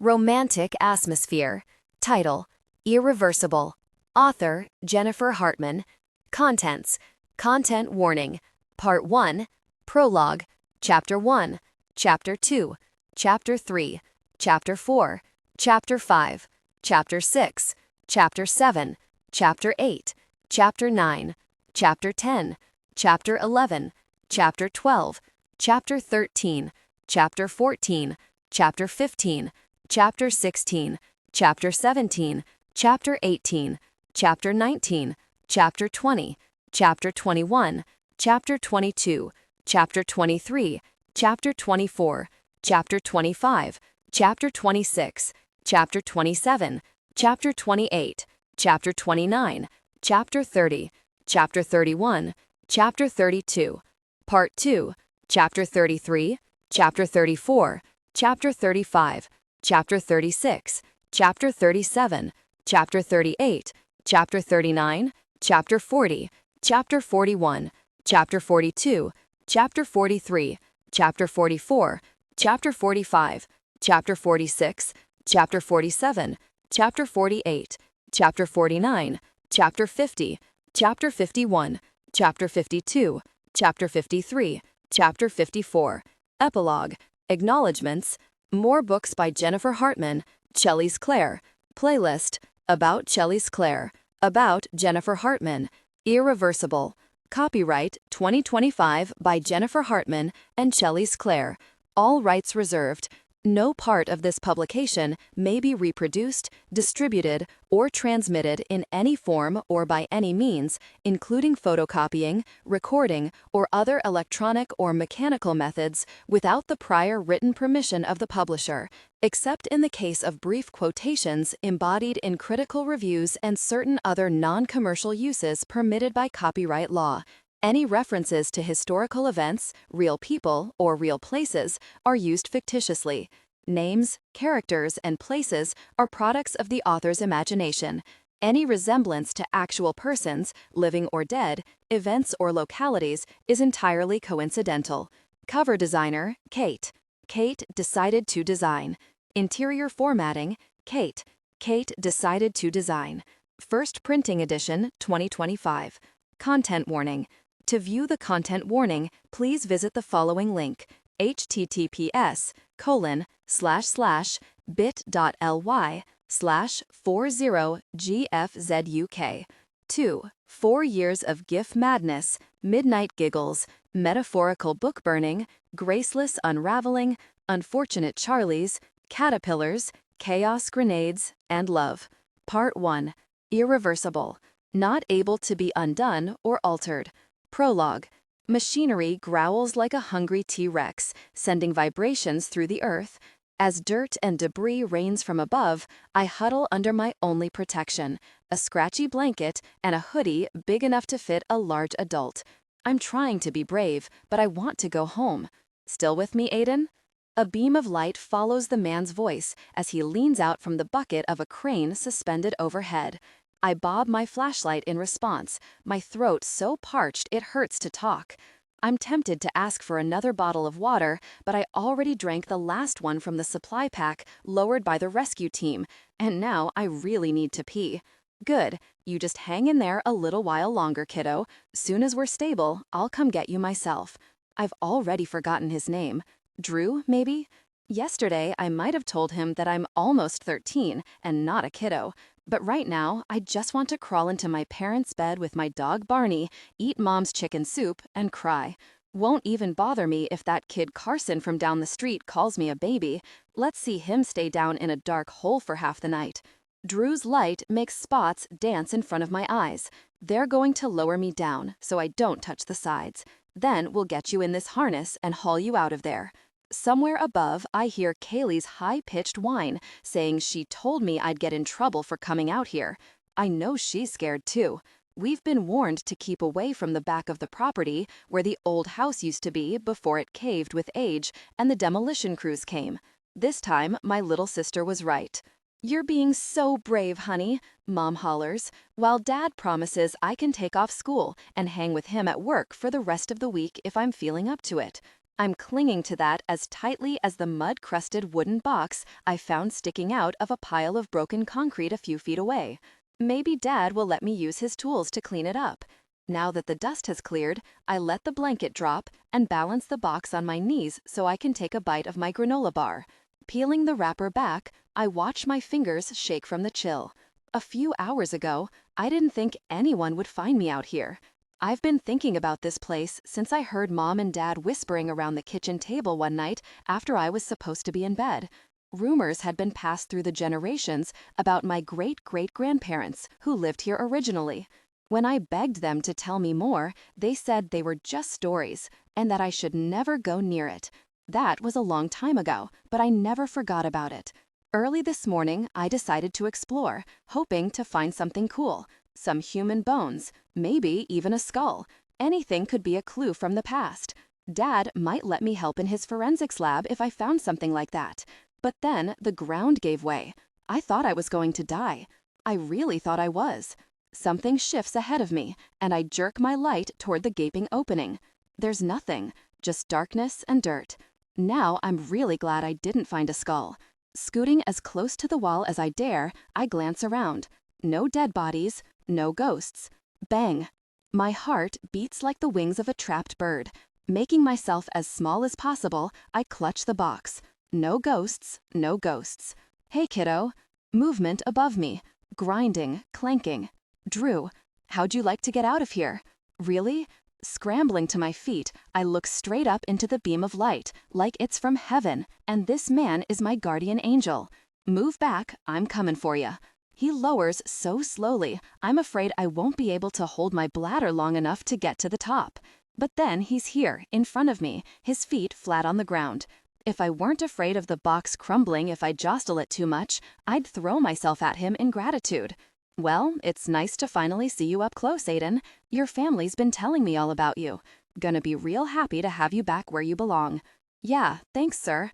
Romantic atmosphere. Title: Irreversible. Author: Jennifer Hartman. Contents: Content warning. Part 1. Prologue. Chapter 1. Chapter 2. Chapter 3. Chapter 4. Chapter 5. Chapter 6. Chapter 7. Chapter 8. Chapter 9. Chapter 10. Chapter 11. Chapter 12. Chapter 13. Chapter 14. Chapter 15. Chapter 16. Chapter 17. Chapter 18. Chapter 19. Chapter 20. Chapter 21. Chapter 22. Chapter 23. Chapter 24. Chapter 25. Chapter 26. Chapter 27. Chapter 28. Chapter 29. Chapter 30. Chapter 31. Chapter 32. Part 2. Chapter 33. Chapter 34. Chapter 35. Chapter 36. Chapter 37. Chapter 38. Chapter 39. Chapter 40. Chapter 41. Chapter 42. Chapter 43. Chapter 44. Chapter 45. Chapter 46. Chapter 47. Chapter 48. Chapter 49. Chapter 50. Chapter 51. Chapter 52. Chapter 53. Chapter 54. Epilogue. Acknowledgements. More books by Jennifer Hartman. Chelly's Claire. Playlist. About Chelly's Claire. About Jennifer Hartman. Irreversible. Copyright 2025 by Jennifer Hartman and Chelly's Claire. All rights reserved. No part of this publication may be reproduced, distributed, or transmitted in any form or by any means, including photocopying, recording, or other electronic or mechanical methods, without the prior written permission of the publisher, except in the case of brief quotations embodied in critical reviews and certain other non-commercial uses permitted by copyright law. Any references to historical events, real people, or real places are used fictitiously. Names, characters, and places are products of the author's imagination. Any resemblance to actual persons, living or dead, events or localities is entirely coincidental. Cover designer, Kate. Kate decided to design. Interior formatting, Kate. Kate decided to design. First printing edition, 2025. Content warning. To view the content warning, please visit the following link: https://bit.ly/40gfzuk. 2. 4 years of GIF madness, midnight giggles, metaphorical book burning, graceless unraveling, unfortunate Charlies, caterpillars, chaos grenades, and love. Part 1. Irreversible. Not able to be undone or altered. Prologue. Machinery growls like a hungry T-Rex, sending vibrations through the earth. As dirt and debris rains from above, I huddle under my only protection, a scratchy blanket and a hoodie big enough to fit a large adult. I'm trying to be brave, but I want to go home. Still with me, Aiden? A beam of light follows the man's voice as he leans out from the bucket of a crane suspended overhead. I bob my flashlight in response, my throat so parched it hurts to talk. I'm tempted to ask for another bottle of water, but I already drank the last one from the supply pack lowered by the rescue team, and now I really need to pee. Good, you just hang in there a little while longer, kiddo. Soon as we're stable, I'll come get you myself. I've already forgotten his name. Drew, maybe? Yesterday, I might have told him that I'm almost 13 and not a kiddo. But right now, I just want to crawl into my parents' bed with my dog Barney, eat mom's chicken soup, and cry. Won't even bother me if that kid Carson from down the street calls me a baby. Let's see him stay down in a dark hole for half the night. Drew's light makes spots dance in front of my eyes. They're going to lower me down so I don't touch the sides. Then we'll get you in this harness and haul you out of there. Somewhere above, I hear Kaylee's high-pitched whine, saying she told me I'd get in trouble for coming out here. I know she's scared too. We've been warned to keep away from the back of the property where the old house used to be before it caved with age and the demolition crews came. This time, my little sister was right. "You're being so brave, honey," Mom hollers, while Dad promises I can take off school and hang with him at work for the rest of the week if I'm feeling up to it. I'm clinging to that as tightly as the mud-crusted wooden box I found sticking out of a pile of broken concrete a few feet away. Maybe Dad will let me use his tools to clean it up. Now that the dust has cleared, I let the blanket drop and balance the box on my knees so I can take a bite of my granola bar. Peeling the wrapper back, I watch my fingers shake from the chill. A few hours ago, I didn't think anyone would find me out here. I've been thinking about this place since I heard Mom and Dad whispering around the kitchen table one night after I was supposed to be in bed. Rumors had been passed through the generations about my great-great-grandparents who lived here originally. When I begged them to tell me more, they said they were just stories and that I should never go near it. That was a long time ago, but I never forgot about it. Early this morning, I decided to explore, hoping to find something cool. Some human bones, maybe even a skull. Anything could be a clue from the past. Dad might let me help in his forensics lab if I found something like that. But then the ground gave way. I thought I was going to die. I really thought I was. Something shifts ahead of me, and I jerk my light toward the gaping opening. There's nothing, just darkness and dirt. Now I'm really glad I didn't find a skull. Scooting as close to the wall as I dare, I glance around. No dead bodies, no ghosts. Bang! My heart beats like the wings of a trapped bird. Making myself as small as possible, I clutch the box. No ghosts, no ghosts. Hey, kiddo. Movement above me. Grinding, clanking. Drew, how'd you like to get out of here? Really? Scrambling to my feet, I look straight up into the beam of light, like it's from heaven, and this man is my guardian angel. Move back, I'm coming for ya. He lowers so slowly, I'm afraid I won't be able to hold my bladder long enough to get to the top. But then he's here, in front of me, his feet flat on the ground. If I weren't afraid of the box crumbling if I jostle it too much, I'd throw myself at him in gratitude. Well, it's nice to finally see you up close, Aiden. Your family's been telling me all about you. Gonna be real happy to have you back where you belong. Yeah, thanks, sir.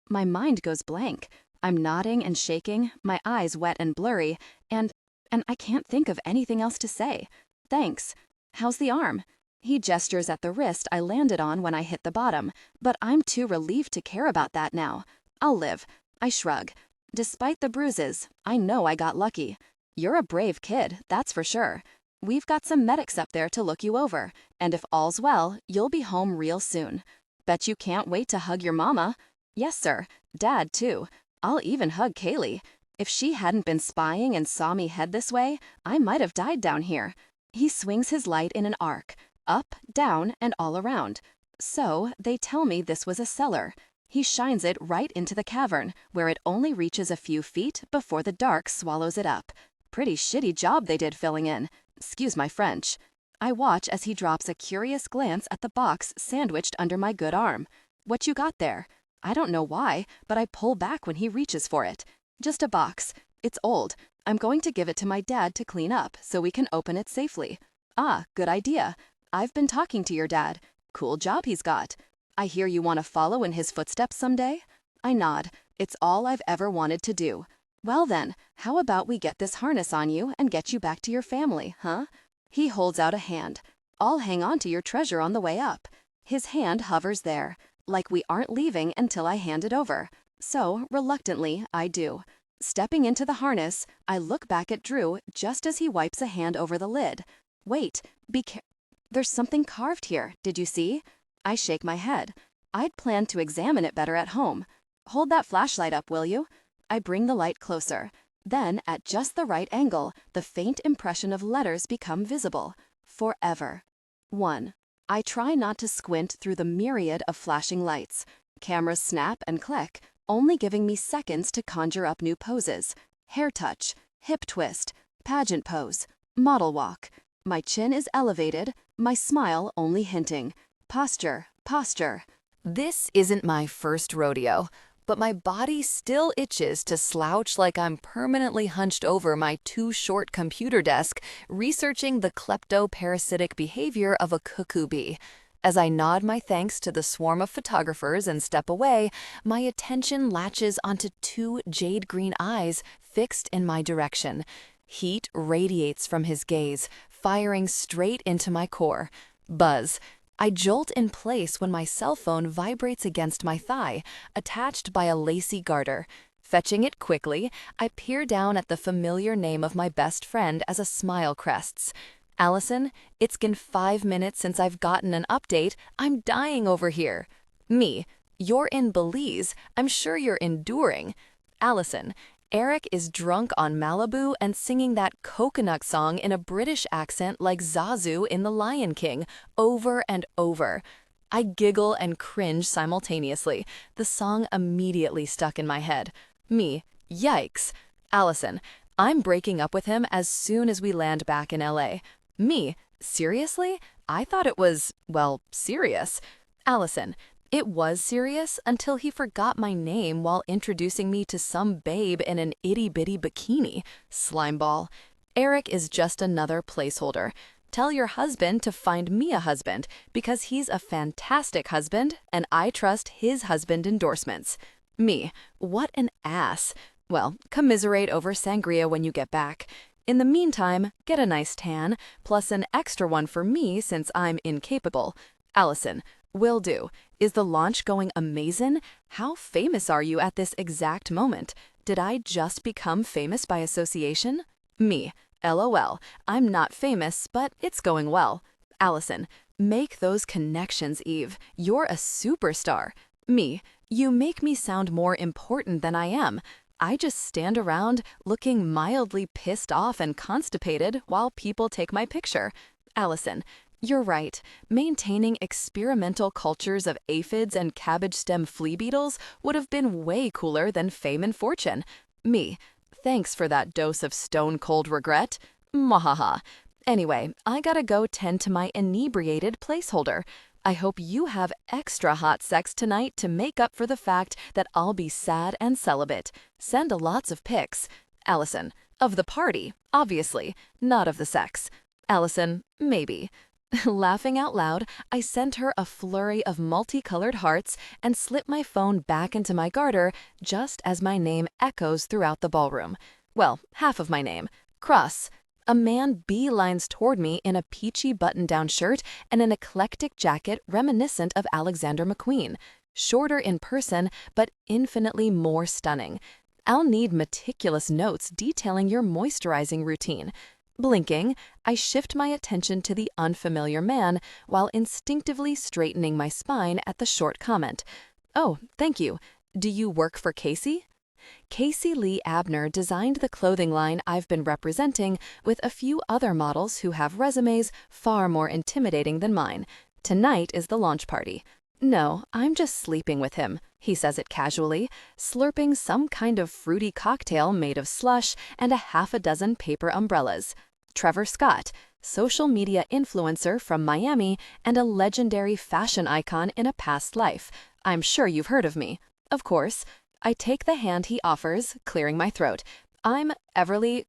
My mind goes blank. I'm nodding and shaking, my eyes wet and blurry, and I can't think of anything else to say. Thanks. How's the arm? He gestures at the wrist I landed on when I hit the bottom, but I'm too relieved to care about that now. I'll live. I shrug. Despite the bruises, I know I got lucky. You're a brave kid, that's for sure. We've got some medics up there to look you over, and if all's well, you'll be home real soon. Bet you can't wait to hug your mama. Yes, sir. Dad, too. I'll even hug Kaylee. If she hadn't been spying and saw me head this way, I might have died down here. He swings his light in an arc, up, down, and all around. So, they tell me this was a cellar. He shines it right into the cavern, where it only reaches a few feet before the dark swallows it up. Pretty shitty job they did filling in. Excuse my French. I watch as he drops a curious glance at the box sandwiched under my good arm. What you got there? I don't know why, but I pull back when he reaches for it. Just a box. It's old. I'm going to give it to my dad to clean up so we can open it safely. Ah, good idea. I've been talking to your dad. Cool job he's got. I hear you want to follow in his footsteps someday? I nod. It's all I've ever wanted to do. Well then, how about we get this harness on you and get you back to your family, huh? He holds out a hand. I'll hang on to your treasure on the way up. His hand hovers there, like we aren't leaving until I hand it over. So, reluctantly, I do. Stepping into the harness, I look back at Drew just as he wipes a hand over the lid. Wait, there's something carved here, did you see? I shake my head. I'd planned to examine it better at home. Hold that flashlight up, will you? I bring the light closer. Then, at just the right angle, the faint impression of letters become visible. Forever. 1. I try not to squint through the myriad of flashing lights. Cameras snap and click, only giving me seconds to conjure up new poses. Hair touch, hip twist, pageant pose, model walk. My chin is elevated, my smile only hinting. Posture, posture. This isn't my first rodeo, but my body still itches to slouch like I'm permanently hunched over my too-short computer desk, researching the kleptoparasitic behavior of a cuckoo bee. As I nod my thanks to the swarm of photographers and step away, my attention latches onto two jade-green eyes fixed in my direction. Heat radiates from his gaze, firing straight into my core. Buzz. I jolt in place when my cell phone vibrates against my thigh, attached by a lacy garter. Fetching it quickly, I peer down at the familiar name of my best friend as a smile crests. Allison, it's been 5 minutes since I've gotten an update. I'm dying over here. Me, you're in Belize. I'm sure you're enduring. Allison, Eric is drunk on Malibu and singing that coconut song in a British accent like Zazu in The Lion King, over and over. I giggle and cringe simultaneously. The song immediately stuck in my head. Me, yikes. Allison, I'm breaking up with him as soon as we land back in LA. Me, seriously? I thought it was, well, serious. Allison, it was serious until he forgot my name while introducing me to some babe in an itty-bitty bikini. Slimeball. Eric is just another placeholder. Tell your husband to find me a husband because he's a fantastic husband and I trust his husband endorsements. Me, what an ass. Well, commiserate over sangria when you get back. In the meantime, get a nice tan, plus an extra one for me since I'm incapable. Allison, will do. Is the launch going amazing? How famous are you at this exact moment? Did I just become famous by association? Me, LOL. I'm not famous, but it's going well. Allison, make those connections, Eve. You're a superstar. Me, you make me sound more important than I am. I just stand around looking mildly pissed off and constipated while people take my picture. Allison, you're right. Maintaining experimental cultures of aphids and cabbage stem flea beetles would have been way cooler than fame and fortune. Me, thanks for that dose of stone-cold regret. Mahaha. Anyway, I gotta go tend to my inebriated placeholder. I hope you have extra hot sex tonight to make up for the fact that I'll be sad and celibate. Send lots of pics. Allison, of the party, obviously, not of the sex. Allison, maybe. Laughing out loud, I sent her a flurry of multicolored hearts and slip my phone back into my garter just as my name echoes throughout the ballroom. Well, half of my name. Cross. A man beelines toward me in a peachy button-down shirt and an eclectic jacket reminiscent of Alexander McQueen. Shorter in person, but infinitely more stunning. I'll need meticulous notes detailing your moisturizing routine. Blinking, I shift my attention to the unfamiliar man while instinctively straightening my spine at the short comment. Oh, thank you. Do you work for Casey? Casey Lee Abner designed the clothing line I've been representing with a few other models who have resumes far more intimidating than mine. Tonight is the launch party. No, I'm just sleeping with him, he says it casually, slurping some kind of fruity cocktail made of slush and a half a dozen paper umbrellas. Trevor Scott, social media influencer from Miami and a legendary fashion icon in a past life. I'm sure you've heard of me. Of course. I take the hand he offers, clearing my throat. I'm Everly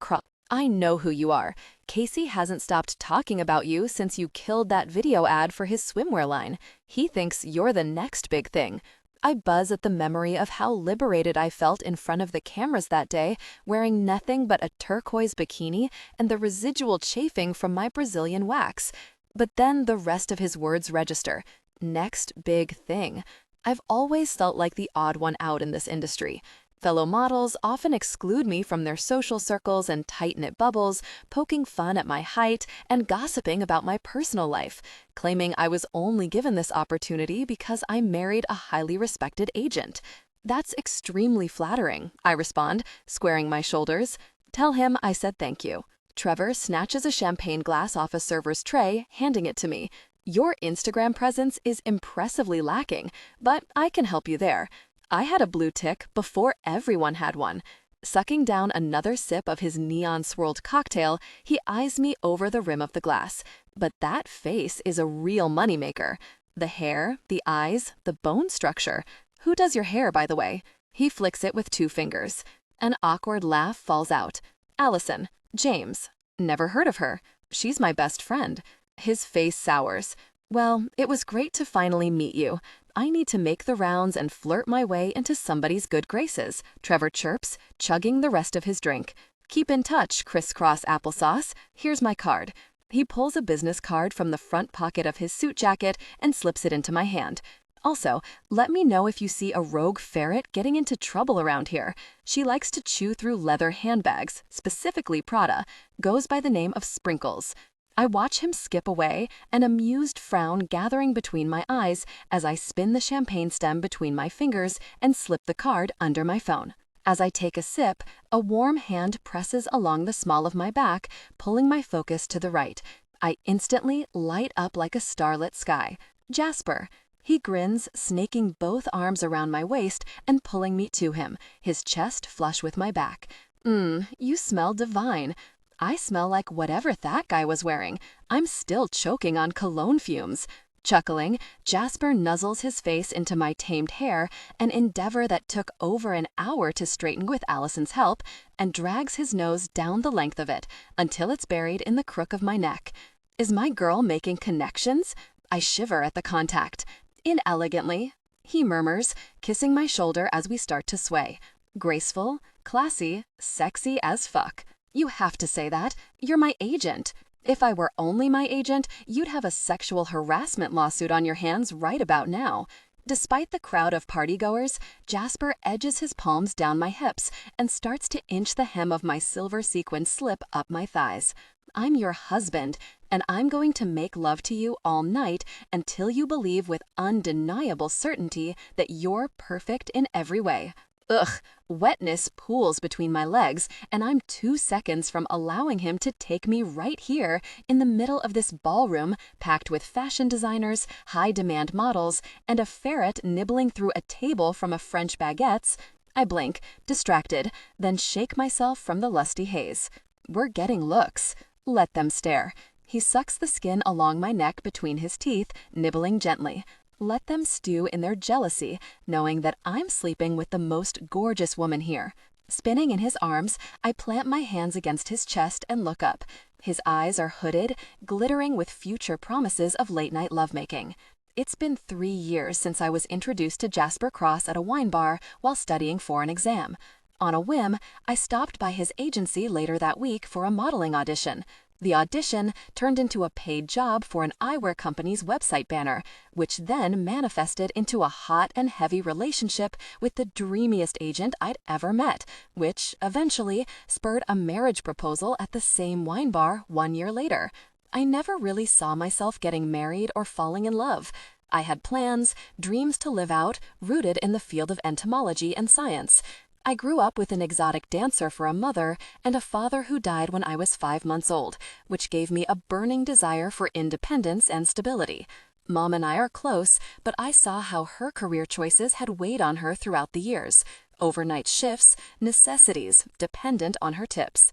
I know who you are. Casey hasn't stopped talking about you since you killed that video ad for his swimwear line. He thinks you're the next big thing. I buzz at the memory of how liberated I felt in front of the cameras that day, wearing nothing but a turquoise bikini and the residual chafing from my Brazilian wax. But then the rest of his words register. Next big thing. I've always felt like the odd one out in this industry. Fellow models often exclude me from their social circles and tight-knit bubbles, poking fun at my height and gossiping about my personal life, claiming I was only given this opportunity because I married a highly respected agent. That's extremely flattering, I respond, squaring my shoulders. Tell him I said thank you. Trevor snatches a champagne glass off a server's tray, handing it to me. Your Instagram presence is impressively lacking, but I can help you there. I had a blue tick before everyone had one. Sucking down another sip of his neon-swirled cocktail, he eyes me over the rim of the glass. But that face is a real moneymaker. The hair, the eyes, the bone structure. Who does your hair, by the way? He flicks it with 2 fingers. An awkward laugh falls out. Allison. James. Never heard of her. She's my best friend. His face sours. Well, it was great to finally meet you. I need to make the rounds and flirt my way into somebody's good graces, Trevor chirps, chugging the rest of his drink. Keep in touch, crisscross applesauce. Here's my card. He pulls a business card from the front pocket of his suit jacket and slips it into my hand. Also, let me know if you see a rogue ferret getting into trouble around here. She likes to chew through leather handbags, specifically Prada, goes by the name of Sprinkles. I watch him skip away, an amused frown gathering between my eyes as I spin the champagne stem between my fingers and slip the card under my phone. As I take a sip, a warm hand presses along the small of my back, pulling my focus to the right. I instantly light up like a starlit sky. Jasper. He grins, snaking both arms around my waist and pulling me to him, his chest flush with my back. You smell divine. I smell like whatever that guy was wearing. I'm still choking on cologne fumes. Chuckling, Jasper nuzzles his face into my tamed hair, an endeavor that took over an hour to straighten with Allison's help, and drags his nose down the length of it until it's buried in the crook of my neck. Is my girl making connections? I shiver at the contact. Inelegantly, he murmurs, kissing my shoulder as we start to sway. Graceful, classy, sexy as fuck. You have to say that. You're my agent. If I were only my agent, you'd have a sexual harassment lawsuit on your hands right about now. Despite the crowd of partygoers, Jasper edges his palms down my hips and starts to inch the hem of my silver sequin slip up my thighs. I'm your husband, and I'm going to make love to you all night until you believe with undeniable certainty that you're perfect in every way. Ugh, wetness pools between my legs, and I'm 2 seconds from allowing him to take me right here in the middle of this ballroom packed with fashion designers, high-demand models, and a ferret nibbling through a table from a French baguettes. I blink, distracted, then shake myself from the lusty haze. We're getting looks. Let them stare. He sucks the skin along my neck between his teeth, nibbling gently. Let them stew in their jealousy, knowing that I'm sleeping with the most gorgeous woman here. Spinning in his arms, I plant my hands against his chest and look up. His eyes are hooded, glittering with future promises of late-night lovemaking. It's been 3 years since I was introduced to Jasper Cross at a wine bar while studying for an exam. On a whim, I stopped by his agency later that week for a modeling audition. The audition turned into a paid job for an eyewear company's website banner, which then manifested into a hot and heavy relationship with the dreamiest agent I'd ever met, which eventually spurred a marriage proposal at the same wine bar 1 year later. I never really saw myself getting married or falling in love. I had plans, dreams to live out, rooted in the field of entomology and science. I grew up with an exotic dancer for a mother and a father who died when I was 5 months old, which gave me a burning desire for independence and stability. Mom and I are close, but I saw how her career choices had weighed on her throughout the years. Overnight shifts, necessities, dependent on her tips.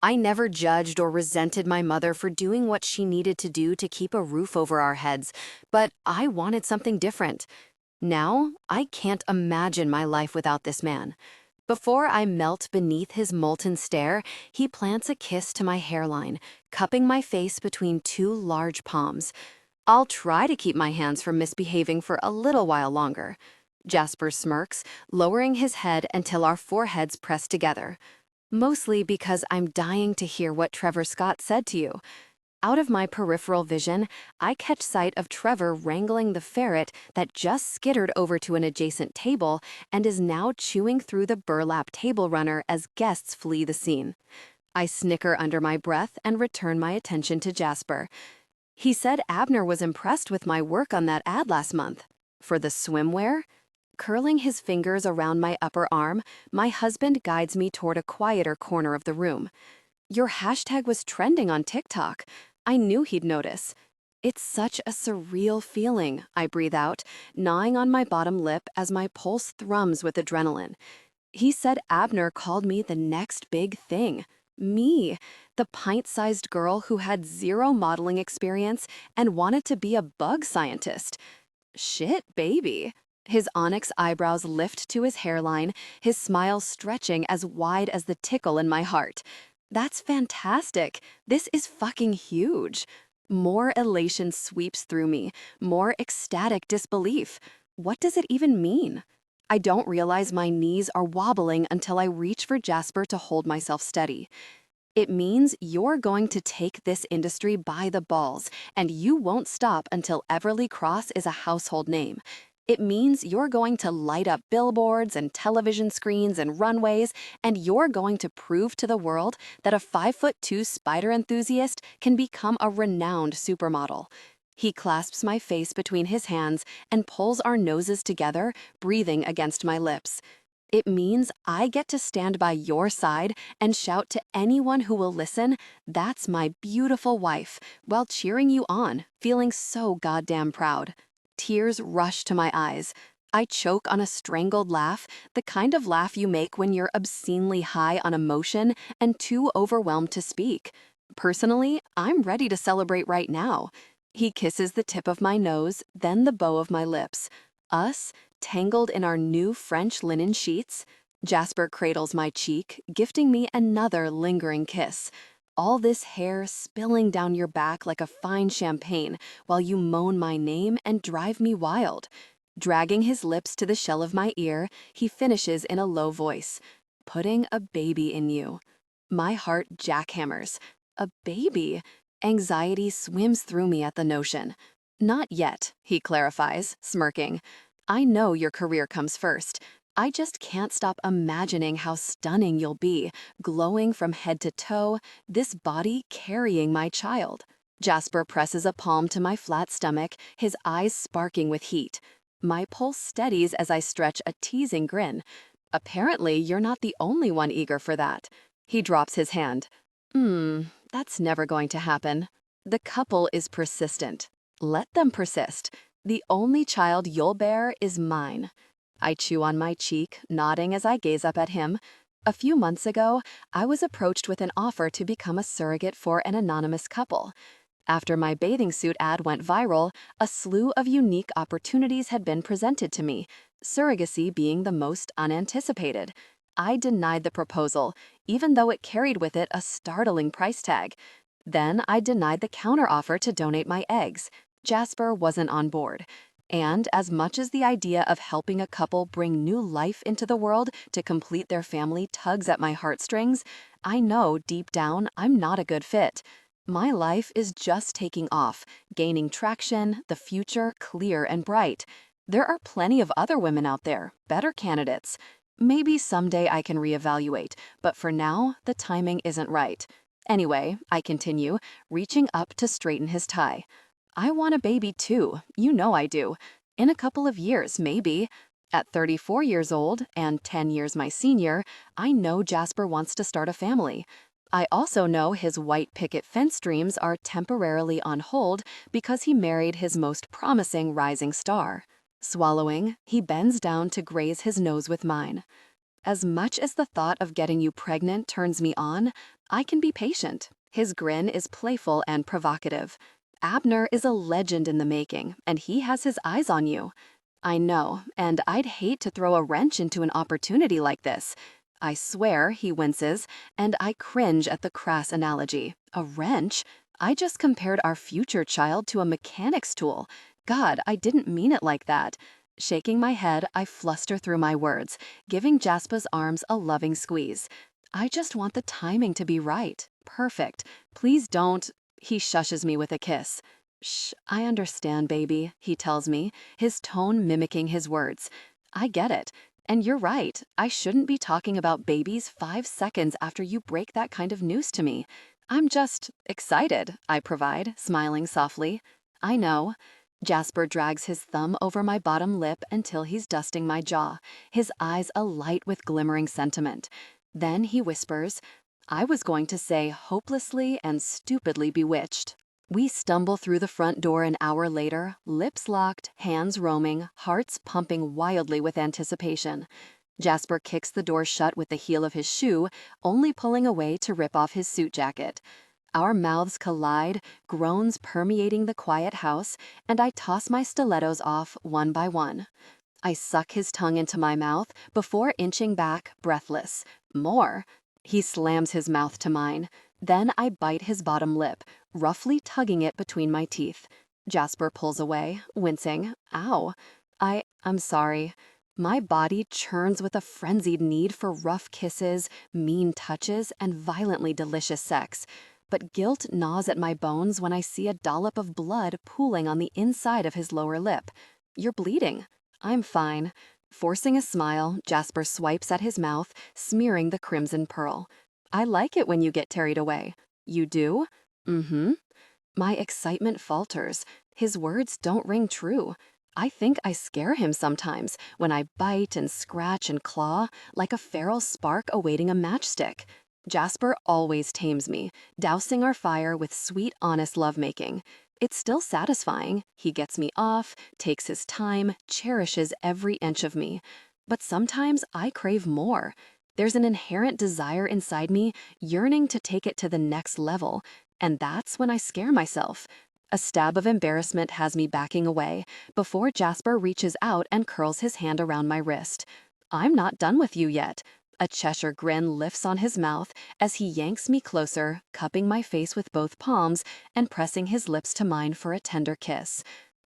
I never judged or resented my mother for doing what she needed to do to keep a roof over our heads, but I wanted something different. Now, I can't imagine my life without this man. Before I melt beneath his molten stare, he plants a kiss to my hairline, cupping my face between 2 large palms. I'll try to keep my hands from misbehaving for a little while longer. Jasper smirks, lowering his head until our foreheads press together. Mostly because I'm dying to hear what Trevor Scott said to you. Out of my peripheral vision, I catch sight of Trevor wrangling the ferret that just skittered over to an adjacent table and is now chewing through the burlap table runner as guests flee the scene. I snicker under my breath and return my attention to Jasper. He said Abner was impressed with my work on that ad last month. For the swimwear? Curling his fingers around my upper arm, my husband guides me toward a quieter corner of the room. Your hashtag was trending on TikTok. I knew he'd notice. It's such a surreal feeling, I breathe out, gnawing on my bottom lip as my pulse thrums with adrenaline. He said Abner called me the next big thing. Me, the pint-sized girl who had 0 modeling experience and wanted to be a bug scientist. Shit, baby. His onyx eyebrows lift to his hairline, his smile stretching as wide as the tickle in my heart. That's fantastic. This is fucking huge. More elation sweeps through me, more ecstatic disbelief. What does it even mean? I don't realize my knees are wobbling until I reach for Jasper to hold myself steady. It means you're going to take this industry by the balls, and you won't stop until Everly Cross is a household name. It means you're going to light up billboards and television screens and runways, and you're going to prove to the world that a 5'2" spider enthusiast can become a renowned supermodel. He clasps my face between his hands and pulls our noses together, breathing against my lips. It means I get to stand by your side and shout to anyone who will listen, "That's my beautiful wife," while cheering you on, feeling so goddamn proud. Tears rush to my eyes. I choke on a strangled laugh, the kind of laugh you make when you're obscenely high on emotion and too overwhelmed to speak. Personally, I'm ready to celebrate right now. He kisses the tip of my nose, then the bow of my lips. Us, tangled in our new French linen sheets. Jasper cradles my cheek, gifting me another lingering kiss. All this hair spilling down your back like a fine champagne while you moan my name and drive me wild. Dragging his lips to the shell of my ear, he finishes in a low voice, "Putting a baby in you." My heart jackhammers. A baby? Anxiety swims through me at the notion. "Not yet," he clarifies, smirking. "I know your career comes first. I just can't stop imagining how stunning you'll be, glowing from head to toe, this body carrying my child." Jasper presses a palm to my flat stomach, his eyes sparking with heat. My pulse steadies as I stretch a teasing grin. "Apparently, you're not the only one eager for that." He drops his hand. That's never going to happen. The couple is persistent. Let them persist. The only child you'll bear is mine." I chew on my cheek, nodding as I gaze up at him. A few months ago, I was approached with an offer to become a surrogate for an anonymous couple. After my bathing suit ad went viral, a slew of unique opportunities had been presented to me, surrogacy being the most unanticipated. I denied the proposal, even though it carried with it a startling price tag. Then I denied the counteroffer to donate my eggs. Jasper wasn't on board. And as much as the idea of helping a couple bring new life into the world to complete their family tugs at my heartstrings, I know deep down I'm not a good fit. My life is just taking off, gaining traction, the future clear and bright. There are plenty of other women out there, better candidates. Maybe someday I can reevaluate, but for now, the timing isn't right. Anyway, I continue, reaching up to straighten his tie. I want a baby too, you know I do. In a couple of years, maybe. At 34 years old, and 10 years my senior, I know Jasper wants to start a family. I also know his white picket fence dreams are temporarily on hold because he married his most promising rising star. Swallowing, he bends down to graze his nose with mine. "As much as the thought of getting you pregnant turns me on, I can be patient." His grin is playful and provocative. "Abner is a legend in the making, and he has his eyes on you." I know, and I'd hate to throw a wrench into an opportunity like this. I swear, he winces, and I cringe at the crass analogy. A wrench? I just compared our future child to a mechanic's tool. God, I didn't mean it like that. Shaking my head, I fluster through my words, giving Jaspa's arms a loving squeeze. "I just want the timing to be right. Perfect. Please don't—" He shushes me with a kiss. "Shh, I understand, baby," he tells me, his tone mimicking his words. "I get it. And you're right, I shouldn't be talking about babies 5 seconds after you break that kind of news to me. I'm just excited," I provide, smiling softly. "I know." Jasper drags his thumb over my bottom lip until he's dusting my jaw, his eyes alight with glimmering sentiment. Then he whispers, "I was going to say hopelessly and stupidly bewitched." We stumble through the front door an hour later, lips locked, hands roaming, hearts pumping wildly with anticipation. Jasper kicks the door shut with the heel of his shoe, only pulling away to rip off his suit jacket. Our mouths collide, groans permeating the quiet house, and I toss my stilettos off one by one. I suck his tongue into my mouth before inching back, breathless. More. He slams his mouth to mine. Then I bite his bottom lip, roughly tugging it between my teeth. Jasper pulls away, wincing. "Ow." I'm sorry." My body churns with a frenzied need for rough kisses, mean touches, and violently delicious sex. But guilt gnaws at my bones when I see a dollop of blood pooling on the inside of his lower lip. "You're bleeding." "I'm fine." Forcing a smile, Jasper swipes at his mouth, smearing the crimson pearl. "I like it when you get carried away." "You do?" "Mm-hmm." My excitement falters. His words don't ring true. I think I scare him sometimes when I bite and scratch and claw like a feral spark awaiting a matchstick. Jasper always tames me, dousing our fire with sweet, honest lovemaking. It's still satisfying. He gets me off, takes his time, cherishes every inch of me. But sometimes I crave more. There's an inherent desire inside me yearning to take it to the next level, and that's when I scare myself. A stab of embarrassment has me backing away before Jasper reaches out and curls his hand around my wrist. "I'm not done with you yet." A Cheshire grin lifts on his mouth as he yanks me closer, cupping my face with both palms and pressing his lips to mine for a tender kiss.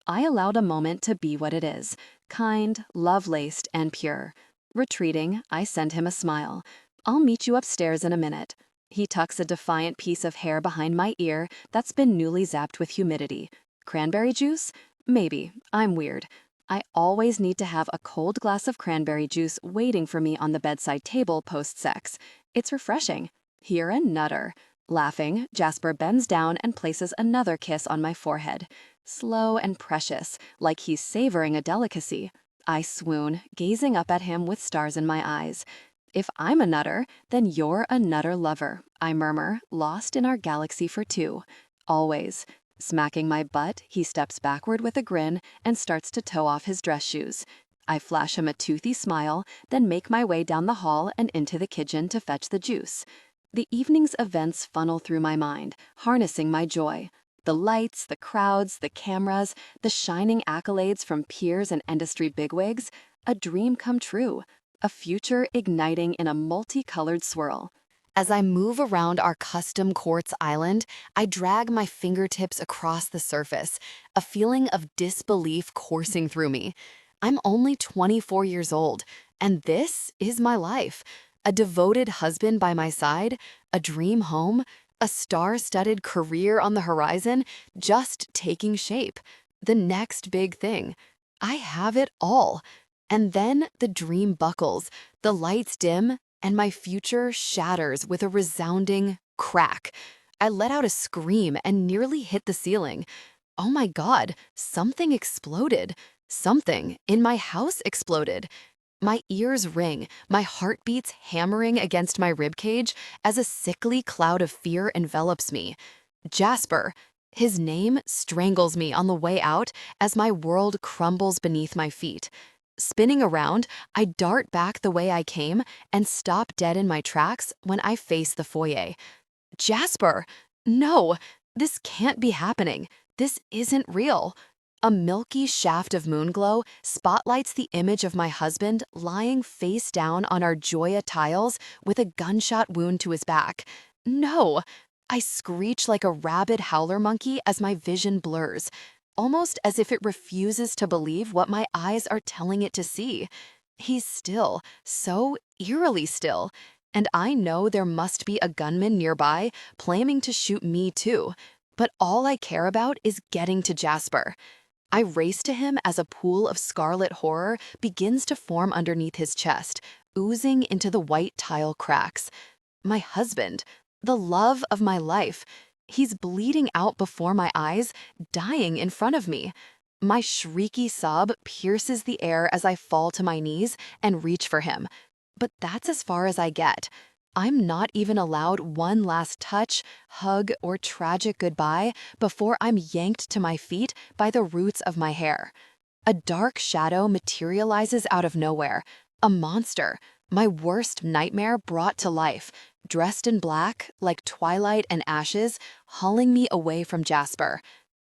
I allowed a moment to be what it is, kind, love-laced, and pure. Retreating, I send him a smile. "I'll meet you upstairs in a minute." He tucks a defiant piece of hair behind my ear that's been newly zapped with humidity. "Cranberry juice? Maybe. I'm weird. I always need to have a cold glass of cranberry juice waiting for me on the bedside table post-sex. It's refreshing." "You're a nutter." Laughing, Jasper bends down and places another kiss on my forehead. Slow and precious, like he's savoring a delicacy. I swoon, gazing up at him with stars in my eyes. "If I'm a nutter, then you're a nutter lover," I murmur, lost in our galaxy for two. "Always." Smacking my butt, he steps backward with a grin and starts to toe off his dress shoes. I flash him a toothy smile, then make my way down the hall and into the kitchen to fetch the juice. The evening's events funnel through my mind, harnessing my joy. The lights, the crowds, the cameras, the shining accolades from peers and industry bigwigs. A dream come true. A future igniting in a multicolored swirl. As I move around our custom quartz island, I drag my fingertips across the surface, a feeling of disbelief coursing through me. I'm only 24 years old, and this is my life. A devoted husband by my side, a dream home, a star-studded career on the horizon, just taking shape. The next big thing. I have it all. And then the dream buckles, the lights dim, and my future shatters with a resounding crack. I let out a scream and nearly hit the ceiling. Oh my God, something exploded. Something in my house exploded. My ears ring, my heartbeats hammering against my ribcage as a sickly cloud of fear envelops me. Jasper. His name strangles me on the way out as my world crumbles beneath my feet. Spinning around, I dart back the way I came and stop dead in my tracks when I face the foyer. "Jasper! No! This can't be happening. This isn't real." A milky shaft of moonglow spotlights the image of my husband lying face down on our Joya tiles with a gunshot wound to his back. "No!" I screech like a rabid howler monkey as my vision blurs, almost as if it refuses to believe what my eyes are telling it to see. He's still, so eerily still, and I know there must be a gunman nearby planning to shoot me too, but all I care about is getting to Jasper. I race to him as a pool of scarlet horror begins to form underneath his chest, oozing into the white tile cracks. My husband, the love of my life. He's bleeding out before my eyes, dying in front of me. My shrieky sob pierces the air as I fall to my knees and reach for him. But that's as far as I get. I'm not even allowed one last touch, hug, or tragic goodbye before I'm yanked to my feet by the roots of my hair. A dark shadow materializes out of nowhere. A monster, my worst nightmare brought to life, dressed in black, like twilight and ashes, hauling me away from Jasper.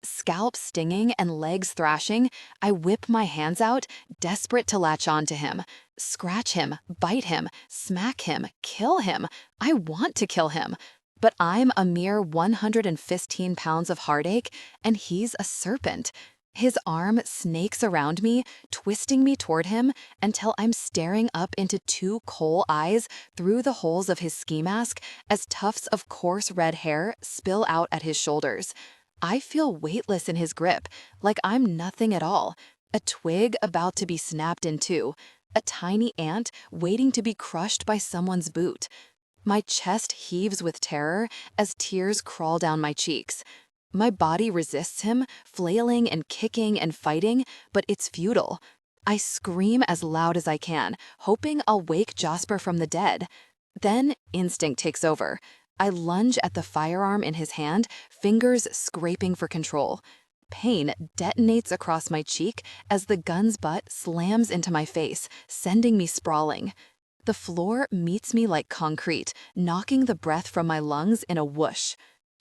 Scalp stinging and legs thrashing, I whip my hands out, desperate to latch on to him. Scratch him, bite him, smack him, kill him. I want to kill him. But I'm a mere 115 pounds of heartache, and he's a serpent. His arm snakes around me, twisting me toward him until I'm staring up into two coal eyes through the holes of his ski mask as tufts of coarse red hair spill out at his shoulders. I feel weightless in his grip, like I'm nothing at all, a twig about to be snapped in two, a tiny ant waiting to be crushed by someone's boot. My chest heaves with terror as tears crawl down my cheeks. My body resists him, flailing and kicking and fighting, but it's futile. I scream as loud as I can, hoping I'll wake Jasper from the dead. Then instinct takes over. I lunge at the firearm in his hand, fingers scraping for control. Pain detonates across my cheek as the gun's butt slams into my face, sending me sprawling. The floor meets me like concrete, knocking the breath from my lungs in a whoosh.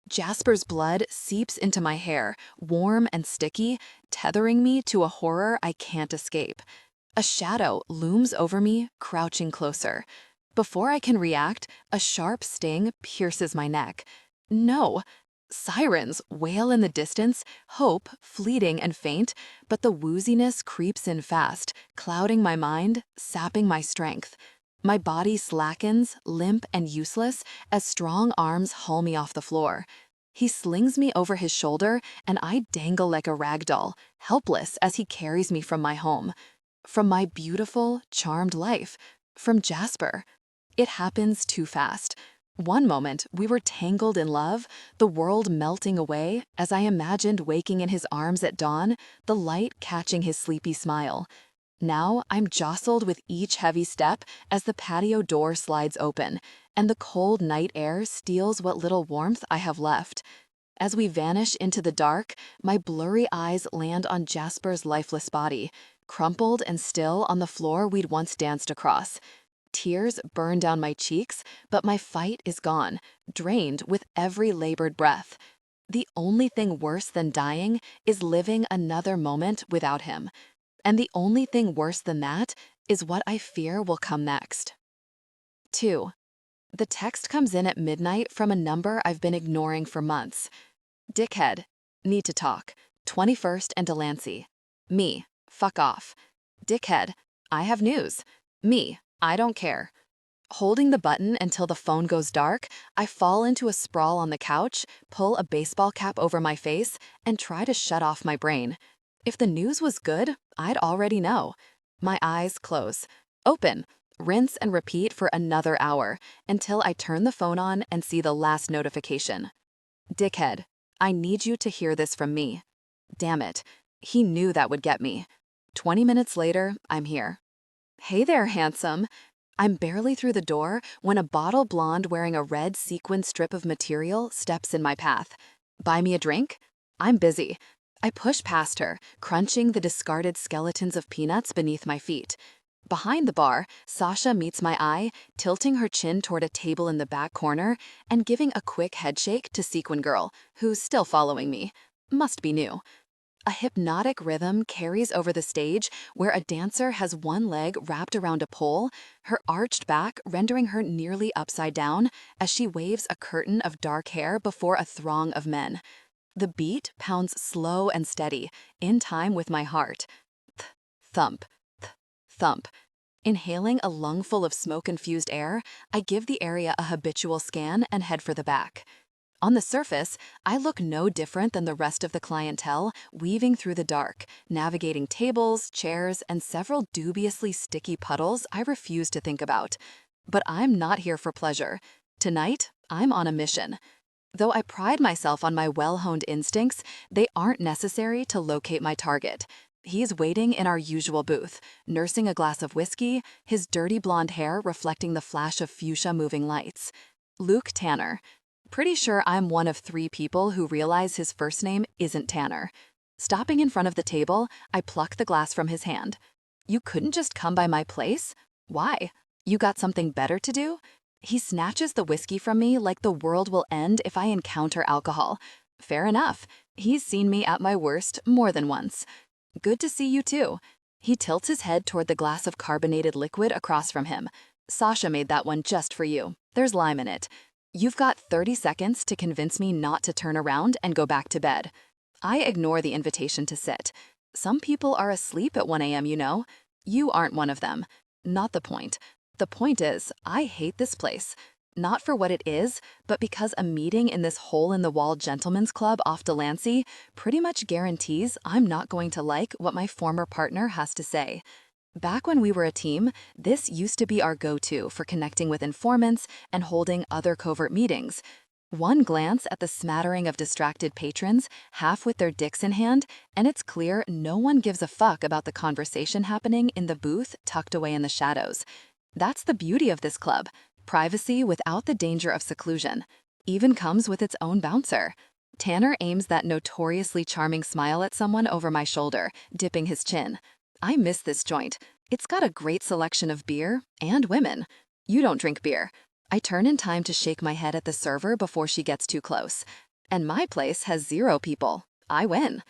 Jasper's blood seeps into my hair, warm and sticky, tethering me to a horror I can't escape. A shadow looms over me, crouching closer. Before I can react, a sharp sting pierces my neck. No! Sirens wail in the distance, hope fleeting and faint, but the wooziness creeps in fast, clouding my mind, sapping my strength. My body slackens, limp and useless, as strong arms haul me off the floor. He slings me over his shoulder, and I dangle like a rag doll, helpless as he carries me from my home. From my beautiful, charmed life. From Jasper. It happens too fast. One moment, we were tangled in love, the world melting away as I imagined waking in his arms at dawn, the light catching his sleepy smile. Now I'm jostled with each heavy step as the patio door slides open, and the cold night air steals what little warmth I have left. As we vanish into the dark, my blurry eyes land on Jasper's lifeless body, crumpled and still on the floor we'd once danced across. Tears burn down my cheeks, but my fight is gone, drained with every labored breath. The only thing worse than dying is living another moment without him. And the only thing worse than that is what I fear will come next. 2. The text comes in at midnight from a number I've been ignoring for months. Dickhead. Need to talk. 21st and Delancey. Me. Fuck off. Dickhead. I have news. Me. I don't care. Holding the button until the phone goes dark, I fall into a sprawl on the couch, pull a baseball cap over my face, and try to shut off my brain. If the news was good, I'd already know. My eyes close. Open. Rinse and repeat for another hour until I turn the phone on and see the last notification. Dickhead, I need you to hear this from me. Damn it. He knew that would get me. 20 minutes later, I'm here. Hey there, handsome. I'm barely through the door when a bottle blonde wearing a red sequin strip of material steps in my path. Buy me a drink? I'm busy. I push past her, crunching the discarded skeletons of peanuts beneath my feet. Behind the bar, Sasha meets my eye, tilting her chin toward a table in the back corner and giving a quick headshake to Sequin Girl, who's still following me. Must be new. A hypnotic rhythm carries over the stage where a dancer has one leg wrapped around a pole, her arched back rendering her nearly upside down as she waves a curtain of dark hair before a throng of men. The beat pounds slow and steady, in time with my heart. Thump, thump. Inhaling a lungful of smoke-infused air, I give the area a habitual scan and head for the back. On the surface, I look no different than the rest of the clientele, weaving through the dark, navigating tables, chairs, and several dubiously sticky puddles I refuse to think about. But I'm not here for pleasure. Tonight, I'm on a mission. Though I pride myself on my well-honed instincts, they aren't necessary to locate my target. He's waiting in our usual booth, nursing a glass of whiskey, his dirty blonde hair reflecting the flash of fuchsia moving lights. Luke Tanner. Pretty sure I'm one of 3 people who realize his first name isn't Tanner. Stopping in front of the table, I pluck the glass from his hand. You couldn't just come by my place? Why? You got something better to do? He snatches the whiskey from me like the world will end if I encounter alcohol. Fair enough. He's seen me at my worst more than once. Good to see you too. He tilts his head toward the glass of carbonated liquid across from him. Sasha made that one just for you. There's lime in it. You've got 30 seconds to convince me not to turn around and go back to bed. I ignore the invitation to sit. Some people are asleep at 1 a.m., you know. You aren't one of them. Not the point. The point is, I hate this place. Not for what it is, but because a meeting in this hole-in-the-wall gentlemen's club off Delancey pretty much guarantees I'm not going to like what my former partner has to say. Back when we were a team, this used to be our go-to for connecting with informants and holding other covert meetings. One glance at the smattering of distracted patrons, half with their dicks in hand, and it's clear no one gives a fuck about the conversation happening in the booth tucked away in the shadows. That's the beauty of this club. Privacy without the danger of seclusion. Even comes with its own bouncer. Tanner aims that notoriously charming smile at someone over my shoulder, dipping his chin. I miss this joint. It's got a great selection of beer and women. You don't drink beer. I turn in time to shake my head at the server before she gets too close. And my place has 0 people. I win.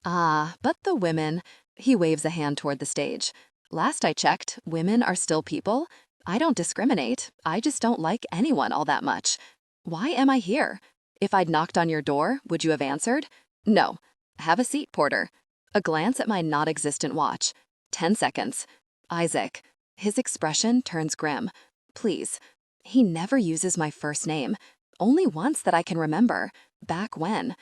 Ah, but the women. He waves a hand toward the stage. Last I checked, women are still people. I don't discriminate. I just don't like anyone all that much. Why am I here? If I'd knocked on your door, would you have answered? No. Have a seat, Porter. A glance at my not-existent watch. 10 seconds. Isaac. His expression turns grim. Please. He never uses my first name. Only once that I can remember. Back when.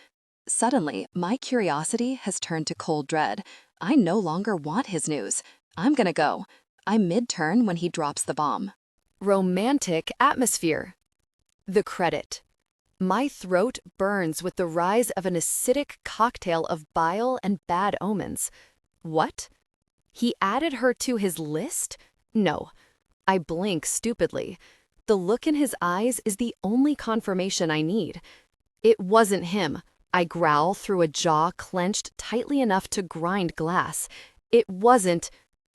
Suddenly, my curiosity has turned to cold dread. I no longer want his news. I'm gonna go. I'm mid-turn when he drops the bomb. Romantic atmosphere. The credit. My throat burns with the rise of an acidic cocktail of bile and bad omens. What? He added her to his list? No. I blink stupidly. The look in his eyes is the only confirmation I need. It wasn't him. I growl through a jaw clenched tightly enough to grind glass. It wasn't.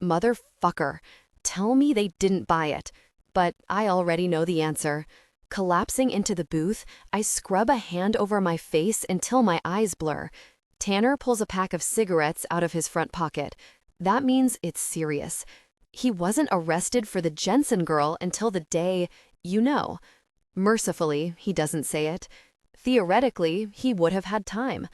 Motherfucker. Tell me they didn't buy it. But I already know the answer. Collapsing into the booth, I scrub a hand over my face until my eyes blur. Tanner pulls a pack of cigarettes out of his front pocket. That means it's serious. He wasn't arrested for the Jensen girl until the day, you know. Mercifully, he doesn't say it. Theoretically, he would have had time.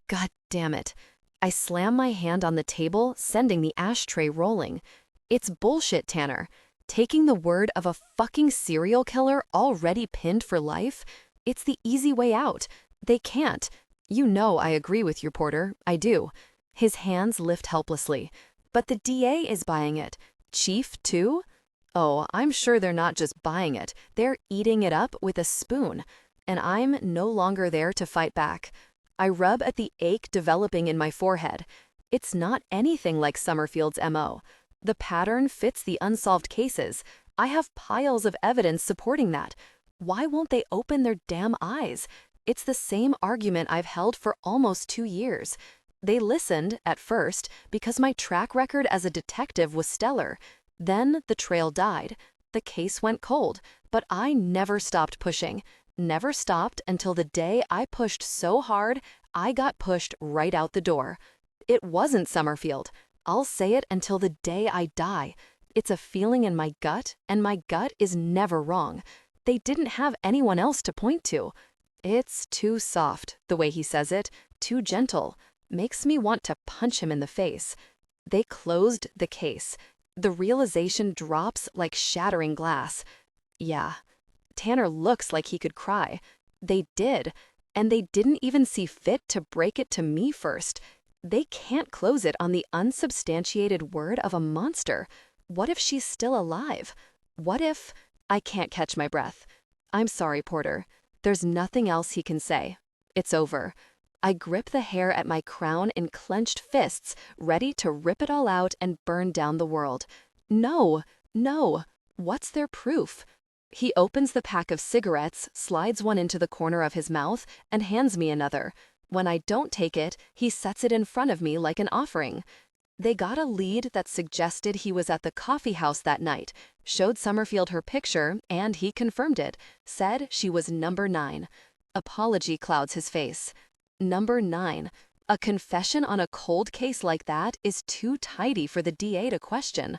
God damn it. I slam my hand on the table, sending the ashtray rolling. It's bullshit, Tanner. Taking the word of a fucking serial killer already pinned for life? It's the easy way out. They can't. You know I agree with you, Porter. I do. His hands lift helplessly. But the DA is buying it. Chief, too? Oh, I'm sure they're not just buying it. They're eating it up with a spoon. And I'm no longer there to fight back. I rub at the ache developing in my forehead. It's not anything like Summerfield's MO. The pattern fits the unsolved cases. I have piles of evidence supporting that. Why won't they open their damn eyes? It's the same argument I've held for almost 2 years. They listened, at first, because my track record as a detective was stellar. Then the trail died. The case went cold, but I never stopped pushing. Never stopped until the day I pushed so hard, I got pushed right out the door. It wasn't Summerfield. I'll say it until the day I die. It's a feeling in my gut, and my gut is never wrong. They didn't have anyone else to point to. It's too soft, the way he says it, too gentle. Makes me want to punch him in the face. They closed the case. The realization drops like shattering glass. Yeah. Tanner looks like he could cry. They did. And they didn't even see fit to break it to me first. They can't close it on the unsubstantiated word of a monster. What if she's still alive? What if... I can't catch my breath. I'm sorry, Porter. There's nothing else he can say. It's over. I grip the hair at my crown in clenched fists, ready to rip it all out and burn down the world. No, no. What's their proof? He opens the pack of cigarettes, slides one into the corner of his mouth, and hands me another. When I don't take it, he sets it in front of me like an offering. They got a lead that suggested he was at the coffee house that night, showed Summerfield her picture, and he confirmed it, said she was number 9. Apology clouds his face. Number 9. A confession on a cold case like that is too tidy for the DA to question.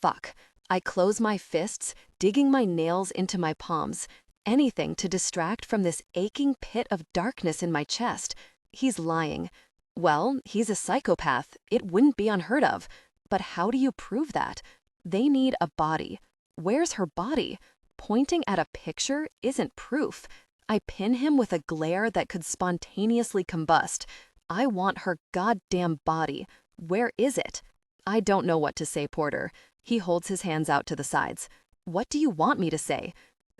Fuck. I close my fists, digging my nails into my palms. Anything to distract from this aching pit of darkness in my chest. He's lying. Well, he's a psychopath. It wouldn't be unheard of. But how do you prove that? They need a body. Where's her body? Pointing at a picture isn't proof. I pin him with a glare that could spontaneously combust. I want her goddamn body. Where is it? I don't know what to say, Porter. He holds his hands out to the sides. What do you want me to say?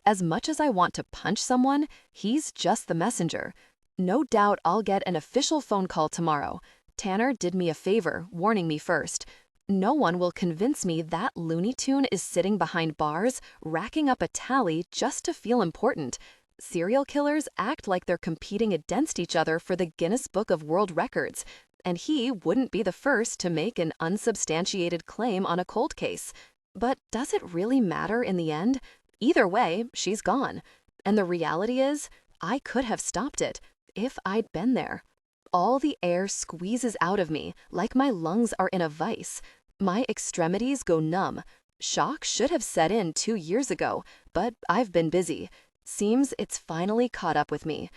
As much as I want to punch someone, he's just the messenger. No doubt I'll get an official phone call tomorrow. Tanner did me a favor, warning me first. No one will convince me that Looney Tune is sitting behind bars, racking up a tally just to feel important. Serial killers act like they're competing against each other for the Guinness Book of World Records, and he wouldn't be the first to make an unsubstantiated claim on a cold case. But does it really matter in the end? Either way, she's gone. And the reality is, I could have stopped it if I'd been there. All the air squeezes out of me like my lungs are in a vice. My extremities go numb. Shock should have set in 2 years ago, but I've been busy. Seems it's finally caught up with me.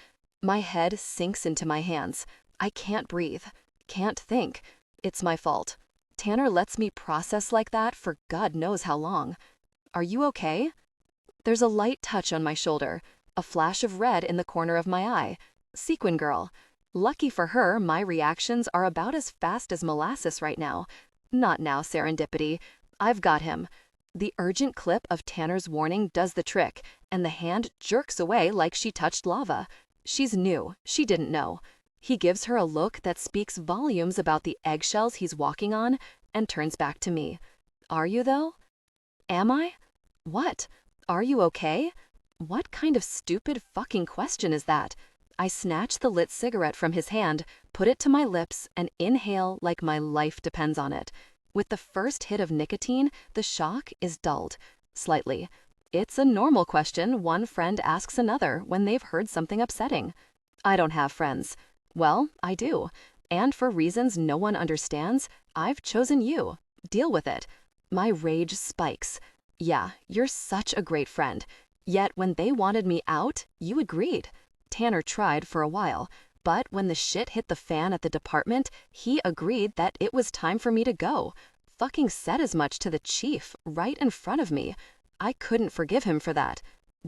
My head sinks into my hands. I can't breathe. Can't think. It's my fault. Tanner lets me process like that for God knows how long. Are you okay? There's a light touch on my shoulder, a flash of red in the corner of my eye. Sequin girl. Lucky for her, my reactions are about as fast as molasses right now. Not now, serendipity. I've got him. The urgent clip of Tanner's warning does the trick, and the hand jerks away like she touched lava. She's new. She didn't know. He gives her a look that speaks volumes about the eggshells he's walking on and turns back to me. Are you, though? Am I? What? Are you okay? What kind of stupid fucking question is that? I snatch the lit cigarette from his hand, put it to my lips, and inhale like my life depends on it. With the first hit of nicotine, the shock is dulled. Slightly. It's a normal question one friend asks another when they've heard something upsetting. I don't have friends. Well, I do. And for reasons no one understands, I've chosen you. Deal with it. My rage spikes. Yeah, you're such a great friend. Yet when they wanted me out, you agreed. Tanner tried for a while, but when the shit hit the fan at the department, he agreed that it was time for me to go. Fucking said as much to the chief, right in front of me. I couldn't forgive him for that.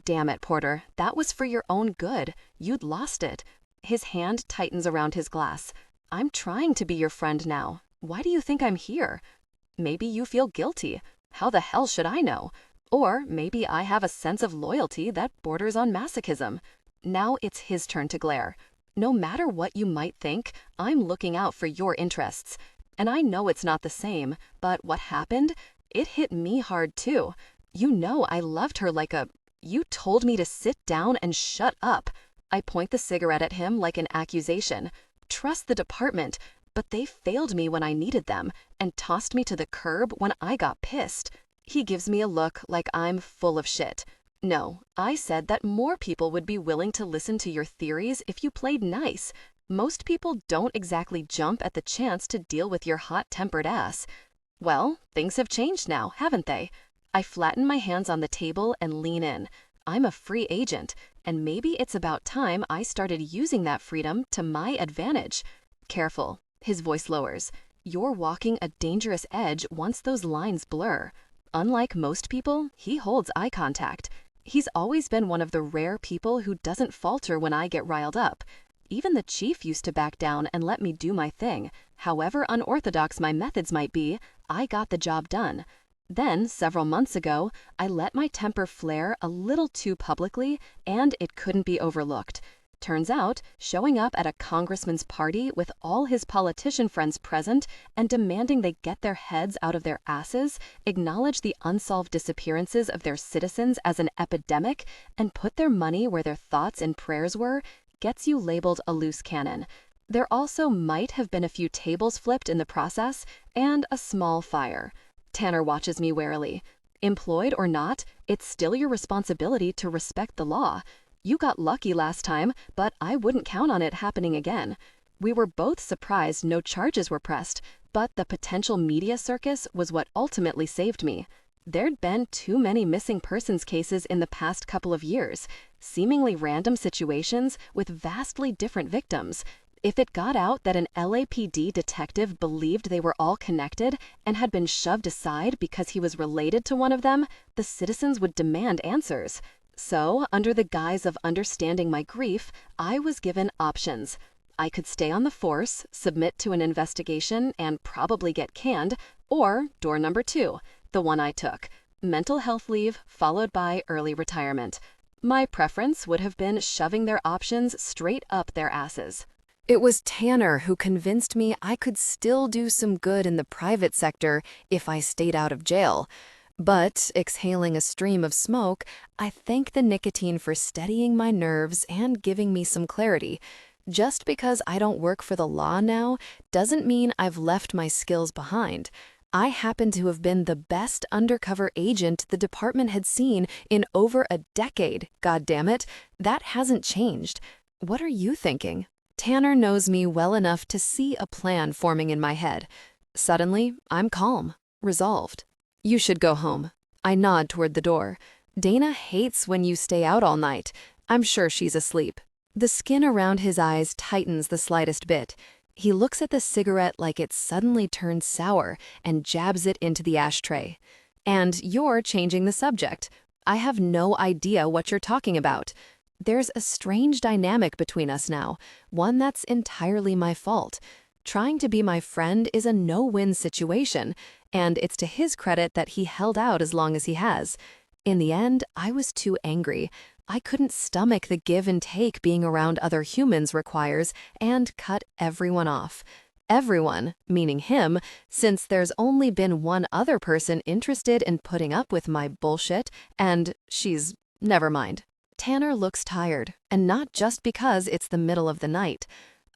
Damn it, Porter, that was for your own good. You'd lost it. His hand tightens around his glass. I'm trying to be your friend now. Why do you think I'm here? Maybe you feel guilty. How the hell should I know? Or maybe I have a sense of loyalty that borders on masochism. Now it's his turn to glare. No matter what you might think, I'm looking out for your interests. And I know it's not the same, but what happened? It hit me hard too. You know I loved her like a... You told me to sit down and shut up. I point the cigarette at him like an accusation. Trust the department, but they failed me when I needed them and tossed me to the curb when I got pissed. He gives me a look like I'm full of shit. No, I said that more people would be willing to listen to your theories if you played nice. Most people don't exactly jump at the chance to deal with your hot-tempered ass. Well, things have changed now, haven't they? I flatten my hands on the table and lean in. I'm a free agent, and maybe it's about time I started using that freedom to my advantage. Careful. His voice lowers. You're walking a dangerous edge once those lines blur. Unlike most people, he holds eye contact. He's always been one of the rare people who doesn't falter when I get riled up. Even the chief used to back down and let me do my thing. However unorthodox my methods might be, I got the job done. Then, several months ago, I let my temper flare a little too publicly, and it couldn't be overlooked. Turns out, showing up at a congressman's party with all his politician friends present and demanding they get their heads out of their asses, acknowledge the unsolved disappearances of their citizens as an epidemic, and put their money where their thoughts and prayers were, gets you labeled a loose cannon. There also might have been a few tables flipped in the process, and a small fire. Tanner watches me warily. Employed or not, it's still your responsibility to respect the law. You got lucky last time, but I wouldn't count on it happening again. We were both surprised no charges were pressed, but the potential media circus was what ultimately saved me. There'd been too many missing persons cases in the past couple of years, seemingly random situations with vastly different victims. If it got out that an LAPD detective believed they were all connected and had been shoved aside because he was related to one of them, the citizens would demand answers. So, under the guise of understanding my grief, I was given options. I could stay on the force, submit to an investigation, and probably get canned, or door number 2, the one I took, mental health leave followed by early retirement. My preference would have been shoving their options straight up their asses. It was Tanner who convinced me I could still do some good in the private sector if I stayed out of jail. But, exhaling a stream of smoke, I thank the nicotine for steadying my nerves and giving me some clarity. Just because I don't work for the law now doesn't mean I've left my skills behind. I happen to have been the best undercover agent the department had seen in over a decade, goddammit. That hasn't changed. What are you thinking? Tanner knows me well enough to see a plan forming in my head. Suddenly, I'm calm, resolved. You should go home. I nod toward the door. Dana hates when you stay out all night. I'm sure she's asleep. The skin around his eyes tightens the slightest bit. He looks at the cigarette like it's suddenly turned sour and jabs it into the ashtray. And you're changing the subject. I have no idea what you're talking about. There's a strange dynamic between us now, one that's entirely my fault. Trying to be my friend is a no-win situation, and it's to his credit that he held out as long as he has. In the end, I was too angry. I couldn't stomach the give and take being around other humans requires, and cut everyone off. Everyone, meaning him, since there's only been one other person interested in putting up with my bullshit, and never mind. Tanner looks tired, and not just because it's the middle of the night.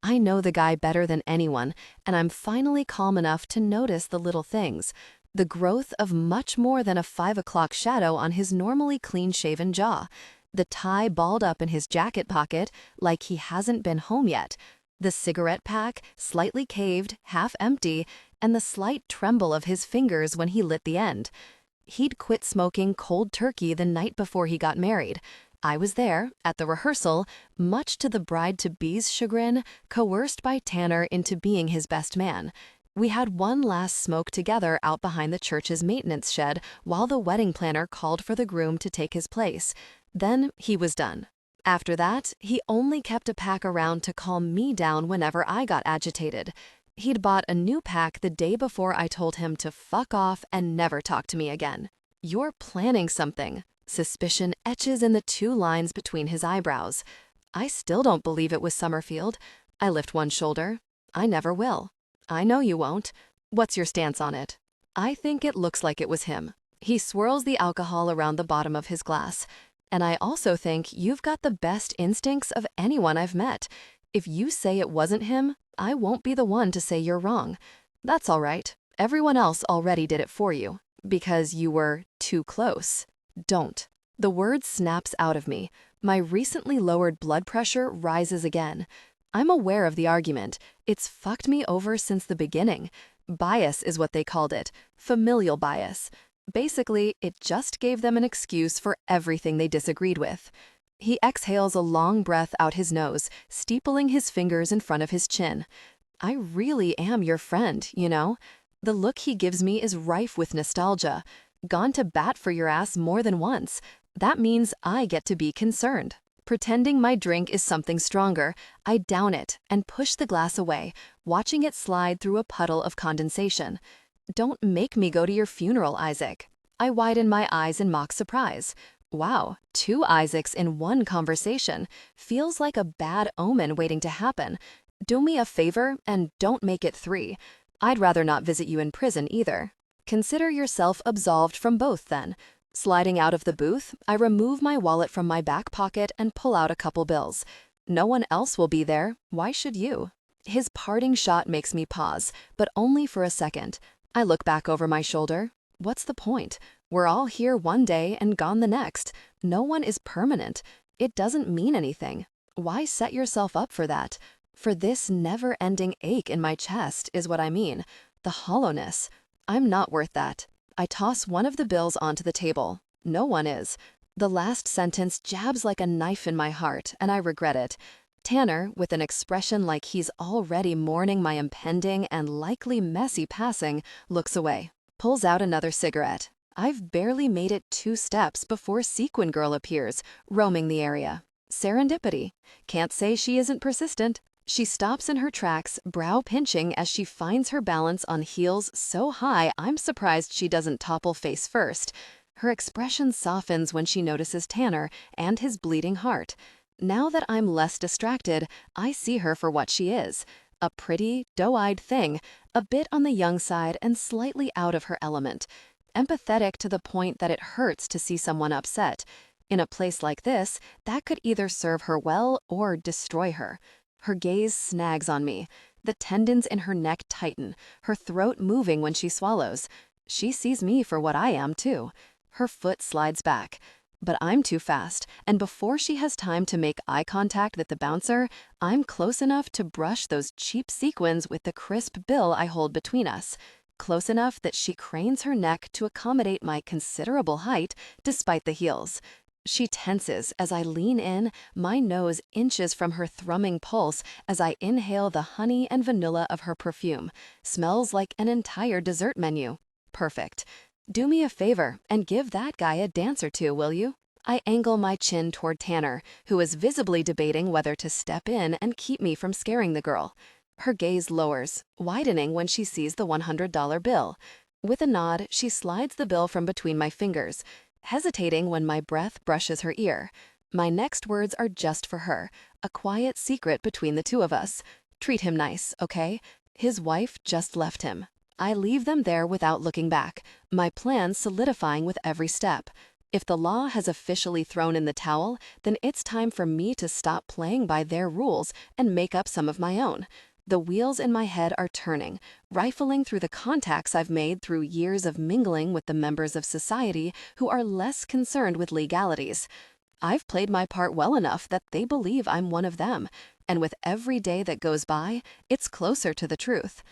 I know the guy better than anyone, and I'm finally calm enough to notice the little things. The growth of much more than a 5 o'clock shadow on his normally clean-shaven jaw. The tie balled up in his jacket pocket like he hasn't been home yet. The cigarette pack, slightly caved, half empty, and the slight tremble of his fingers when he lit the end. He'd quit smoking cold turkey the night before he got married. I was there, at the rehearsal, much to the bride-to-be's chagrin, coerced by Tanner into being his best man. We had one last smoke together out behind the church's maintenance shed while the wedding planner called for the groom to take his place. Then he was done. After that, he only kept a pack around to calm me down whenever I got agitated. He'd bought a new pack the day before I told him to fuck off and never talk to me again. You're planning something. Suspicion etches in the 2 lines between his eyebrows. I still don't believe it was Summerfield. I lift one shoulder. I never will. I know you won't. What's your stance on it? I think it looks like it was him. He swirls the alcohol around the bottom of his glass. And I also think you've got the best instincts of anyone I've met. If you say it wasn't him, I won't be the one to say you're wrong. That's all right. Everyone else already did it for you. Because you were too close. Don't. The word snaps out of me. My recently lowered blood pressure rises again. I'm aware of the argument. It's fucked me over since the beginning. Bias is what they called it. Familial bias. Basically, it just gave them an excuse for everything they disagreed with. He exhales a long breath out his nose, steepling his fingers in front of his chin. I really am your friend, you know? The look he gives me is rife with nostalgia. Gone to bat for your ass more than once. That means I get to be concerned. Pretending my drink is something stronger, I down it and push the glass away, watching it slide through a puddle of condensation. Don't make me go to your funeral, Isaac. I widen my eyes in mock surprise. Wow, 2 Isaacs in one conversation. Feels like a bad omen waiting to happen. Do me a favor and don't make it 3. I'd rather not visit you in prison either. Consider yourself absolved from both then. Sliding out of the booth, I remove my wallet from my back pocket and pull out a couple bills. No one else will be there. Why should you? His parting shot makes me pause, but only for a second. I look back over my shoulder. What's the point? We're all here one day and gone the next. No one is permanent. It doesn't mean anything. Why set yourself up for that? For this never-ending ache in my chest is what I mean. The hollowness. I'm not worth that. I toss one of the bills onto the table. No one is. The last sentence jabs like a knife in my heart, and I regret it. Tanner, with an expression like he's already mourning my impending and likely messy passing, looks away, pulls out another cigarette. I've barely made it 2 steps before Sequin Girl appears, roaming the area. Serendipity. Can't say she isn't persistent. She stops in her tracks, brow pinching as she finds her balance on heels so high I'm surprised she doesn't topple face first. Her expression softens when she notices Tanner and his bleeding heart. Now that I'm less distracted, I see her for what she is. A pretty, doe-eyed thing, a bit on the young side and slightly out of her element. Empathetic to the point that it hurts to see someone upset. In a place like this, that could either serve her well or destroy her. Her gaze snags on me. The tendons in her neck tighten, her throat moving when she swallows. She sees me for what I am, too. Her foot slides back. But I'm too fast, and before she has time to make eye contact with the bouncer, I'm close enough to brush those cheap sequins with the crisp bill I hold between us. Close enough that she cranes her neck to accommodate my considerable height despite the heels. She tenses as I lean in, my nose inches from her thrumming pulse as I inhale the honey and vanilla of her perfume. Smells like an entire dessert menu. Perfect. Do me a favor and give that guy a dance or two, will you? I angle my chin toward Tanner, who is visibly debating whether to step in and keep me from scaring the girl. Her gaze lowers, widening when she sees the $100 bill. With a nod, she slides the bill from between my fingers, hesitating when my breath brushes her ear. My next words are just for her, a quiet secret between the two of us. Treat him nice, okay? His wife just left him. I leave them there without looking back, my plan solidifying with every step. If the law has officially thrown in the towel, then it's time for me to stop playing by their rules and make up some of my own. The wheels in my head are turning, rifling through the contacts I've made through years of mingling with the members of society who are less concerned with legalities. I've played my part well enough that they believe I'm one of them, and with every day that goes by, it's closer to the truth.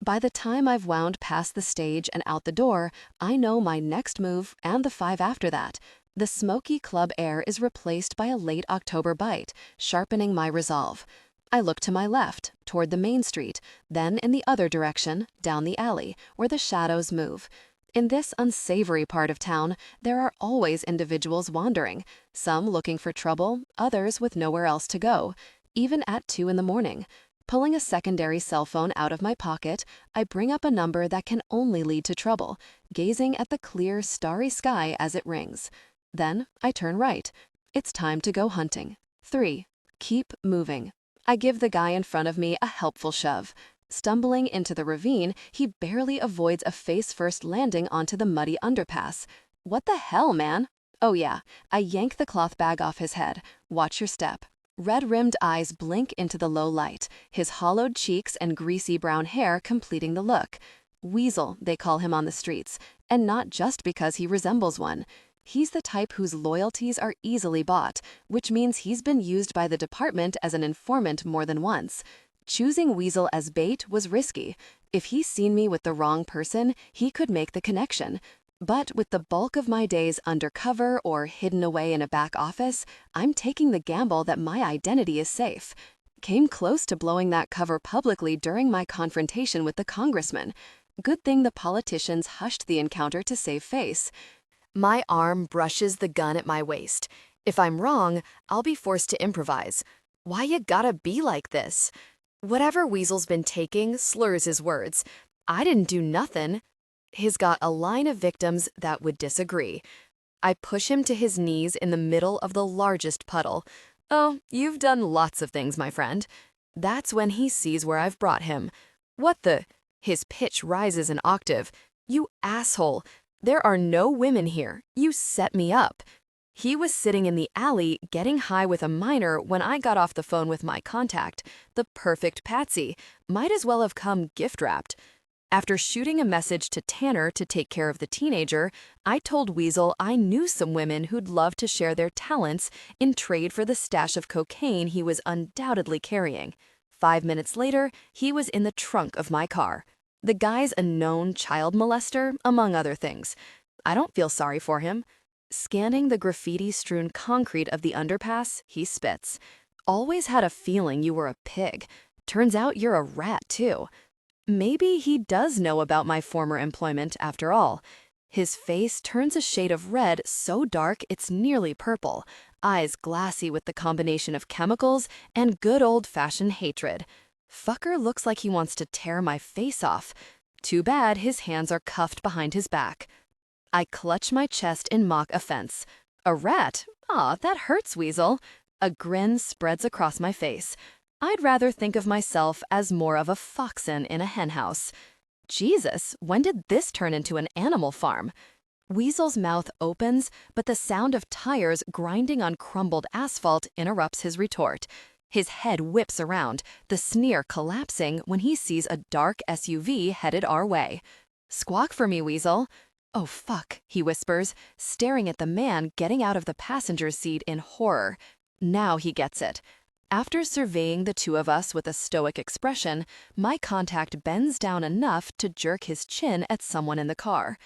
By the time I've wound past the stage and out the door, I know my next move and the 5 after that. The smoky club air is replaced by a late October bite, sharpening my resolve. I look to my left, toward the main street, then in the other direction, down the alley, where the shadows move. In this unsavory part of town, there are always individuals wandering, some looking for trouble, others with nowhere else to go, even at 2 in the morning. Pulling a secondary cell phone out of my pocket, I bring up a number that can only lead to trouble, gazing at the clear, starry sky as it rings. Then I turn right. It's time to go hunting. 3. Keep moving. I give the guy in front of me a helpful shove. Stumbling into the ravine, he barely avoids a face-first landing onto the muddy underpass. What the hell, man? Oh yeah, I yank the cloth bag off his head. Watch your step. Red-rimmed eyes blink into the low light, his hollowed cheeks and greasy brown hair completing the look. Weasel, they call him on the streets, and not just because he resembles one. He's the type whose loyalties are easily bought, which means he's been used by the department as an informant more than once. Choosing Weasel as bait was risky. If he's seen me with the wrong person, he could make the connection. But with the bulk of my days undercover or hidden away in a back office, I'm taking the gamble that my identity is safe. Came close to blowing that cover publicly during my confrontation with the congressman. Good thing the politicians hushed the encounter to save face. My arm brushes the gun at my waist. If I'm wrong, I'll be forced to improvise. Why you gotta be like this? Whatever Weasel's been taking slurs his words. I didn't do nothing. He's got a line of victims that would disagree. I push him to his knees in the middle of the largest puddle. Oh, you've done lots of things, my friend. That's when he sees where I've brought him. What the? His pitch rises an octave. You asshole. There are no women here. You set me up. He was sitting in the alley getting high with a minor when I got off the phone with my contact. The perfect patsy. Might as well have come gift-wrapped. After shooting a message to Tanner to take care of the teenager, I told Weasel I knew some women who'd love to share their talents in trade for the stash of cocaine he was undoubtedly carrying. 5 minutes later, he was in the trunk of my car. The guy's a known child molester, among other things. I don't feel sorry for him. Scanning the graffiti-strewn concrete of the underpass, he spits. Always had a feeling you were a pig. Turns out you're a rat, too. Maybe he does know about my former employment after all. His face turns a shade of red so dark it's nearly purple, eyes glassy with the combination of chemicals and good old-fashioned hatred. Fucker looks like he wants to tear my face off. Too bad his hands are cuffed behind his back. I clutch my chest in mock offense. A rat? Aw, that hurts, Weasel. A grin spreads across my face. I'd rather think of myself as more of a foxen in a henhouse. Jesus, when did this turn into an animal farm? Weasel's mouth opens, but the sound of tires grinding on crumbled asphalt interrupts his retort. His head whips around, the sneer collapsing when he sees a dark SUV headed our way. Squawk for me, Weasel. Oh, fuck, he whispers, staring at the man getting out of the passenger's seat in horror. Now he gets it. After surveying the two of us with a stoic expression, my contact bends down enough to jerk his chin at someone in the car.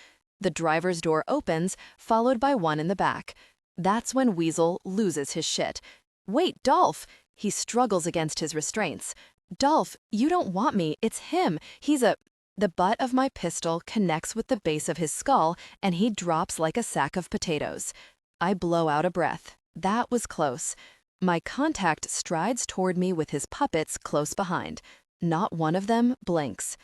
The driver's door opens, followed by one in the back. That's when Weasel loses his shit. Wait, Dolph! He struggles against his restraints. Dolph, you don't want me. It's him. He's a... The butt of my pistol connects with the base of his skull, and he drops like a sack of potatoes. I blow out a breath. That was close. My contact strides toward me with his puppets close behind. Not one of them blinks.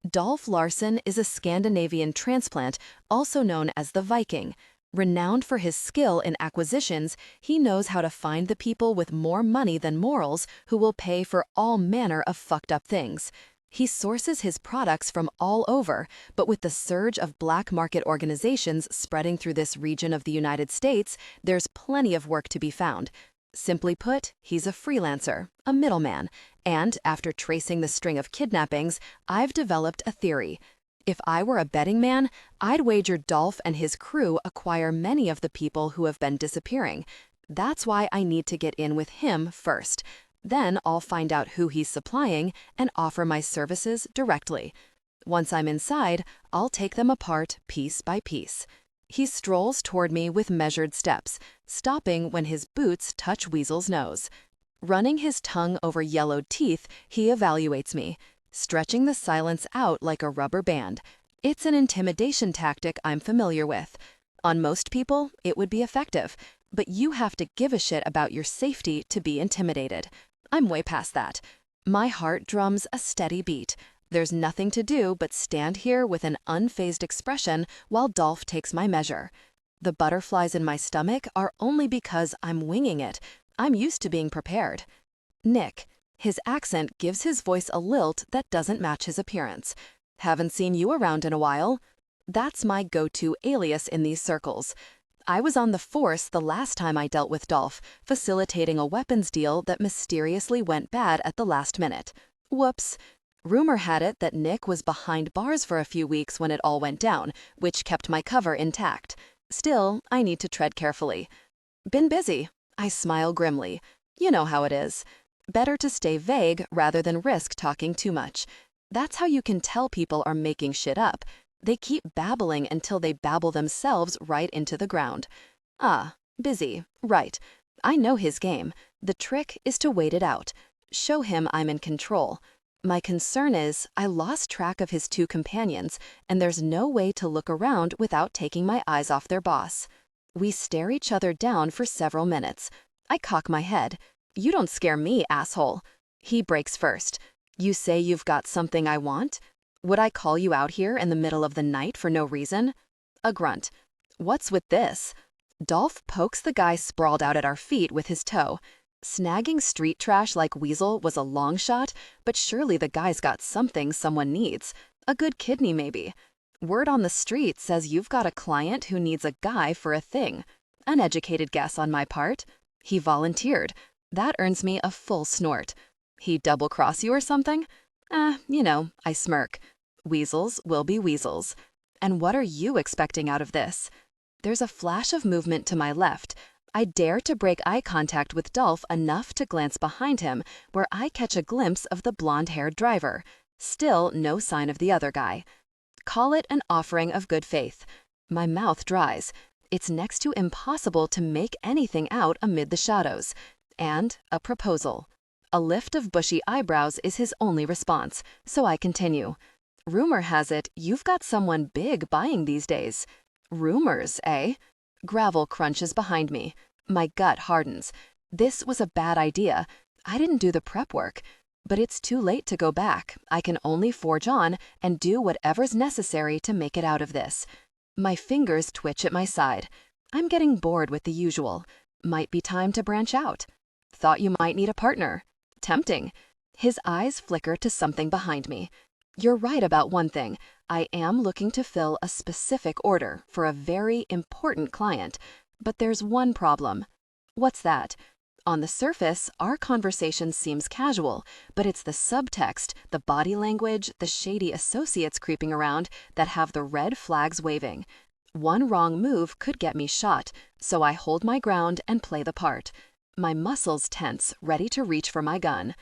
Dolph Larsen is a Scandinavian transplant, also known as the Viking. Renowned for his skill in acquisitions, he knows how to find the people with more money than morals who will pay for all manner of fucked up things. He sources his products from all over, but with the surge of black market organizations spreading through this region of the United States, there's plenty of work to be found. Simply put, he's a freelancer, a middleman, and after tracing the string of kidnappings, I've developed a theory. If I were a betting man, I'd wager Dolph and his crew acquire many of the people who have been disappearing. That's why I need to get in with him first. Then I'll find out who he's supplying and offer my services directly. Once I'm inside, I'll take them apart piece by piece. He strolls toward me with measured steps, stopping when his boots touch Weasel's nose. Running his tongue over yellowed teeth, he evaluates me, stretching the silence out like a rubber band. It's an intimidation tactic I'm familiar with. On most people, it would be effective, but you have to give a shit about your safety to be intimidated. I'm way past that. My heart drums a steady beat. There's nothing to do but stand here with an unfazed expression while Dolph takes my measure. The butterflies in my stomach are only because I'm winging it. I'm used to being prepared. Nick. His accent gives his voice a lilt that doesn't match his appearance. Haven't seen you around in a while. That's my go-to alias in these circles. I was on the force the last time I dealt with Dolph, facilitating a weapons deal that mysteriously went bad at the last minute. Whoops. Rumor had it that Nick was behind bars for a few weeks when it all went down, which kept my cover intact. Still, I need to tread carefully. Been busy. I smile grimly. You know how it is. Better to stay vague rather than risk talking too much. That's how you can tell people are making shit up. They keep babbling until they babble themselves right into the ground. Ah, busy. Right. I know his game. The trick is to wait it out. Show him I'm in control. My concern is I lost track of his two companions, and there's no way to look around without taking my eyes off their boss. We stare each other down for several minutes. I cock my head. You don't scare me, asshole. He breaks first. You say you've got something I want? Would I call you out here in the middle of the night for no reason? A grunt. What's with this? Dolph pokes the guy sprawled out at our feet with his toe. Snagging street trash like Weasel was a long shot, but surely the guy's got something someone needs. A good kidney, maybe. Word on the street says you've got a client who needs a guy for a thing. An educated guess on my part. He volunteered. That earns me a full snort. He double-cross you or something? I smirk. Weasels will be weasels. And what are you expecting out of this? There's a flash of movement to my left. I dare to break eye contact with Dolph enough to glance behind him, where I catch a glimpse of the blonde-haired driver. Still no sign of the other guy. Call it an offering of good faith. My mouth dries. It's next to impossible to make anything out amid the shadows. and a proposal. A lift of bushy eyebrows is his only response, so I continue. Rumor has it you've got someone big buying these days. Rumors, eh? Gravel crunches behind me. My gut hardens. This was a bad idea. I didn't do the prep work. But it's too late to go back. I can only forge on and do whatever's necessary to make it out of this. My fingers twitch at my side. I'm getting bored with the usual. Might be time to branch out. Thought you might need a partner. Tempting. His eyes flicker to something behind me. You're right about one thing. I am looking to fill a specific order for a very important client. But there's one problem. What's that? On the surface, our conversation seems casual, but it's the subtext, the body language, the shady associates creeping around that have the red flags waving. One wrong move could get me shot, so I hold my ground and play the part. My muscles tense, ready to reach for my gun.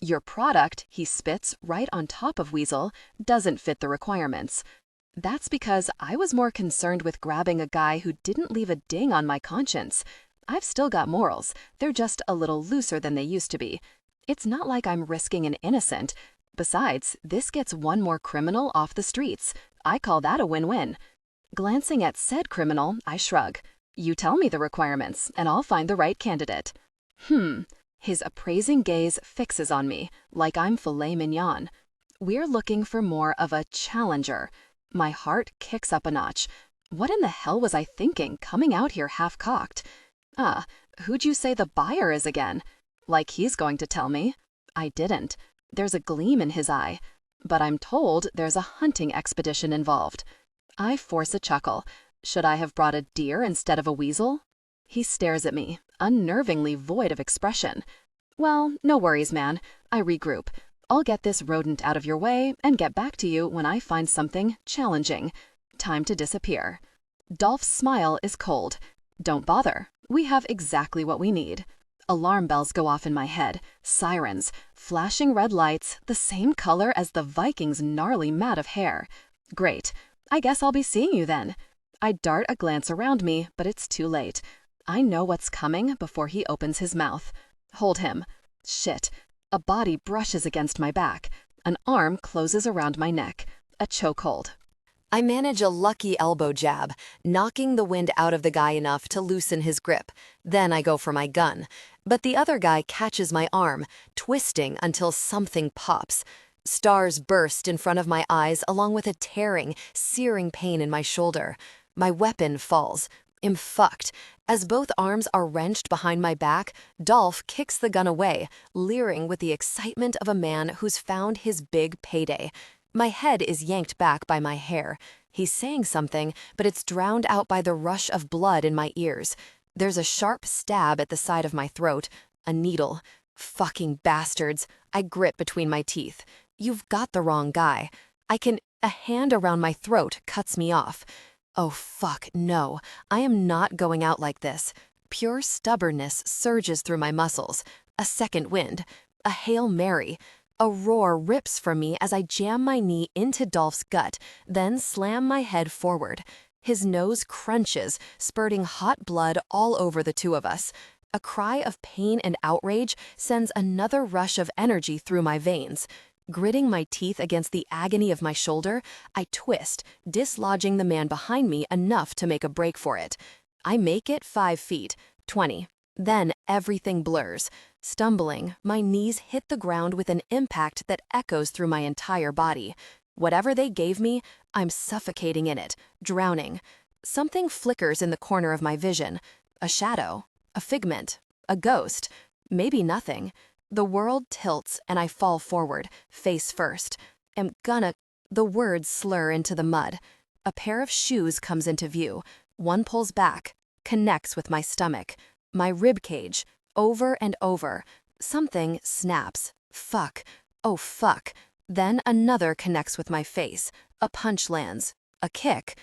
Your product, he spits right on top of Weasel, doesn't fit the requirements. That's because I was more concerned with grabbing a guy who didn't leave a ding on my conscience. I've still got morals. They're just a little looser than they used to be. It's not like I'm risking an innocent. Besides, this gets one more criminal off the streets. I call that a win-win. Glancing at said criminal, I shrug. You tell me the requirements, and I'll find the right candidate. His appraising gaze fixes on me, like I'm filet mignon. We're looking for more of a challenger. My heart kicks up a notch. What in the hell was I thinking, coming out here half-cocked? Who'd you say the buyer is again? Like he's going to tell me. I didn't. There's a gleam in his eye. But I'm told there's a hunting expedition involved. I force a chuckle. Should I have brought a deer instead of a weasel? He stares at me, unnervingly void of expression. Well, no worries, man. I regroup. I'll get this rodent out of your way and get back to you when I find something challenging. Time to disappear. Dolph's smile is cold. Don't bother. We have exactly what we need. Alarm bells go off in my head. Sirens. Flashing red lights, the same color as the Viking's gnarly mat of hair. Great. I guess I'll be seeing you then. I dart a glance around me, but it's too late. I know what's coming before he opens his mouth. Hold him. Shit. A body brushes against my back. An arm closes around my neck. A chokehold. I manage a lucky elbow jab, knocking the wind out of the guy enough to loosen his grip. Then I go for my gun. But the other guy catches my arm, twisting until something pops. Stars burst in front of my eyes along with a tearing, searing pain in my shoulder. My weapon falls. I'm fucked. As both arms are wrenched behind my back, Dolph kicks the gun away, leering with the excitement of a man who's found his big payday. My head is yanked back by my hair. He's saying something, but it's drowned out by the rush of blood in my ears. There's a sharp stab at the side of my throat. A needle. Fucking bastards. I grit between my teeth. You've got the wrong guy. A hand around my throat cuts me off. Oh fuck, no. I am not going out like this. Pure stubbornness surges through my muscles. A second wind. A Hail Mary. A roar rips from me as I jam my knee into Dolph's gut, then slam my head forward. His nose crunches, spurting hot blood all over the two of us. A cry of pain and outrage sends another rush of energy through my veins. Gritting my teeth against the agony of my shoulder, I twist, dislodging the man behind me enough to make a break for it. I make it 5 feet, 20. Then everything blurs. Stumbling, my knees hit the ground with an impact that echoes through my entire body. Whatever they gave me, I'm suffocating in it, drowning. Something flickers in the corner of my vision. A shadow, a figment, a ghost, maybe nothing. The world tilts and I fall forward, face first. The words slur into the mud. A pair of shoes comes into view. One pulls back, connects with my stomach. My rib cage, over and over. Something snaps. Fuck. Oh fuck. Then another connects with my face. A punch lands. A kick.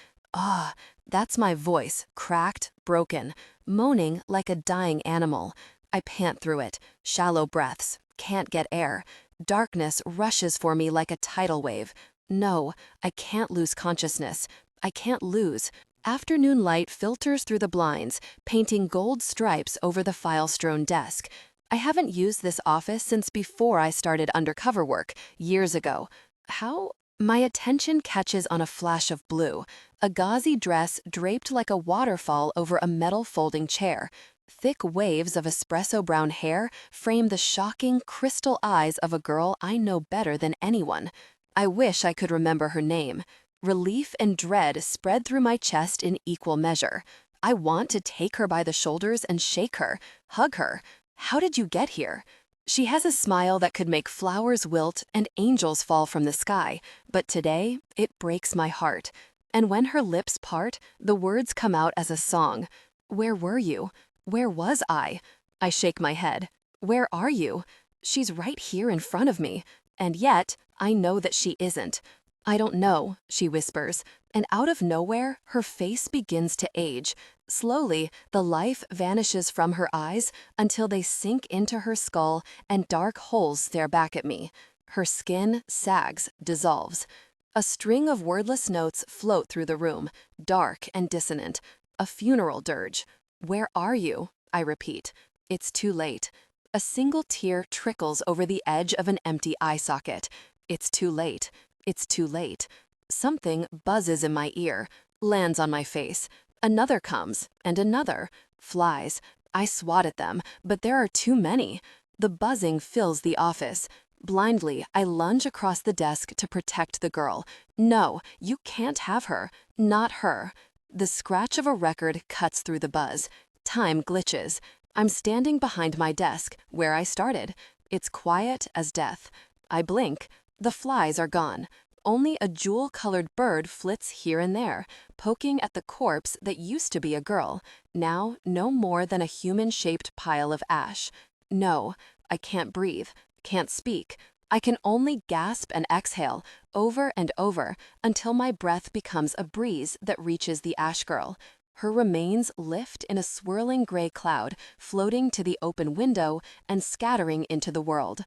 That's my voice, cracked, broken, moaning like a dying animal. I pant through it. Shallow breaths. Can't get air. Darkness rushes for me like a tidal wave. No, I can't lose consciousness. I can't lose. Afternoon light filters through the blinds, painting gold stripes over the file-strewn desk. I haven't used this office since before I started undercover work, years ago. How? My attention catches on a flash of blue, a gauzy dress draped like a waterfall over a metal folding chair. Thick waves of espresso brown hair frame the shocking, crystal eyes of a girl I know better than anyone. I wish I could remember her name. Relief and dread spread through my chest in equal measure. I want to take her by the shoulders and shake her, hug her. How did you get here? She has a smile that could make flowers wilt and angels fall from the sky, but today it breaks my heart. And when her lips part, the words come out as a song. Where were you? Where was I? I shake my head. Where are you? She's right here in front of me. And yet, I know that she isn't. I don't know, she whispers, and out of nowhere, her face begins to age. Slowly, the life vanishes from her eyes until they sink into her skull and dark holes stare back at me. Her skin sags, dissolves. A string of wordless notes float through the room, dark and dissonant. A funeral dirge. Where are you? I repeat. It's too late. A single tear trickles over the edge of an empty eye socket. It's too late. It's too late. Something buzzes in my ear, lands on my face. Another comes, and another. Flies. I swat at them, but there are too many. The buzzing fills the office. Blindly, I lunge across the desk to protect the girl. No, you can't have her. Not her. The scratch of a record cuts through the buzz. Time glitches. I'm standing behind my desk, where I started. It's quiet as death. I blink. The flies are gone. Only a jewel-colored bird flits here and there, poking at the corpse that used to be a girl, now no more than a human-shaped pile of ash. No, I can't breathe, can't speak. I can only gasp and exhale, over and over, until my breath becomes a breeze that reaches the ash girl. Her remains lift in a swirling gray cloud, floating to the open window and scattering into the world.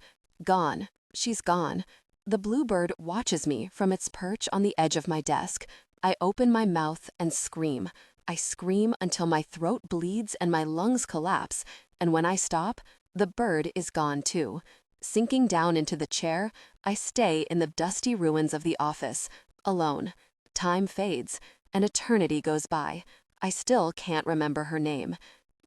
Gone. She's gone. The bluebird watches me from its perch on the edge of my desk. I open my mouth and scream. I scream until my throat bleeds and my lungs collapse, and when I stop, the bird is gone too. Sinking down into the chair, I stay in the dusty ruins of the office, alone. Time fades. An eternity goes by. I still can't remember her name.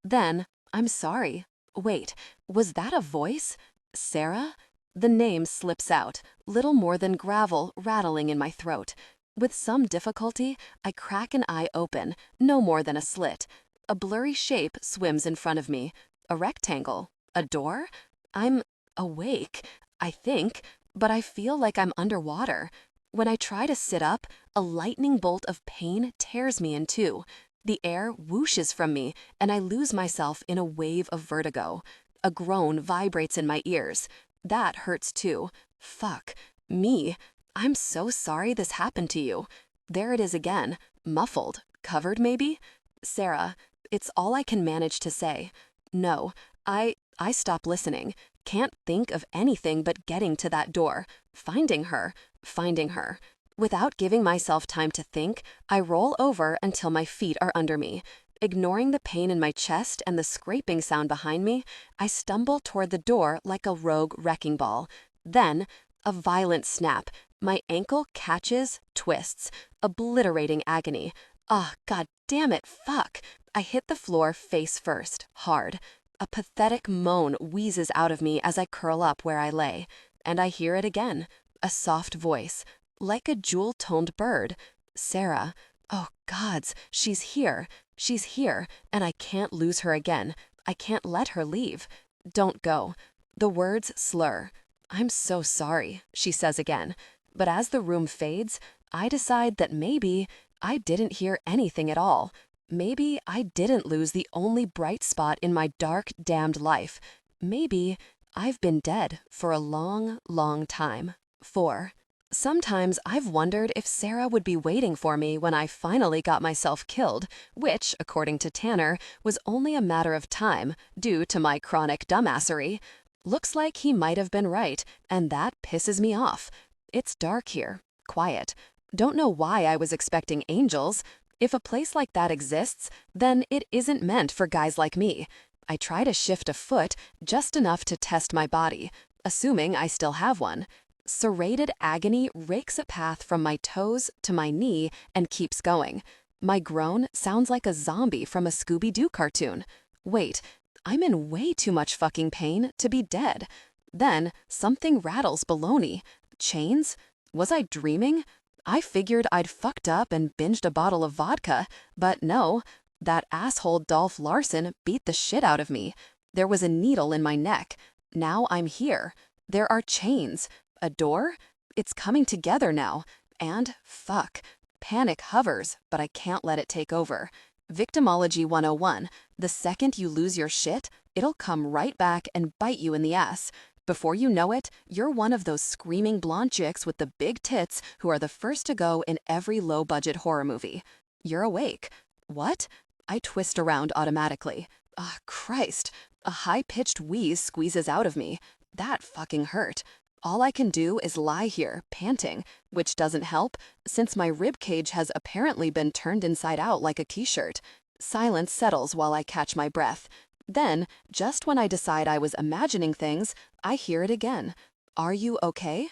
Then, I'm sorry. Wait, was that a voice? Sarah? The name slips out, little more than gravel rattling in my throat. With some difficulty, I crack an eye open, no more than a slit. A blurry shape swims in front of me. A rectangle. A door? I'm awake, I think, but I feel like I'm underwater. When I try to sit up, a lightning bolt of pain tears me in two. The air whooshes from me, and I lose myself in a wave of vertigo. A groan vibrates in my ears. That hurts too. Fuck. Me. I'm so sorry this happened to you. There it is again. Muffled. Covered, maybe? Sarah. It's all I can manage to say. No. I stop listening. Can't think of anything but getting to that door. Finding her. Finding her. Without giving myself time to think, I roll over until my feet are under me. Ignoring the pain in my chest and the scraping sound behind me, I stumble toward the door like a rogue wrecking ball. Then, a violent snap. My ankle catches, twists. Obliterating agony. Ah, God damn it, fuck. I hit the floor face first, hard. A pathetic moan wheezes out of me as I curl up where I lay. And I hear it again. A soft voice. Like a jewel-toned bird. Sarah. Oh, gods, she's here. She's here, and I can't lose her again. I can't let her leave. Don't go. The words slur. I'm so sorry, she says again. But as the room fades, I decide that maybe I didn't hear anything at all. Maybe I didn't lose the only bright spot in my dark, damned life. Maybe I've been dead for a long, long time. 4. Sometimes I've wondered if Sarah would be waiting for me when I finally got myself killed, which, according to Tanner, was only a matter of time, due to my chronic dumbassery. Looks like he might have been right, and that pisses me off. It's dark here, quiet. Don't know why I was expecting angels. If a place like that exists, then it isn't meant for guys like me. I try to shift a foot, just enough to test my body, assuming I still have one. Serrated agony rakes a path from my toes to my knee and keeps going. My groan sounds like a zombie from a Scooby-Doo cartoon. Wait, I'm in way too much fucking pain to be dead. Then something rattles below me. Chains? Was I dreaming? I figured I'd fucked up and binged a bottle of vodka, but no. That asshole Dolph Larson beat the shit out of me. There was a needle in my neck. Now I'm here. There are chains. A door? It's coming together now. And, fuck, panic hovers, but I can't let it take over. Victimology 101. The second you lose your shit, it'll come right back and bite you in the ass. Before you know it, you're one of those screaming blonde chicks with the big tits who are the first to go in every low-budget horror movie. You're awake. What? I twist around automatically. Ah, Christ. A high-pitched wheeze squeezes out of me. That fucking hurt. All I can do is lie here, panting, which doesn't help, since my ribcage has apparently been turned inside out like a t-shirt. Silence settles while I catch my breath. Then, just when I decide I was imagining things, I hear it again. Are you okay?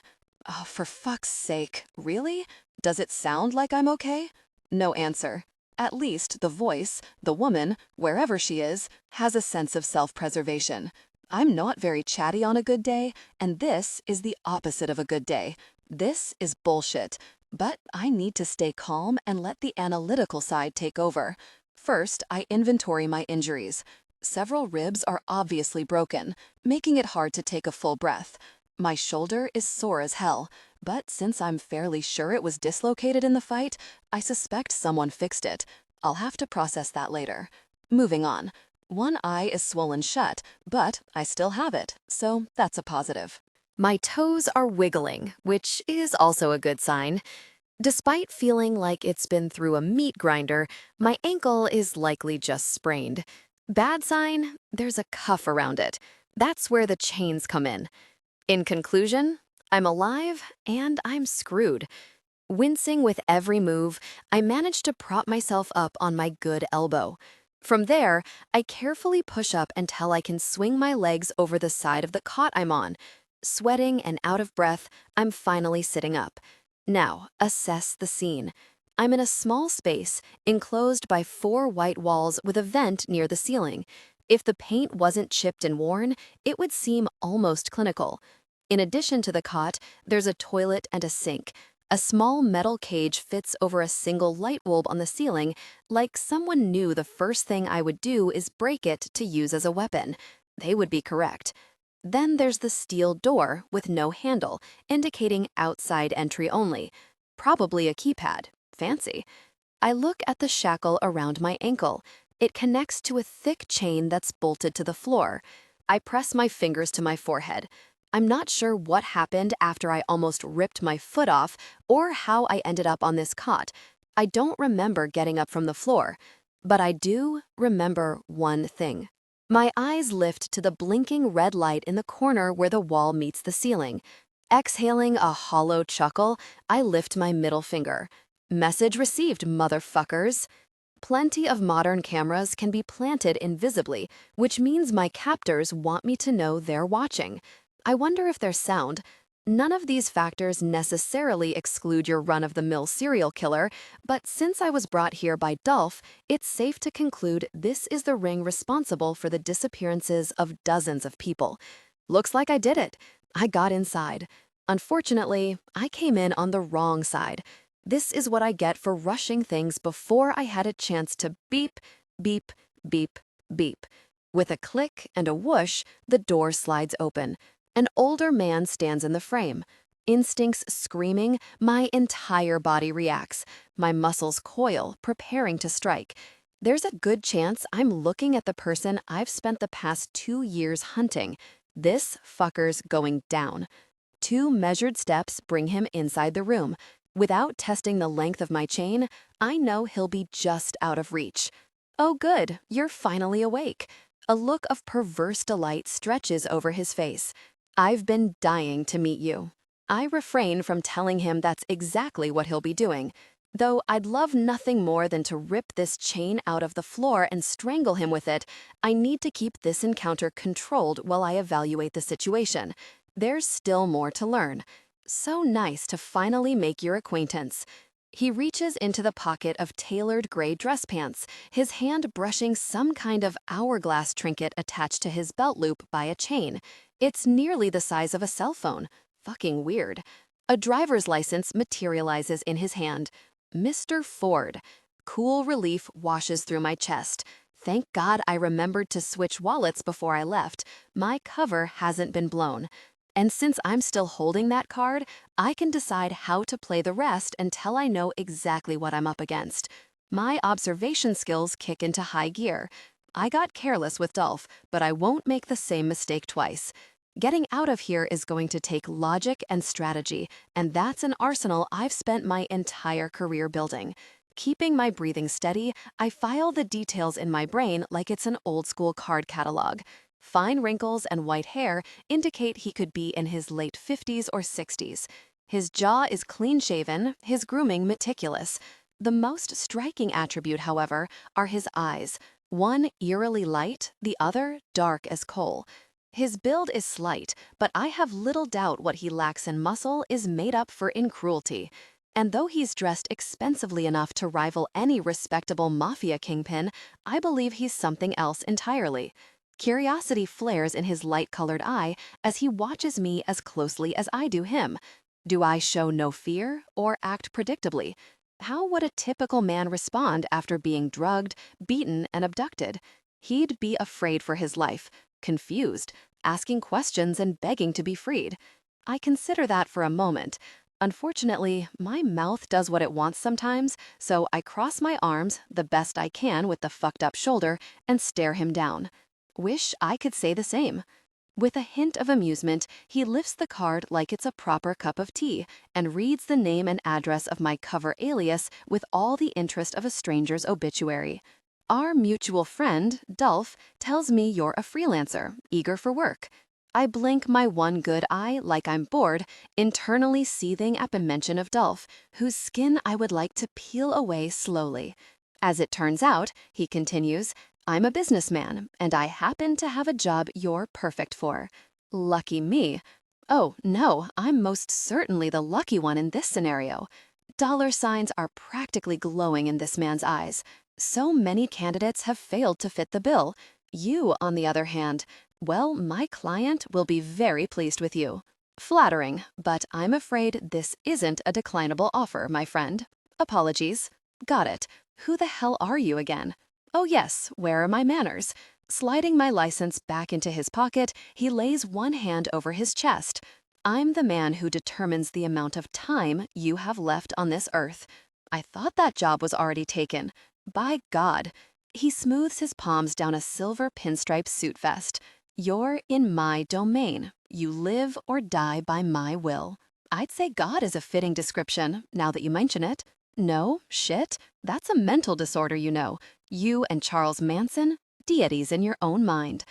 Oh, for fuck's sake, really? Does it sound like I'm okay? No answer. At least the voice, the woman, wherever she is, has a sense of self-preservation. I'm not very chatty on a good day, and this is the opposite of a good day. This is bullshit. But I need to stay calm and let the analytical side take over. First, I inventory my injuries. Several ribs are obviously broken, making it hard to take a full breath. My shoulder is sore as hell, but since I'm fairly sure it was dislocated in the fight, I suspect someone fixed it. I'll have to process that later. Moving on. One eye is swollen shut, but I still have it, so that's a positive. My toes are wiggling, which is also a good sign. Despite feeling like it's been through a meat grinder, my ankle is likely just sprained. Bad sign, there's a cuff around it. That's where the chains come in. In conclusion, I'm alive and I'm screwed. Wincing with every move, I manage to prop myself up on my good elbow. From there, I carefully push up until I can swing my legs over the side of the cot I'm on. Sweating and out of breath, I'm finally sitting up. Now, assess the scene. I'm in a small space, enclosed by 4 white walls with a vent near the ceiling. If the paint wasn't chipped and worn, it would seem almost clinical. In addition to the cot, there's a toilet and a sink. A small metal cage fits over a single light bulb on the ceiling, like someone knew the first thing I would do is break it to use as a weapon. They would be correct. Then there's the steel door with no handle, indicating outside entry only. Probably a keypad. Fancy. I look at the shackle around my ankle. It connects to a thick chain that's bolted to the floor. I press my fingers to my forehead. I'm not sure what happened after I almost ripped my foot off or how I ended up on this cot. I don't remember getting up from the floor, but I do remember one thing. My eyes lift to the blinking red light in the corner where the wall meets the ceiling. Exhaling a hollow chuckle, I lift my middle finger. Message received, motherfuckers. Plenty of modern cameras can be planted invisibly, which means my captors want me to know they're watching. I wonder if there's sound. None of these factors necessarily exclude your run-of-the-mill serial killer, but since I was brought here by Dolph, it's safe to conclude this is the ring responsible for the disappearances of dozens of people. Looks like I did it. I got inside. Unfortunately, I came in on the wrong side. This is what I get for rushing things before I had a chance to beep, beep, beep, beep. With a click and a whoosh, the door slides open. An older man stands in the frame. Instincts screaming, my entire body reacts. My muscles coil, preparing to strike. There's a good chance I'm looking at the person I've spent the past 2 years hunting. This fucker's going down. 2 measured steps bring him inside the room. Without testing the length of my chain, I know he'll be just out of reach. Oh good, you're finally awake. A look of perverse delight stretches over his face. I've been dying to meet you. I refrain from telling him that's exactly what he'll be doing. Though I'd love nothing more than to rip this chain out of the floor and strangle him with it, I need to keep this encounter controlled while I evaluate the situation. There's still more to learn. So nice to finally make your acquaintance. He reaches into the pocket of tailored gray dress pants, his hand brushing some kind of hourglass trinket attached to his belt loop by a chain. It's nearly the size of a cell phone. Fucking weird. A driver's license materializes in his hand. Mr. Ford. Cool relief washes through my chest. Thank God I remembered to switch wallets before I left. My cover hasn't been blown. And since I'm still holding that card, I can decide how to play the rest until I know exactly what I'm up against. My observation skills kick into high gear. I got careless with Dolph, but I won't make the same mistake twice. Getting out of here is going to take logic and strategy, and that's an arsenal I've spent my entire career building. Keeping my breathing steady, I file the details in my brain like it's an old-school card catalog. Fine wrinkles and white hair indicate he could be in his late 50s or 60s. His jaw is clean-shaven, his grooming meticulous. The most striking attribute, however, are his eyes. One eerily light, the other dark as coal. His build is slight, but I have little doubt what he lacks in muscle is made up for in cruelty. And though he's dressed expensively enough to rival any respectable mafia kingpin, I believe he's something else entirely. Curiosity flares in his light-colored eye as he watches me as closely as I do him. Do I show no fear or act predictably? How would a typical man respond after being drugged, beaten, and abducted? He'd be afraid for his life, confused, asking questions and begging to be freed. I consider that for a moment. Unfortunately, my mouth does what it wants sometimes, so I cross my arms the best I can with the fucked up shoulder and stare him down. Wish I could say the same. With a hint of amusement, he lifts the card like it's a proper cup of tea and reads the name and address of my cover alias with all the interest of a stranger's obituary. Our mutual friend, Dolph, tells me you're a freelancer, eager for work. I blink my one good eye like I'm bored, internally seething at the mention of Dolph, whose skin I would like to peel away slowly. As it turns out, he continues, I'm a businessman, and I happen to have a job you're perfect for. Lucky me. Oh, no, I'm most certainly the lucky one in this scenario. Dollar signs are practically glowing in this man's eyes. So many candidates have failed to fit the bill. You, on the other hand, well, my client will be very pleased with you. Flattering, but I'm afraid this isn't a declinable offer, my friend. Apologies. Got it. Who the hell are you again? Oh yes, where are my manners? Sliding my license back into his pocket, he lays one hand over his chest. I'm the man who determines the amount of time you have left on this earth. I thought that job was already taken. By God. He smooths his palms down a silver pinstripe suit vest. You're in my domain. You live or die by my will. I'd say God is a fitting description, now that you mention it. No? Shit? That's a mental disorder, you know. You and Charles Manson? Deities in your own mind.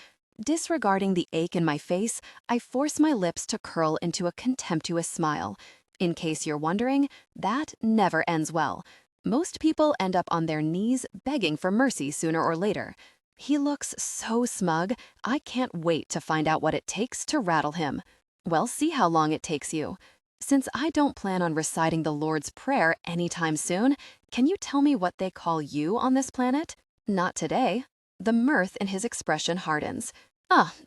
Disregarding the ache in my face, I force my lips to curl into a contemptuous smile. In case you're wondering, that never ends well. Most people end up on their knees begging for mercy sooner or later. He looks so smug, I can't wait to find out what it takes to rattle him. Well, see how long it takes you. Since I don't plan on reciting the Lord's Prayer anytime soon, can you tell me what they call you on this planet? Not today. The mirth in his expression hardens.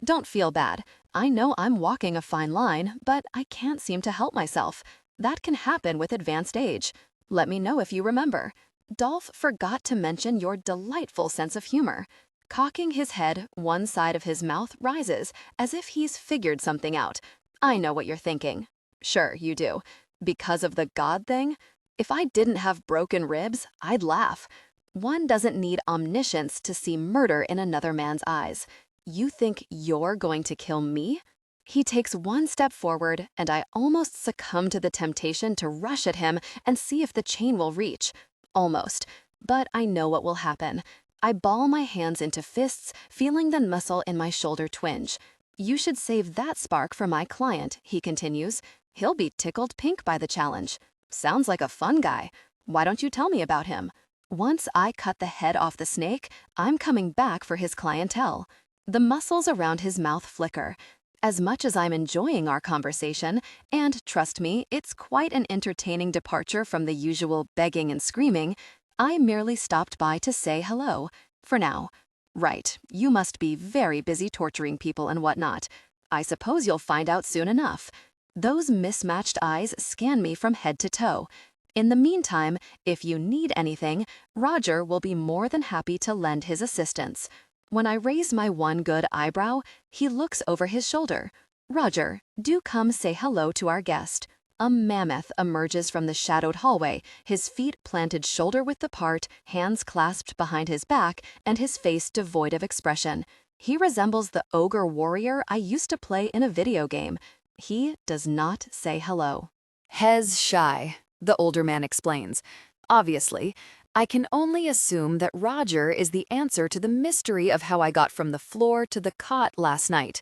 Don't feel bad. I know I'm walking a fine line, but I can't seem to help myself. That can happen with advanced age. Let me know if you remember. Dolph forgot to mention your delightful sense of humor. Cocking his head, one side of his mouth rises, as if he's figured something out. I know what you're thinking. Sure, you do. Because of the God thing? If I didn't have broken ribs, I'd laugh. One doesn't need omniscience to see murder in another man's eyes. You think you're going to kill me? He takes one step forward, and I almost succumb to the temptation to rush at him and see if the chain will reach. Almost. But I know what will happen. I ball my hands into fists, feeling the muscle in my shoulder twinge. You should save that spark for my client, he continues. He'll be tickled pink by the challenge. Sounds like a fun guy. Why don't you tell me about him? Once I cut the head off the snake, I'm coming back for his clientele. The muscles around his mouth flicker. As much as I'm enjoying our conversation, and trust me, it's quite an entertaining departure from the usual begging and screaming, I merely stopped by to say hello. For now. Right, you must be very busy torturing people and whatnot. I suppose you'll find out soon enough. Those mismatched eyes scan me from head to toe. In the meantime, if you need anything, Roger will be more than happy to lend his assistance. When I raise my one good eyebrow, he looks over his shoulder. Roger, do come say hello to our guest. A mammoth emerges from the shadowed hallway, his feet planted shoulder-width apart, hands clasped behind his back, and his face devoid of expression. He resembles the ogre warrior I used to play in a video game. He does not say hello. Hez shy, the older man explains. Obviously, I can only assume that Roger is the answer to the mystery of how I got from the floor to the cot last night.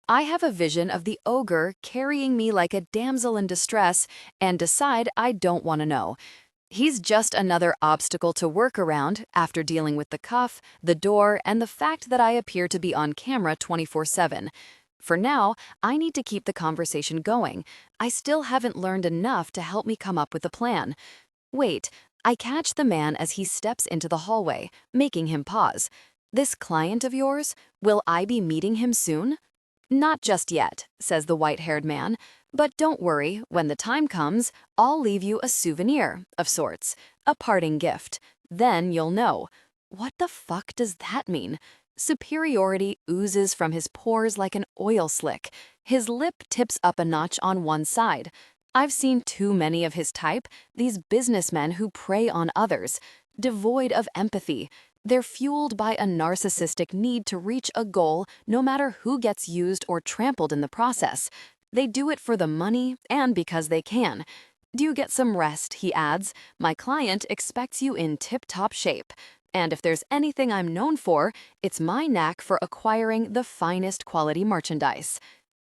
I have a vision of the ogre carrying me like a damsel in distress and decide I don't want to know. He's just another obstacle to work around after dealing with the cuff, the door, and the fact that I appear to be on camera 24/7. For now, I need to keep the conversation going. I still haven't learned enough to help me come up with a plan. Wait, I catch the man as he steps into the hallway, making him pause. This client of yours, will I be meeting him soon? Not just yet, says the white-haired man, but don't worry, when the time comes, I'll leave you a souvenir, of sorts, a parting gift. Then you'll know. What the fuck does that mean? Superiority oozes from his pores like an oil slick. His lip tips up a notch on one side. I've seen too many of his type, these businessmen who prey on others, devoid of empathy. They're fueled by a narcissistic need to reach a goal no matter who gets used or trampled in the process. They do it for the money and because they can. Do you get some rest, he adds. My client expects you in tip-top shape. And if there's anything I'm known for, it's my knack for acquiring the finest quality merchandise.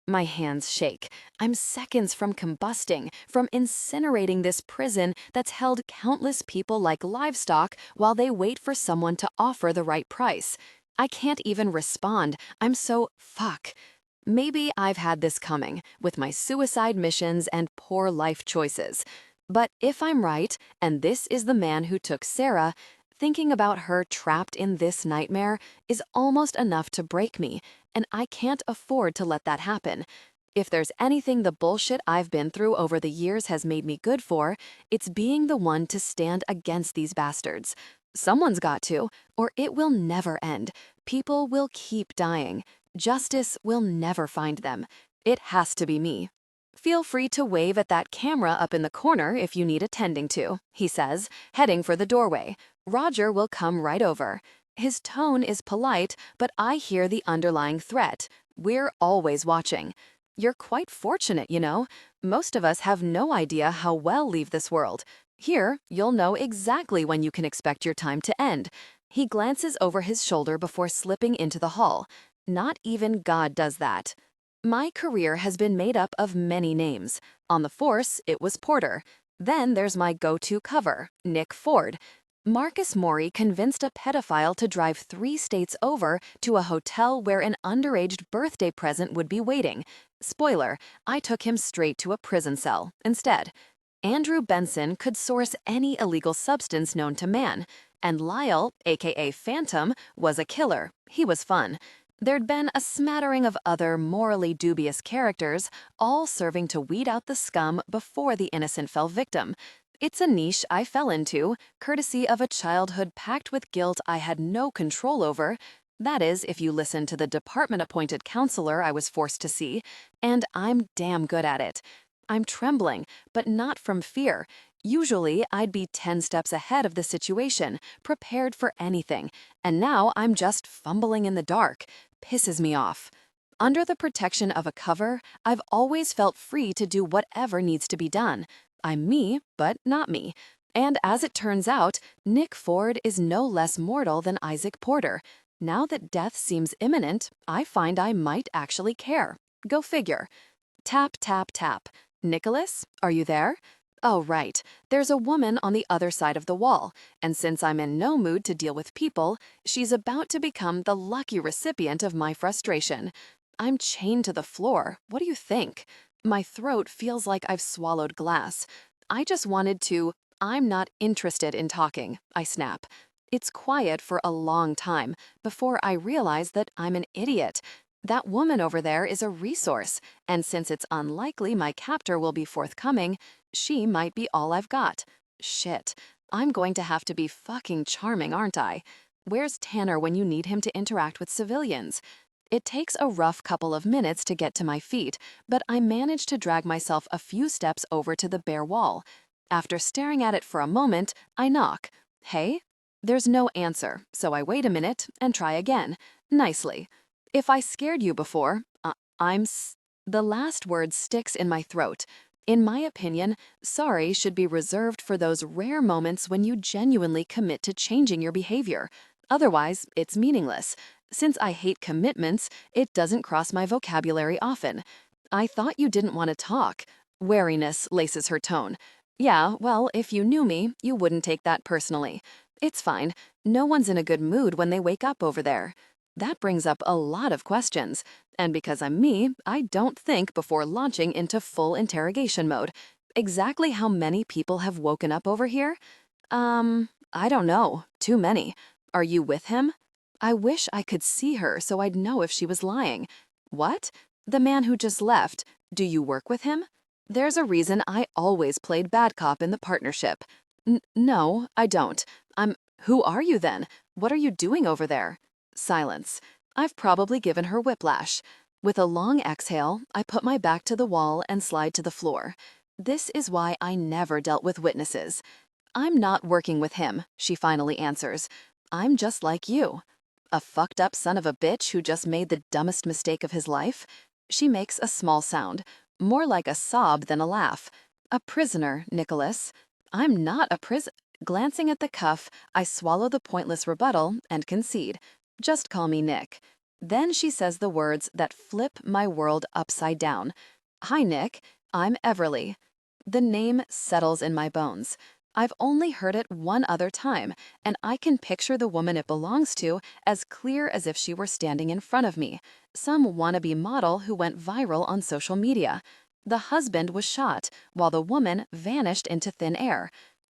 My hands shake. I'm seconds from combusting, from incinerating this prison that's held countless people like livestock while they wait for someone to offer the right price. I can't even respond. I'm so fuck. Maybe I've had this coming, with my suicide missions and poor life choices. But if I'm right, and this is the man who took Sarah, thinking about her trapped in this nightmare is almost enough to break me, and I can't afford to let that happen. If there's anything the bullshit I've been through over the years has made me good for, it's being the one to stand against these bastards. Someone's got to, or it will never end. People will keep dying. Justice will never find them. It has to be me. Feel free to wave at that camera up in the corner if you need attending to, he says, heading for the doorway. Roger will come right over. His tone is polite, but I hear the underlying threat. We're always watching. You're quite fortunate, you know. Most of us have no idea how we'll leave this world. Here, you'll know exactly when you can expect your time to end. He glances over his shoulder before slipping into the hall. Not even God does that. My career has been made up of many names. On the force, it was Porter. Then there's my go-to cover, Nick Ford. Marcus Maury convinced a pedophile to drive 3 states over to a hotel where an underage birthday present would be waiting. Spoiler, I took him straight to a prison cell instead. Andrew Benson could source any illegal substance known to man. And Lyle, aka Phantom, was a killer. He was fun. There'd been a smattering of other morally dubious characters, all serving to weed out the scum before the innocent fell victim. It's a niche I fell into, courtesy of a childhood packed with guilt I had no control over. That is, if you listen to the department-appointed counselor I was forced to see, and I'm damn good at it. I'm trembling, but not from fear. Usually, I'd be 10 steps ahead of the situation, prepared for anything, and now I'm just fumbling in the dark. Pisses me off. Under the protection of a cover, I've always felt free to do whatever needs to be done. I'm me, but not me. And as it turns out, Nick Ford is no less mortal than Isaac Porter. Now that death seems imminent, I find I might actually care. Go figure. Tap, tap, tap. Nicholas, are you there? Oh, right. There's a woman on the other side of the wall, and since I'm in no mood to deal with people, she's about to become the lucky recipient of my frustration. I'm chained to the floor. What do you think? My throat feels like I've swallowed glass. I just wanted to. I'm not interested in talking, I snap. It's quiet for a long time before I realize that I'm an idiot. That woman over there is a resource, and since it's unlikely my captor will be forthcoming, she might be all I've got. Shit, I'm going to have to be fucking charming, aren't I? Where's Tanner when you need him to interact with civilians? It takes a rough couple of minutes to get to my feet, but I manage to drag myself a few steps over to the bare wall. After staring at it for a moment, I knock. Hey? There's no answer, so I wait a minute and try again, nicely. If I scared you before, the last word sticks in my throat. In my opinion, sorry should be reserved for those rare moments when you genuinely commit to changing your behavior. Otherwise, it's meaningless. Since I hate commitments, it doesn't cross my vocabulary often. I thought you didn't want to talk. Wariness laces her tone. Yeah, well, if you knew me, you wouldn't take that personally. It's fine. No one's in a good mood when they wake up over there. That brings up a lot of questions. And because I'm me, I don't think before launching into full interrogation mode. Exactly how many people have woken up over here? I don't know. Too many. Are you with him? I wish I could see her so I'd know if she was lying. What? The man who just left. Do you work with him? There's a reason I always played bad cop in the partnership. No, I don't. Who are you then? What are you doing over there? Silence. I've probably given her whiplash. With a long exhale, I put my back to the wall and slide to the floor. This is why I never dealt with witnesses. I'm not working with him, she finally answers. I'm just like you. A fucked up son of a bitch who just made the dumbest mistake of his life? She makes a small sound, more like a sob than a laugh. A prisoner, Nicholas. I'm not a prisoner. Glancing at the cuff, I swallow the pointless rebuttal and concede. Just call me Nick. Then she says the words that flip my world upside down. Hi, Nick. I'm Everly. The name settles in my bones. I've only heard it one other time, and I can picture the woman it belongs to as clear as if she were standing in front of me, some wannabe model who went viral on social media. The husband was shot, while the woman vanished into thin air.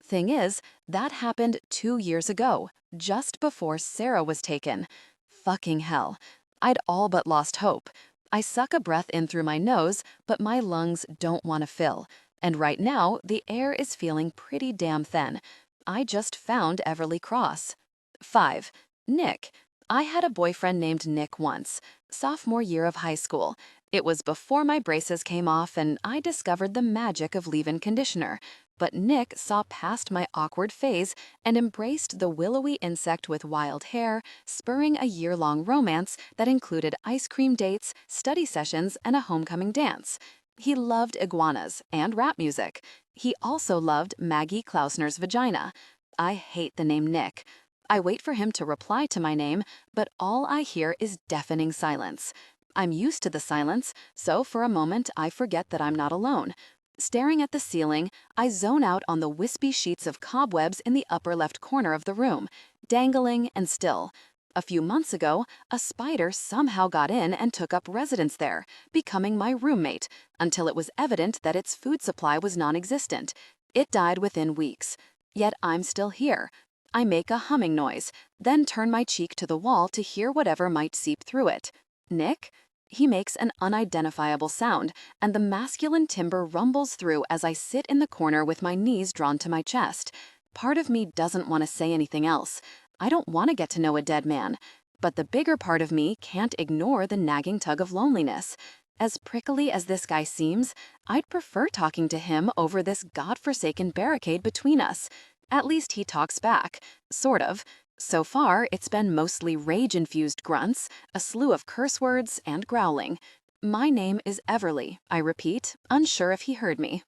Thing is, that happened 2 years ago, just before Sarah was taken. Fucking hell. I'd all but lost hope. I suck a breath in through my nose, but my lungs don't want to fill. And right now, the air is feeling pretty damn thin. I just found Everly Cross. 5. Nick. I had a boyfriend named Nick once, sophomore year of high school. It was before my braces came off and I discovered the magic of leave-in conditioner. But Nick saw past my awkward phase and embraced the willowy insect with wild hair, spurring a year-long romance that included ice cream dates, study sessions, and a homecoming dance. He loved iguanas and rap music. He also loved Maggie Klausner's vagina. I hate the name Nick. I wait for him to reply to my name, but all I hear is deafening silence. I'm used to the silence, so for a moment I forget that I'm not alone. Staring at the ceiling, I zone out on the wispy sheets of cobwebs in the upper left corner of the room, dangling and still. A few months ago, a spider somehow got in and took up residence there, becoming my roommate, until it was evident that its food supply was non-existent. It died within weeks. Yet I'm still here. I make a humming noise, then turn my cheek to the wall to hear whatever might seep through it. Nick? He makes an unidentifiable sound, and the masculine timbre rumbles through as I sit in the corner with my knees drawn to my chest. Part of me doesn't want to say anything else. I don't want to get to know a dead man. But the bigger part of me can't ignore the nagging tug of loneliness. As prickly as this guy seems, I'd prefer talking to him over this godforsaken barricade between us. At least he talks back. Sort of. So far, it's been mostly rage-infused grunts, a slew of curse words, and growling. My name is Everly, I repeat, unsure if he heard me.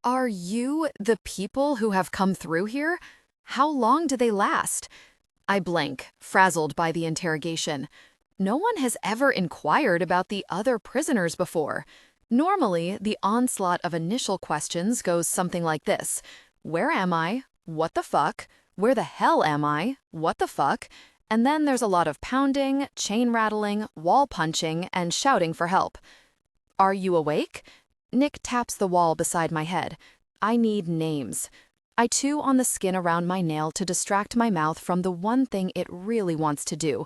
Are you the people who have come through here? How long do they last? I blank, frazzled by the interrogation. No one has ever inquired about the other prisoners before. Normally, the onslaught of initial questions goes something like this. Where am I? What the fuck? Where the hell am I? What the fuck? And then there's a lot of pounding, chain rattling, wall punching, and shouting for help. Are you awake? Nick taps the wall beside my head. I need names. I chew on the skin around my nail to distract my mouth from the one thing it really wants to do.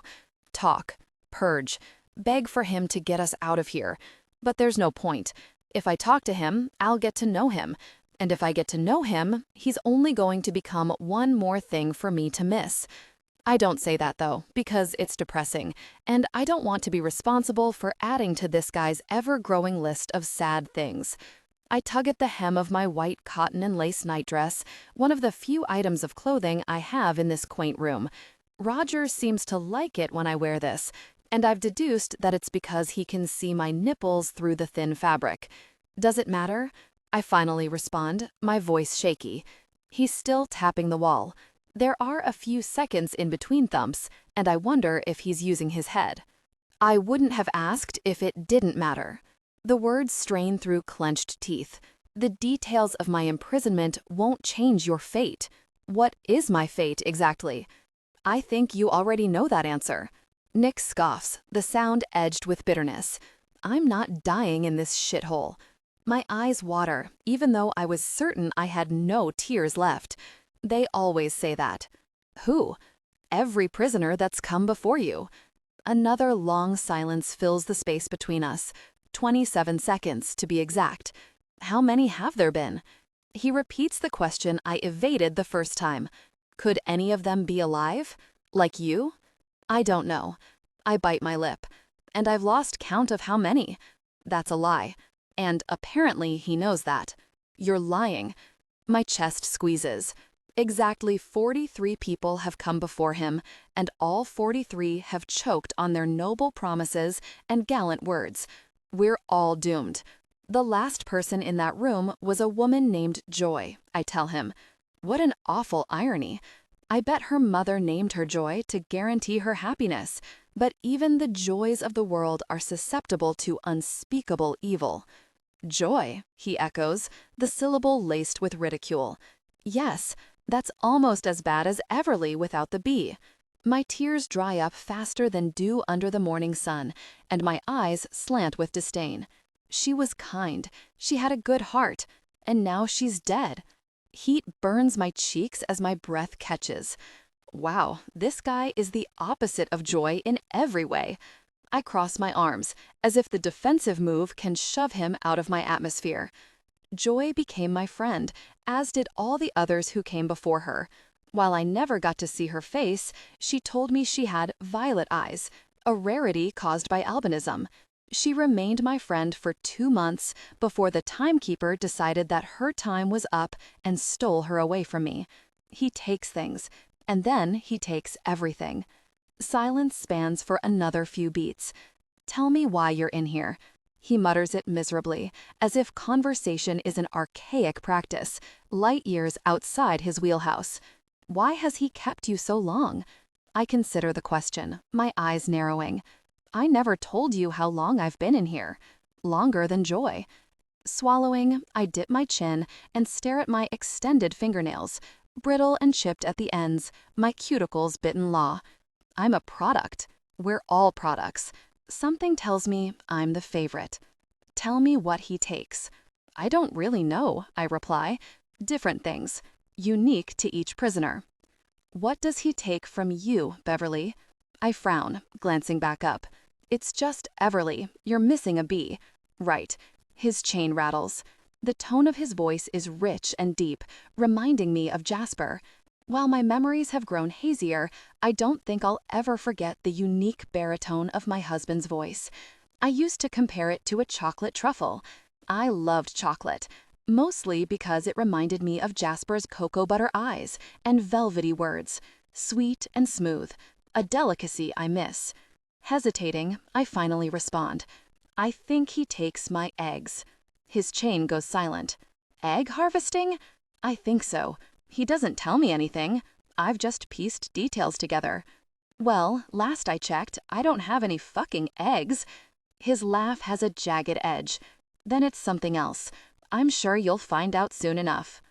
Talk. Purge. Beg for him to get us out of here. But there's no point. If I talk to him, I'll get to know him. And if I get to know him, he's only going to become one more thing for me to miss. I don't say that, though, because it's depressing, and I don't want to be responsible for adding to this guy's ever-growing list of sad things. I tug at the hem of my white cotton and lace nightdress, one of the few items of clothing I have in this quaint room. Roger seems to like it when I wear this, and I've deduced that it's because he can see my nipples through the thin fabric. Does it matter? I finally respond, my voice shaky. He's still tapping the wall. There are a few seconds in between thumps, and I wonder if he's using his head. I wouldn't have asked if it didn't matter. The words strain through clenched teeth. The details of my imprisonment won't change your fate. What is my fate, exactly? I think you already know that answer. Nick scoffs, the sound edged with bitterness. I'm not dying in this shithole. My eyes water, even though I was certain I had no tears left. They always say that. Who? Every prisoner that's come before you. Another long silence fills the space between us. 27 seconds, to be exact. How many have there been? He repeats the question I evaded the first time. Could any of them be alive? Like you? I don't know. I bite my lip. And I've lost count of how many. That's a lie. And apparently he knows that. You're lying. My chest squeezes. Exactly 43 people have come before him, and all 43 have choked on their noble promises and gallant words. We're all doomed. The last person in that room was a woman named Joy, I tell him. What an awful irony. I bet her mother named her Joy to guarantee her happiness, but even the joys of the world are susceptible to unspeakable evil. Joy, he echoes, the syllable laced with ridicule. Yes, that's almost as bad as Everly without the B. My tears dry up faster than dew under the morning sun, and my eyes slant with disdain. She was kind, she had a good heart, and now she's dead. Heat burns my cheeks as my breath catches. Wow, this guy is the opposite of Joy in every way. I cross my arms, as if the defensive move can shove him out of my atmosphere. Joy became my friend, as did all the others who came before her. While I never got to see her face, she told me she had violet eyes, a rarity caused by albinism. She remained my friend for 2 months before the Timekeeper decided that her time was up and stole her away from me. He takes things, and then he takes everything. Silence spans for another few beats. Tell me why you're in here. He mutters it miserably, as if conversation is an archaic practice, light years outside his wheelhouse. Why has he kept you so long? I consider the question, my eyes narrowing. I never told you how long I've been in here. Longer than Joy. Swallowing, I dip my chin and stare at my extended fingernails, brittle and chipped at the ends, my cuticles bitten law. I'm a product. We're all products. Something tells me I'm the favorite. Tell me what he takes. I don't really know, I reply. Different things, unique to each prisoner. What does he take from you, Beverly? I frown, glancing back up. It's just Everly. You're missing a B. Right. His chain rattles. The tone of his voice is rich and deep, reminding me of Jasper. While my memories have grown hazier, I don't think I'll ever forget the unique baritone of my husband's voice. I used to compare it to a chocolate truffle. I loved chocolate, mostly because it reminded me of Jasper's cocoa butter eyes and velvety words, sweet and smooth, a delicacy I miss. Hesitating, I finally respond. I think he takes my eggs. His chain goes silent. Egg harvesting? I think so. He doesn't tell me anything. I've just pieced details together. Well, last I checked, I don't have any fucking eggs. His laugh has a jagged edge. Then it's something else. I'm sure you'll find out soon enough.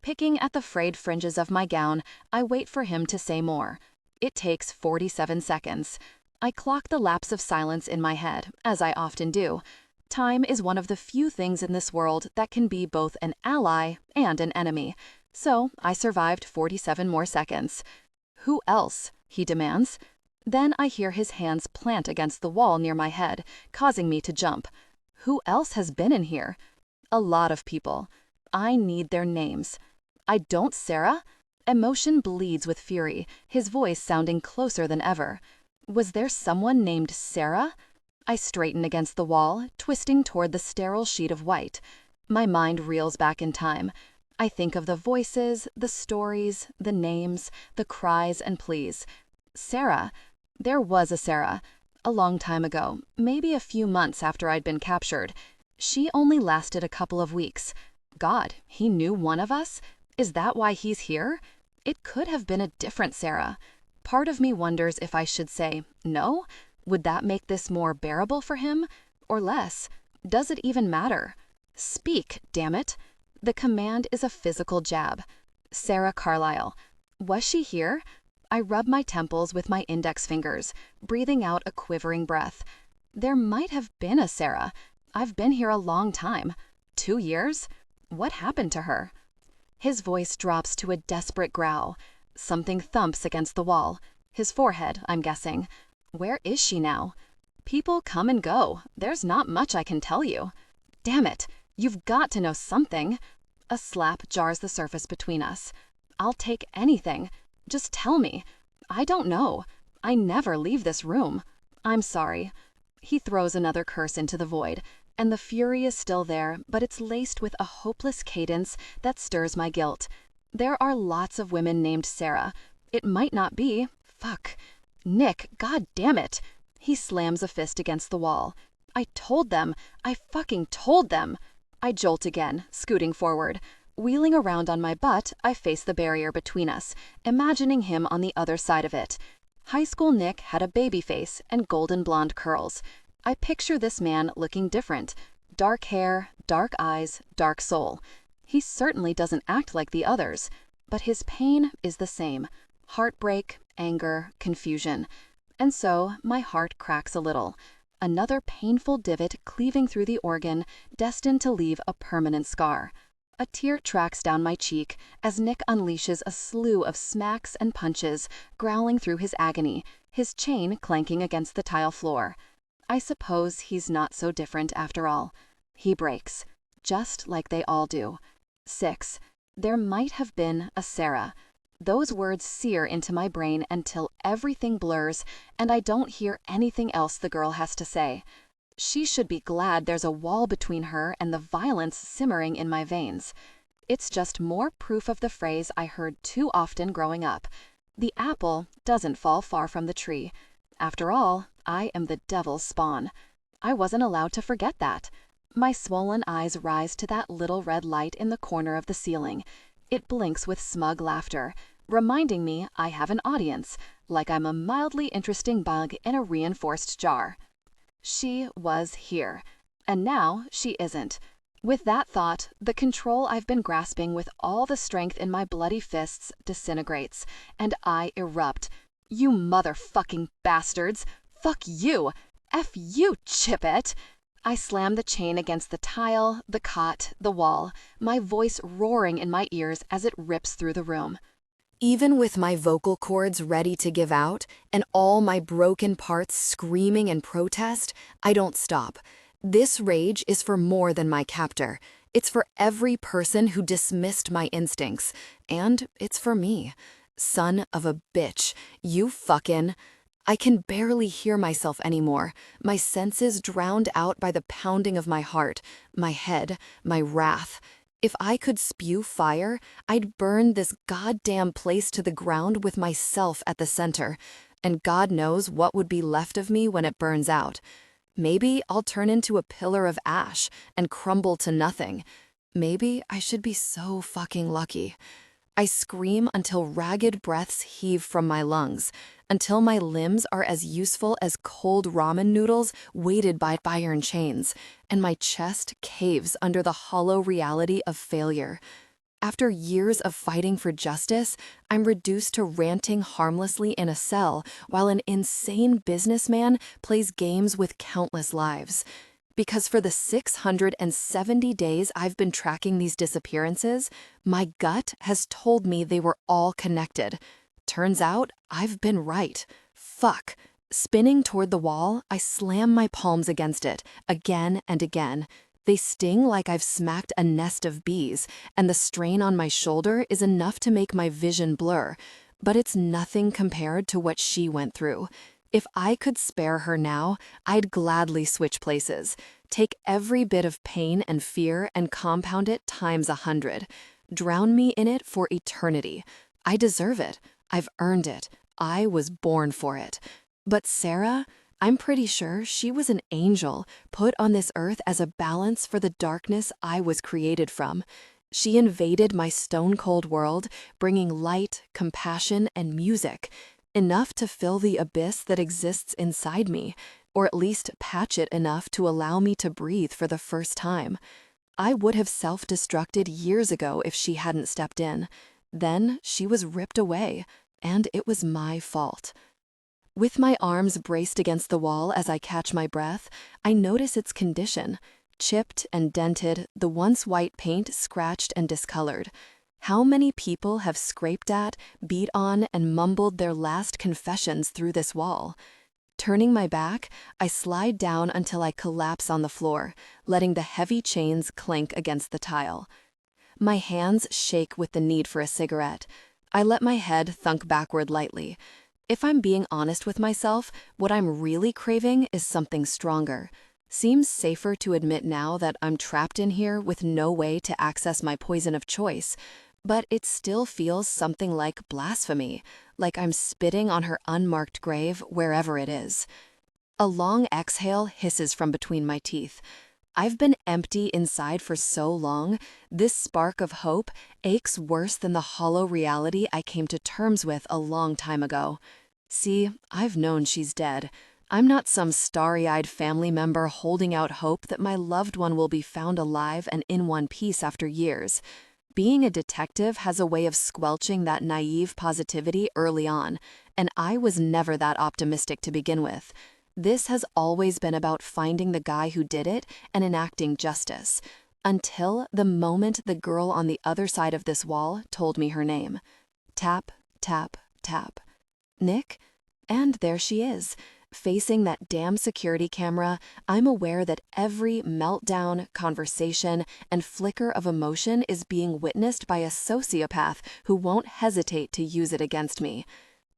Picking at the frayed fringes of my gown, I wait for him to say more. It takes 47 seconds. I clock the lapse of silence in my head, as I often do. Time is one of the few things in this world that can be both an ally and an enemy. So I survived 47 more seconds. "Who else?" he demands. Then I hear his hands plant against the wall near my head, causing me to jump. Who else has been in here? A lot of people. I need their names. I don't, Sarah? Emotion bleeds with fury, his voice sounding closer than ever. Was there someone named Sarah? I straighten against the wall, twisting toward the sterile sheet of white. My mind reels back in time. I think of the voices, the stories, the names, the cries and pleas. Sarah. There was a Sarah. A long time ago, maybe a few months after I'd been captured. She only lasted a couple of weeks. God, he knew one of us? Is that why he's here? It could have been a different Sarah. Part of me wonders if I should say no. Would that make this more bearable for him? Or less? Does it even matter? Speak, damn it. The command is a physical jab. Sarah Carlyle. Was she here? I rub my temples with my index fingers, breathing out a quivering breath. There might have been a Sarah. I've been here a long time. 2 years? What happened to her? His voice drops to a desperate growl. Something thumps against the wall. His forehead, I'm guessing. Where is she now? People come and go. There's not much I can tell you. Damn it. You've got to know something. A slap jars the surface between us. I'll take anything. Just tell me. I don't know. I never leave this room. I'm sorry. He throws another curse into the void, and the fury is still there, but it's laced with a hopeless cadence that stirs my guilt. There are lots of women named Sarah. It might not be. Fuck. Nick, god damn it. He slams a fist against the wall. I told them. I fucking told them. I jolt again, scooting forward. Wheeling around on my butt, I face the barrier between us, imagining him on the other side of it. High school Nick had a baby face and golden blonde curls. I picture this man looking different. Dark hair, dark eyes, dark soul. He certainly doesn't act like the others, but his pain is the same. Heartbreak, anger, confusion. And so my heart cracks a little. Another painful divot cleaving through the organ, destined to leave a permanent scar. A tear tracks down my cheek as Nick unleashes a slew of smacks and punches, growling through his agony, his chain clanking against the tile floor. I suppose he's not so different after all. He breaks, just like they all do. 6. There might have been a Sarah. Those words sear into my brain until everything blurs and I don't hear anything else the girl has to say. She should be glad there's a wall between her and the violence simmering in my veins. It's just more proof of the phrase I heard too often growing up. The apple doesn't fall far from the tree. After all, I am the devil's spawn. I wasn't allowed to forget that. My swollen eyes rise to that little red light in the corner of the ceiling. It blinks with smug laughter, reminding me I have an audience, like I'm a mildly interesting bug in a reinforced jar. She was here, and now she isn't. With that thought, the control I've been grasping with all the strength in my bloody fists disintegrates, and I erupt. You motherfucking bastards! Fuck you! F you, Chippet! I slam the chain against the tile, the cot, the wall, my voice roaring in my ears as it rips through the room. Even with my vocal cords ready to give out and all my broken parts screaming in protest, I don't stop. This rage is for more than my captor. It's for every person who dismissed my instincts. And it's for me. Son of a bitch, you fucking... I can barely hear myself anymore, my senses drowned out by the pounding of my heart, my head, my wrath. If I could spew fire, I'd burn this goddamn place to the ground with myself at the center, and God knows what would be left of me when it burns out. Maybe I'll turn into a pillar of ash and crumble to nothing. Maybe I should be so fucking lucky. I scream until ragged breaths heave from my lungs, until my limbs are as useful as cold ramen noodles weighted by iron chains, and my chest caves under the hollow reality of failure. After years of fighting for justice, I'm reduced to ranting harmlessly in a cell while an insane businessman plays games with countless lives. Because for the 670 days I've been tracking these disappearances, my gut has told me they were all connected. Turns out, I've been right. Fuck. Spinning toward the wall, I slam my palms against it, again and again. They sting like I've smacked a nest of bees, and the strain on my shoulder is enough to make my vision blur. But it's nothing compared to what she went through. If I could spare her now, I'd gladly switch places. Take every bit of pain and fear and compound it times 100. Drown me in it for eternity. I deserve it. I've earned it. I was born for it. But Sarah, I'm pretty sure she was an angel put on this earth as a balance for the darkness I was created from. She invaded my stone-cold world, bringing light, compassion, and music. Enough to fill the abyss that exists inside me, or at least patch it enough to allow me to breathe for the first time. I would have self-destructed years ago if she hadn't stepped in. Then she was ripped away, and it was my fault. With my arms braced against the wall as I catch my breath, I notice its condition. Chipped and dented, the once white paint scratched and discolored. How many people have scraped at, beat on, and mumbled their last confessions through this wall? Turning my back, I slide down until I collapse on the floor, letting the heavy chains clank against the tile. My hands shake with the need for a cigarette. I let my head thunk backward lightly. If I'm being honest with myself, what I'm really craving is something stronger. Seems safer to admit now that I'm trapped in here with no way to access my poison of choice. But it still feels something like blasphemy, like I'm spitting on her unmarked grave wherever it is. A long exhale hisses from between my teeth. I've been empty inside for so long, this spark of hope aches worse than the hollow reality I came to terms with a long time ago. See, I've known she's dead. I'm not some starry-eyed family member holding out hope that my loved one will be found alive and in one piece after years. Being a detective has a way of squelching that naive positivity early on, and I was never that optimistic to begin with. This has always been about finding the guy who did it and enacting justice, until the moment the girl on the other side of this wall told me her name. Tap, tap, tap. Nick? And there she is. Facing that damn security camera, I'm aware that every meltdown, conversation, and flicker of emotion is being witnessed by a sociopath who won't hesitate to use it against me.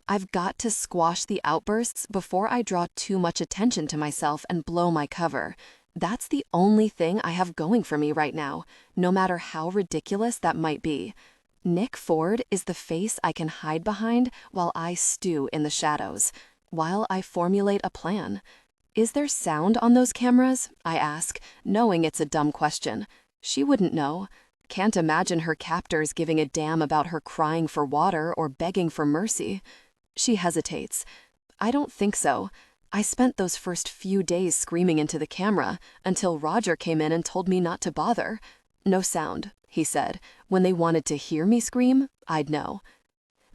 I've got to squash the outbursts before I draw too much attention to myself and blow my cover. That's the only thing I have going for me right now, no matter how ridiculous that might be. Nick Ford is the face I can hide behind while I stew in the shadows. While I formulate a plan. Is there sound on those cameras? I ask, knowing it's a dumb question. She wouldn't know. Can't imagine her captors giving a damn about her crying for water or begging for mercy. She hesitates. I don't think so. I spent those first few days screaming into the camera until Roger came in and told me not to bother. No sound, he said. When they wanted to hear me scream, I'd know.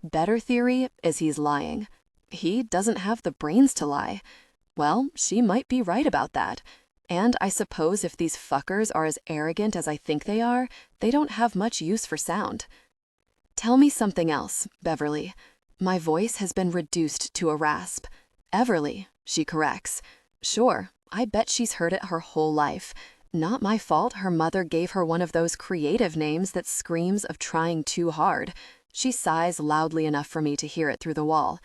Better theory is he's lying. He doesn't have the brains to lie. Well, she might be right about that. And I suppose if these fuckers are as arrogant as I think they are, they don't have much use for sound. Tell me something else, Beverly. My voice has been reduced to a rasp. Everly, she corrects. Sure, I bet she's heard it her whole life. Not my fault her mother gave her one of those creative names that screams of trying too hard. She sighs loudly enough for me to hear it through the wall.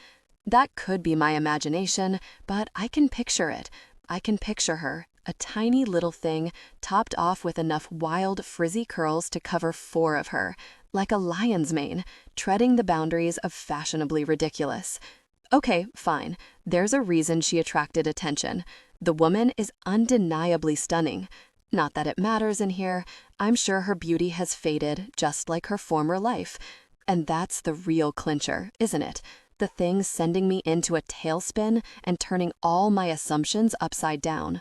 That could be my imagination, but I can picture it. I can picture her, a tiny little thing, topped off with enough wild, frizzy curls to cover 4 of her, like a lion's mane, treading the boundaries of fashionably ridiculous. Okay, fine. There's a reason she attracted attention. The woman is undeniably stunning. Not that it matters in here. I'm sure her beauty has faded, just like her former life. And that's the real clincher, isn't it? The thing sending me into a tailspin and turning all my assumptions upside down.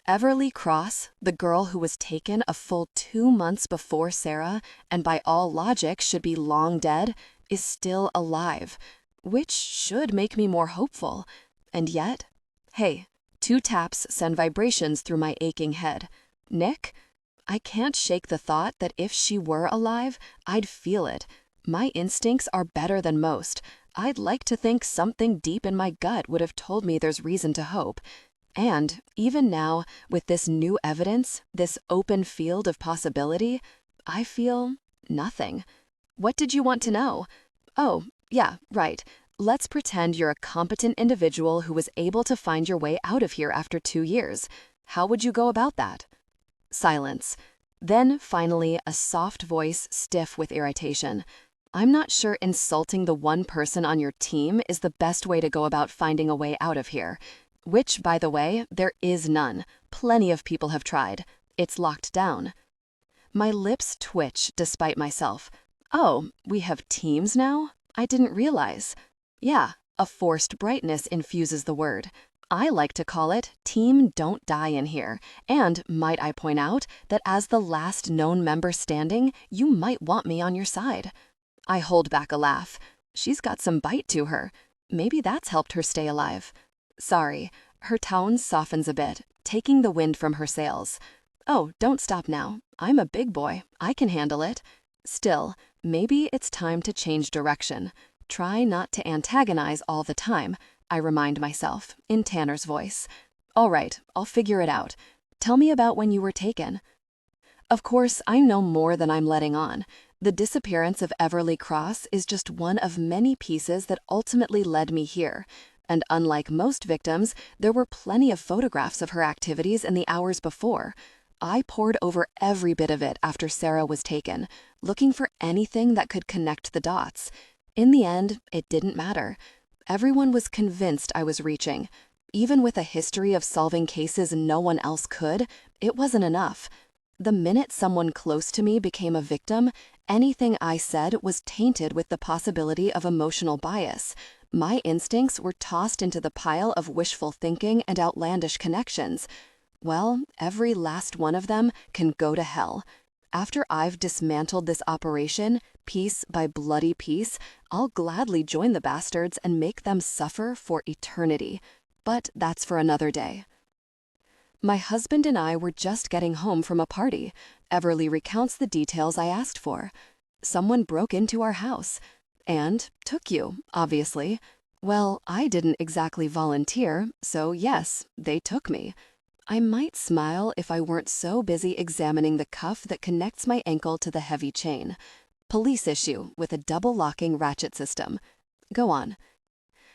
Everly Cross, the girl who was taken a full 2 months before Sarah, and by all logic should be long dead, is still alive, which should make me more hopeful. And yet, hey, 2 taps send vibrations through my aching head. Nick? I can't shake the thought that if she were alive, I'd feel it. My instincts are better than most. I'd like to think something deep in my gut would have told me there's reason to hope. And even now, with this new evidence, this open field of possibility, I feel nothing. What did you want to know? Oh, yeah, right. Let's pretend you're a competent individual who was able to find your way out of here after 2 years. How would you go about that? Silence. Then, finally, a soft voice stiff with irritation. I'm not sure insulting the one person on your team is the best way to go about finding a way out of here. Which, by the way, there is none. Plenty of people have tried. It's locked down. My lips twitch despite myself. Oh, we have teams now? I didn't realize. Yeah, a forced brightness infuses the word. I like to call it Team Don't Die in here. And might I point out that as the last known member standing, you might want me on your side. I hold back a laugh. She's got some bite to her. Maybe that's helped her stay alive. Sorry, her tone softens a bit, taking the wind from her sails. Oh, don't stop now. I'm a big boy. I can handle it. Still, maybe it's time to change direction. Try not to antagonize all the time, I remind myself, in Tanner's voice. All right, I'll figure it out. Tell me about when you were taken. Of course, I know more than I'm letting on. The disappearance of Everly Cross is just one of many pieces that ultimately led me here. And unlike most victims, there were plenty of photographs of her activities in the hours before. I pored over every bit of it after Sarah was taken, looking for anything that could connect the dots. In the end, it didn't matter. Everyone was convinced I was reaching. Even with a history of solving cases no one else could, it wasn't enough. The minute someone close to me became a victim, anything I said was tainted with the possibility of emotional bias. My instincts were tossed into the pile of wishful thinking and outlandish connections. Well, every last one of them can go to hell. After I've dismantled this operation, piece by bloody piece, I'll gladly join the bastards and make them suffer for eternity. But that's for another day. My husband and I were just getting home from a party. Everly recounts the details I asked for. Someone broke into our house. And took you, obviously. Well, I didn't exactly volunteer, so yes, they took me. I might smile if I weren't so busy examining the cuff that connects my ankle to the heavy chain. Police issue with a double-locking ratchet system. Go on.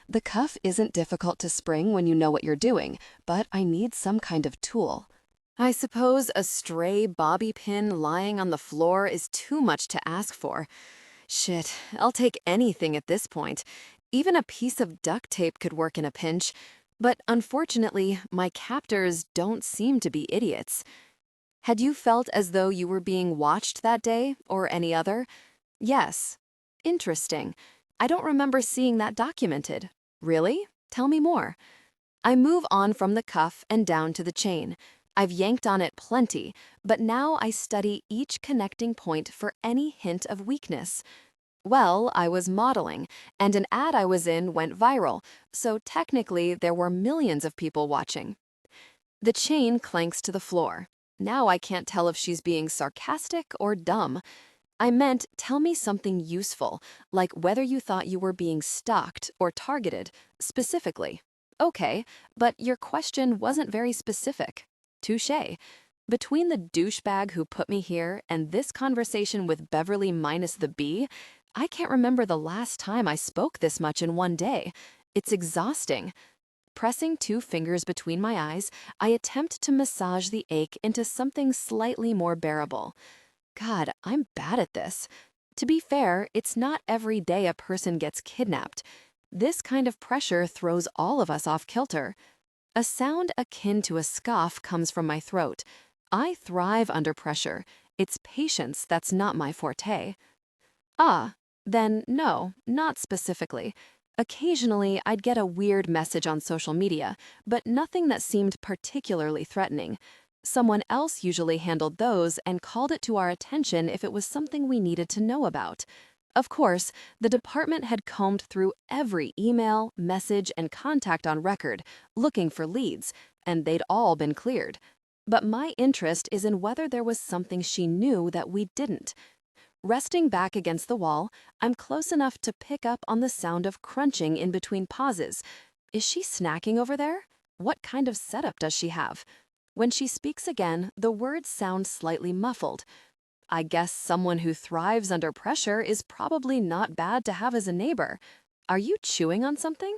The cuff isn't difficult to spring when you know what you're doing, but I need some kind of tool. I suppose a stray bobby pin lying on the floor is too much to ask for. Shit, I'll take anything at this point. Even a piece of duct tape could work in a pinch. But unfortunately, my captors don't seem to be idiots. Had you felt as though you were being watched that day, or any other? Yes. Interesting. I don't remember seeing that documented. Really? Tell me more. I move on from the cuff and down to the chain. I've yanked on it plenty, but now I study each connecting point for any hint of weakness. Well, I was modeling, and an ad I was in went viral, so technically there were millions of people watching. The chain clanks to the floor. Now I can't tell if she's being sarcastic or dumb. I meant, tell me something useful, like whether you thought you were being stalked or targeted, specifically. Okay, but your question wasn't very specific. Touché. Between the douchebag who put me here and this conversation with Beverly minus the B, I can't remember the last time I spoke this much in one day. It's exhausting. Pressing 2 fingers between my eyes, I attempt to massage the ache into something slightly more bearable. God, I'm bad at this. To be fair, it's not every day a person gets kidnapped. This kind of pressure throws all of us off kilter. A sound akin to a scoff comes from my throat. I thrive under pressure. It's patience that's not my forte. Ah, Then, no, not specifically. Occasionally, I'd get a weird message on social media, but nothing that seemed particularly threatening. Someone else usually handled those and called it to our attention if it was something we needed to know about. Of course, the department had combed through every email, message, and contact on record, looking for leads, and they'd all been cleared. But my interest is in whether there was something she knew that we didn't. Resting back against the wall, I'm close enough to pick up on the sound of crunching in between pauses. Is she snacking over there? What kind of setup does she have? When she speaks again, the words sound slightly muffled. I guess someone who thrives under pressure is probably not bad to have as a neighbor. Are you chewing on something?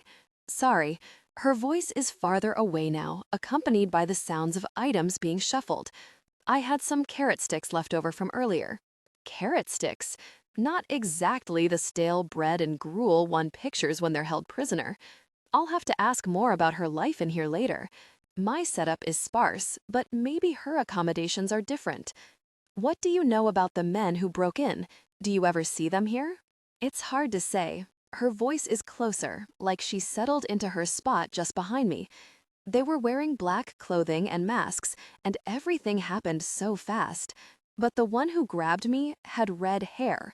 Sorry. Her voice is farther away now, accompanied by the sounds of items being shuffled. I had some carrot sticks left over from earlier. Carrot sticks? Not exactly the stale bread and gruel one pictures when they're held prisoner. I'll have to ask more about her life in here later. My setup is sparse, but maybe her accommodations are different. What do you know about the men who broke in? Do you ever see them here? It's hard to say. Her voice is closer, like she settled into her spot just behind me. They were wearing black clothing and masks, and everything happened so fast. But the one who grabbed me had red hair.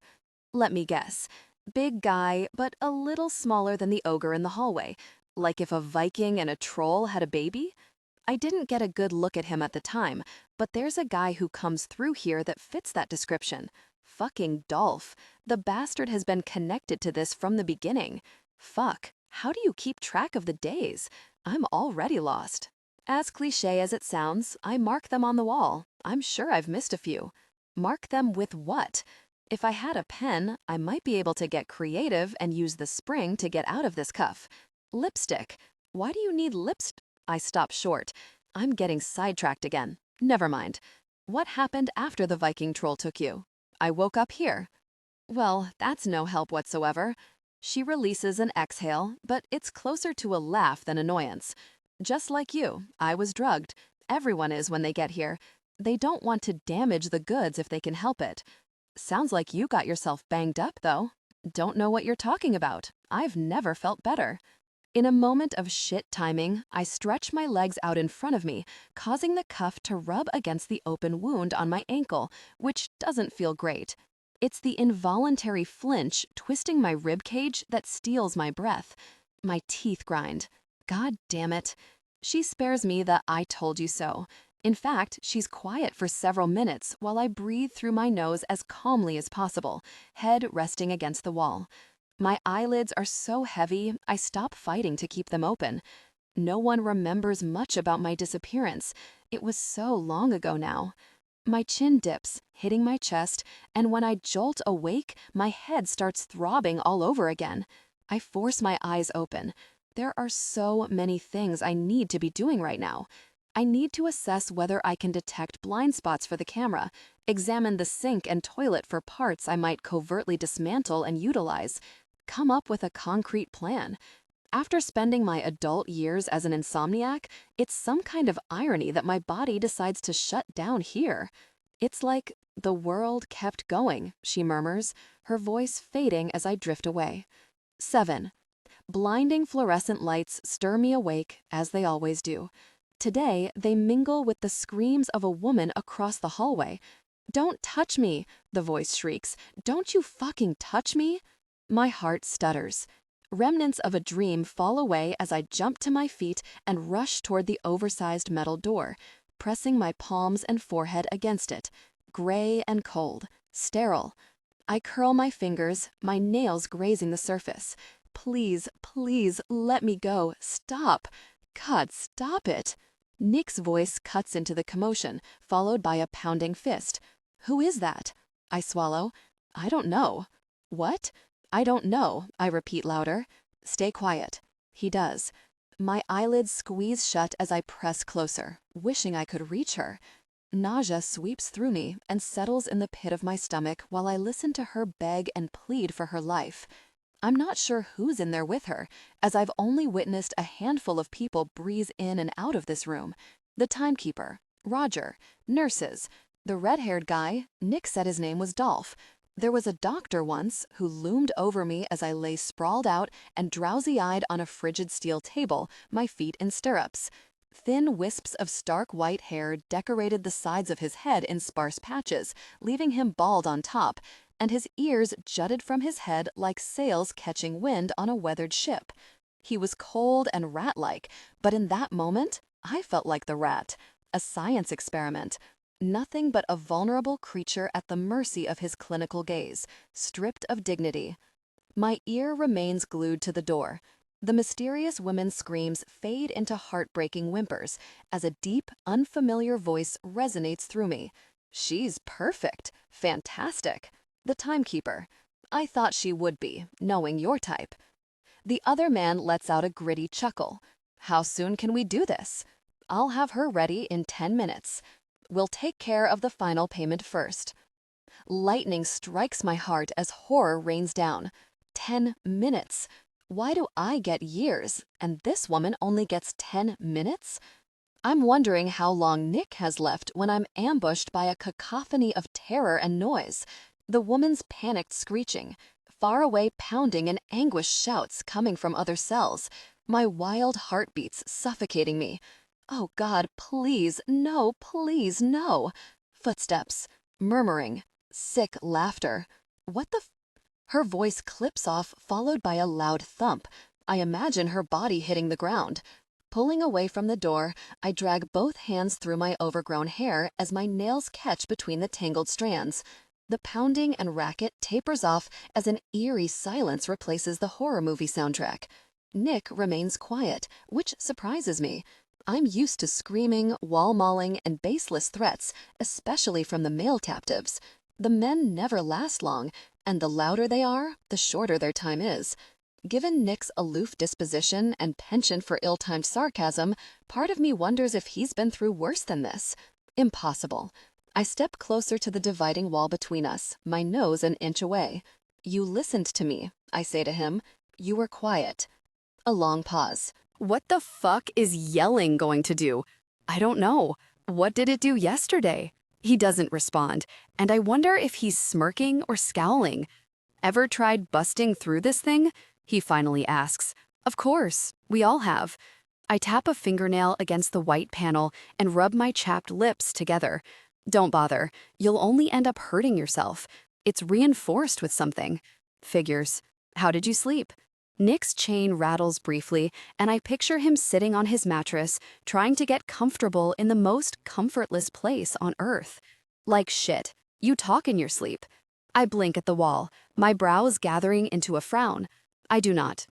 Let me guess. Big guy, but a little smaller than the ogre in the hallway, like if a Viking and a troll had a baby? I didn't get a good look at him at the time, but there's a guy who comes through here that fits that description. Fucking Dolph. The bastard has been connected to this from the beginning. Fuck. How do you keep track of the days? I'm already lost. As cliché as it sounds, I mark them on the wall. I'm sure I've missed a few. Mark them with what? If I had a pen, I might be able to get creative and use the spring to get out of this cuff. Lipstick. Why do you need lipstick? I stop short. I'm getting sidetracked again. Never mind. What happened after the Viking troll took you? I woke up here. Well, that's no help whatsoever. She releases an exhale, but it's closer to a laugh than annoyance. Just like you, I was drugged. Everyone is when they get here. They don't want to damage the goods if they can help it. Sounds like you got yourself banged up, though. Don't know what you're talking about. I've never felt better. In a moment of shit timing, I stretch my legs out in front of me, causing the cuff to rub against the open wound on my ankle, which doesn't feel great. It's the involuntary flinch twisting my rib cage that steals my breath. My teeth grind. God damn it. She spares me the "I told you so." In fact, she's quiet for several minutes while I breathe through my nose as calmly as possible, head resting against the wall. My eyelids are so heavy, I stop fighting to keep them open. No one remembers much about my disappearance. It was so long ago now. My chin dips, hitting my chest, and when I jolt awake, my head starts throbbing all over again. I force my eyes open. There are so many things I need to be doing right now. I need to assess whether I can detect blind spots for the camera, examine the sink and toilet for parts I might covertly dismantle and utilize, come up with a concrete plan. After spending my adult years as an insomniac, it's some kind of irony that my body decides to shut down here. It's like the world kept going, she murmurs, her voice fading as I drift away. 7. Blinding fluorescent lights stir me awake, as they always do. Today, they mingle with the screams of a woman across the hallway. "Don't touch me," the voice shrieks. "Don't you fucking touch me?" My heart stutters. Remnants of a dream fall away as I jump to my feet and rush toward the oversized metal door, pressing my palms and forehead against it. Gray and cold, sterile. I curl my fingers, my nails grazing the surface. Please, please, let me go. Stop. God, stop it. Nick's voice cuts into the commotion, followed by a pounding fist. "Who is that?" I swallow. "I don't know." "What?" "I don't know," I repeat louder. "Stay quiet." He does. My eyelids squeeze shut as I press closer, wishing I could reach her. Nausea sweeps through me and settles in the pit of my stomach while I listen to her beg and plead for her life. I'm not sure who's in there with her, as I've only witnessed a handful of people breeze in and out of this room. The timekeeper, Roger, nurses, the red-haired guy, Nick said his name was Dolph. There was a doctor once who loomed over me as I lay sprawled out and drowsy-eyed on a frigid steel table, my feet in stirrups. Thin wisps of stark white hair decorated the sides of his head in sparse patches, leaving him bald on top, and his ears jutted from his head like sails catching wind on a weathered ship. He was cold and rat-like, but in that moment, I felt like the rat, a science experiment. Nothing but a vulnerable creature at the mercy of his clinical gaze, stripped of dignity. My ear remains glued to the door. The mysterious woman's screams fade into heartbreaking whimpers as a deep, unfamiliar voice resonates through me. She's perfect, fantastic. The timekeeper. I thought she would be, knowing your type. The other man lets out a gritty chuckle. How soon can we do this? I'll have her ready in 10 minutes. We'll take care of the final payment first. Lightning strikes my heart as horror rains down. 10 minutes. Why do I get years, and this woman only gets 10 minutes? I'm wondering how long Nick has left when I'm ambushed by a cacophony of terror and noise. The woman's panicked screeching, far away pounding and anguished shouts coming from other cells, my wild heartbeats suffocating me. Oh God, please, no, please, no. Footsteps, murmuring, sick laughter. What the Her voice clips off, followed by a loud thump. I imagine her body hitting the ground. Pulling away from the door, I drag both hands through my overgrown hair as my nails catch between the tangled strands. The pounding and racket tapers off as an eerie silence replaces the horror movie soundtrack. Nick remains quiet, which surprises me. I'm used to screaming, wall-mauling, and baseless threats, especially from the male captives. The men never last long, and the louder they are, the shorter their time is. Given Nick's aloof disposition and penchant for ill-timed sarcasm, part of me wonders if he's been through worse than this. Impossible. I step closer to the dividing wall between us, my nose an inch away. You listened to me, I say to him. You were quiet. A long pause. What the fuck is yelling going to do? I don't know. What did it do yesterday? He doesn't respond, and I wonder if he's smirking or scowling. Ever tried busting through this thing? He finally asks. Of course, we all have. I tap a fingernail against the white panel and rub my chapped lips together. Don't bother. You'll only end up hurting yourself. It's reinforced with something. Figures. How did you sleep? Nick's chain rattles briefly, and I picture him sitting on his mattress, trying to get comfortable in the most comfortless place on Earth. Like shit. You talk in your sleep. I blink at the wall, my brows gathering into a frown. I do not.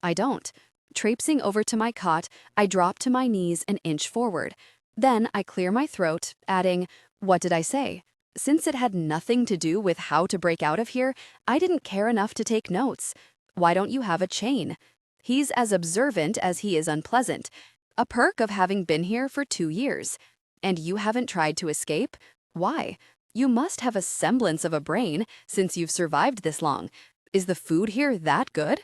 I don't. Traipsing over to my cot, I drop to my knees an inch forward. Then I clear my throat, adding, what did I say? Since it had nothing to do with how to break out of here, I didn't care enough to take notes. Why don't you have a chain? He's as observant as he is unpleasant. A perk of having been here for 2 years. And you haven't tried to escape? Why? You must have a semblance of a brain since you've survived this long. Is the food here that good?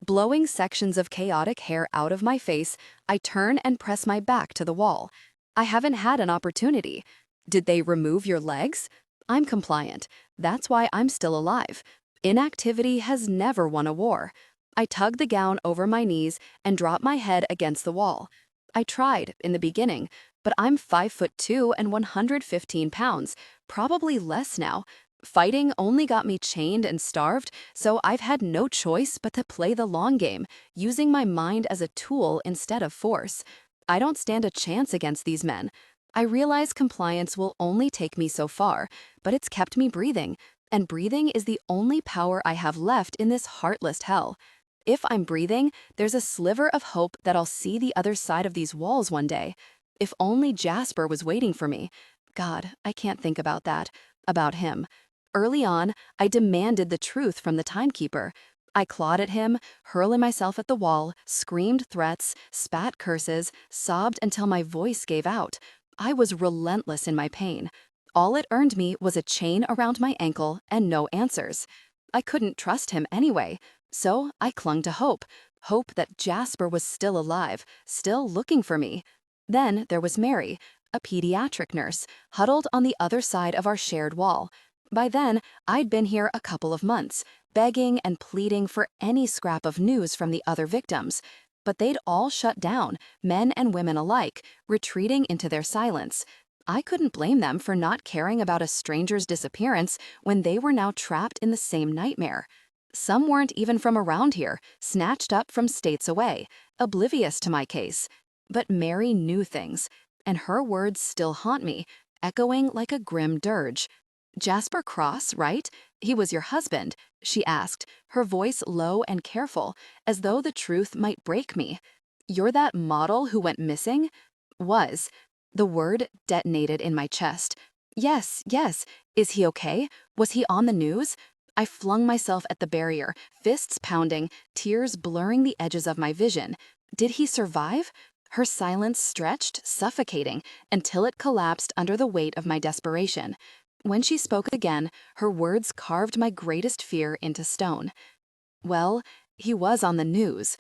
Blowing sections of chaotic hair out of my face, I turn and press my back to the wall. I haven't had an opportunity. Did they remove your legs? I'm compliant. That's why I'm still alive. Inactivity has never won a war. I tug the gown over my knees and drop my head against the wall. I tried in the beginning, but I'm 5'2" and 115 pounds, probably less now. Fighting only got me chained and starved, so I've had no choice but to play the long game, using my mind as a tool instead of force. I don't stand a chance against these men. I realize compliance will only take me so far, but it's kept me breathing. And breathing is the only power I have left in this heartless hell. If I'm breathing, there's a sliver of hope that I'll see the other side of these walls one day. If only Jasper was waiting for me. God, I can't think about that. About him. Early on, I demanded the truth from the timekeeper. I clawed at him, hurling myself at the wall, screamed threats, spat curses, sobbed until my voice gave out. I was relentless in my pain. All it earned me was a chain around my ankle and no answers. I couldn't trust him anyway, so I clung to hope. Hope that Jasper was still alive, still looking for me. Then there was Mary, a pediatric nurse, huddled on the other side of our shared wall. By then, I'd been here a couple of months, begging and pleading for any scrap of news from the other victims. But they'd all shut down, men and women alike, retreating into their silence. I couldn't blame them for not caring about a stranger's disappearance when they were now trapped in the same nightmare. Some weren't even from around here, snatched up from states away, oblivious to my case. But Mary knew things, and her words still haunt me, echoing like a grim dirge. "Jasper Cross, right? He was your husband," she asked, her voice low and careful, as though the truth might break me. "You're that model who went missing?" "Was." The word detonated in my chest. "Yes, yes. Is he okay? Was he on the news?" I flung myself at the barrier, fists pounding, tears blurring the edges of my vision. Did he survive? Her silence stretched, suffocating, until it collapsed under the weight of my desperation. When she spoke again, her words carved my greatest fear into stone. "Well, he was on the news,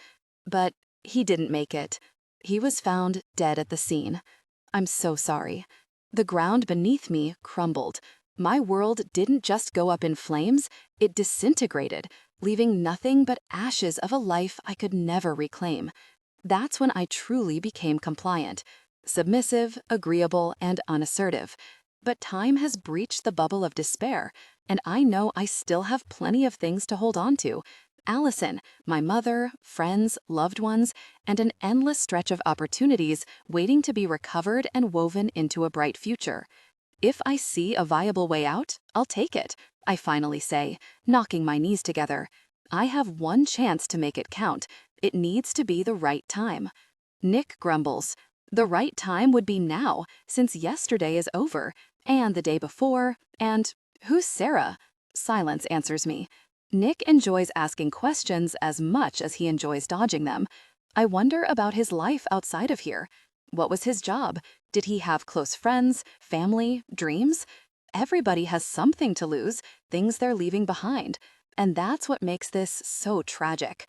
but he didn't make it. He was found dead at the scene. I'm so sorry." The ground beneath me crumbled. My world didn't just go up in flames, it disintegrated, leaving nothing but ashes of a life I could never reclaim. That's when I truly became compliant, submissive, agreeable, and unassertive. But time has breached the bubble of despair, and I know I still have plenty of things to hold on to. Allison, my mother, friends, loved ones, and an endless stretch of opportunities waiting to be recovered and woven into a bright future. If I see a viable way out, I'll take it, I finally say, knocking my knees together. I have one chance to make it count. It needs to be the right time. Nick grumbles. The right time would be now, since yesterday is over, and the day before, and who's Sarah? Silence answers me. Nick enjoys asking questions as much as he enjoys dodging them. I wonder about his life outside of here. What was his job? Did he have close friends, family, dreams? Everybody has something to lose, things they're leaving behind. And that's what makes this so tragic.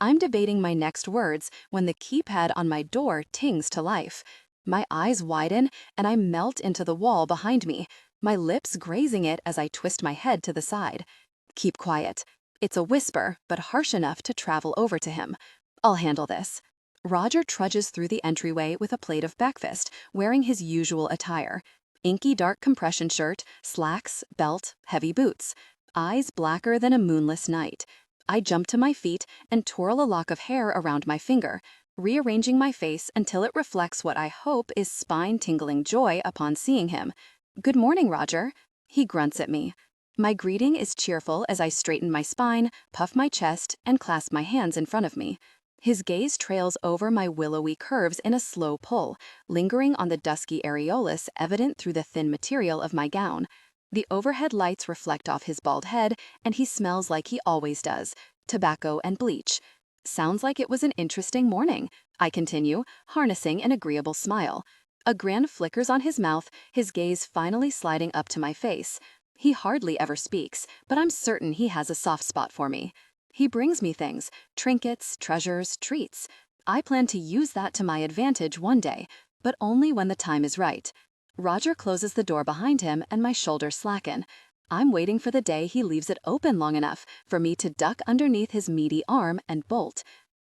I'm debating my next words when the keypad on my door tings to life. My eyes widen and I melt into the wall behind me, my lips grazing it as I twist my head to the side. "Keep quiet." It's a whisper, but harsh enough to travel over to him. "I'll handle this." Roger trudges through the entryway with a plate of breakfast, wearing his usual attire. Inky dark compression shirt, slacks, belt, heavy boots. Eyes blacker than a moonless night. I jump to my feet and twirl a lock of hair around my finger, rearranging my face until it reflects what I hope is spine-tingling joy upon seeing him. "Good morning, Roger." He grunts at me. My greeting is cheerful as I straighten my spine, puff my chest, and clasp my hands in front of me. His gaze trails over my willowy curves in a slow pull, lingering on the dusky areolus evident through the thin material of my gown. The overhead lights reflect off his bald head, and he smells like he always does, tobacco and bleach. "Sounds like it was an interesting morning," I continue, harnessing an agreeable smile. A grin flickers on his mouth, his gaze finally sliding up to my face. He hardly ever speaks, but I'm certain he has a soft spot for me. He brings me things, trinkets, treasures, treats. I plan to use that to my advantage one day, but only when the time is right. Roger closes the door behind him and my shoulders slacken. I'm waiting for the day he leaves it open long enough for me to duck underneath his meaty arm and bolt.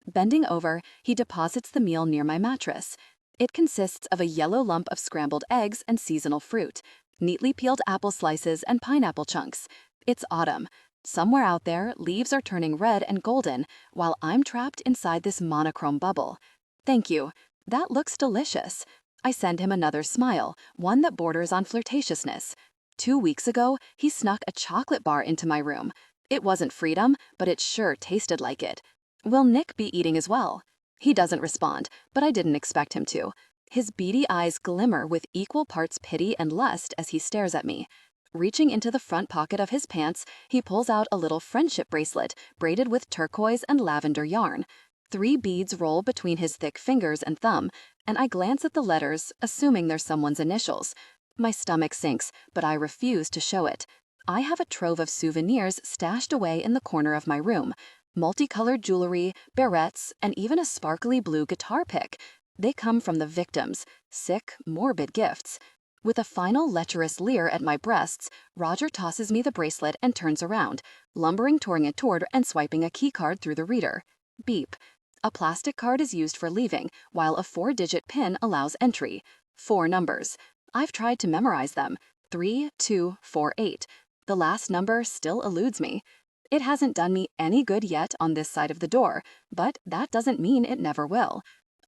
Bending over, he deposits the meal near my mattress. It consists of a yellow lump of scrambled eggs and seasonal fruit, neatly peeled apple slices and pineapple chunks. It's autumn. Somewhere out there, leaves are turning red and golden, while I'm trapped inside this monochrome bubble. "Thank you. That looks delicious." I send him another smile, one that borders on flirtatiousness. 2 weeks ago, he snuck a chocolate bar into my room. It wasn't freedom, but it sure tasted like it. "Will Nick be eating as well?" He doesn't respond, but I didn't expect him to. His beady eyes glimmer with equal parts pity and lust as he stares at me. Reaching into the front pocket of his pants, he pulls out a little friendship bracelet braided with turquoise and lavender yarn. 3 beads roll between his thick fingers and thumb, and I glance at the letters, assuming they're someone's initials. My stomach sinks, but I refuse to show it. I have a trove of souvenirs stashed away in the corner of my room. Multicolored jewelry, barrettes, and even a sparkly blue guitar pick. They come from the victims, sick, morbid gifts. With a final lecherous leer at my breasts, Roger tosses me the bracelet and turns around, lumbering toward it and swiping a key card through the reader. Beep. A plastic card is used for leaving, while a 4-digit PIN allows entry. 4 numbers. I've tried to memorize them. 3, 2, 4, 8. The last number still eludes me. It hasn't done me any good yet on this side of the door, but that doesn't mean it never will.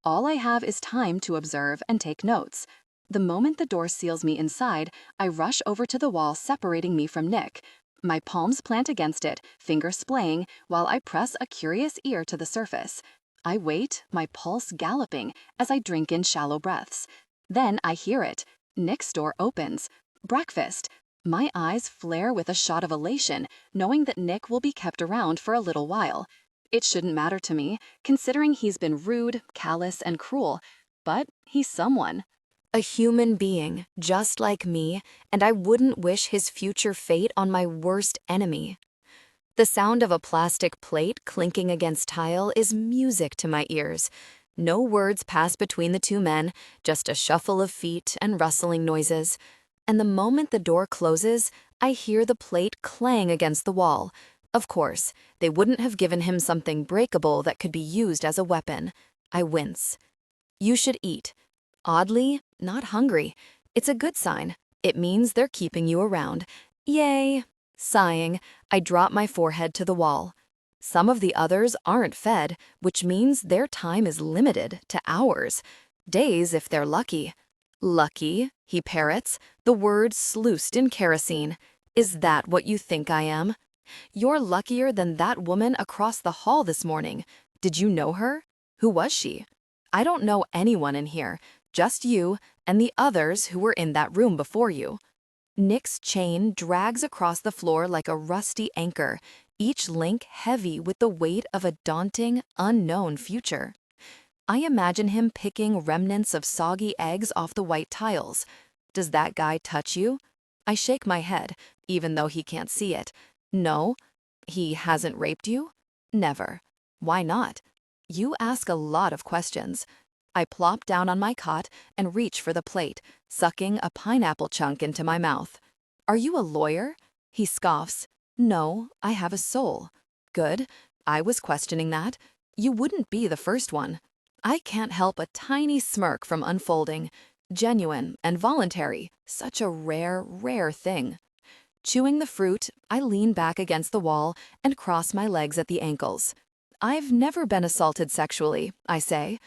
All I have is time to observe and take notes. The moment the door seals me inside, I rush over to the wall separating me from Nick. My palms plant against it, fingers splaying, while I press a curious ear to the surface. I wait, my pulse galloping, as I drink in shallow breaths. Then I hear it. Nick's door opens. Breakfast. My eyes flare with a shot of elation, knowing that Nick will be kept around for a little while. It shouldn't matter to me, considering he's been rude, callous, and cruel, but he's someone. A human being, just like me, and I wouldn't wish his future fate on my worst enemy. The sound of a plastic plate clinking against tile is music to my ears. No words pass between the two men, just a shuffle of feet and rustling noises. And the moment the door closes, I hear the plate clang against the wall. Of course, they wouldn't have given him something breakable that could be used as a weapon. I wince. You should eat. Oddly, not hungry. It's a good sign. It means they're keeping you around. Yay! Sighing, I drop my forehead to the wall. Some of the others aren't fed, which means their time is limited to hours. Days if they're lucky. Lucky, he parrots, the word sluiced in kerosene. Is that what you think I am? You're luckier than that woman across the hall this morning. Did you know her? Who was she? I don't know anyone in here. Just you and the others who were in that room before you. Nick's chain drags across the floor like a rusty anchor, each link heavy with the weight of a daunting, unknown future. I imagine him picking remnants of soggy eggs off the white tiles. Does that guy touch you? I shake my head, even though he can't see it. No. He hasn't raped you? Never. Why not? You ask a lot of questions. I plop down on my cot and reach for the plate, sucking a pineapple chunk into my mouth. Are you a lawyer? He scoffs. No, I have a soul. Good. I was questioning that. You wouldn't be the first one. I can't help a tiny smirk from unfolding. Genuine and voluntary. Such a rare, rare thing. Chewing the fruit, I lean back against the wall and cross my legs at the ankles. I've never been assaulted sexually, I say.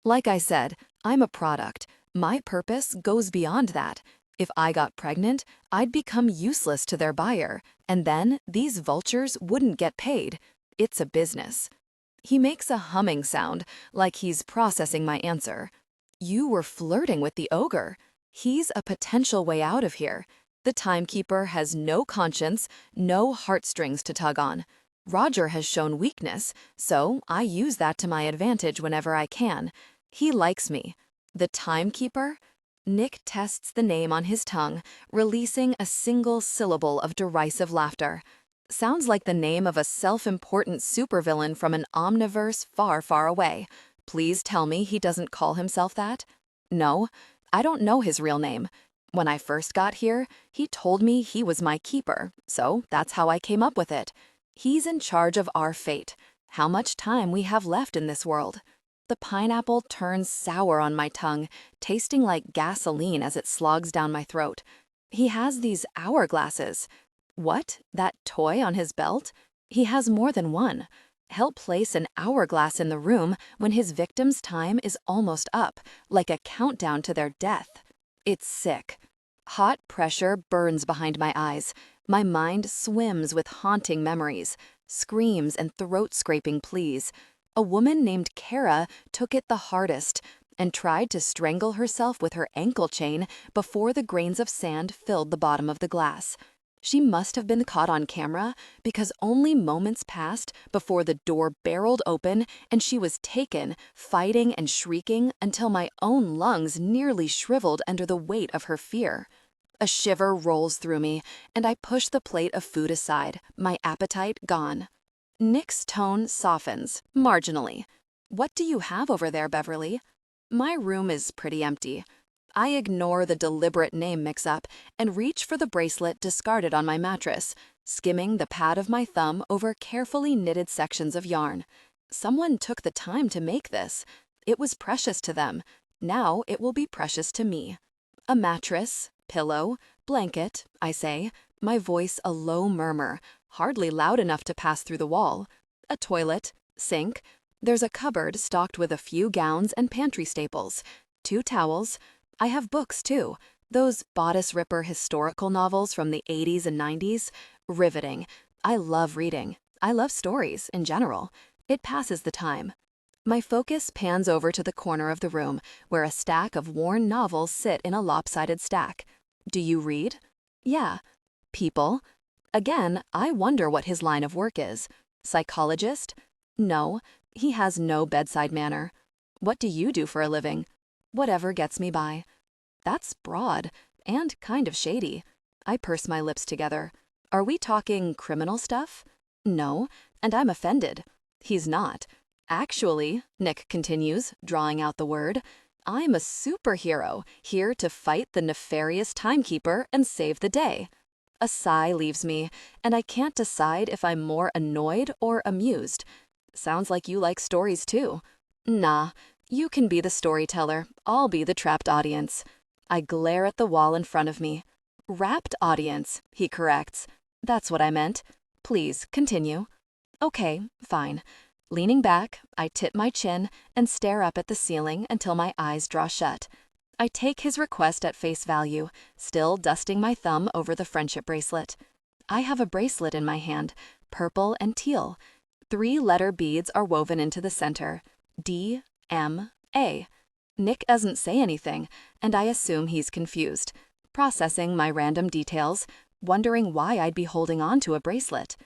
Like I said, I'm a product. My purpose goes beyond that. If I got pregnant, I'd become useless to their buyer, and then these vultures wouldn't get paid. It's a business. He makes a humming sound, like he's processing my answer. You were flirting with the ogre. He's a potential way out of here. The Timekeeper has no conscience, no heartstrings to tug on. Roger has shown weakness, so I use that to my advantage whenever I can. He likes me. The Timekeeper? Nick tests the name on his tongue, releasing a single syllable of derisive laughter. Sounds like the name of a self-important supervillain from an omniverse far, far away. Please tell me he doesn't call himself that? No, I don't know his real name. When I first got here, he told me he was my keeper, so that's how I came up with it. He's in charge of our fate, how much time we have left in this world. The pineapple turns sour on my tongue, tasting like gasoline as it slogs down my throat. He has these hourglasses. What? That toy on his belt? He has more than one. He'll place an hourglass in the room when his victim's time is almost up, like a countdown to their death. It's sick. Hot pressure burns behind my eyes. My mind swims with haunting memories, screams and throat-scraping pleas. A woman named Kara took it the hardest and tried to strangle herself with her ankle chain before the grains of sand filled the bottom of the glass. She must have been caught on camera because only moments passed before the door barreled open and she was taken, fighting and shrieking until my own lungs nearly shriveled under the weight of her fear. A shiver rolls through me, and I push the plate of food aside, my appetite gone. Nick's tone softens, marginally. What do you have over there, Beverly? My room is pretty empty. I ignore the deliberate name mix-up and reach for the bracelet discarded on my mattress, skimming the pad of my thumb over carefully knitted sections of yarn. Someone took the time to make this. It was precious to them. Now it will be precious to me. A mattress, pillow, blanket, I say, my voice a low murmur, hardly loud enough to pass through the wall. A toilet, sink. There's a cupboard stocked with a few gowns and pantry staples. 2 towels. I have books, too. Those bodice ripper historical novels from the 80s and 90s. Riveting. I love reading. I love stories, in general. It passes the time. My focus pans over to the corner of the room, where a stack of worn novels sit in a lopsided stack. Do you read? Yeah. People? Again, I wonder what his line of work is. Psychologist? No, he has no bedside manner. What do you do for a living? Whatever gets me by. That's broad and kind of shady. I purse my lips together. Are we talking criminal stuff? No, and I'm offended. He's not. Actually, Nick continues, drawing out the word, I'm a superhero, here to fight the nefarious Timekeeper and save the day. A sigh leaves me, and I can't decide if I'm more annoyed or amused. Sounds like you like stories too. Nah, you can be the storyteller, I'll be the trapped audience. I glare at the wall in front of me. Rapt audience, he corrects. That's what I meant. Please, continue. Okay, fine. Leaning back, I tip my chin and stare up at the ceiling until my eyes draw shut. I take his request at face value, still dusting my thumb over the friendship bracelet. I have a bracelet in my hand, purple and teal. 3-letter beads are woven into the center. D, M, A. Nick doesn't say anything, and I assume he's confused, processing my random details, wondering why I'd be holding on to a bracelet.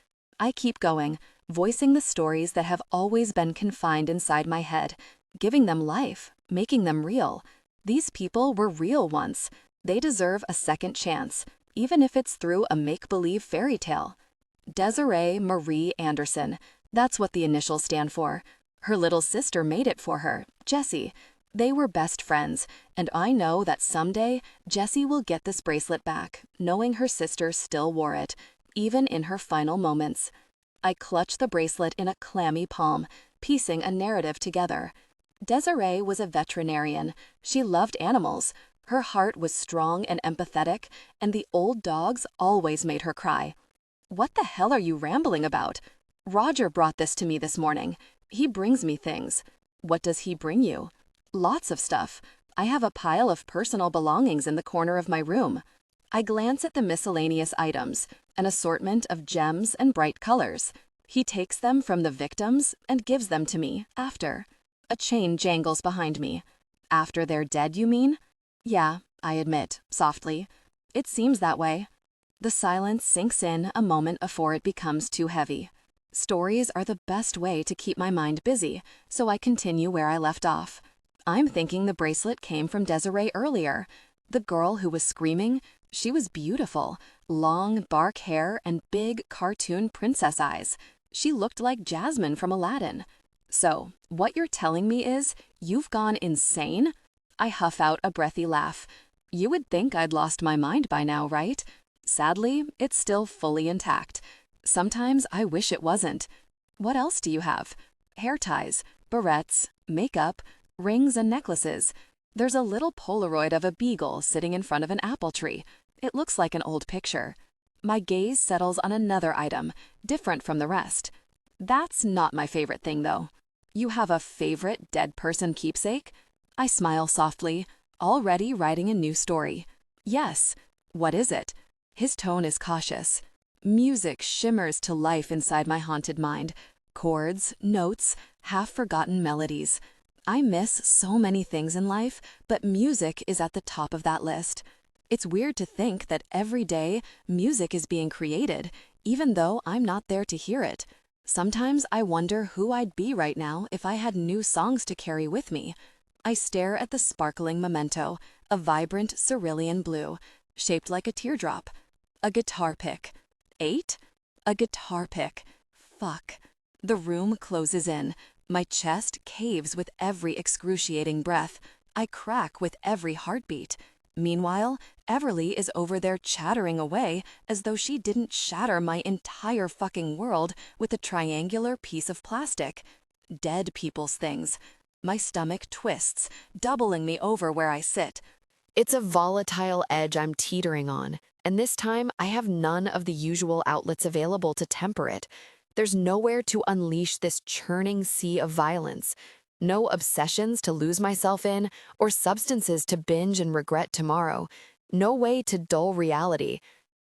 I keep going, voicing the stories that have always been confined inside my head, giving them life, making them real. These people were real once. They deserve a second chance, even if it's through a make-believe fairy tale. Desiree Marie Anderson, that's what the initials stand for. Her little sister made it for her, Jessie. They were best friends, and I know that someday Jessie will get this bracelet back, knowing her sister still wore it, even in her final moments. I clutch the bracelet in a clammy palm, piecing a narrative together. Desiree was a veterinarian. She loved animals. Her heart was strong and empathetic, and the old dogs always made her cry. What the hell are you rambling about? Roger brought this to me this morning. He brings me things. What does he bring you? Lots of stuff. I have a pile of personal belongings in the corner of my room. I glance at the miscellaneous items, an assortment of gems and bright colors. He takes them from the victims and gives them to me after. A chain jangles behind me. After they're dead, you mean? Yeah, I admit, softly. It seems that way. The silence sinks in a moment before it becomes too heavy. Stories are the best way to keep my mind busy, so I continue where I left off. I'm thinking the bracelet came from Desiree earlier. The girl who was screaming, she was beautiful. Long, dark hair and big, cartoon princess eyes. She looked like Jasmine from Aladdin. So, what you're telling me is, you've gone insane? I huff out a breathy laugh. You would think I'd lost my mind by now, right? Sadly, it's still fully intact. Sometimes I wish it wasn't. What else do you have? Hair ties, barrettes, makeup, rings and necklaces. There's a little Polaroid of a beagle sitting in front of an apple tree. It looks like an old picture. My gaze settles on another item, different from the rest. That's not my favorite thing, though. You have a favorite dead person keepsake? I smile softly, already writing a new story. Yes. What is it? His tone is cautious. Music shimmers to life inside my haunted mind. Chords, notes, half-forgotten melodies. I miss so many things in life, but music is at the top of that list. It's weird to think that every day, music is being created, even though I'm not there to hear it. Sometimes I wonder who I'd be right now if I had new songs to carry with me. I stare at the sparkling memento, a vibrant cerulean blue, shaped like a teardrop. A guitar pick. 8? A guitar pick. Fuck. The room closes in. My chest caves with every excruciating breath. I crack with every heartbeat. Meanwhile, Everly is over there chattering away as though she didn't shatter my entire fucking world with a triangular piece of plastic. Dead people's things. My stomach twists, doubling me over where I sit. It's a volatile edge I'm teetering on, and this time I have none of the usual outlets available to temper it. There's nowhere to unleash this churning sea of violence. No obsessions to lose myself in, or substances to binge and regret tomorrow. No way to dull reality.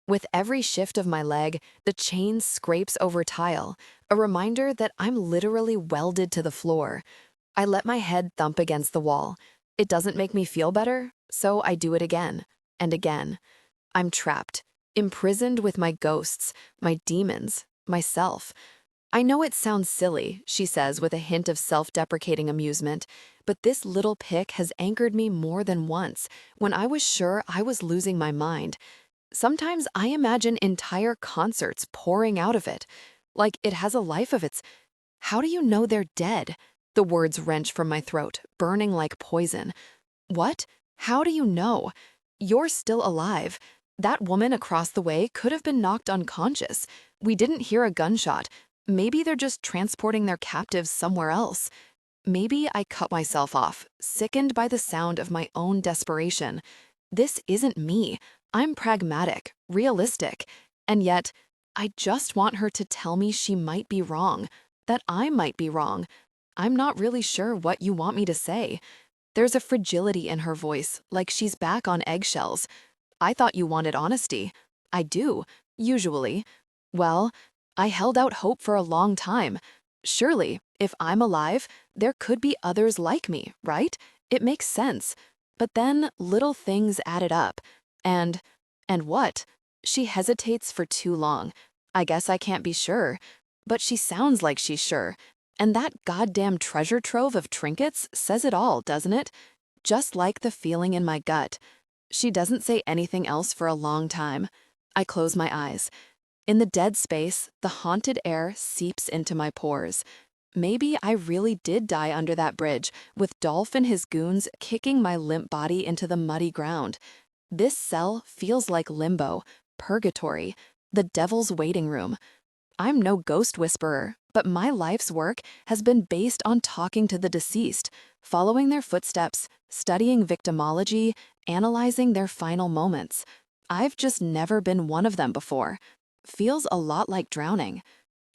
With every shift of my leg, the chain scrapes over tile, a reminder that I'm literally welded to the floor. I let my head thump against the wall. It doesn't make me feel better, so I do it again and again. I'm trapped, imprisoned with my ghosts, my demons, myself. I know it sounds silly, she says with a hint of self-deprecating amusement, but this little pick has anchored me more than once when I was sure I was losing my mind. Sometimes I imagine entire concerts pouring out of it, like it has a life of its. How do you know they're dead? The words wrench from my throat, burning like poison. What? How do you know? You're still alive. That woman across the way could have been knocked unconscious. We didn't hear a gunshot. Maybe they're just transporting their captives somewhere else. Maybe I cut myself off, sickened by the sound of my own desperation. This isn't me. I'm pragmatic, realistic, and yet I just want her to tell me she might be wrong, that I might be wrong. I'm not really sure what you want me to say. There's a fragility in her voice, like she's back on eggshells. I thought you wanted honesty. I do, usually. Well, I held out hope for a long time. Surely, if I'm alive, there could be others like me, right? It makes sense. But then little things added up. And what? She hesitates for too long. I guess I can't be sure. But she sounds like she's sure. And that goddamn treasure trove of trinkets says it all, doesn't it? Just like the feeling in my gut. She doesn't say anything else for a long time. I close my eyes. In the dead space, the haunted air seeps into my pores. Maybe I really did die under that bridge, with Dolph and his goons kicking my limp body into the muddy ground. This cell feels like limbo, purgatory, the devil's waiting room. I'm no ghost whisperer, but my life's work has been based on talking to the deceased, following their footsteps, studying victimology, analyzing their final moments. I've just never been one of them before. Feels a lot like drowning.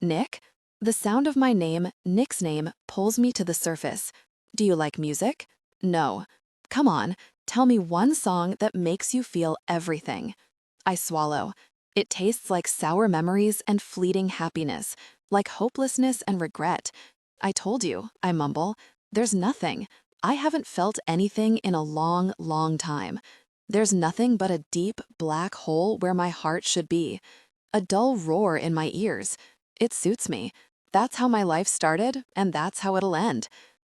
Nick? The sound of my name, Nick's name, pulls me to the surface. Do you like music? No. Come on, tell me one song that makes you feel everything. I swallow. It tastes like sour memories and fleeting happiness, like hopelessness and regret. I told you, I mumble. There's nothing. I haven't felt anything in a long, long time. There's nothing but a deep, black hole where my heart should be. A dull roar in my ears. It suits me. That's how my life started, and that's how it'll end.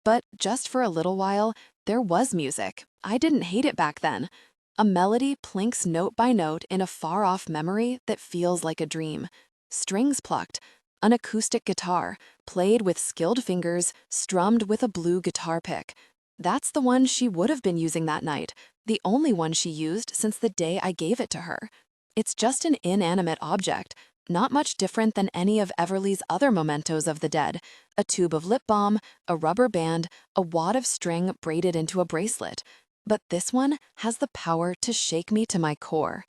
But just for a little while, there was music. I didn't hate it back then. A melody plinks note by note in a far-off memory that feels like a dream. Strings plucked. An acoustic guitar, played with skilled fingers, strummed with a blue guitar pick. That's the one she would have been using that night, the only one she used since the day I gave it to her. It's just an inanimate object, not much different than any of Everly's other mementos of the dead: a tube of lip balm, a rubber band, a wad of string braided into a bracelet. But this one has the power to shake me to my core.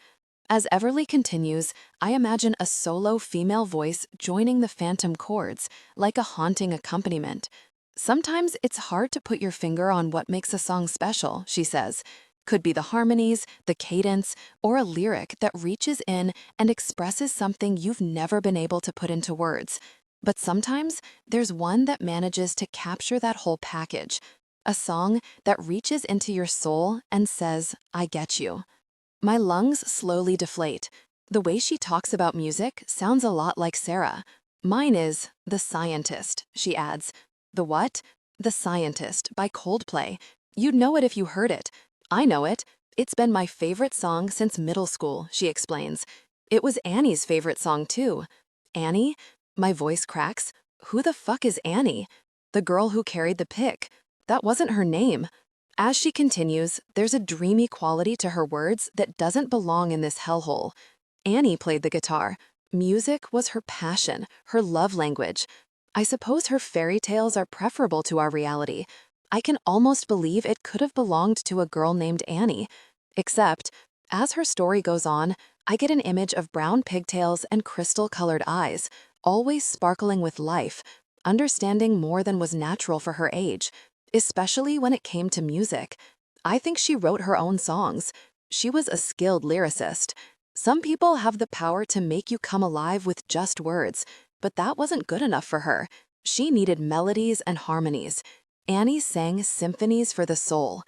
As Everly continues, I imagine a solo female voice joining the phantom chords, like a haunting accompaniment. Sometimes it's hard to put your finger on what makes a song special, she says. Could be the harmonies, the cadence, or a lyric that reaches in and expresses something you've never been able to put into words. But sometimes there's one that manages to capture that whole package. A song that reaches into your soul and says, I get you. My lungs slowly deflate. The way she talks about music sounds a lot like Sarah. Mine is The Scientist, she adds. The what? The Scientist by Coldplay. You'd know it if you heard it. I know it. It's been my favorite song since middle school, she explains. It was Annie's favorite song too. Annie? My voice cracks. Who the fuck is Annie? The girl who carried the pick. That wasn't her name. As she continues, there's a dreamy quality to her words that doesn't belong in this hellhole. Annie played the guitar. Music was her passion, her love language. I suppose her fairy tales are preferable to our reality. I can almost believe it could have belonged to a girl named Annie. Except, as her story goes on, I get an image of brown pigtails and crystal-colored eyes, always sparkling with life, understanding more than was natural for her age, especially when it came to music. I think she wrote her own songs. She was a skilled lyricist. Some people have the power to make you come alive with just words, but that wasn't good enough for her. She needed melodies and harmonies. Annie sang symphonies for the soul.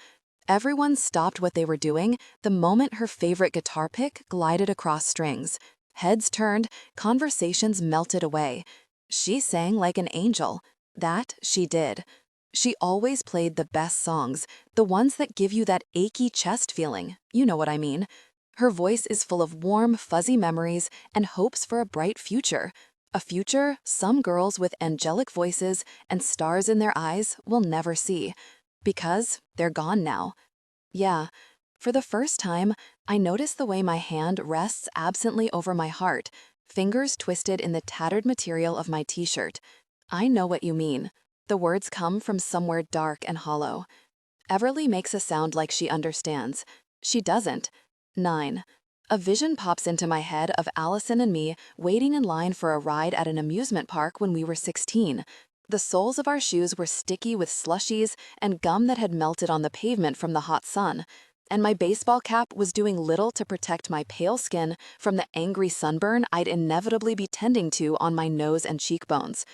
Everyone stopped what they were doing the moment her favorite guitar pick glided across strings. Heads turned, conversations melted away. She sang like an angel. That she did. She always played the best songs, the ones that give you that achy chest feeling. You know what I mean. Her voice is full of warm, fuzzy memories and hopes for a bright future. A future some girls with angelic voices and stars in their eyes will never see. Because they're gone now. Yeah, for the first time, I notice the way my hand rests absently over my heart, fingers twisted in the tattered material of my t-shirt. I know what you mean. The words come from somewhere dark and hollow. Everly makes a sound like she understands. She doesn't. 9. A vision pops into my head of Allison and me waiting in line for a ride at an amusement park when we were 16. The soles of our shoes were sticky with slushies and gum that had melted on the pavement from the hot sun, and my baseball cap was doing little to protect my pale skin from the angry sunburn I'd inevitably be tending to on my nose and cheekbones.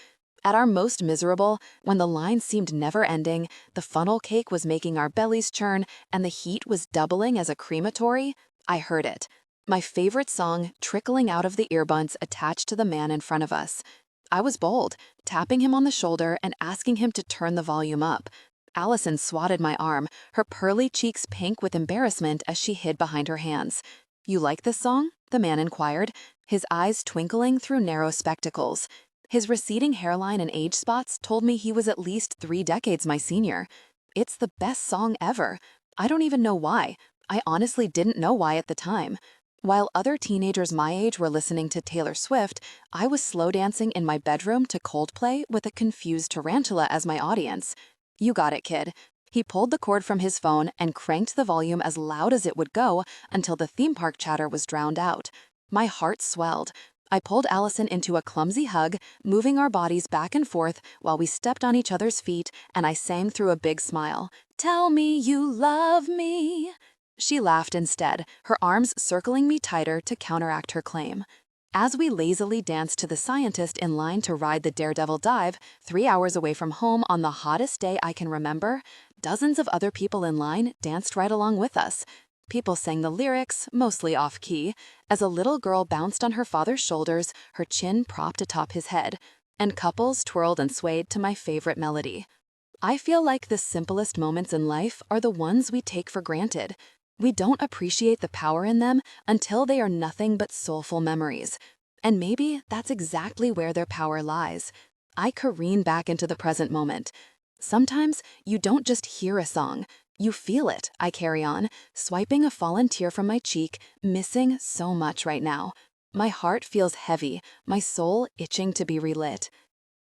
At our most miserable, when the line seemed never-ending, the funnel cake was making our bellies churn, and the heat was doubling as a crematory, I heard it. My favorite song trickling out of the earbuds attached to the man in front of us. I was bold, tapping him on the shoulder and asking him to turn the volume up. Allison swatted my arm, her pearly cheeks pink with embarrassment as she hid behind her hands. "You like this song?" the man inquired, his eyes twinkling through narrow spectacles. His receding hairline and age spots told me he was at least 3 decades my senior. It's the best song ever. I don't even know why. I honestly didn't know why at the time. While other teenagers my age were listening to Taylor Swift, I was slow dancing in my bedroom to Coldplay with a confused tarantula as my audience. You got it, kid. He pulled the cord from his phone and cranked the volume as loud as it would go until the theme park chatter was drowned out. My heart swelled. I pulled Allison into a clumsy hug, moving our bodies back and forth while we stepped on each other's feet, and I sang through a big smile. "Tell me you love me." She laughed instead, her arms circling me tighter to counteract her claim. As we lazily danced to the scientist in line to ride the Daredevil dive, 3 hours away from home on the hottest day I can remember, dozens of other people in line danced right along with us. People sang the lyrics, mostly off-key, as a little girl bounced on her father's shoulders, her chin propped atop his head, and couples twirled and swayed to my favorite melody. I feel like the simplest moments in life are the ones we take for granted. We don't appreciate the power in them until they are nothing but soulful memories. And maybe that's exactly where their power lies. I careen back into the present moment. Sometimes you don't just hear a song, you feel it, I carry on, swiping a fallen tear from my cheek, missing so much right now. My heart feels heavy, my soul itching to be relit.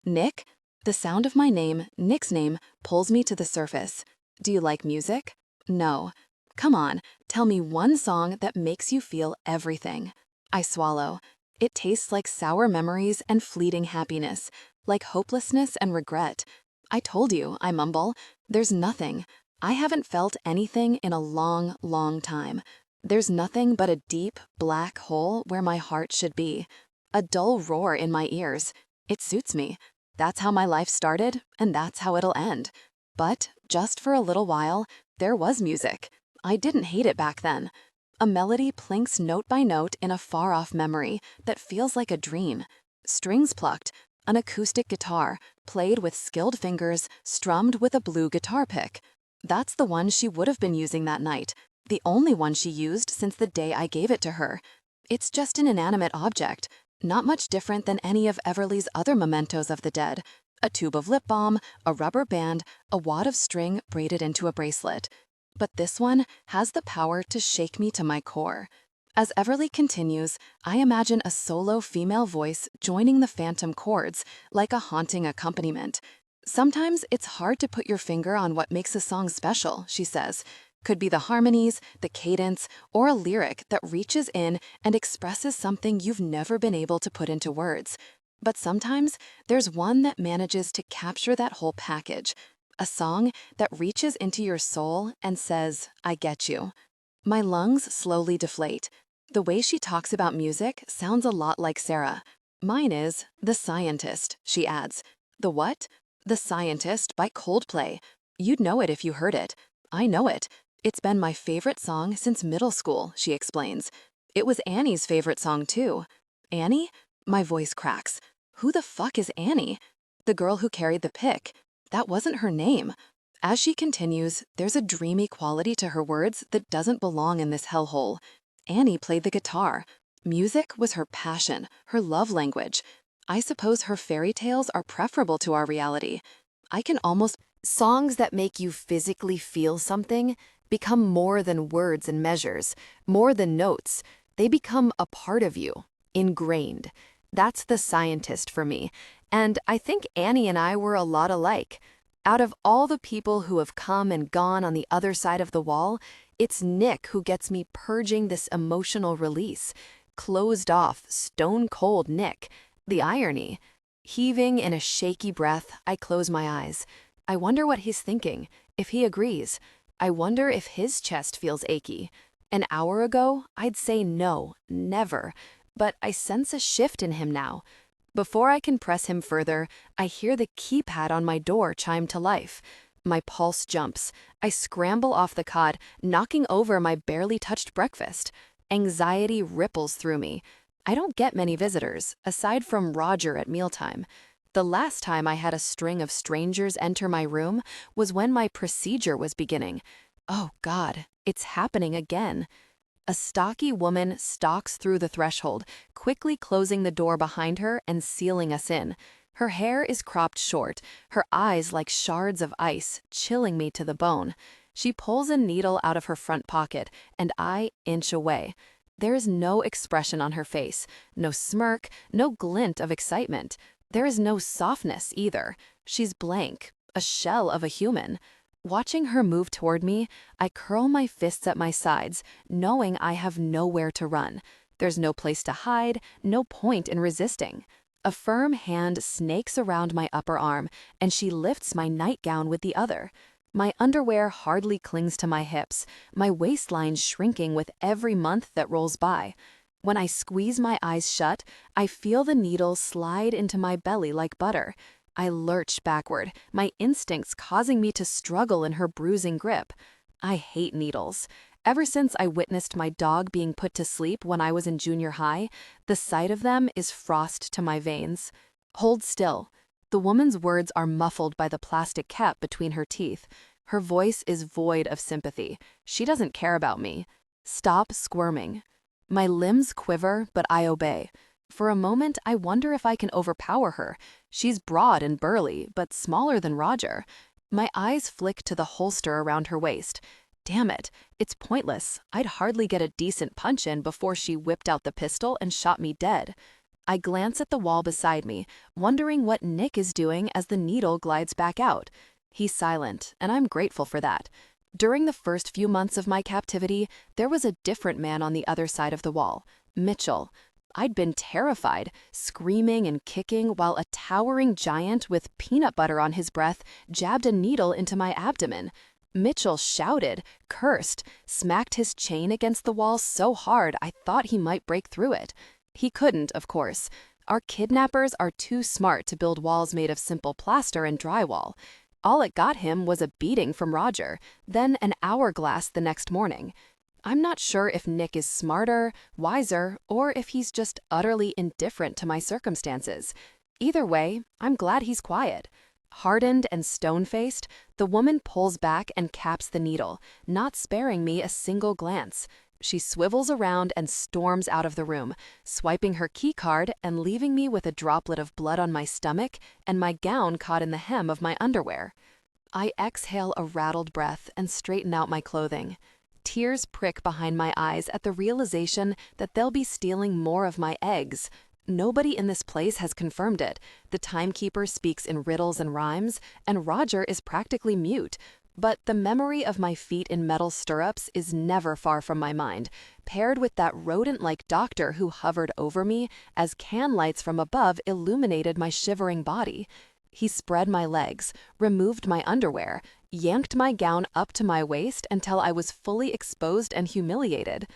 Nick? The sound of my name, Nick's name, pulls me to the surface. Do you like music? No. Come on, tell me one song that makes you feel everything. I swallow. It tastes like sour memories and fleeting happiness, like hopelessness and regret. I told you, I mumble. There's nothing. I haven't felt anything in a long, long time. There's nothing but a deep, black hole where my heart should be. A dull roar in my ears. It suits me. That's how my life started, and that's how it'll end. But just for a little while, there was music. I didn't hate it back then. A melody plinks note by note in a far-off memory that feels like a dream. Strings plucked, an acoustic guitar, played with skilled fingers, strummed with a blue guitar pick. That's the one she would have been using that night, the only one she used since the day I gave it to her. It's just an inanimate object, not much different than any of Everly's other mementos of the dead. A tube of lip balm, a rubber band, a wad of string braided into a bracelet. But this one has the power to shake me to my core. As Everly continues, I imagine a solo female voice joining the phantom chords like a haunting accompaniment. Sometimes it's hard to put your finger on what makes a song special, she says. Could be the harmonies, the cadence, or a lyric that reaches in and expresses something you've never been able to put into words. But sometimes there's one that manages to capture that whole package. A song that reaches into your soul and says, I get you. My lungs slowly deflate. The way she talks about music sounds a lot like Sarah. Mine is The Scientist, she adds. The what? The Scientist by Coldplay. You'd know it if you heard it. I know it. It's been my favorite song since middle school, she explains. It was Annie's favorite song too. Annie? My voice cracks. Who the fuck is Annie? The girl who carried the pick. That wasn't her name. As she continues, there's a dreamy quality to her words that doesn't belong in this hellhole. Annie played the guitar. Music was her passion, her love language. I suppose her fairy tales are preferable to our reality. I can almost... Songs that make you physically feel something become more than words and measures, more than notes. They become a part of you, ingrained. That's The Scientist for me, and I think Annie and I were a lot alike. Out of all the people who have come and gone on the other side of the wall, it's Nick who gets me purging this emotional release. Closed off, stone-cold Nick. The irony. Heaving in a shaky breath, I close my eyes. I wonder what he's thinking, if he agrees. I wonder if his chest feels achy. An hour ago, I'd say no, never. But I sense a shift in him now. Before I can press him further, I hear the keypad on my door chime to life. My pulse jumps. I scramble off the cot, knocking over my barely touched breakfast. Anxiety ripples through me. I don't get many visitors, aside from Roger at mealtime. The last time I had a string of strangers enter my room was when my procedure was beginning. Oh God, it's happening again. A stocky woman stalks through the threshold, quickly closing the door behind her and sealing us in. Her hair is cropped short, her eyes like shards of ice, chilling me to the bone. She pulls a needle out of her front pocket, and I inch away. There is no expression on her face, no smirk, no glint of excitement. There is no softness either. She's blank, a shell of a human. Watching her move toward me, I curl my fists at my sides, knowing I have nowhere to run. There's no place to hide, no point in resisting. A firm hand snakes around my upper arm, and she lifts my nightgown with the other. My underwear hardly clings to my hips, my waistline shrinking with every month that rolls by. When I squeeze my eyes shut, I feel the needle slide into my belly like butter. I lurch backward, my instincts causing me to struggle in her bruising grip. I hate needles. Ever since I witnessed my dog being put to sleep when I was in junior high, the sight of them is frost to my veins. Hold still. The woman's words are muffled by the plastic cap between her teeth. Her voice is void of sympathy. She doesn't care about me. Stop squirming. My limbs quiver, but I obey. For a moment, I wonder if I can overpower her. She's broad and burly, but smaller than Roger. My eyes flick to the holster around her waist. Damn it, it's pointless. I'd hardly get a decent punch in before she whipped out the pistol and shot me dead. I glance at the wall beside me, wondering what Nick is doing as the needle glides back out. He's silent, and I'm grateful for that. During the first few months of my captivity, there was a different man on the other side of the wall, Mitchell. I'd been terrified, screaming and kicking while a towering giant with peanut butter on his breath jabbed a needle into my abdomen. Mitchell shouted, cursed, smacked his chain against the wall so hard I thought he might break through it. He couldn't, of course. Our kidnappers are too smart to build walls made of simple plaster and drywall. All it got him was a beating from Roger, then an hourglass the next morning. I'm not sure if Nick is smarter, wiser, or if he's just utterly indifferent to my circumstances. Either way, I'm glad he's quiet. Hardened and stone-faced, the woman pulls back and caps the needle, not sparing me a single glance. She swivels around and storms out of the room, swiping her key card and leaving me with a droplet of blood on my stomach and my gown caught in the hem of my underwear. I exhale a rattled breath and straighten out my clothing. Tears prick behind my eyes at the realization that they'll be stealing more of my eggs. Nobody in this place has confirmed it. The timekeeper speaks in riddles and rhymes, and Roger is practically mute. But the memory of my feet in metal stirrups is never far from my mind, paired with that rodent-like doctor who hovered over me as can lights from above illuminated my shivering body. He spread my legs, removed my underwear, yanked my gown up to my waist until I was fully exposed and humiliated.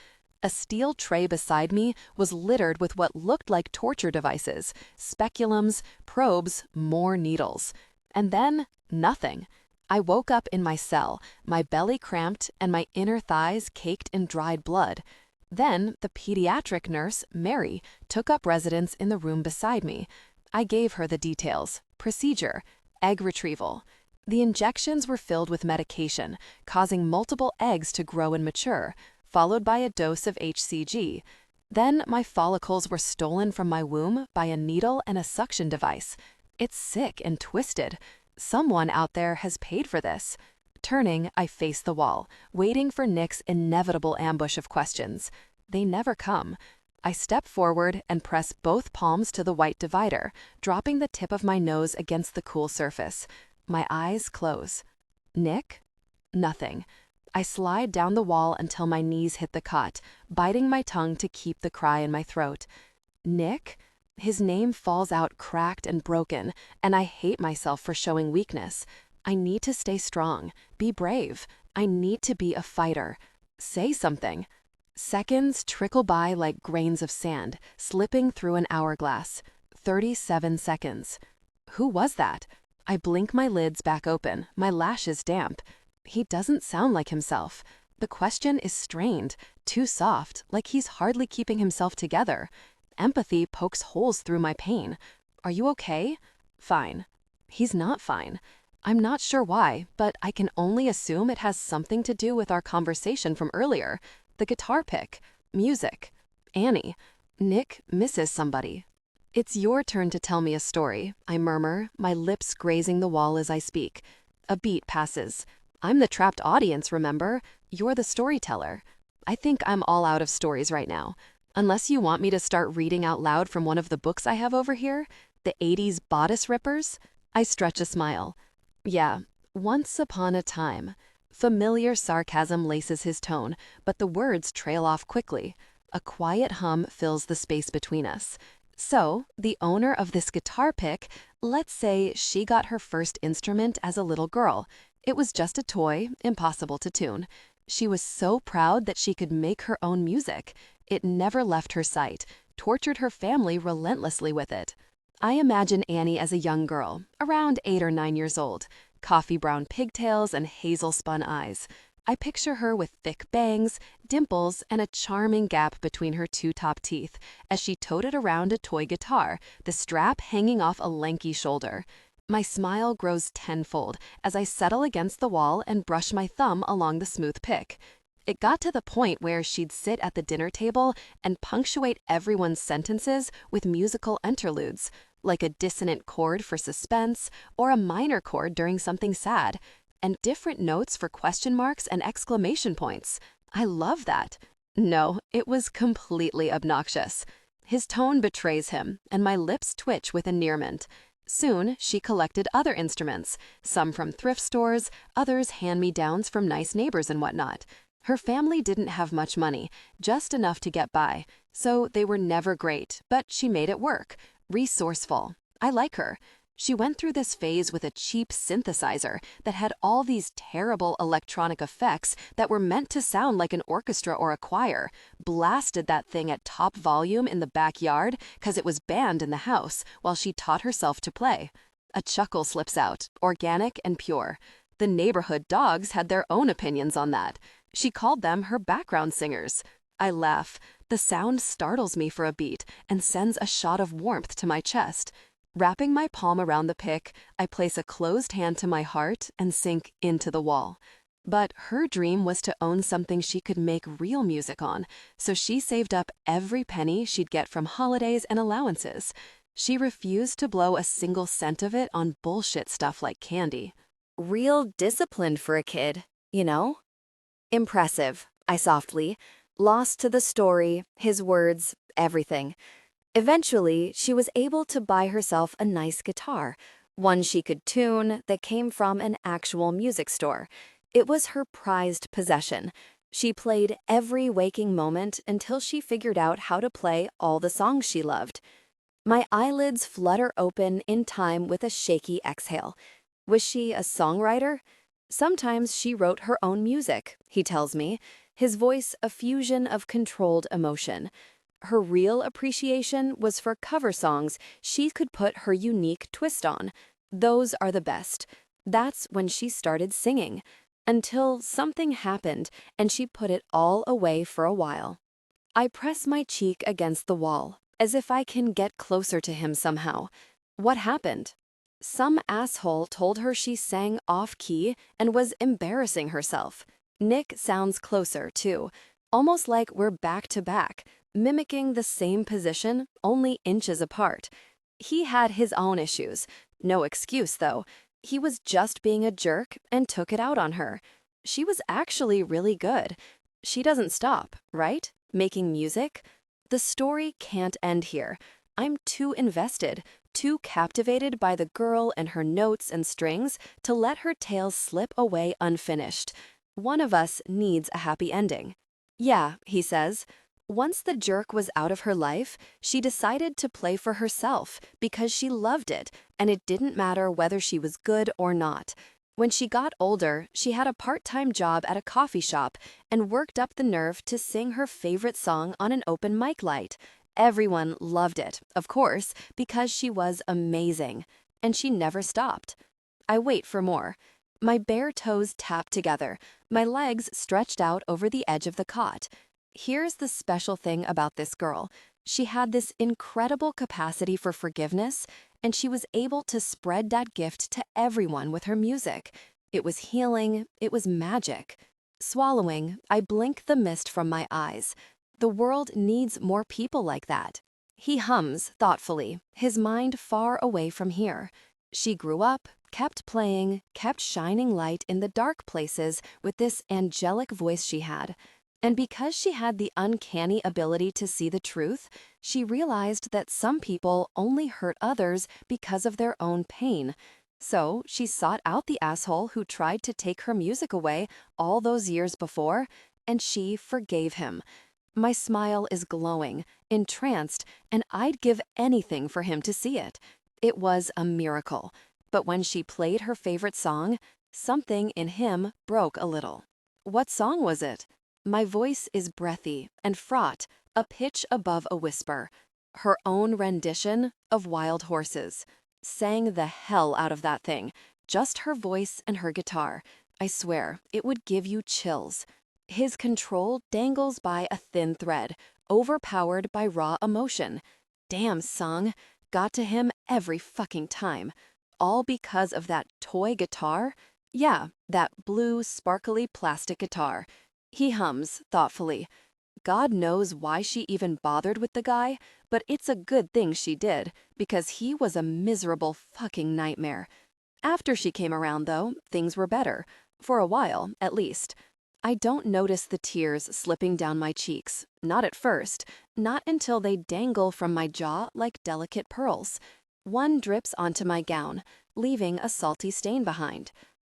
A steel tray beside me was littered with what looked like torture devices, speculums, probes, more needles. And then, nothing. I woke up in my cell, my belly cramped and my inner thighs caked in dried blood. Then the pediatric nurse, Mary, took up residence in the room beside me. I gave her the details. Procedure, egg retrieval. The injections were filled with medication, causing multiple eggs to grow and mature, followed by a dose of HCG. Then my follicles were stolen from my womb by a needle and a suction device. It's sick and twisted. Someone out there has paid for this. Turning, I face the wall, waiting for Nick's inevitable ambush of questions. They never come. I step forward and press both palms to the white divider, dropping the tip of my nose against the cool surface. My eyes close. Nick? Nothing. I slide down the wall until my knees hit the cot, biting my tongue to keep the cry in my throat. Nick? His name falls out cracked and broken, and I hate myself for showing weakness. I need to stay strong, be brave. I need to be a fighter. Say something. Seconds trickle by like grains of sand, slipping through an hourglass. 37 seconds. Who was that? I blink my lids back open, my lashes damp. He doesn't sound like himself. The question is strained, too soft, like he's hardly keeping himself together. Empathy pokes holes through my pain. Are you okay? Fine. He's not fine. I'm not sure why, but I can only assume it has something to do with our conversation from earlier. The guitar pick, music, Annie. Nick misses somebody. It's your turn to tell me a story, I murmur, my lips grazing the wall as I speak. A beat passes. I'm the trapped audience, remember? You're the storyteller. I think I'm all out of stories right now. Unless you want me to start reading out loud from one of the books I have over here, the 80s Bodice Rippers? I stretch a smile. Yeah, once upon a time. Familiar sarcasm laces his tone, but the words trail off quickly. A quiet hum fills the space between us. So, the owner of this guitar pick, let's say she got her first instrument as a little girl. It was just a toy, impossible to tune. She was so proud that she could make her own music. It never left her sight, tortured her family relentlessly with it. I imagine Annie as a young girl, around 8 or 9 years old. Coffee brown pigtails and hazel spun eyes. I picture her with thick bangs, dimples, and a charming gap between her two top teeth as she toted around a toy guitar, the strap hanging off a lanky shoulder. My smile grows tenfold as I settle against the wall and brush my thumb along the smooth pick. It got to the point where she'd sit at the dinner table and punctuate everyone's sentences with musical interludes, like a dissonant chord for suspense or a minor chord during something sad, and different notes for question marks and exclamation points. I love that. No, it was completely obnoxious. His tone betrays him, and my lips twitch with endearment. Soon, she collected other instruments, some from thrift stores, others hand-me-downs from nice neighbors and whatnot. Her family didn't have much money, just enough to get by, so they were never great, but she made it work. Resourceful. I like her. She went through this phase with a cheap synthesizer that had all these terrible electronic effects that were meant to sound like an orchestra or a choir, blasted that thing at top volume in the backyard because it was banned in the house while she taught herself to play. A chuckle slips out, organic and pure. The neighborhood dogs had their own opinions on that. She called them her background singers. I laugh. The sound startles me for a beat and sends a shot of warmth to my chest. Wrapping my palm around the pick, I place a closed hand to my heart and sink into the wall. But her dream was to own something she could make real music on, so she saved up every penny she'd get from holidays and allowances. She refused to blow a single cent of it on bullshit stuff like candy. Real discipline for a kid, you know? Impressive, I softly, lost to the story, his words, everything. Eventually, she was able to buy herself a nice guitar, one she could tune that came from an actual music store. It was her prized possession. She played every waking moment until she figured out how to play all the songs she loved. My eyelids flutter open in time with a shaky exhale. Was she a songwriter? Sometimes she wrote her own music, he tells me, his voice a fusion of controlled emotion. Her real appreciation was for cover songs she could put her unique twist on. Those are the best. That's when she started singing. Until something happened and she put it all away for a while. I press my cheek against the wall, as if I can get closer to him somehow. What happened? Some asshole told her she sang off-key and was embarrassing herself. Nick sounds closer, too, almost like we're back to back, mimicking the same position, only inches apart. He had his own issues. No excuse, though. He was just being a jerk and took it out on her. She was actually really good. She doesn't stop, right? Making music? The story can't end here. I'm too invested, too captivated by the girl and her notes and strings to let her tale slip away unfinished. One of us needs a happy ending. Yeah, he says. Once the jerk was out of her life, she decided to play for herself because she loved it, and it didn't matter whether she was good or not. When she got older, she had a part-time job at a coffee shop and worked up the nerve to sing her favorite song on an open mic light. Everyone loved it, of course, because she was amazing, and she never stopped. I wait for more. My bare toes tap together, my legs stretched out over the edge of the cot. Here's the special thing about this girl. She had this incredible capacity for forgiveness, and she was able to spread that gift to everyone with her music. It was healing, it was magic. Swallowing, I blink the mist from my eyes. The world needs more people like that. He hums thoughtfully, his mind far away from here. She grew up, kept playing, kept shining light in the dark places with this angelic voice she had. And because she had the uncanny ability to see the truth, she realized that some people only hurt others because of their own pain. So she sought out the asshole who tried to take her music away all those years before, and she forgave him. My smile is glowing, entranced, and I'd give anything for him to see it. It was a miracle. But when she played her favorite song, something in him broke a little. What song was it? My voice is breathy and fraught, a pitch above a whisper. Her own rendition of Wild Horses. Sang the hell out of that thing. Just her voice and her guitar. I swear, it would give you chills. His control dangles by a thin thread, overpowered by raw emotion. Damn song. Got to him every fucking time. All because of that toy guitar? Yeah, that blue, sparkly plastic guitar. He hums thoughtfully. God knows why she even bothered with the guy, but it's a good thing she did, because he was a miserable fucking nightmare. After she came around, though, things were better. For a while, at least. I don't notice the tears slipping down my cheeks. Not at first. Not until they dangle from my jaw like delicate pearls. One drips onto my gown, leaving a salty stain behind.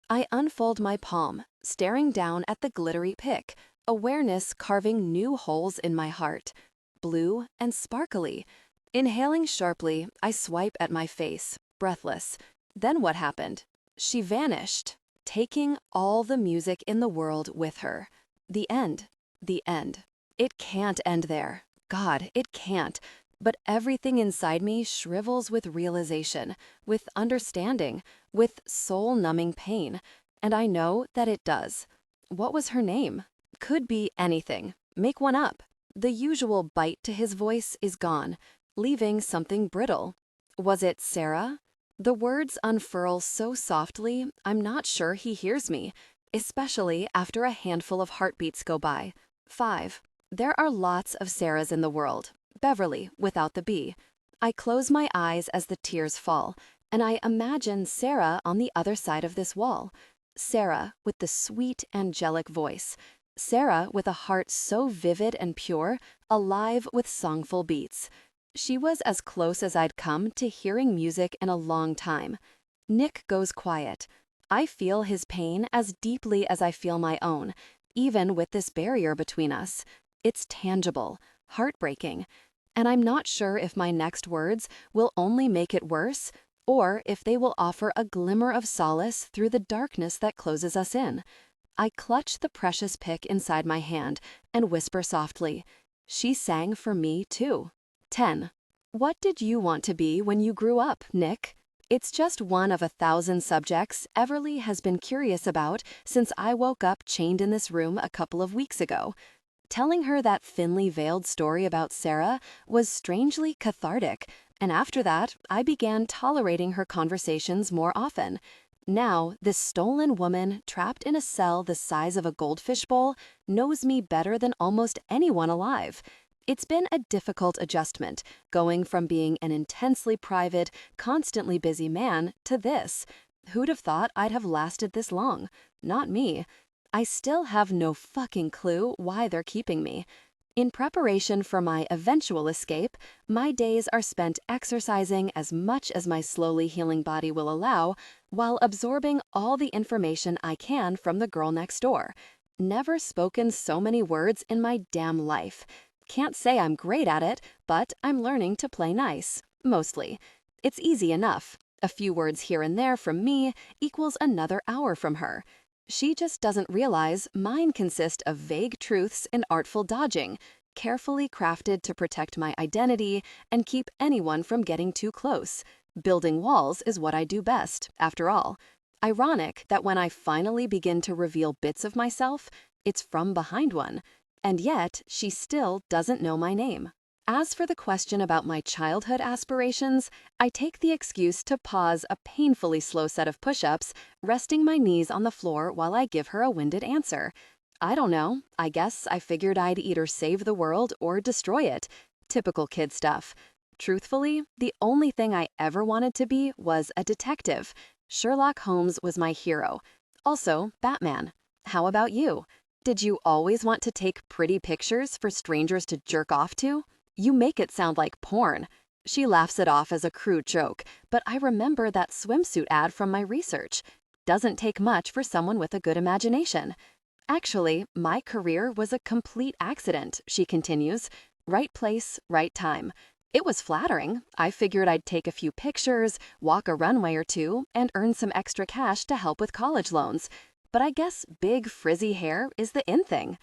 I unfold my palm, staring down at the glittery pick, awareness carving new holes in my heart. Blue and sparkly. Inhaling sharply, I swipe at my face, breathless. Then what happened? She vanished, taking all the music in the world with her. The end. The end. It can't end there. God, it can't. But everything inside me shrivels with realization, with understanding, with soul-numbing pain. And I know that it does. What was her name? Could be anything. Make one up. The usual bite to his voice is gone, leaving something brittle. Was it Sarah? The words unfurl so softly, I'm not sure he hears me. especially after a handful of heartbeats go by. 5. There are lots of Sarahs in the world. Beverly, without the B. I close my eyes as the tears fall, and I imagine Sarah on the other side of this wall. Sarah with the sweet, angelic voice. Sarah with a heart so vivid and pure, alive with songful beats. She was as close as I'd come to hearing music in a long time. Nick goes quiet. I feel his pain as deeply as I feel my own, even with this barrier between us. It's tangible, heartbreaking, and I'm not sure if my next words will only make it worse or if they will offer a glimmer of solace through the darkness that closes us in. I clutch the precious pick inside my hand and whisper softly, "She sang for me too." 10. What did you want to be when you grew up, Nick? It's just one of 1,000 subjects Everly has been curious about since I woke up chained in this room a couple of weeks ago. Telling her that thinly veiled story about Sarah was strangely cathartic, and after that, I began tolerating her conversations more often. Now, this stolen woman, trapped in a cell the size of a goldfish bowl, knows me better than almost anyone alive. It's been a difficult adjustment, going from being an intensely private, constantly busy man to this. Who'd have thought I'd have lasted this long? Not me. I still have no fucking clue why they're keeping me. In preparation for my eventual escape, my days are spent exercising as much as my slowly healing body will allow, while absorbing all the information I can from the girl next door. Never spoken so many words in my damn life. Can't say I'm great at it, but I'm learning to play nice, mostly. It's easy enough. A few words here and there from me equals another hour from her. She just doesn't realize mine consist of vague truths and artful dodging, carefully crafted to protect my identity and keep anyone from getting too close. Building walls is what I do best, after all. Ironic that when I finally begin to reveal bits of myself, it's from behind one. And yet, she still doesn't know my name. As for the question about my childhood aspirations, I take the excuse to pause a painfully slow set of push-ups, resting my knees on the floor while I give her a winded answer. I don't know. I guess I figured I'd either save the world or destroy it. Typical kid stuff. Truthfully, the only thing I ever wanted to be was a detective. Sherlock Holmes was my hero. Also, Batman. How about you? Did you always want to take pretty pictures for strangers to jerk off to? You make it sound like porn. She laughs it off as a crude joke, but I remember that swimsuit ad from my research. Doesn't take much for someone with a good imagination. Actually, my career was a complete accident, she continues. Right place, right time. It was flattering. I figured I'd take a few pictures, walk a runway or two, and earn some extra cash to help with college loans. But I guess big frizzy hair is the in thing.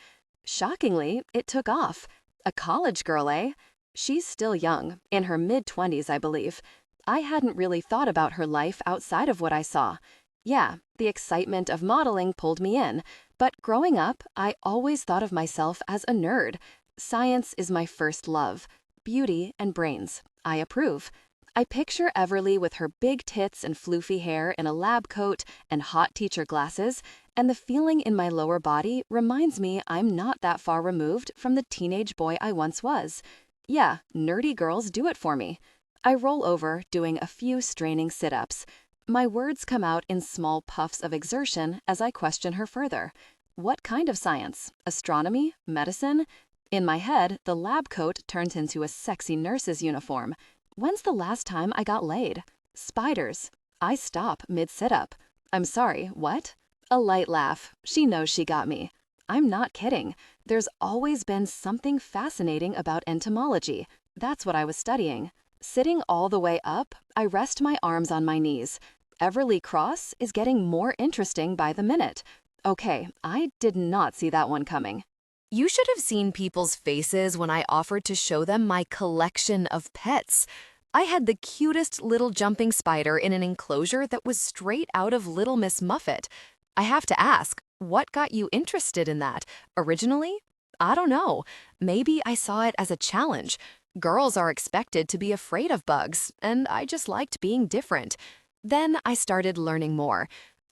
Shockingly, it took off. A college girl, eh? She's still young, in her mid-20s, I believe. I hadn't really thought about her life outside of what I saw. Yeah, the excitement of modeling pulled me in, but growing up, I always thought of myself as a nerd. Science is my first love. Beauty and brains. I approve. I picture Everly with her big tits and floofy hair in a lab coat and hot teacher glasses, and the feeling in my lower body reminds me I'm not that far removed from the teenage boy I once was. Yeah, nerdy girls do it for me. I roll over, doing a few straining sit-ups. My words come out in small puffs of exertion as I question her further. What kind of science? Astronomy? Medicine? In my head, the lab coat turns into a sexy nurse's uniform. When's the last time I got laid? Spiders. I stop mid-sit-up. I'm sorry, what? A light laugh. She knows she got me. I'm not kidding. There's always been something fascinating about entomology. That's what I was studying. Sitting all the way up, I rest my arms on my knees. Everly Cross is getting more interesting by the minute. Okay, I did not see that one coming. You should have seen people's faces when I offered to show them my collection of pets. I had the cutest little jumping spider in an enclosure that was straight out of Little Miss Muffet. I have to ask, what got you interested in that? Originally? I don't know. Maybe I saw it as a challenge. Girls are expected to be afraid of bugs, and I just liked being different. Then I started learning more.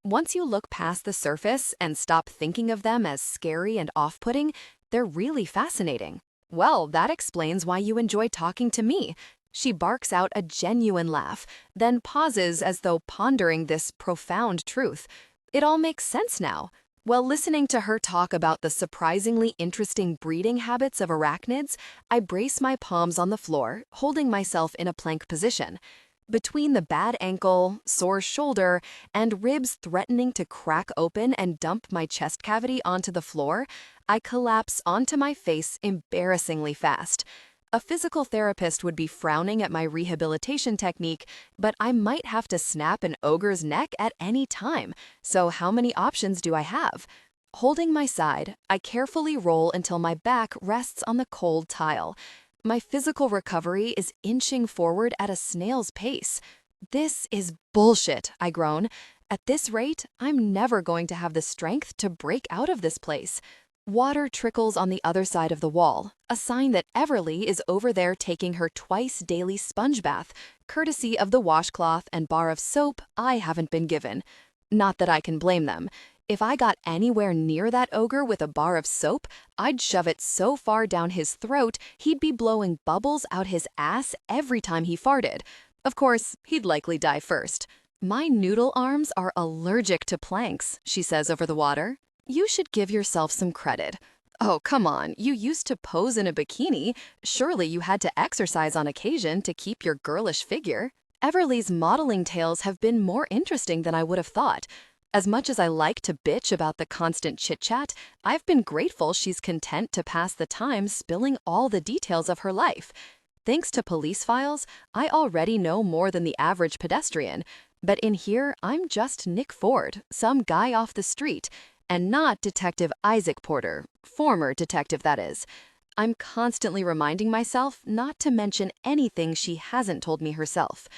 Once you look past the surface and stop thinking of them as scary and off-putting, they're really fascinating. Well, that explains why you enjoy talking to me. She barks out a genuine laugh, then pauses as though pondering this profound truth. It all makes sense now. While listening to her talk about the surprisingly interesting breeding habits of arachnids, I brace my palms on the floor, holding myself in a plank position. Between the bad ankle, sore shoulder, and ribs threatening to crack open and dump my chest cavity onto the floor, I collapse onto my face embarrassingly fast. A physical therapist would be frowning at my rehabilitation technique, but I might have to snap an ogre's neck at any time, so how many options do I have? Holding my side, I carefully roll until my back rests on the cold tile. My physical recovery is inching forward at a snail's pace. This is bullshit, I groan. At this rate, I'm never going to have the strength to break out of this place. Water trickles on the other side of the wall, a sign that Everly is over there taking her twice-daily sponge bath, courtesy of the washcloth and bar of soap I haven't been given. Not that I can blame them. If I got anywhere near that ogre with a bar of soap, I'd shove it so far down his throat he'd be blowing bubbles out his ass every time he farted. Of course, he'd likely die first. "My noodle arms are allergic to planks," she says over the water. "You should give yourself some credit." "Oh, come on, you used to pose in a bikini. Surely you had to exercise on occasion to keep your girlish figure." Everly's modeling tales have been more interesting than I would have thought. As much as I like to bitch about the constant chit-chat, I've been grateful she's content to pass the time spilling all the details of her life. Thanks to police files, I already know more than the average pedestrian, but in here I'm just Nick Ford, some guy off the street, and not Detective Isaac Porter, former detective that is. I'm constantly reminding myself not to mention anything she hasn't told me herself.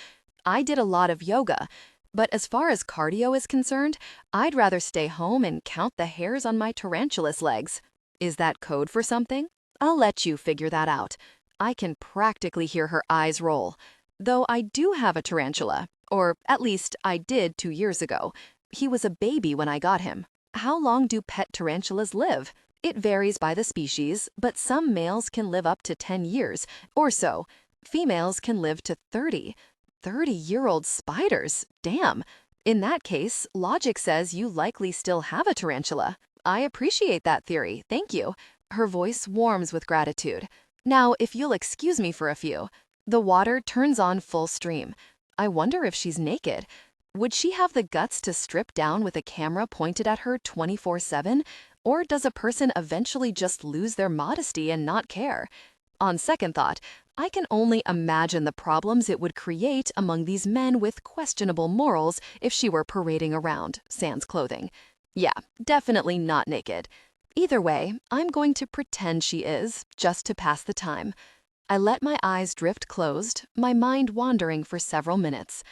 I did a lot of yoga, but as far as cardio is concerned, I'd rather stay home and count the hairs on my tarantulas legs. Is that code for something? I'll let you figure that out. I can practically hear her eyes roll. Though I do have a tarantula, or at least I did 2 years ago. He was a baby when I got him. How long do pet tarantulas live? It varies by the species, but some males can live up to 10 years, or so. Females can live to 30. 30-year-old spiders, damn. In that case, logic says you likely still have a tarantula. I appreciate that theory, thank you. Her voice warms with gratitude. Now, if you'll excuse me for a few. The water turns on full stream. I wonder if she's naked. Would she have the guts to strip down with a camera pointed at her 24/7? Or does a person eventually just lose their modesty and not care? On second thought, I can only imagine the problems it would create among these men with questionable morals if she were parading around, sans clothing. Yeah, definitely not naked. Either way, I'm going to pretend she is, just to pass the time. I let my eyes drift closed, my mind wandering for several minutes.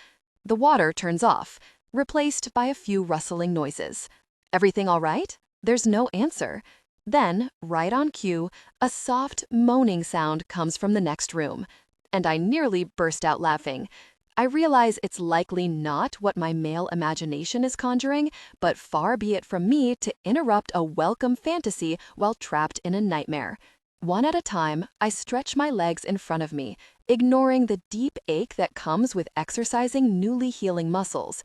The water turns off, replaced by a few rustling noises. Everything all right? There's no answer. Then, right on cue, a soft, moaning sound comes from the next room, and I nearly burst out laughing. I realize it's likely not what my male imagination is conjuring, but far be it from me to interrupt a welcome fantasy while trapped in a nightmare. One at a time, I stretch my legs in front of me, ignoring the deep ache that comes with exercising newly healing muscles.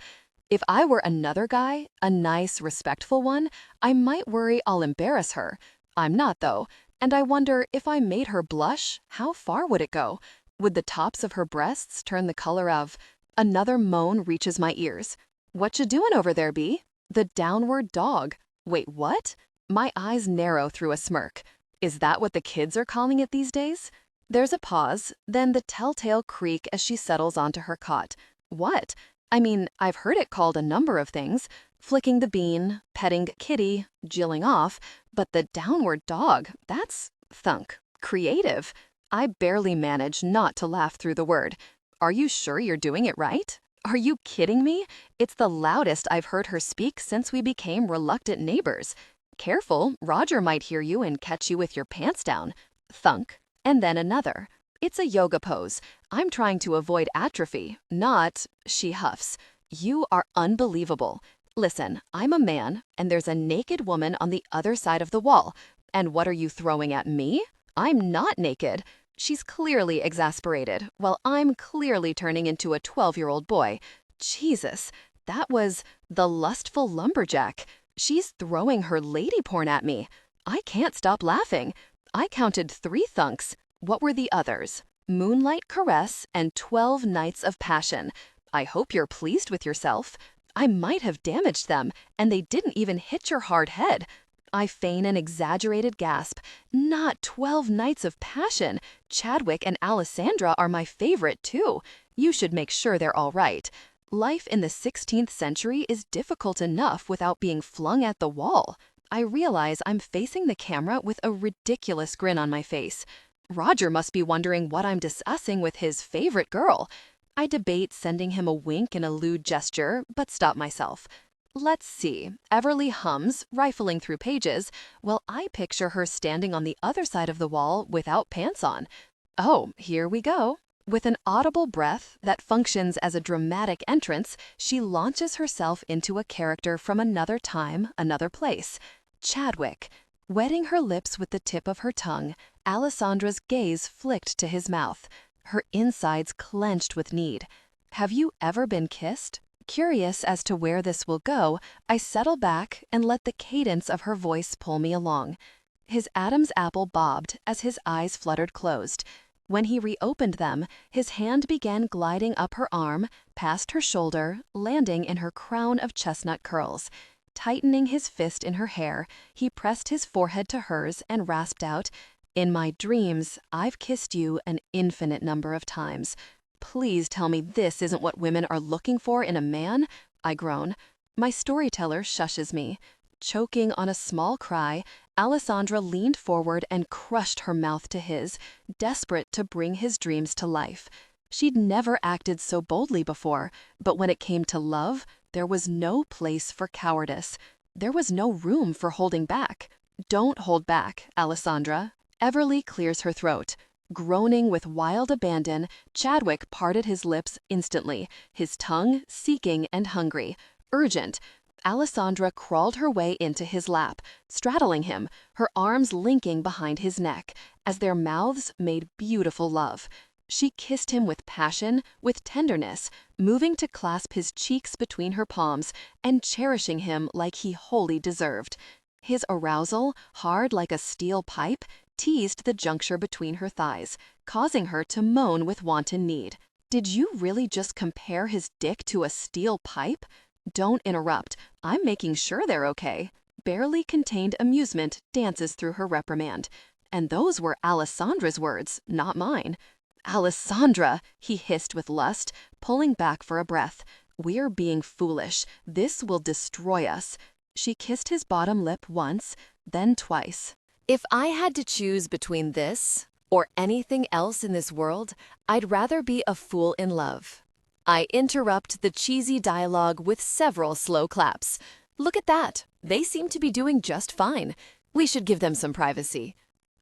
If I were another guy, a nice, respectful one, I might worry I'll embarrass her. I'm not, though, and I wonder if I made her blush, how far would it go? Would the tops of her breasts turn the color of... Another moan reaches my ears. "What you doing over there, Bee?" The downward dog. Wait, what? My eyes narrow through a smirk. Is that what the kids are calling it these days? There's a pause, then the telltale creak as she settles onto her cot. What? I mean, I've heard it called a number of things. Flicking the bean, petting kitty, jilling off, but the downward dog, that's thunk. Creative. I barely manage not to laugh through the word. Are you sure you're doing it right? Are you kidding me? It's the loudest I've heard her speak since we became reluctant neighbors. Careful, Roger might hear you and catch you with your pants down. Thunk. And then another. It's a yoga pose. I'm trying to avoid atrophy, not... She huffs. You are unbelievable. Listen, I'm a man, and there's a naked woman on the other side of the wall. And what are you throwing at me? I'm not naked. She's clearly exasperated, while I'm clearly turning into a 12-year-old boy. Jesus, that was the lustful lumberjack. She's throwing her lady porn at me. I can't stop laughing. I counted 3 thunks. What were the others? Moonlight caress and 12 nights of passion. I hope you're pleased with yourself. I might have damaged them, and they didn't even hit your hard head. I feign an exaggerated gasp. Not 12 nights of passion. Chadwick and Alessandra are my favorite, too. You should make sure they're all right. Life in the 16th century is difficult enough without being flung at the wall. I realize I'm facing the camera with a ridiculous grin on my face. Roger must be wondering what I'm discussing with his favorite girl. I debate sending him a wink and a lewd gesture, but stop myself. Let's see. Everly hums, rifling through pages, while I picture her standing on the other side of the wall without pants on. Oh, here we go. With an audible breath that functions as a dramatic entrance, she launches herself into a character from another time, another place. Chadwick. Wetting her lips with the tip of her tongue, Alessandra's gaze flicked to his mouth. Her insides clenched with need. Have you ever been kissed? Curious as to where this will go, I settle back and let the cadence of her voice pull me along. His Adam's apple bobbed as his eyes fluttered closed. When he reopened them, his hand began gliding up her arm, past her shoulder, landing in her crown of chestnut curls. Tightening his fist in her hair, he pressed his forehead to hers and rasped out, "In my dreams, I've kissed you an infinite number of times. Please tell me this isn't what women are looking for in a man," I groan. My storyteller shushes me. Choking on a small cry, Alessandra leaned forward and crushed her mouth to his, desperate to bring his dreams to life. She'd never acted so boldly before, but when it came to love, there was no place for cowardice. There was no room for holding back. "Don't hold back, Alessandra." Everly clears her throat. Groaning with wild abandon, Chadwick parted his lips instantly, his tongue seeking and hungry. Urgent. Alessandra crawled her way into his lap, straddling him, her arms linking behind his neck, as their mouths made beautiful love. She kissed him with passion, with tenderness, moving to clasp his cheeks between her palms and cherishing him like he wholly deserved. His arousal, hard like a steel pipe, teased the juncture between her thighs, causing her to moan with wanton need. Did you really just compare his dick to a steel pipe? Don't interrupt. I'm making sure they're okay. Barely contained amusement dances through her reprimand. And those were Alessandra's words, not mine. "Alessandra," he hissed with lust, pulling back for a breath. "We're being foolish. This will destroy us." She kissed his bottom lip once, then twice. If I had to choose between this or anything else in this world, I'd rather be a fool in love. I interrupt the cheesy dialogue with several slow claps. Look at that. They seem to be doing just fine. We should give them some privacy.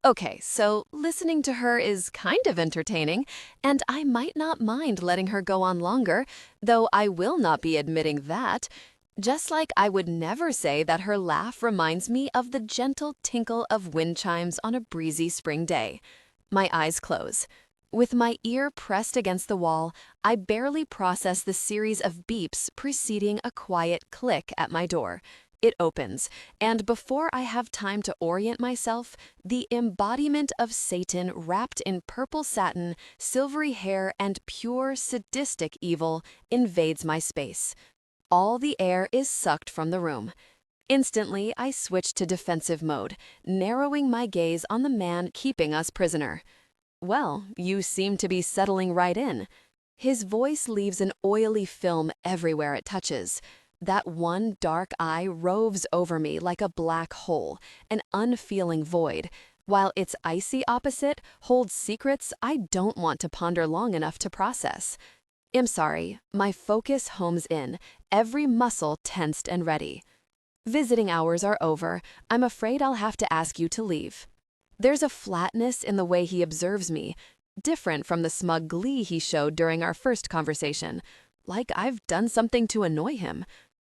Okay, so listening to her is kind of entertaining, and I might not mind letting her go on longer, though I will not be admitting that. Just like I would never say that her laugh reminds me of the gentle tinkle of wind chimes on a breezy spring day. My eyes close. With my ear pressed against the wall, I barely process the series of beeps preceding a quiet click at my door. It opens, and before I have time to orient myself, the embodiment of Satan wrapped in purple satin, silvery hair, and pure sadistic evil invades my space. All the air is sucked from the room. Instantly, I switch to defensive mode, narrowing my gaze on the man keeping us prisoner. "Well, you seem to be settling right in." His voice leaves an oily film everywhere it touches. That one dark eye roves over me like a black hole, an unfeeling void, while its icy opposite holds secrets I don't want to ponder long enough to process. I'm sorry, my focus homes in, every muscle tensed and ready. "Visiting hours are over. I'm afraid I'll have to ask you to leave." There's a flatness in the way he observes me, different from the smug glee he showed during our first conversation, like I've done something to annoy him.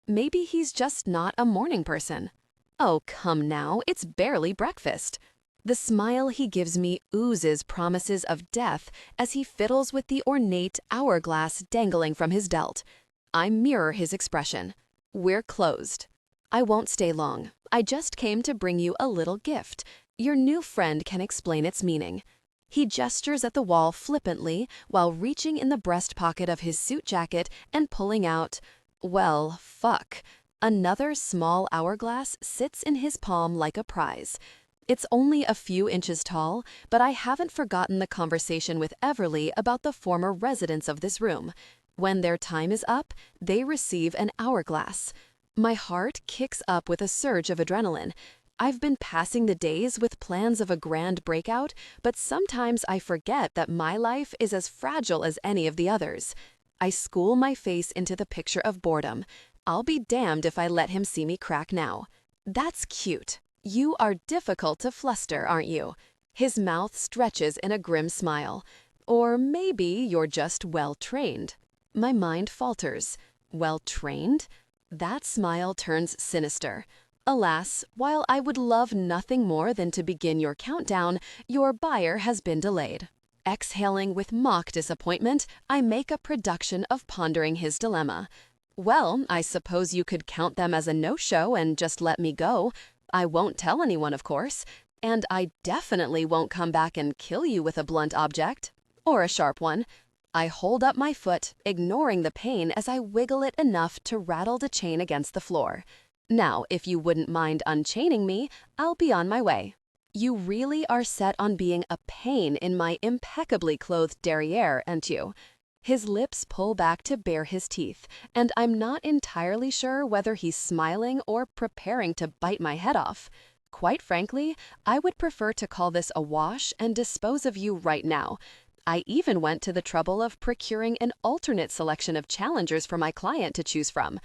Maybe he's just not a morning person. Oh, come now, it's barely breakfast. The smile he gives me oozes promises of death as he fiddles with the ornate hourglass dangling from his belt. I mirror his expression. We're closed. I won't stay long. I just came to bring you a little gift. Your new friend can explain its meaning. He gestures at the wall flippantly while reaching in the breast pocket of his suit jacket and pulling out, well, fuck. Another small hourglass sits in his palm like a prize. It's only a few inches tall, but I haven't forgotten the conversation with Everly about the former residents of this room. When their time is up, they receive an hourglass. My heart kicks up with a surge of adrenaline. I've been passing the days with plans of a grand breakout, but sometimes I forget that my life is as fragile as any of the others. I school my face into the picture of boredom. I'll be damned if I let him see me crack now. That's cute. You are difficult to fluster, aren't you? His mouth stretches in a grim smile. Or maybe you're just well-trained. My mind falters. Well-trained? That smile turns sinister. Alas, while I would love nothing more than to begin your countdown, your buyer has been delayed. Exhaling with mock disappointment, I make a production of pondering his dilemma. Well, I suppose you could count them as a no-show and just let me go. I won't tell anyone, of course, and I definitely won't come back and kill you with a blunt object. Or a sharp one. I hold up my foot, ignoring the pain as I wiggle it enough to rattle the chain against the floor. Now, if you wouldn't mind unchaining me, I'll be on my way. You really are set on being a pain in my impeccably clothed derriere, aren't you? His lips pull back to bare his teeth, and I'm not entirely sure whether he's smiling or preparing to bite my head off. Quite frankly, I would prefer to call this a wash and dispose of you right now. I even went to the trouble of procuring an alternate selection of challengers for my client to choose from.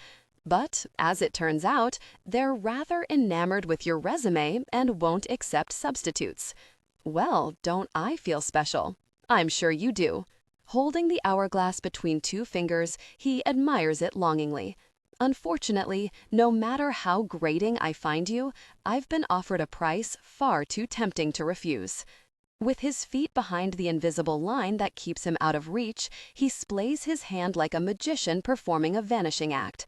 But, as it turns out, they're rather enamored with your resume and won't accept substitutes. Well, don't I feel special? I'm sure you do. Holding the hourglass between two fingers, he admires it longingly. Unfortunately, no matter how grating I find you, I've been offered a price far too tempting to refuse. With his feet behind the invisible line that keeps him out of reach, he splays his hand like a magician performing a vanishing act.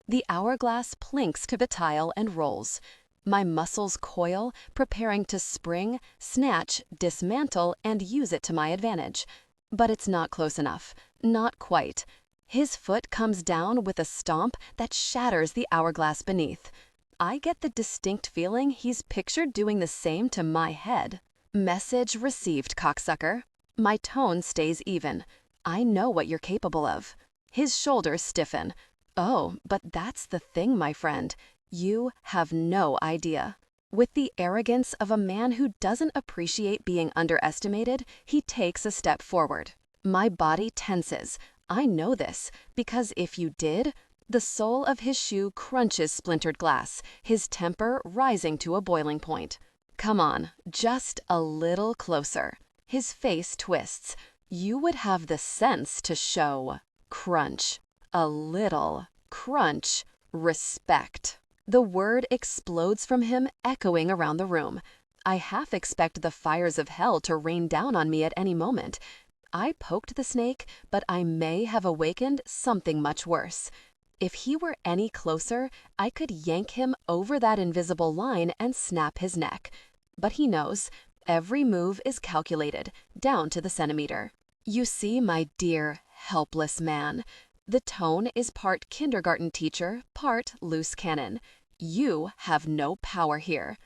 The hourglass plinks to the tile and rolls. My muscles coil, preparing to spring, snatch, dismantle, and use it to my advantage. But it's not close enough. Not quite. His foot comes down with a stomp that shatters the hourglass beneath. I get the distinct feeling he's pictured doing the same to my head. Message received, cocksucker. My tone stays even. I know what you're capable of. His shoulders stiffen. Oh, but that's the thing, my friend. You have no idea. With the arrogance of a man who doesn't appreciate being underestimated, he takes a step forward. My body tenses. I know this, because if you did, the sole of his shoe crunches splintered glass, his temper rising to a boiling point. Come on, just a little closer. His face twists. You would have the sense to show. Crunch. A little. Crunch. Respect. The word explodes from him, echoing around the room. I half expect the fires of hell to rain down on me at any moment. I poked the snake, but I may have awakened something much worse. If he were any closer, I could yank him over that invisible line and snap his neck. But he knows. Every move is calculated, down to the centimeter. You see, my dear, helpless man. The tone is part kindergarten teacher, part loose cannon. You have no power here.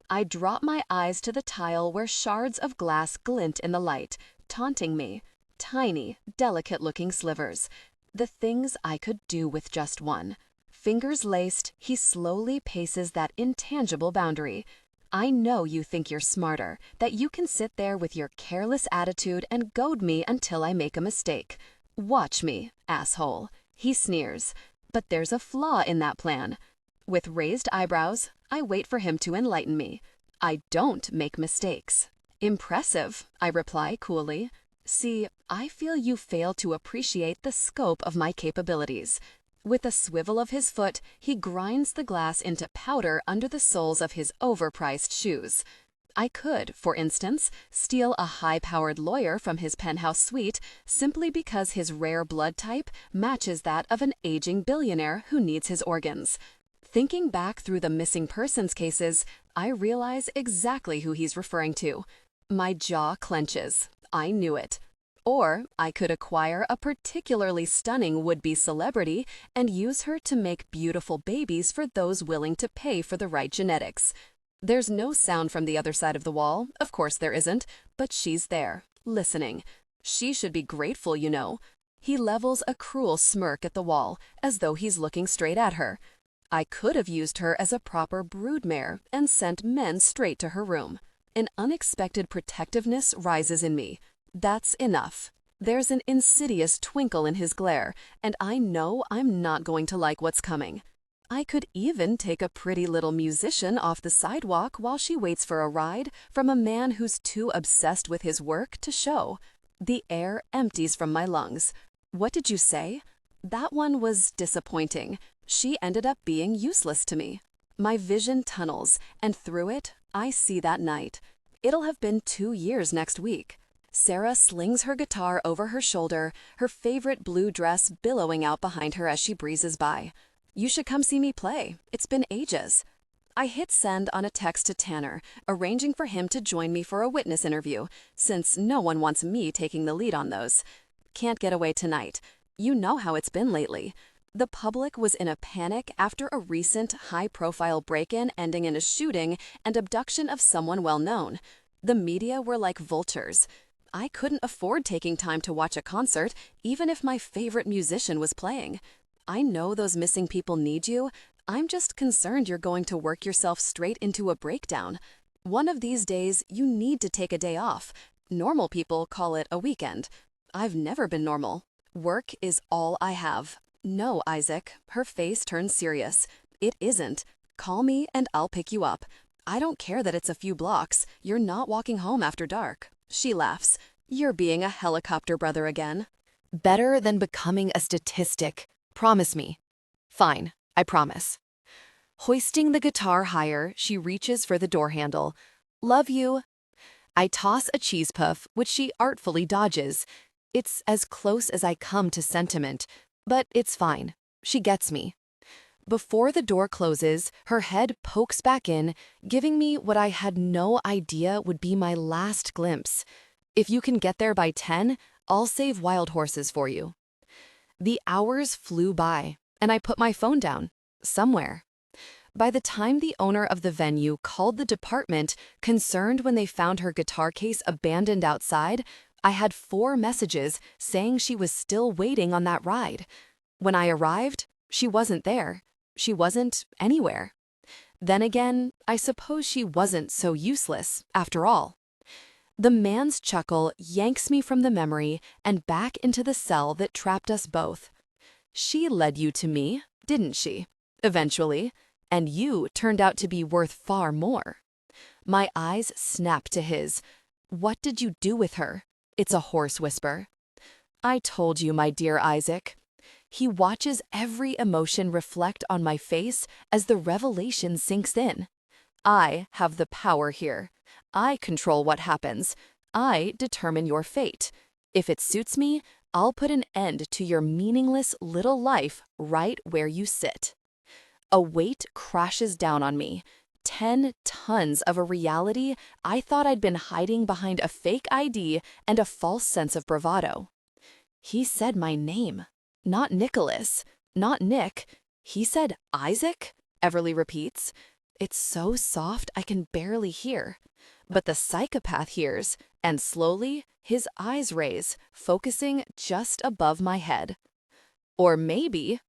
I drop my eyes to the tile where shards of glass glint in the light, taunting me. Tiny, delicate-looking slivers. The things I could do with just one. Fingers laced, he slowly paces that intangible boundary. I know you think you're smarter, that you can sit there with your careless attitude and goad me until I make a mistake. Watch me, asshole. He sneers. But there's a flaw in that plan. With raised eyebrows, I wait for him to enlighten me. I don't make mistakes. Impressive, I reply coolly. See, I feel you fail to appreciate the scope of my capabilities. With a swivel of his foot, he grinds the glass into powder under the soles of his overpriced shoes. I could, for instance, steal a high-powered lawyer from his penthouse suite simply because his rare blood type matches that of an aging billionaire who needs his organs. Thinking back through the missing persons cases, I realize exactly who he's referring to. My jaw clenches. I knew it. Or I could acquire a particularly stunning would-be celebrity and use her to make beautiful babies for those willing to pay for the right genetics. There's no sound from the other side of the wall, of course there isn't, but she's there, listening. She should be grateful, you know. He levels a cruel smirk at the wall, as though he's looking straight at her. I could have used her as a proper broodmare and sent men straight to her room. An unexpected protectiveness rises in me. That's enough. There's an insidious twinkle in his glare, and I know I'm not going to like what's coming. I could even take a pretty little musician off the sidewalk while she waits for a ride from a man who's too obsessed with his work to show. The air empties from my lungs. What did you say? That one was disappointing. She ended up being useless to me. My vision tunnels, and through it, I see that night. It'll have been 2 years next week. Sarah slings her guitar over her shoulder, her favorite blue dress billowing out behind her as she breezes by. You should come see me play. It's been ages. I hit send on a text to Tanner, arranging for him to join me for a witness interview, since no one wants me taking the lead on those. Can't get away tonight. You know how it's been lately. The public was in a panic after a recent high-profile break-in ending in a shooting and abduction of someone well-known. The media were like vultures. I couldn't afford taking time to watch a concert, even if my favorite musician was playing. I know those missing people need you. I'm just concerned you're going to work yourself straight into a breakdown. One of these days, you need to take a day off. Normal people call it a weekend. I've never been normal. Work is all I have. No, Isaac. Her face turns serious. It isn't. Call me and I'll pick you up. I don't care that it's a few blocks. You're not walking home after dark. She laughs. You're being a helicopter brother again. Better than becoming a statistic. Promise me. Fine, I promise. Hoisting the guitar higher, she reaches for the door handle. Love you. I toss a cheese puff, which she artfully dodges. It's as close as I come to sentiment, but it's fine. She gets me. Before the door closes, her head pokes back in, giving me what I had no idea would be my last glimpse. If you can get there by 10, I'll save wild horses for you. The hours flew by, and I put my phone down, somewhere. By the time the owner of the venue called the department, concerned when they found her guitar case abandoned outside, I had 4 messages saying she was still waiting on that ride. When I arrived, she wasn't there. She wasn't anywhere. Then again, I suppose she wasn't so useless, after all. The man's chuckle yanks me from the memory and back into the cell that trapped us both. She led you to me, didn't she? Eventually. And you turned out to be worth far more. My eyes snap to his. What did you do with her? It's a hoarse whisper. I told you, my dear Isaac. He watches every emotion reflect on my face as the revelation sinks in. I have the power here. I control what happens. I determine your fate. If it suits me, I'll put an end to your meaningless little life right where you sit. A weight crashes down on me. 10 tons of a reality I thought I'd been hiding behind a fake ID and a false sense of bravado. He said my name. Not Nicholas. Not Nick. He said Isaac? Everly repeats. It's so soft I can barely hear. But the psychopath hears, and slowly his eyes raise, focusing just above my head. Or maybe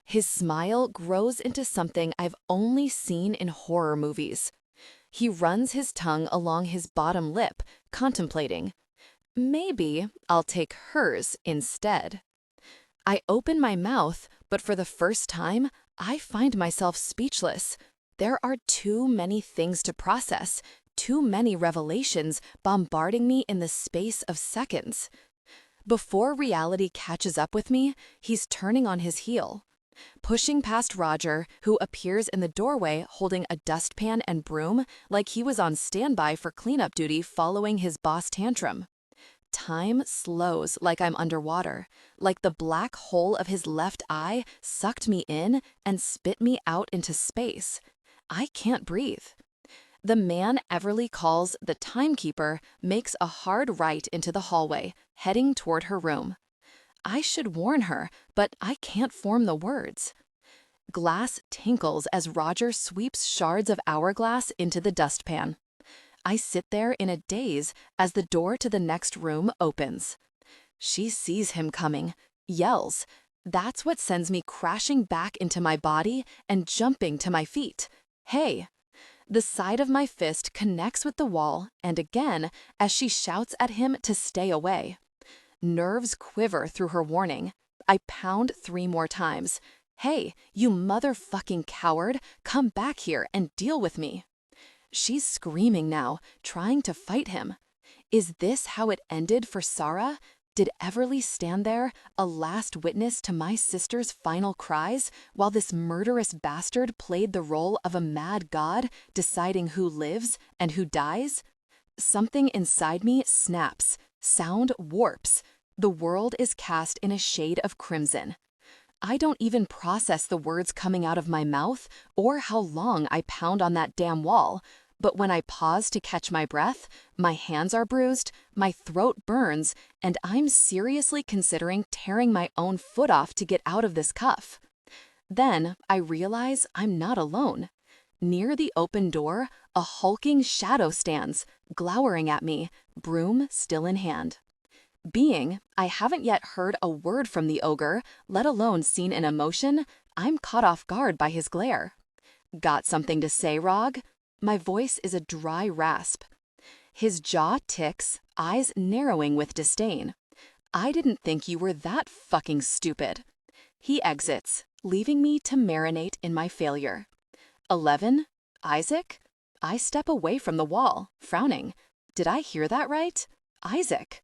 his smile grows into something I've only seen in horror movies. He runs his tongue along his bottom lip, contemplating. Maybe I'll take hers instead. I open my mouth, but for the first time, I find myself speechless. There are too many things to process, too many revelations bombarding me in the space of seconds. Before reality catches up with me, he's turning on his heel. Pushing past Roger, who appears in the doorway holding a dustpan and broom like he was on standby for cleanup duty following his boss tantrum. Time slows like I'm underwater, like the black hole of his left eye sucked me in and spit me out into space. I can't breathe. The man Everly calls the Timekeeper makes a hard right into the hallway, heading toward her room. I should warn her, but I can't form the words. Glass tinkles as Roger sweeps shards of hourglass into the dustpan. I sit there in a daze as the door to the next room opens. She sees him coming, yells. That's what sends me crashing back into my body and jumping to my feet. Hey! The side of my fist connects with the wall, and again, as she shouts at him to stay away. Nerves quiver through her warning. I pound 3 more times. Hey, you motherfucking coward, come back here and deal with me. She's screaming now, trying to fight him. Is this how it ended for Sarah? Did Everly stand there, a last witness to my sister's final cries, while this murderous bastard played the role of a mad god, deciding who lives and who dies? Something inside me snaps, sound warps. The world is cast in a shade of crimson. I don't even process the words coming out of my mouth or how long I pound on that damn wall. But when I pause to catch my breath, my hands are bruised, my throat burns, and I'm seriously considering tearing my own foot off to get out of this cuff. Then I realize I'm not alone. Near the open door, a hulking shadow stands, glowering at me, broom still in hand. Being I haven't yet heard a word from the ogre, let alone seen an emotion, I'm caught off guard by his glare. Got something to say, Rog? My voice is a dry rasp. His jaw ticks, eyes narrowing with disdain. I didn't think you were that fucking stupid. He exits, leaving me to marinate in my failure. 11? Isaac? I step away from the wall, frowning. Did I hear that right? Isaac.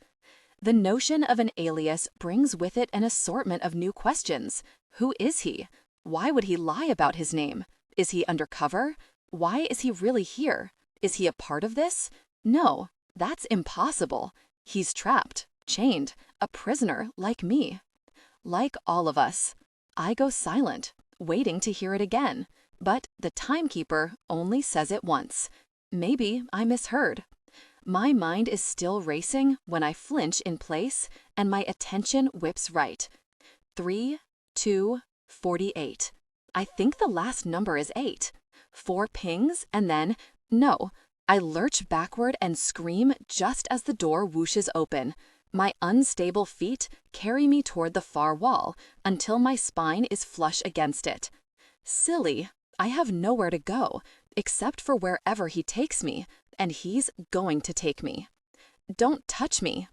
The notion of an alias brings with it an assortment of new questions. Who is he? Why would he lie about his name? Is he undercover? Why is he really here? Is he a part of this? No, that's impossible. He's trapped, chained, a prisoner like me. Like all of us. I go silent, waiting to hear it again. But the Timekeeper only says it once. Maybe I misheard. My mind is still racing when I flinch in place and my attention whips right. 3, 2, 48. I think the last number is 8. 4 pings and then, no. I lurch backward and scream just as the door whooshes open. My unstable feet carry me toward the far wall until my spine is flush against it. Silly, I have nowhere to go except for wherever he takes me. And he's going to take me. Don't touch me.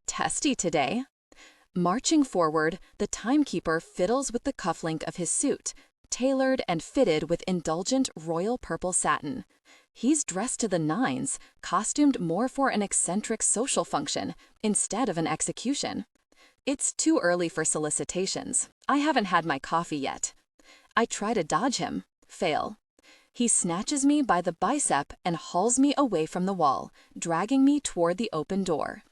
Testy today. Marching forward, the Timekeeper fiddles with the cufflink of his suit, tailored and fitted with indulgent royal purple satin. He's dressed to the nines, costumed more for an eccentric social function instead of an execution. It's too early for solicitations. I haven't had my coffee yet. I try to dodge him. Fail. He snatches me by the bicep and hauls me away from the wall, dragging me toward the open door.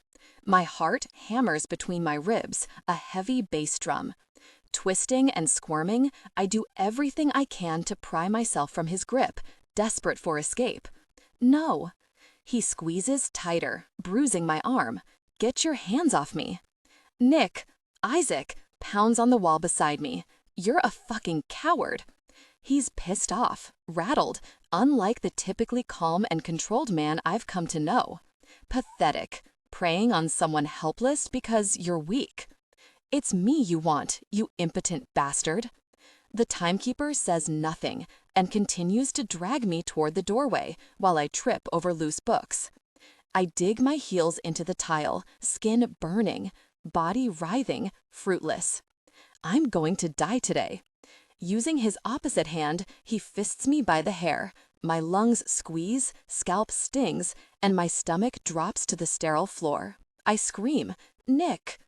My heart hammers between my ribs, a heavy bass drum. Twisting and squirming, I do everything I can to pry myself from his grip, desperate for escape. No. He squeezes tighter, bruising my arm. Get your hands off me. Nick, Isaac, pounds on the wall beside me. You're a fucking coward. He's pissed off, rattled, unlike the typically calm and controlled man I've come to know. Pathetic, preying on someone helpless because you're weak. It's me you want, you impotent bastard. The Timekeeper says nothing and continues to drag me toward the doorway while I trip over loose books. I dig my heels into the tile, skin burning, body writhing, fruitless. I'm going to die today. Using his opposite hand, he fists me by the hair. My lungs squeeze, scalp stings, and my stomach drops to the sterile floor. I scream, Nick!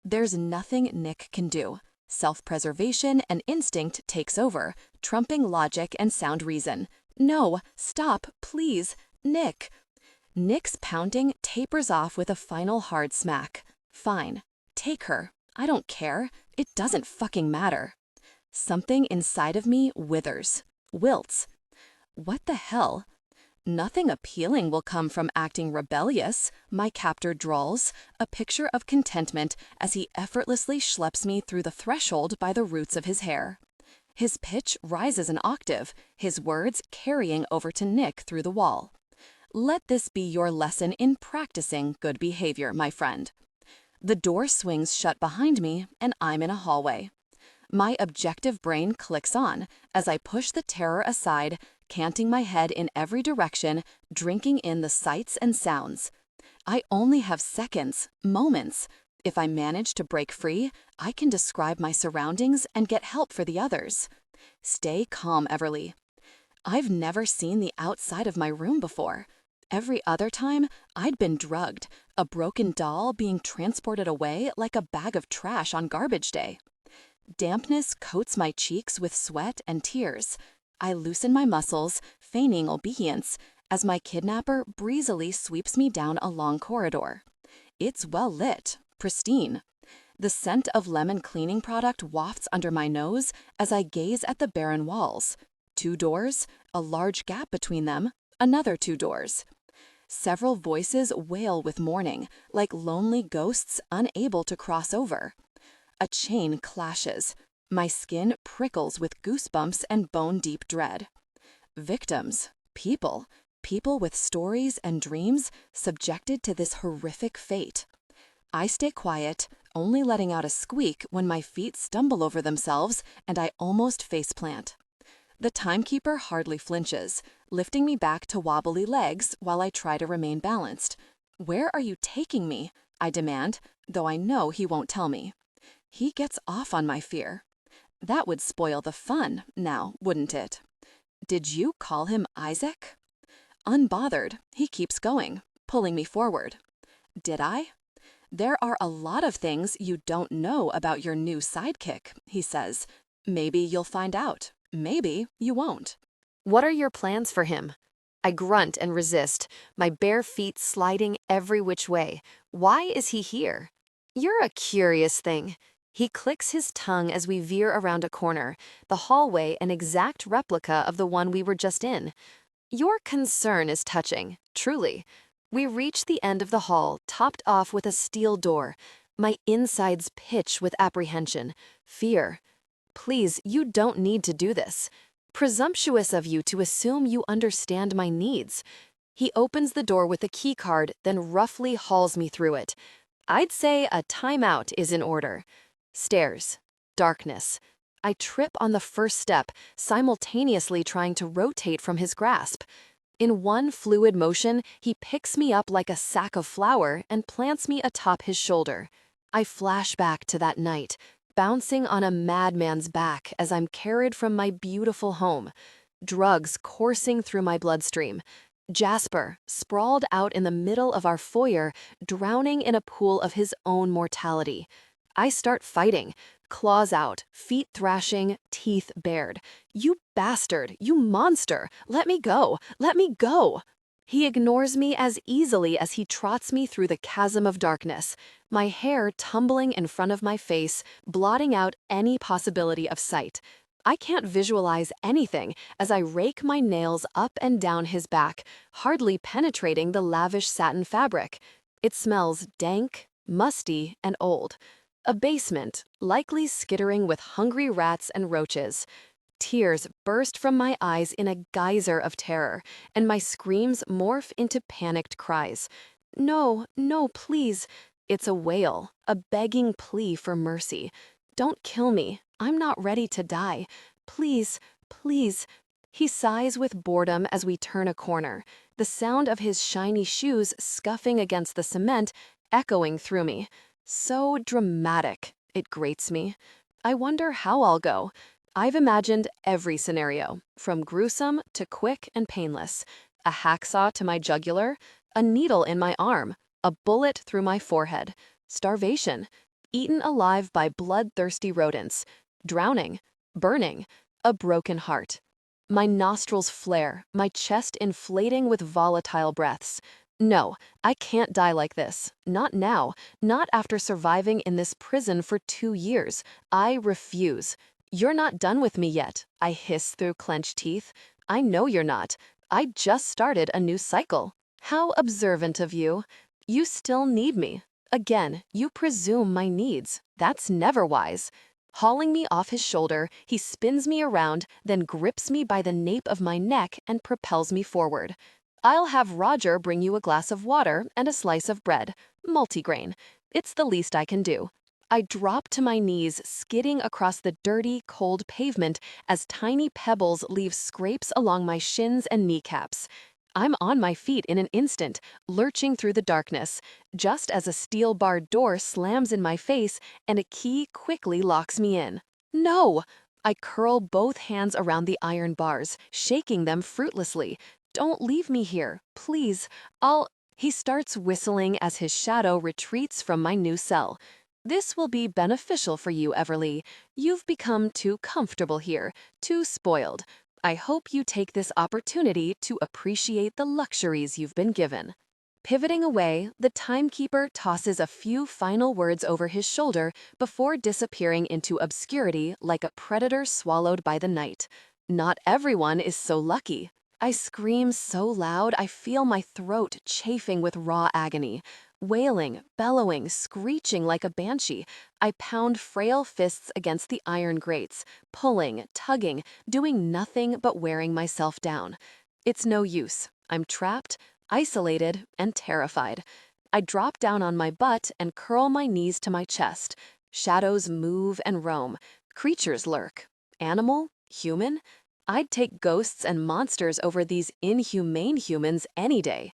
There's nothing Nick can do. Self-preservation and instinct takes over, trumping logic and sound reason. No, stop, please, Nick. Nick's pounding tapers off with a final hard smack. Fine, take her. I don't care. It doesn't fucking matter. Something inside of me withers, wilts. What the hell? Nothing appealing will come from acting rebellious, my captor drawls, a picture of contentment as he effortlessly schleps me through the threshold by the roots of his hair. His pitch rises an octave, his words carrying over to Nick through the wall. Let this be your lesson in practicing good behavior, my friend. The door swings shut behind me, and I'm in a hallway. My objective brain clicks on as I push the terror aside, canting my head in every direction, drinking in the sights and sounds. I only have seconds, moments. If I manage to break free, I can describe my surroundings and get help for the others. Stay calm, Everly. I've never seen the outside of my room before. Every other time, I'd been drugged, a broken doll being transported away like a bag of trash on garbage day. Dampness coats my cheeks with sweat and tears. I loosen my muscles, feigning obedience, as my kidnapper breezily sweeps me down a long corridor. It's well lit, pristine. The scent of lemon cleaning product wafts under my nose as I gaze at the barren walls. 2 doors, a large gap between them, another 2 doors. Several voices wail with mourning, like lonely ghosts unable to cross over. A chain clashes. My skin prickles with goosebumps and bone-deep dread. Victims, people with stories and dreams subjected to this horrific fate. I stay quiet, only letting out a squeak when my feet stumble over themselves and I almost faceplant. The timekeeper hardly flinches, lifting me back to wobbly legs while I try to remain balanced. Where are you taking me? I demand, though I know he won't tell me. He gets off on my fear. That would spoil the fun, now, wouldn't it? Did you call him Isaac? Unbothered, he keeps going, pulling me forward. Did I? There are a lot of things you don't know about your new sidekick, he says. Maybe you'll find out. Maybe you won't. What are your plans for him? I grunt and resist, my bare feet sliding every which way. Why is he here? You're a curious thing. He clicks his tongue as we veer around a corner, the hallway an exact replica of the one we were just in. Your concern is touching, truly. We reach the end of the hall, topped off with a steel door. My insides pitch with apprehension, fear. Please, you don't need to do this. Presumptuous of you to assume you understand my needs. He opens the door with a key card, then roughly hauls me through it. I'd say a timeout is in order. Stairs. Darkness. I trip on the first step, simultaneously trying to rotate from his grasp. In one fluid motion, he picks me up like a sack of flour and plants me atop his shoulder. I flash back to that night, bouncing on a madman's back as I'm carried from my beautiful home. Drugs coursing through my bloodstream. Jasper, sprawled out in the middle of our foyer, drowning in a pool of his own mortality. I start fighting, claws out, feet thrashing, teeth bared. You bastard, you monster, let me go, let me go. He ignores me as easily as he trots me through the chasm of darkness, my hair tumbling in front of my face, blotting out any possibility of sight. I can't visualize anything as I rake my nails up and down his back, hardly penetrating the lavish satin fabric. It smells dank, musty, and old. A basement, likely skittering with hungry rats and roaches. Tears burst from my eyes in a geyser of terror, and my screams morph into panicked cries. No, no, please. It's a wail, a begging plea for mercy. Don't kill me. I'm not ready to die. Please, please. He sighs with boredom as we turn a corner, the sound of his shiny shoes scuffing against the cement echoing through me. So dramatic, it grates me. I wonder how I'll go. I've imagined every scenario, from gruesome to quick and painless. A hacksaw to my jugular, a needle in my arm, a bullet through my forehead, starvation. eaten alive by bloodthirsty rodents, drowning, burning, a broken heart. My nostrils flare, my chest inflating with volatile breaths. No, I can't die like this. Not now. Not after surviving in this prison for 2 years. I refuse. You're not done with me yet, I hiss through clenched teeth. I know you're not. I just started a new cycle. How observant of you. You still need me. Again, you presume my needs. That's never wise. Hauling me off his shoulder, he spins me around, then grips me by the nape of my neck and propels me forward. I'll have Roger bring you a glass of water and a slice of bread, multigrain. It's the least I can do. I drop to my knees, skidding across the dirty, cold pavement as tiny pebbles leave scrapes along my shins and kneecaps. I'm on my feet in an instant, lurching through the darkness, just as a steel-barred door slams in my face and a key quickly locks me in. No! I curl both hands around the iron bars, shaking them fruitlessly. Don't leave me here, please. He starts whistling as his shadow retreats from my new cell. This will be beneficial for you, Everly. You've become too comfortable here, too spoiled. I hope you take this opportunity to appreciate the luxuries you've been given. Pivoting away, the timekeeper tosses a few final words over his shoulder before disappearing into obscurity like a predator swallowed by the night. Not everyone is so lucky. I scream so loud I feel my throat chafing with raw agony. Wailing, bellowing, screeching like a banshee, I pound frail fists against the iron grates, pulling, tugging, doing nothing but wearing myself down. It's no use. I'm trapped, isolated, and terrified. I drop down on my butt and curl my knees to my chest. Shadows move and roam. Creatures lurk. Animal? Human? I'd take ghosts and monsters over these inhumane humans any day.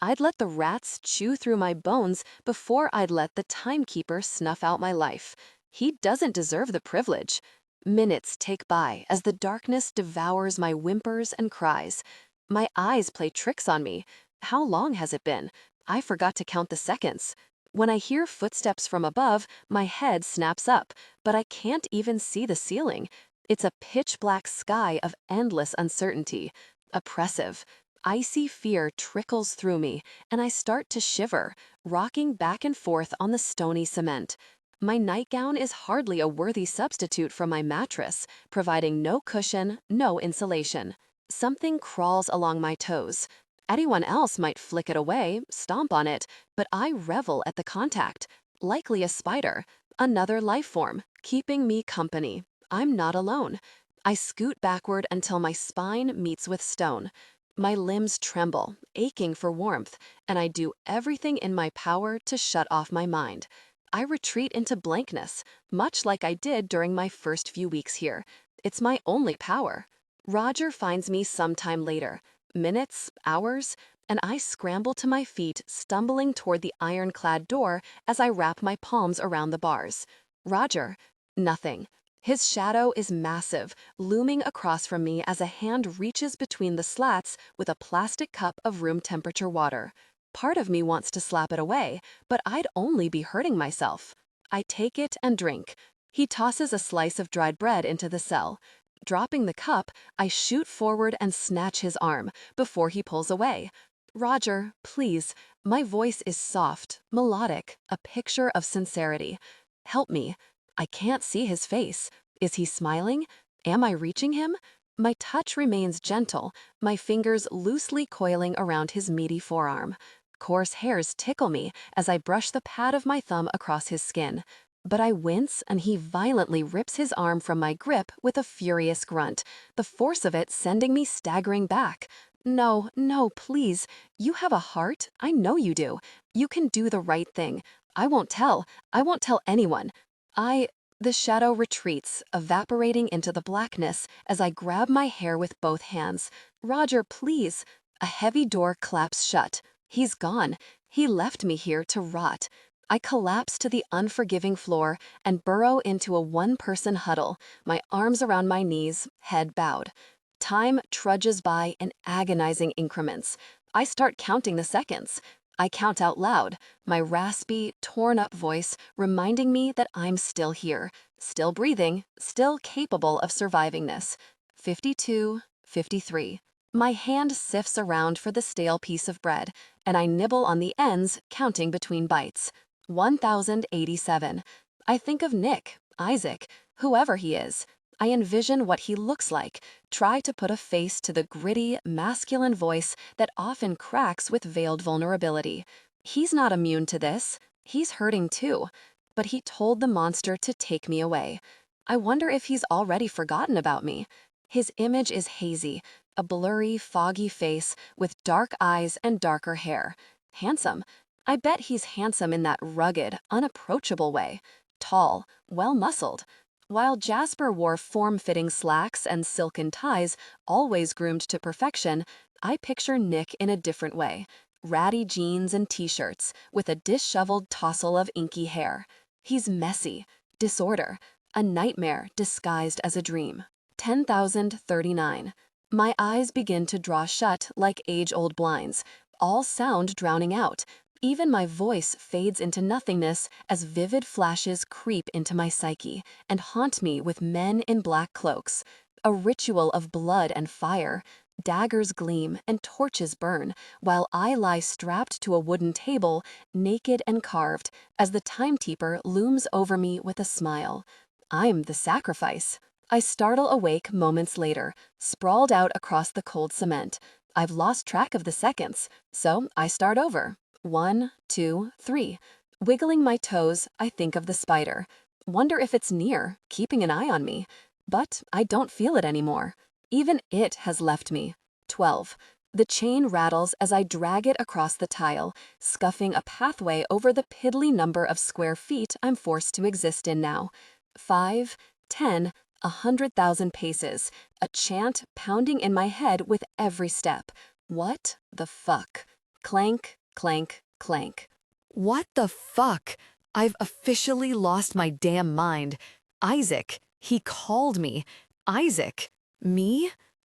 I'd let the rats chew through my bones before I'd let the timekeeper snuff out my life. He doesn't deserve the privilege. Minutes take by as the darkness devours my whimpers and cries. My eyes play tricks on me. How long has it been? I forgot to count the seconds. When I hear footsteps from above, my head snaps up, but I can't even see the ceiling. It's a pitch-black sky of endless uncertainty. Oppressive. Icy fear trickles through me, and I start to shiver, rocking back and forth on the stony cement. My nightgown is hardly a worthy substitute for my mattress, providing no cushion, no insulation. Something crawls along my toes. Anyone else might flick it away, stomp on it, but I revel at the contact. Likely a spider, another life form, keeping me company. I'm not alone. I scoot backward until my spine meets with stone. My limbs tremble, aching for warmth, and I do everything in my power to shut off my mind. I retreat into blankness, much like I did during my first few weeks here. It's my only power. Roger finds me sometime later, minutes, hours, and I scramble to my feet, stumbling toward the ironclad door as I wrap my palms around the bars. Roger, nothing. His shadow is massive, looming across from me as a hand reaches between the slats with a plastic cup of room-temperature water. Part of me wants to slap it away, but I'd only be hurting myself. I take it and drink. He tosses a slice of dried bread into the cell. Dropping the cup, I shoot forward and snatch his arm before he pulls away. Roger, please. My voice is soft, melodic, a picture of sincerity. Help me. I can't see his face. Is he smiling? Am I reaching him? My touch remains gentle, my fingers loosely coiling around his meaty forearm. Coarse hairs tickle me as I brush the pad of my thumb across his skin. But I wince and he violently rips his arm from my grip with a furious grunt, the force of it sending me staggering back. No, no, please. You have a heart. I know you do. You can do the right thing. I won't tell. I won't tell anyone. The shadow retreats, evaporating into the blackness as I grab my hair with both hands. Roger, please. A heavy door claps shut. He's gone. He left me here to rot. I collapse to the unforgiving floor and burrow into a one-person huddle, my arms around my knees, head bowed. Time trudges by in agonizing increments. I start counting the seconds. I count out loud, my raspy, torn-up voice reminding me that I'm still here, still breathing, still capable of surviving this. 52, 53. My hand sifts around for the stale piece of bread, and I nibble on the ends, counting between bites. 1087. I think of Nick, Isaac, whoever he is. I envision what he looks like, try to put a face to the gritty, masculine voice that often cracks with veiled vulnerability. He's not immune to this. He's hurting too. But he told the monster to take me away. I wonder if he's already forgotten about me. His image is hazy, a blurry, foggy face with dark eyes and darker hair. Handsome. I bet he's handsome in that rugged, unapproachable way. Tall, well-muscled. While Jasper wore form-fitting slacks and silken ties, always groomed to perfection, I picture Nick in a different way. Ratty jeans and t-shirts, with a disheveled tousle of inky hair. He's messy, disorder, a nightmare disguised as a dream. 10,039. My eyes begin to draw shut like age-old blinds, all sound drowning out. Even my voice fades into nothingness as vivid flashes creep into my psyche and haunt me with men in black cloaks. A ritual of blood and fire. Daggers gleam and torches burn, while I lie strapped to a wooden table, naked and carved, as the Timekeeper looms over me with a smile. I'm the sacrifice. I startle awake moments later, sprawled out across the cold cement. I've lost track of the seconds, so I start over. 1, 2, 3. Wiggling my toes, I think of the spider. Wonder if it's near, keeping an eye on me. But I don't feel it anymore. Even it has left me. 12. The chain rattles as I drag it across the tile, scuffing a pathway over the piddly number of square feet I'm forced to exist in now. 5, 10, 100,000 paces, a chant pounding in my head with every step. What the fuck? Clank, clank, clank. What the fuck? I've officially lost my damn mind. Isaac. He called me. Isaac. Me?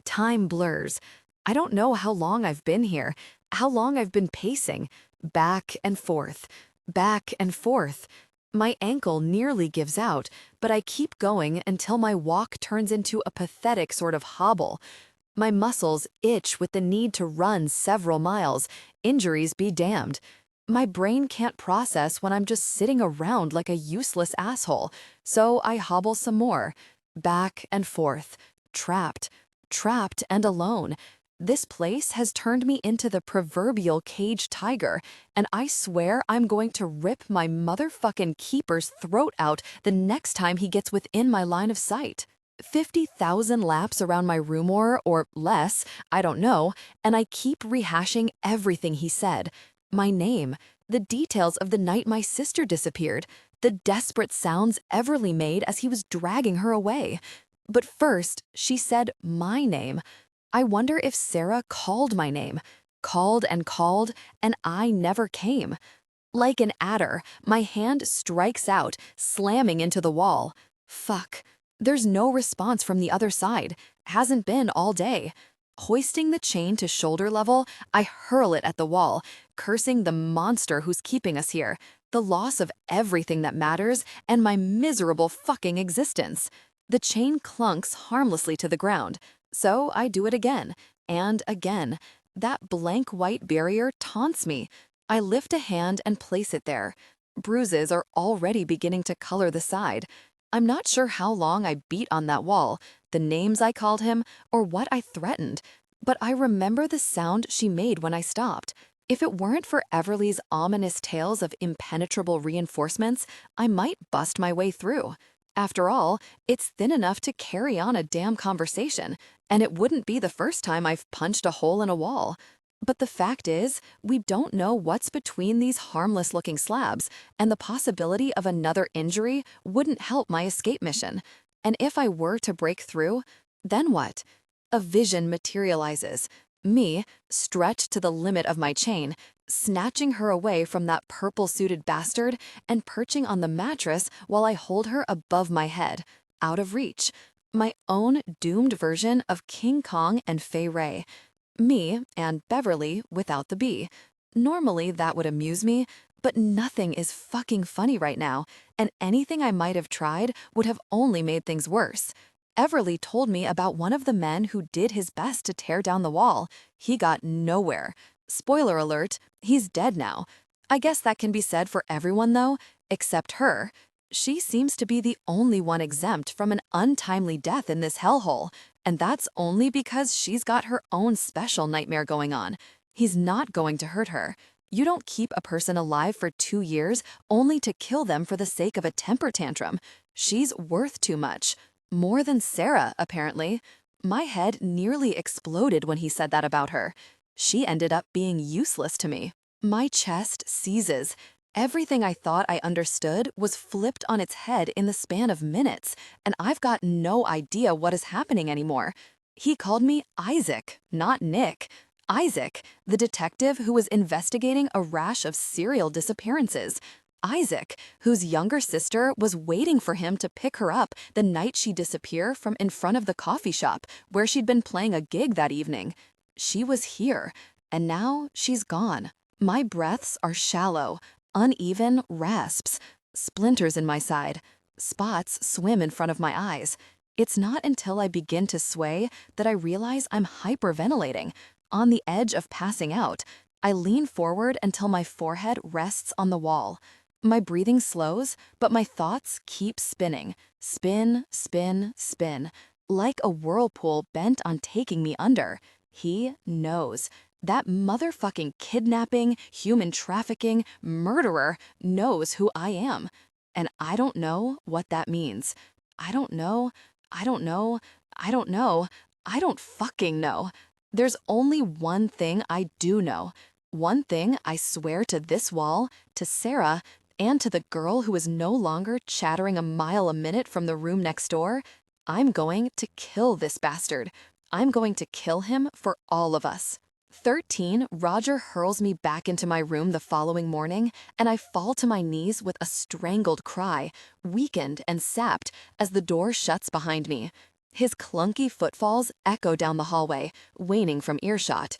Time blurs. I don't know how long I've been here, how long I've been pacing. Back and forth. Back and forth. My ankle nearly gives out, but I keep going until my walk turns into a pathetic sort of hobble. My muscles itch with the need to run several miles, injuries be damned. My brain can't process when I'm just sitting around like a useless asshole, so I hobble some more. Back and forth. Trapped. Trapped and alone. This place has turned me into the proverbial caged tiger, and I swear I'm going to rip my motherfucking keeper's throat out the next time he gets within my line of sight. 50,000 laps around my room or less, I don't know, and I keep rehashing everything he said. My name, the details of the night my sister disappeared, the desperate sounds Everly made as he was dragging her away. But first, she said my name. I wonder if Sarah called my name. Called, and I never came. Like an adder, my hand strikes out, slamming into the wall. Fuck. There's no response from the other side. Hasn't been all day. Hoisting the chain to shoulder level, I hurl it at the wall, cursing the monster who's keeping us here, the loss of everything that matters, and my miserable fucking existence. The chain clunks harmlessly to the ground, so I do it again, and again. That blank white barrier taunts me. I lift a hand and place it there. Bruises are already beginning to color the side. I'm not sure how long I beat on that wall, the names I called him, or what I threatened, but I remember the sound she made when I stopped. If it weren't for Everly's ominous tales of impenetrable reinforcements, I might bust my way through. After all, it's thin enough to carry on a damn conversation, and it wouldn't be the first time I've punched a hole in a wall. But the fact is, we don't know what's between these harmless-looking slabs, and the possibility of another injury wouldn't help my escape mission. And if I were to break through, then what? A vision materializes. Me, stretched to the limit of my chain, snatching her away from that purple-suited bastard and perching on the mattress while I hold her above my head, out of reach. My own doomed version of King Kong and Fay Ray. Me and Beverly without the B. Normally, that would amuse me, but nothing is fucking funny right now, and anything I might have tried would have only made things worse. Everly told me about one of the men who did his best to tear down the wall. He got nowhere. Spoiler alert, he's dead now. I guess that can be said for everyone though, except her. She seems to be the only one exempt from an untimely death in this hellhole, and that's only because she's got her own special nightmare going on. He's not going to hurt her. You don't keep a person alive for 2 years only to kill them for the sake of a temper tantrum. She's worth too much. More than Sarah, apparently. My head nearly exploded when he said that about her. She ended up being useless to me. My chest seizes. Everything I thought I understood was flipped on its head in the span of minutes, and I've got no idea what is happening anymore. He called me Isaac, not Nick. Isaac, the detective who was investigating a rash of serial disappearances. Isaac, whose younger sister was waiting for him to pick her up the night she disappeared from in front of the coffee shop where she'd been playing a gig that evening. She was here, and now she's gone. My breaths are shallow, uneven rasps, splinters in my side. Spots swim in front of my eyes. It's not until I begin to sway that I realize I'm hyperventilating, on the edge of passing out. I lean forward until my forehead rests on the wall. My breathing slows, but my thoughts keep spinning. Spin, spin, spin. Like a whirlpool bent on taking me under. He knows. That motherfucking kidnapping, human trafficking, murderer knows who I am. And I don't know what that means. I don't know. I don't know. I don't know. I don't fucking know. There's only one thing I do know. One thing I swear to this wall, to Sarah, and to the girl who is no longer chattering a mile a minute from the room next door. I'm going to kill this bastard. I'm going to kill him for all of us. 13, Roger hurls me back into my room the following morning, and I fall to my knees with a strangled cry, weakened and sapped as the door shuts behind me. His clunky footfalls echo down the hallway, waning from earshot.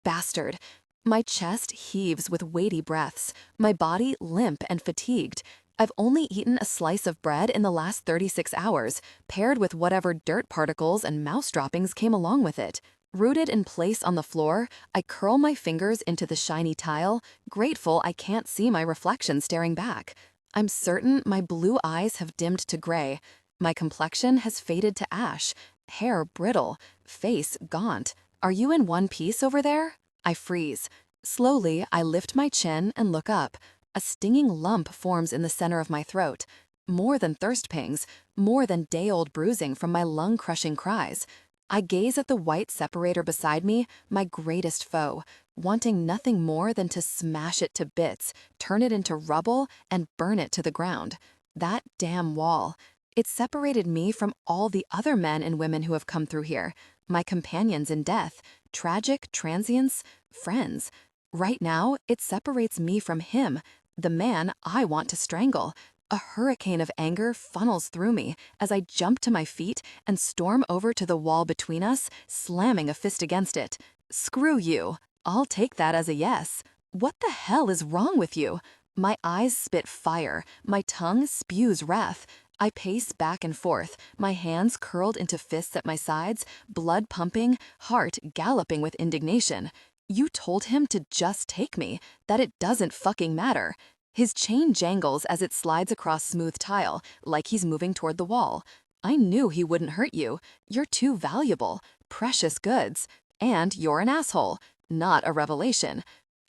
Bastard. My chest heaves with weighty breaths, my body limp and fatigued. I've only eaten a slice of bread in the last 36 hours, paired with whatever dirt particles and mouse droppings came along with it. Rooted in place on the floor, I curl my fingers into the shiny tile, grateful I can't see my reflection staring back. I'm certain my blue eyes have dimmed to gray. My complexion has faded to ash, hair brittle, face gaunt. Are you in one piece over there? I freeze. Slowly, I lift my chin and look up. A stinging lump forms in the center of my throat. More than thirst pangs, more than day-old bruising from my lung-crushing cries. I gaze at the white separator beside me, my greatest foe, wanting nothing more than to smash it to bits, turn it into rubble, and burn it to the ground. That damn wall. It separated me from all the other men and women who have come through here, my companions in death, tragic transients, friends. Right now, it separates me from him, the man I want to strangle. A hurricane of anger funnels through me as I jump to my feet and storm over to the wall between us, slamming a fist against it. Screw you. I'll take that as a yes. What the hell is wrong with you? My eyes spit fire. My tongue spews wrath. I pace back and forth, my hands curled into fists at my sides, blood pumping, heart galloping with indignation. You told him to just take me, that it doesn't fucking matter. His chain jangles as it slides across smooth tile, like he's moving toward the wall. I knew he wouldn't hurt you. You're too valuable, precious goods. And you're an asshole, not a revelation.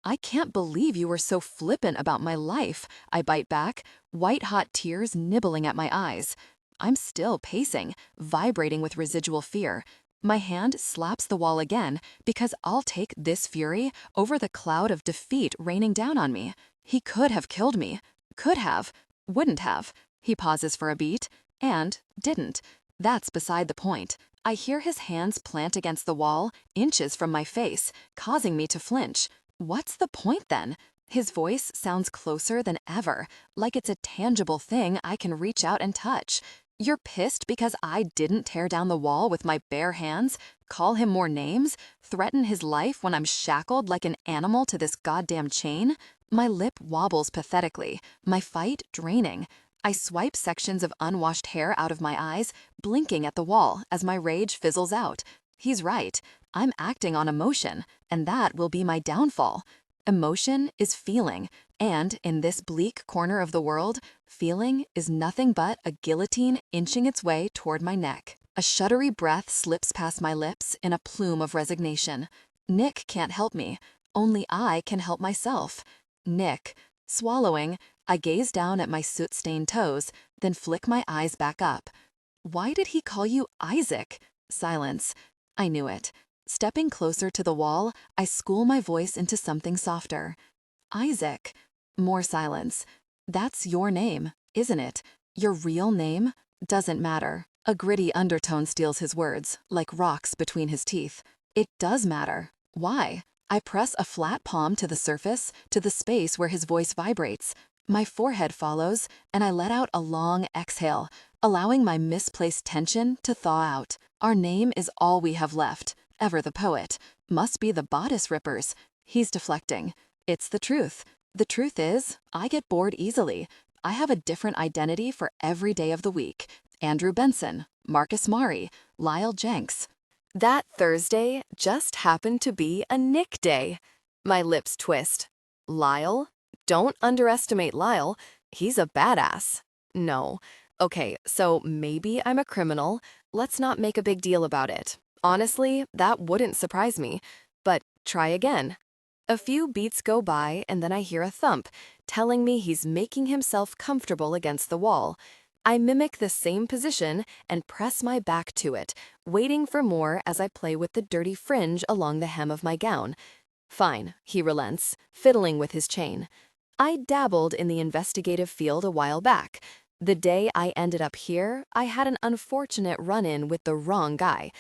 I can't believe you were so flippant about my life, I bite back, white-hot tears nibbling at my eyes. I'm still pacing, vibrating with residual fear. My hand slaps the wall again because I'll take this fury over the cloud of defeat raining down on me. He could have killed me. Could have. Wouldn't have. He pauses for a beat. And didn't. That's beside the point. I hear his hands plant against the wall, inches from my face, causing me to flinch. What's the point then? His voice sounds closer than ever, like it's a tangible thing I can reach out and touch. You're pissed because I didn't tear down the wall with my bare hands, call him more names, threaten his life when I'm shackled like an animal to this goddamn chain? My lip wobbles pathetically, my fight draining. I swipe sections of unwashed hair out of my eyes, blinking at the wall as my rage fizzles out. He's right. I'm acting on emotion, and that will be my downfall. Emotion is feeling, and in this bleak corner of the world, feeling is nothing but a guillotine inching its way toward my neck. A shuddery breath slips past my lips in a plume of resignation. Nick can't help me. Only I can help myself. Nick. Swallowing, I gaze down at my soot-stained toes, then flick my eyes back up. Why did he call you Isaac? Silence. I knew it. Stepping closer to the wall, I school my voice into something softer. Isaac. More silence. That's your name, isn't it? Your real name? Doesn't matter. A gritty undertone steals his words, like rocks between his teeth. It does matter. Why? I press a flat palm to the surface, to the space where his voice vibrates. My forehead follows, and I let out a long exhale, allowing my misplaced tension to thaw out. Our name is all we have left. Ever the poet. Must be the bodice rippers. He's deflecting. It's the truth. The truth is, I get bored easily. I have a different identity for every day of the week. Andrew Benson, Marcus Mari, Lyle Jenks. That Thursday just happened to be a Nick day. My lips twist. Lyle? Don't underestimate Lyle. He's a badass. No. Okay, so maybe I'm a criminal. Let's not make a big deal about it. Honestly, that wouldn't surprise me. But try again. A few beats go by and then I hear a thump, telling me he's making himself comfortable against the wall. I mimic the same position and press my back to it, waiting for more as I play with the dirty fringe along the hem of my gown. Fine, he relents, fiddling with his chain. I dabbled in the investigative field a while back. The day I ended up here, I had an unfortunate run-in with the wrong guy.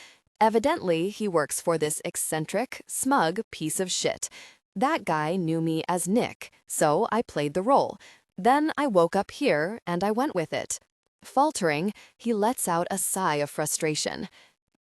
Evidently, he works for this eccentric, smug piece of shit. That guy knew me as Nick, so I played the role. Then I woke up here, and I went with it. Faltering, he lets out a sigh of frustration.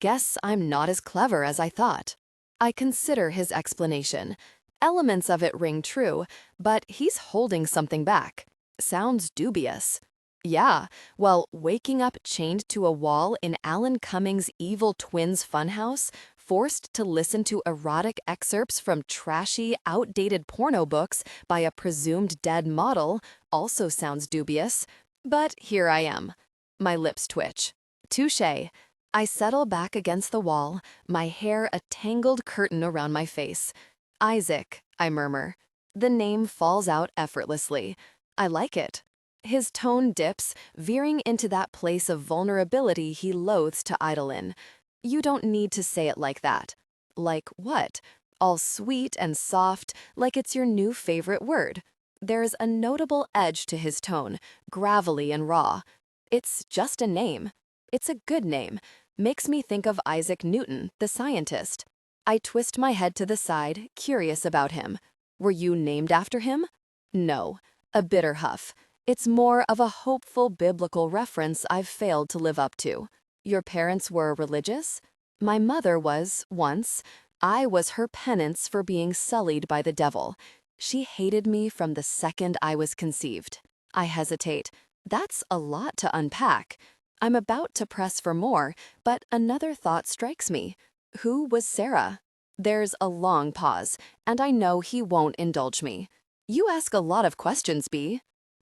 Guess I'm not as clever as I thought. I consider his explanation. Elements of it ring true, but he's holding something back. Sounds dubious. Yeah, well, waking up chained to a wall in Alan Cummings' Evil Twins funhouse, forced to listen to erotic excerpts from trashy, outdated porno books by a presumed dead model, also sounds dubious. But here I am. My lips twitch. Touché. I settle back against the wall, my hair a tangled curtain around my face. Isaac, I murmur. The name falls out effortlessly. I like it. His tone dips, veering into that place of vulnerability he loathes to idle in. You don't need to say it like that. Like what? All sweet and soft, like it's your new favorite word. There's a notable edge to his tone, gravelly and raw. It's just a name. It's a good name. Makes me think of Isaac Newton, the scientist. I twist my head to the side, curious about him. Were you named after him? No. A bitter huff. It's more of a hopeful biblical reference I've failed to live up to. Your parents were religious? My mother was, once. I was her penance for being sullied by the devil. She hated me from the second I was conceived. I hesitate. That's a lot to unpack. I'm about to press for more, but another thought strikes me. Who was Sarah? There's a long pause, and I know he won't indulge me. You ask a lot of questions, B.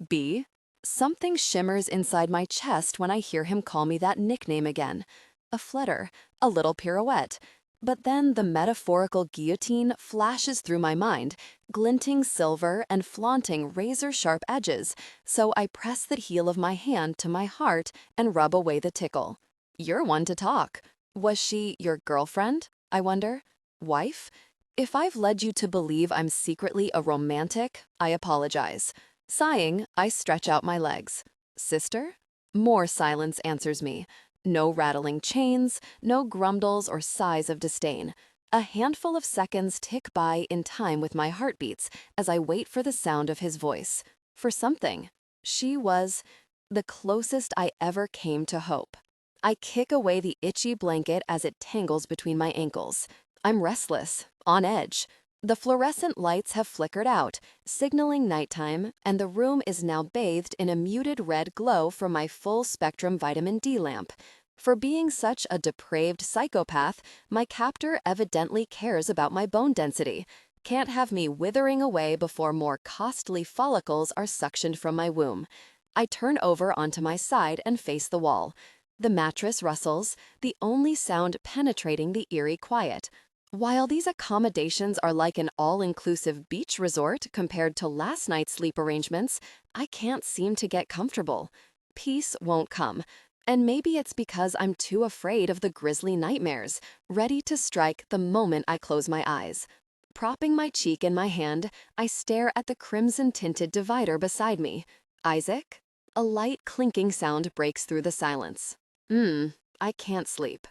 B. Something shimmers inside my chest when I hear him call me that nickname again. A flutter, a little pirouette. But then the metaphorical guillotine flashes through my mind, glinting silver and flaunting razor-sharp edges, so I press the heel of my hand to my heart and rub away the tickle. You're one to talk. Was she your girlfriend, I wonder? Wife? If I've led you to believe I'm secretly a romantic, I apologize. Sighing, I stretch out my legs. Sister? More silence answers me. No rattling chains, no grumbles or sighs of disdain. A handful of seconds tick by in time with my heartbeats as I wait for the sound of his voice. For something. She was... The closest I ever came to hope. I kick away the itchy blanket as it tangles between my ankles. I'm restless, on edge. The fluorescent lights have flickered out, signaling nighttime, and the room is now bathed in a muted red glow from my full-spectrum vitamin D lamp. For being such a depraved psychopath, my captor evidently cares about my bone density. Can't have me withering away before more costly follicles are suctioned from my womb. I turn over onto my side and face the wall. The mattress rustles, the only sound penetrating the eerie quiet. While these accommodations are like an all-inclusive beach resort compared to last night's sleep arrangements, I can't seem to get comfortable. Peace won't come. And maybe it's because I'm too afraid of the grisly nightmares, ready to strike the moment I close my eyes. Propping my cheek in my hand, I stare at the crimson-tinted divider beside me. Isaac? A light clinking sound breaks through the silence. I can't sleep.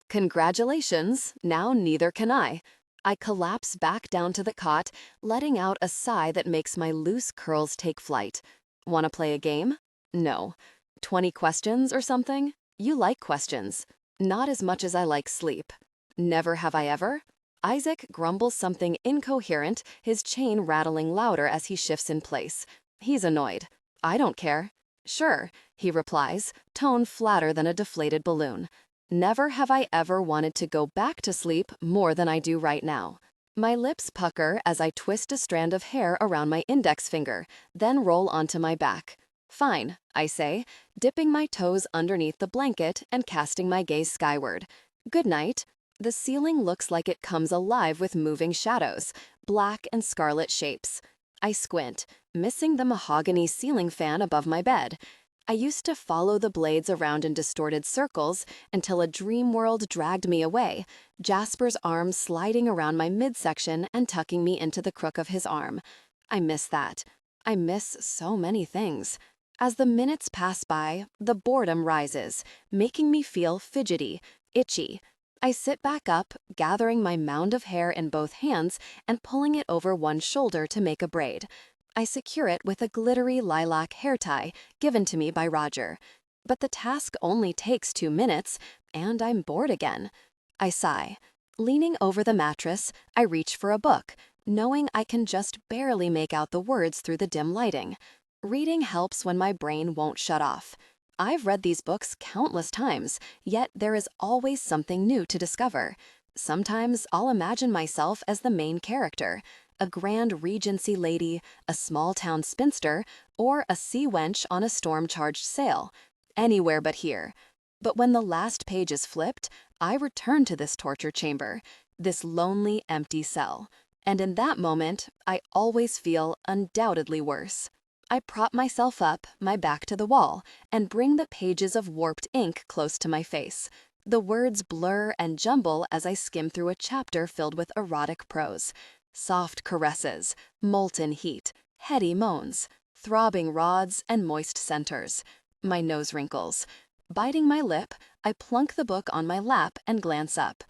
Congratulations, now neither can I. I collapse back down to the cot, letting out a sigh that makes my loose curls take flight. Want to play a game? No. 20 questions or something? You like questions. Not as much as I like sleep. Never have I ever? Isaac grumbles something incoherent, his chain rattling louder as he shifts in place. He's annoyed. I don't care. Sure, he replies, tone flatter than a deflated balloon. Never have I ever wanted to go back to sleep more than I do right now. My lips pucker as I twist a strand of hair around my index finger, then roll onto my back. Fine, I say, dipping my toes underneath the blanket and casting my gaze skyward. Good night. The ceiling looks like it comes alive with moving shadows, black and scarlet shapes. I squint, missing the mahogany ceiling fan above my bed. I used to follow the blades around in distorted circles until a dream world dragged me away, Jasper's arm sliding around my midsection and tucking me into the crook of his arm. I miss that. I miss so many things. As the minutes pass by, the boredom rises, making me feel fidgety, itchy. I sit back up, gathering my mound of hair in both hands and pulling it over one shoulder to make a braid. I secure it with a glittery lilac hair tie given to me by Roger. But the task only takes 2 minutes, and I'm bored again. I sigh. Leaning over the mattress, I reach for a book, knowing I can just barely make out the words through the dim lighting. Reading helps when my brain won't shut off. I've read these books countless times, yet there is always something new to discover. Sometimes I'll imagine myself as the main character, a grand Regency lady, a small-town spinster, or a sea wench on a storm-charged sail. Anywhere but here. But when the last page is flipped, I return to this torture chamber, this lonely, empty cell. And in that moment, I always feel undoubtedly worse. I prop myself up, my back to the wall, and bring the pages of warped ink close to my face. The words blur and jumble as I skim through a chapter filled with erotic prose. Soft caresses, molten heat, heady moans, throbbing rods, and moist centers. My nose wrinkles. Biting my lip, I plunk the book on my lap and glance up.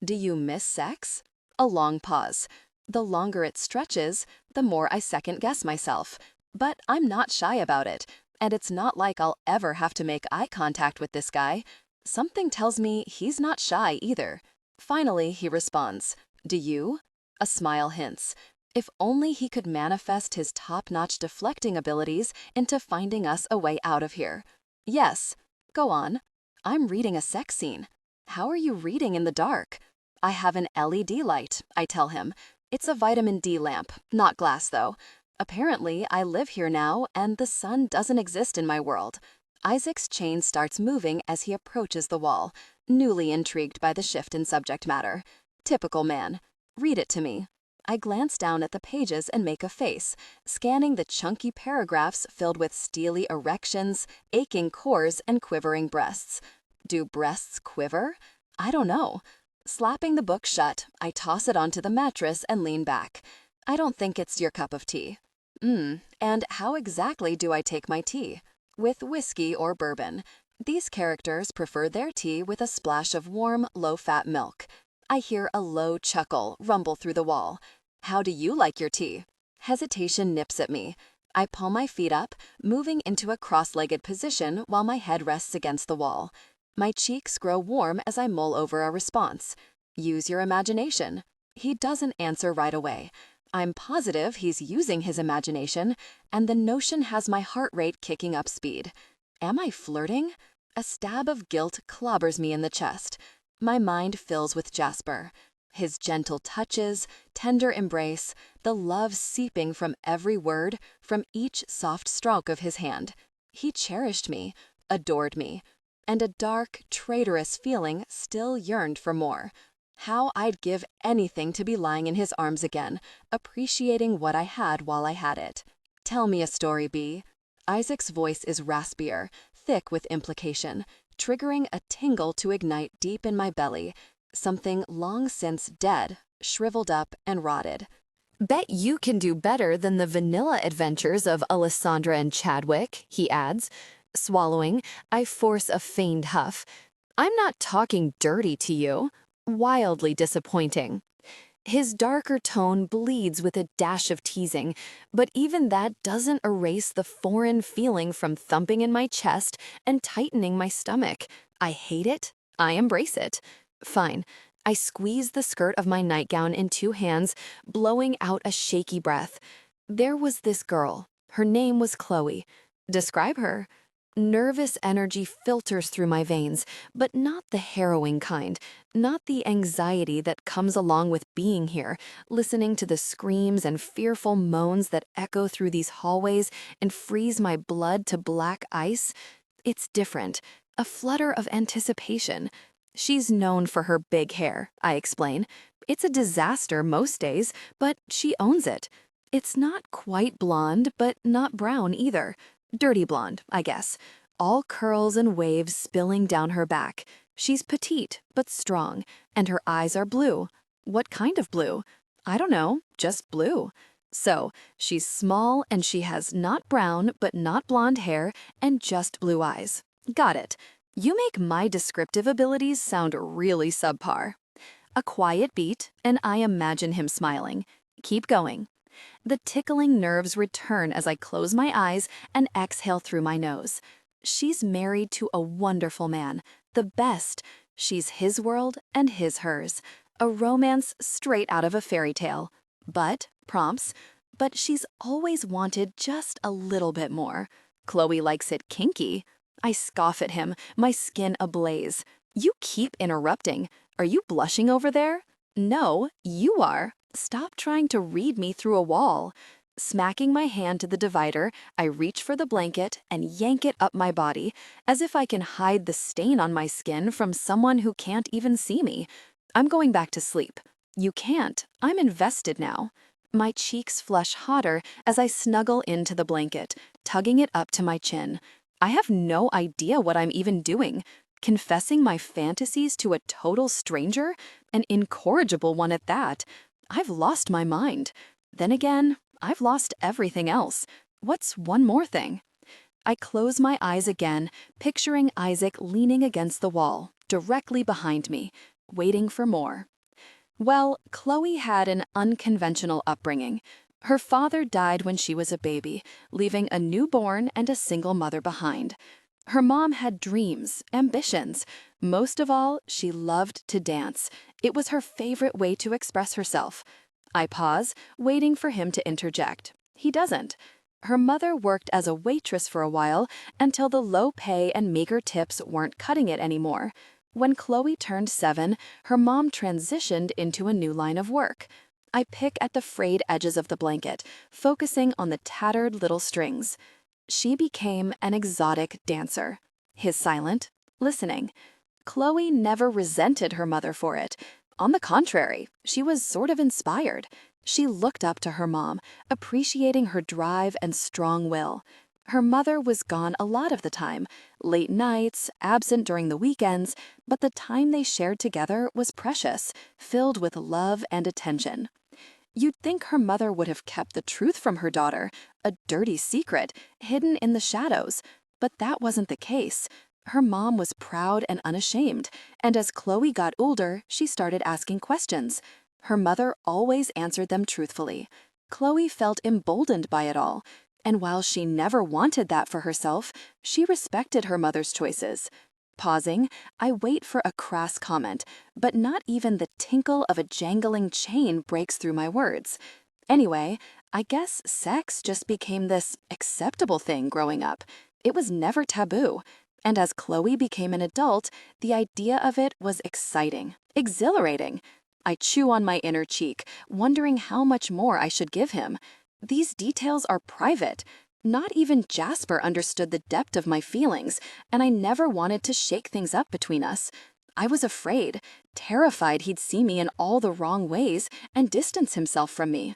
Do you miss sex? A long pause. The longer it stretches, the more I second-guess myself. But I'm not shy about it, and it's not like I'll ever have to make eye contact with this guy. Something tells me he's not shy either. Finally, he responds, "Do you?" A smile hints. If only he could manifest his top-notch deflecting abilities into finding us a way out of here. Yes. Go on. I'm reading a sex scene. How are you reading in the dark? I have an LED light, I tell him. It's a vitamin D lamp, not glass though. Apparently, I live here now, and the sun doesn't exist in my world. Isaac's chain starts moving as he approaches the wall, newly intrigued by the shift in subject matter. Typical man. Read it to me. I glance down at the pages and make a face, scanning the chunky paragraphs filled with steely erections, aching cores, and quivering breasts. Do breasts quiver? I don't know. Slapping the book shut, I toss it onto the mattress and lean back. I don't think it's your cup of tea. And how exactly do I take my tea? With whiskey or bourbon. These characters prefer their tea with a splash of warm, low-fat milk. I hear a low chuckle rumble through the wall. How do you like your tea? Hesitation nips at me. I pull my feet up, moving into a cross-legged position while my head rests against the wall. My cheeks grow warm as I mull over a response. Use your imagination. He doesn't answer right away. I'm positive he's using his imagination, and the notion has my heart rate kicking up speed. Am I flirting? A stab of guilt clobbers me in the chest. My mind fills with Jasper. His gentle touches, tender embrace, the love seeping from every word, from each soft stroke of his hand. He cherished me, adored me, and a dark, traitorous feeling still yearned for more. How I'd give anything to be lying in his arms again, appreciating what I had while I had it. Tell me a story, B. Isaac's voice is raspier, thick with implication, triggering a tingle to ignite deep in my belly. Something long since dead, shriveled up and rotted. Bet you can do better than the vanilla adventures of Alessandra and Chadwick, he adds. Swallowing, I force a feigned huff. I'm not talking dirty to you. Wildly disappointing. His darker tone bleeds with a dash of teasing, but even that doesn't erase the foreign feeling from thumping in my chest and tightening my stomach. I hate it. I embrace it. Fine. I squeeze the skirt of my nightgown in two hands, blowing out a shaky breath. There was this girl. Her name was Chloe. Describe her. Nervous energy filters through my veins, but not the harrowing kind, not the anxiety that comes along with being here, listening to the screams and fearful moans that echo through these hallways and freeze my blood to black ice. It's different, a flutter of anticipation. She's known for her big hair, I explain. It's a disaster most days, but she owns it. It's not quite blonde, but not brown either. Dirty blonde, I guess. All curls and waves spilling down her back. She's petite, but strong, and her eyes are blue. What kind of blue? I don't know, just blue. So, she's small and she has not brown, but not blonde hair, and just blue eyes. Got it. You make my descriptive abilities sound really subpar. A quiet beat, and I imagine him smiling. Keep going. The tickling nerves return as I close my eyes and exhale through my nose. She's married to a wonderful man, the best. She's his world and his hers. A romance straight out of a fairy tale. But she's always wanted just a little bit more. Chloe likes it kinky. I scoff at him, my skin ablaze. You keep interrupting. Are you blushing over there? No, you are. Stop trying to read me through a wall. Smacking my hand to the divider, I reach for the blanket and yank it up my body, as if I can hide the stain on my skin from someone who can't even see me. I'm going back to sleep. You can't. I'm invested now. My cheeks flush hotter as I snuggle into the blanket, tugging it up to my chin. I have no idea what I'm even doing. Confessing my fantasies to a total stranger? An incorrigible one at that. I've lost my mind. Then again, I've lost everything else. What's one more thing? I close my eyes again, picturing Isaac leaning against the wall, directly behind me, waiting for more. Well, Chloe had an unconventional upbringing. Her father died when she was a baby, leaving a newborn and a single mother behind. Her mom had dreams, ambitions. Most of all, she loved to dance. It was her favorite way to express herself. I pause, waiting for him to interject. He doesn't. Her mother worked as a waitress for a while until the low pay and meager tips weren't cutting it anymore. When Chloe turned 7, her mom transitioned into a new line of work. I pick at the frayed edges of the blanket, focusing on the tattered little strings. She became an exotic dancer. His silent, listening. Chloe never resented her mother for it. On the contrary, she was sort of inspired. She looked up to her mom, appreciating her drive and strong will. Her mother was gone a lot of the time, late nights, absent during the weekends, but the time they shared together was precious, filled with love and attention. You'd think her mother would have kept the truth from her daughter, a dirty secret, hidden in the shadows, but that wasn't the case. Her mom was proud and unashamed, and as Chloe got older, she started asking questions. Her mother always answered them truthfully. Chloe felt emboldened by it all. And while she never wanted that for herself, she respected her mother's choices. Pausing, I wait for a crass comment, but not even the tinkle of a jangling chain breaks through my words. Anyway, I guess sex just became this acceptable thing growing up. It was never taboo. And as Chloe became an adult, the idea of it was exciting, exhilarating. I chew on my inner cheek, wondering how much more I should give him. These details are private. Not even Jasper understood the depth of my feelings, and I never wanted to shake things up between us. I was afraid, terrified he'd see me in all the wrong ways and distance himself from me.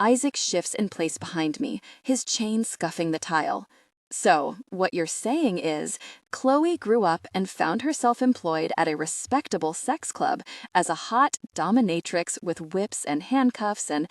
Isaac shifts in place behind me, his chain scuffing the tile. So, what you're saying is, Chloe grew up and found herself employed at a respectable sex club as a hot dominatrix with whips and handcuffs and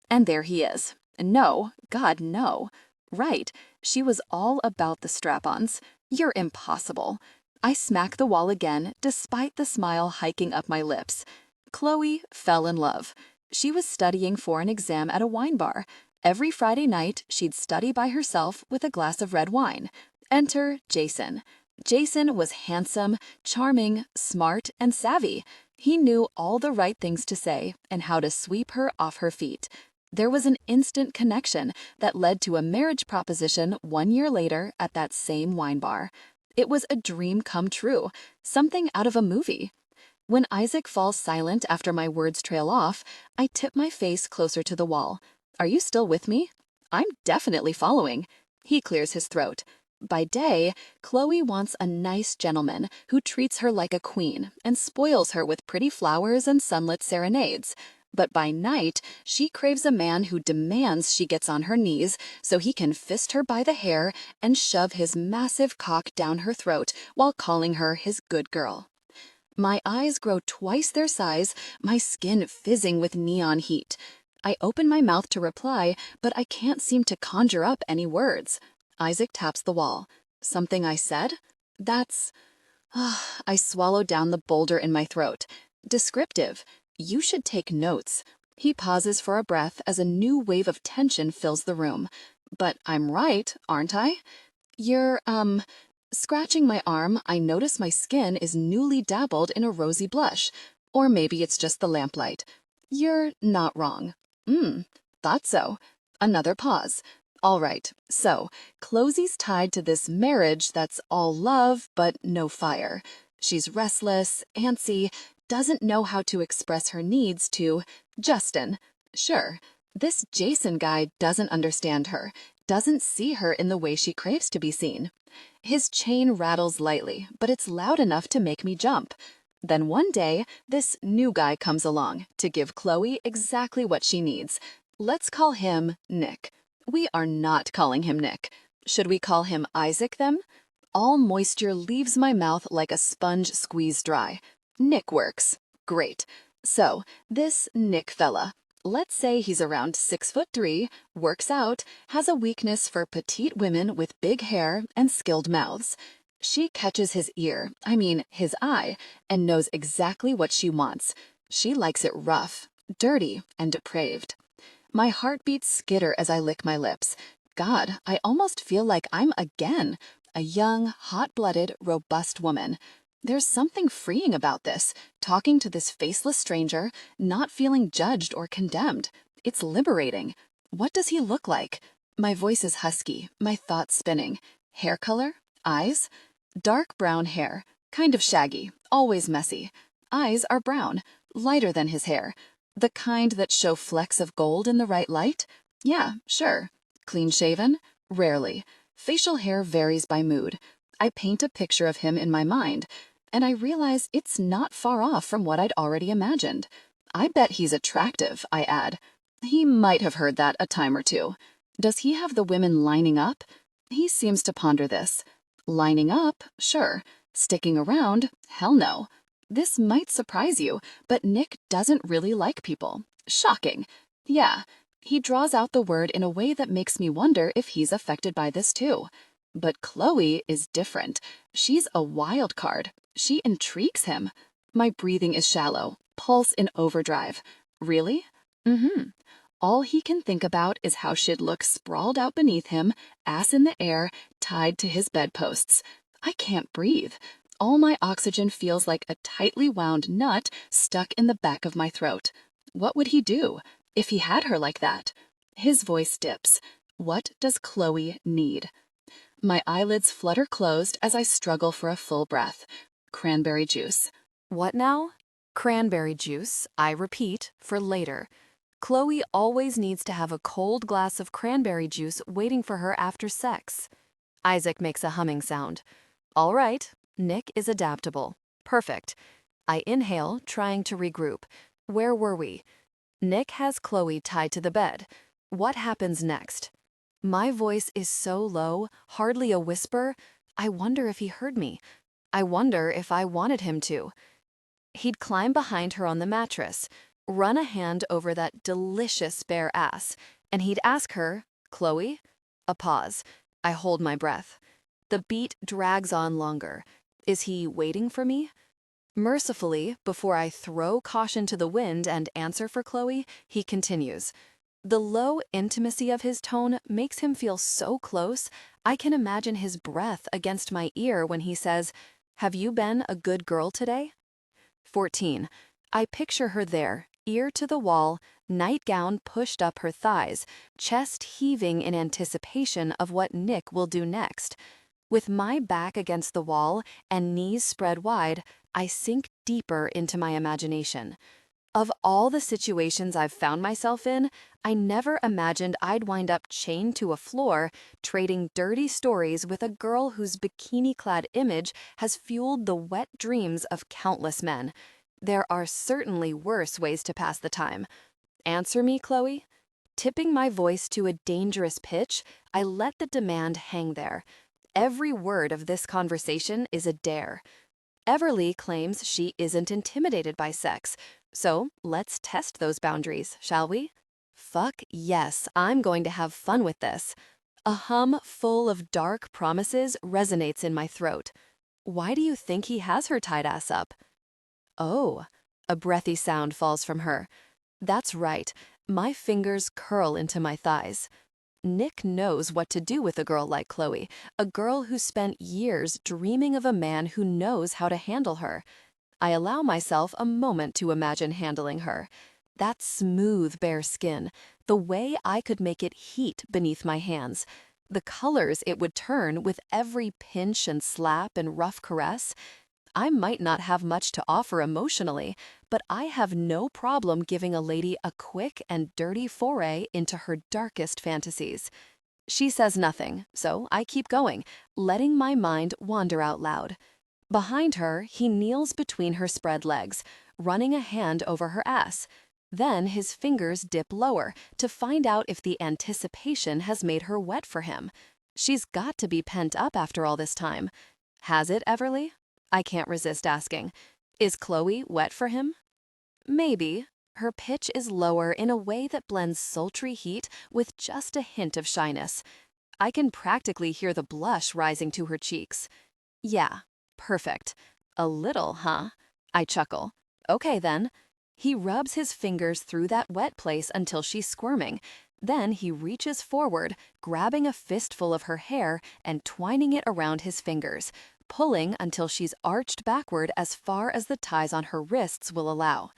there he is. No, God, no. Right, she was all about the strap-ons. You're impossible. I smack the wall again, despite the smile hiking up my lips. Chloe fell in love. She was studying for an exam at a wine bar. Every Friday night, she'd study by herself with a glass of red wine. Enter Jason. Jason was handsome, charming, smart, and savvy. He knew all the right things to say and how to sweep her off her feet. There was an instant connection that led to a marriage proposition 1 year later at that same wine bar. It was a dream come true, something out of a movie. When Isaac falls silent after my words trail off, I tip my face closer to the wall. Are you still with me? I'm definitely following. He clears his throat. By day, Chloe wants a nice gentleman who treats her like a queen and spoils her with pretty flowers and sunlit serenades. But by night, she craves a man who demands she gets on her knees so he can fist her by the hair and shove his massive cock down her throat while calling her his good girl. My eyes grow twice their size, my skin fizzing with neon heat. I open my mouth to reply, but I can't seem to conjure up any words. Isaac taps the wall. Something I said? That's... I swallow down the boulder in my throat. Descriptive. You should take notes. He pauses for a breath as a new wave of tension fills the room. But I'm right, aren't I? You're, Scratching my arm, I notice my skin is newly dabbled in a rosy blush. Or maybe it's just the lamplight. You're not wrong. Thought so. Another pause. All right, so Closy's tied to this marriage that's all love but no fire. She's restless, antsy, doesn't know how to express her needs to Justin. Sure, this Jason guy doesn't understand her, doesn't see her in the way she craves to be seen. His chain rattles lightly, but it's loud enough to make me jump. Then one day, this new guy comes along to give Chloe exactly what she needs. Let's call him Nick. We are not calling him Nick. Should we call him Isaac then? All moisture leaves my mouth like a sponge squeezed dry. Nick works. Great. So, this Nick fella, let's say he's around 6'3", works out, has a weakness for petite women with big hair and skilled mouths. She catches his ear, his eye, and knows exactly what she wants. She likes it rough, dirty, and depraved. My heartbeats skitter as I lick my lips. God, I almost feel like I'm again a young, hot-blooded, robust woman. There's something freeing about this, talking to this faceless stranger, not feeling judged or condemned. It's liberating. What does he look like? My voice is husky, my thoughts spinning. Hair color? Eyes? Dark brown hair, kind of shaggy, always messy. Eyes are brown, lighter than his hair. The kind that show flecks of gold in the right light? Yeah, sure. Clean-shaven? Rarely. Facial hair varies by mood. I paint a picture of him in my mind, and I realize it's not far off from what I'd already imagined. I bet he's attractive, I add. He might have heard that a time or two. Does he have the women lining up? He seems to ponder this. Lining up, sure. Sticking around, hell no. This might surprise you, but Nick doesn't really like people. Shocking. Yeah, he draws out the word in a way that makes me wonder if he's affected by this too. But Chloe is different. She's a wild card. She intrigues him. My breathing is shallow, pulse in overdrive. Really? All he can think about is how she'd look sprawled out beneath him, ass in the air, tied to his bedposts. I can't breathe. All my oxygen feels like a tightly wound nut stuck in the back of my throat. What would he do if he had her like that? His voice dips. What does Chloe need? My eyelids flutter closed as I struggle for a full breath. Cranberry juice. What now? Cranberry juice, I repeat, for later. Chloe always needs to have a cold glass of cranberry juice waiting for her after sex. Isaac makes a humming sound. All right, Nick is adaptable. Perfect. I inhale, trying to regroup. Where were we? Nick has Chloe tied to the bed. What happens next? My voice is so low, hardly a whisper. I wonder if he heard me. I wonder if I wanted him to. He'd climb behind her on the mattress, run a hand over that delicious bare ass, and he'd ask her, "Chloe?" A pause. I hold my breath. The beat drags on longer. Is he waiting for me? Mercifully, before I throw caution to the wind and answer for Chloe, he continues. The low intimacy of his tone makes him feel so close, I can imagine his breath against my ear when he says, "Have you been a good girl today?" 14. I picture her there, ear to the wall, nightgown pushed up her thighs, chest heaving in anticipation of what Nick will do next. With my back against the wall and knees spread wide, I sink deeper into my imagination. Of all the situations I've found myself in, I never imagined I'd wind up chained to a floor, trading dirty stories with a girl whose bikini-clad image has fueled the wet dreams of countless men. There are certainly worse ways to pass the time. Answer me, Chloe? Tipping my voice to a dangerous pitch, I let the demand hang there. Every word of this conversation is a dare. Everly claims she isn't intimidated by sex, so let's test those boundaries, shall we? Fuck yes, I'm going to have fun with this. A hum full of dark promises resonates in my throat. Why do you think he has her tied ass up? Oh, a breathy sound falls from her. That's right, my fingers curl into my thighs. Nick knows what to do with a girl like Chloe, a girl who spent years dreaming of a man who knows how to handle her. I allow myself a moment to imagine handling her. That smooth, bare skin, the way I could make it heat beneath my hands, the colors it would turn with every pinch and slap and rough caress. I might not have much to offer emotionally, but I have no problem giving a lady a quick and dirty foray into her darkest fantasies. She says nothing, so I keep going, letting my mind wander out loud. Behind her, he kneels between her spread legs, running a hand over her ass. Then his fingers dip lower to find out if the anticipation has made her wet for him. She's got to be pent up after all this time. Has it, Everly? I can't resist asking. Is Chloe wet for him? Maybe. Her pitch is lower in a way that blends sultry heat with just a hint of shyness. I can practically hear the blush rising to her cheeks. Yeah, perfect. A little, huh? I chuckle. Okay then. He rubs his fingers through that wet place until she's squirming. Then he reaches forward, grabbing a fistful of her hair and twining it around his fingers, pulling until she's arched backward as far as the ties on her wrists will allow.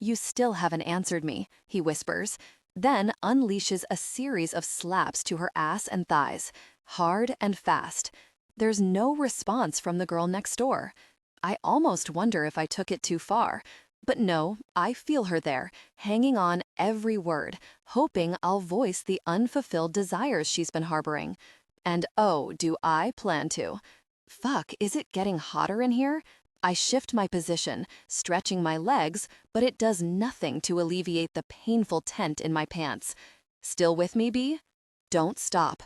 You still haven't answered me, he whispers, then unleashes a series of slaps to her ass and thighs, hard and fast. There's no response from the girl next door. I almost wonder if I took it too far. But no, I feel her there, hanging on every word, hoping I'll voice the unfulfilled desires she's been harboring. And oh, do I plan to. Fuck, is it getting hotter in here? I shift my position, stretching my legs, but it does nothing to alleviate the painful tent in my pants. Still with me, B? Don't stop.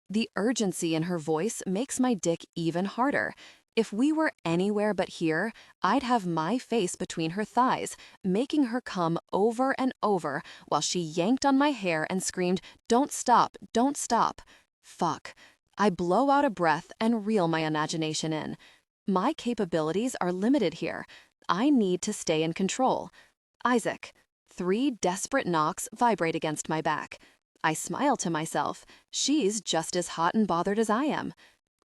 The urgency in her voice makes my dick even harder. If we were anywhere but here, I'd have my face between her thighs, making her come over and over while she yanked on my hair and screamed, "Don't stop, don't stop." Fuck. I blow out a breath and reel my imagination in. My capabilities are limited here. I need to stay in control. Isaac. 3 desperate knocks vibrate against my back. I smile to myself. She's just as hot and bothered as I am.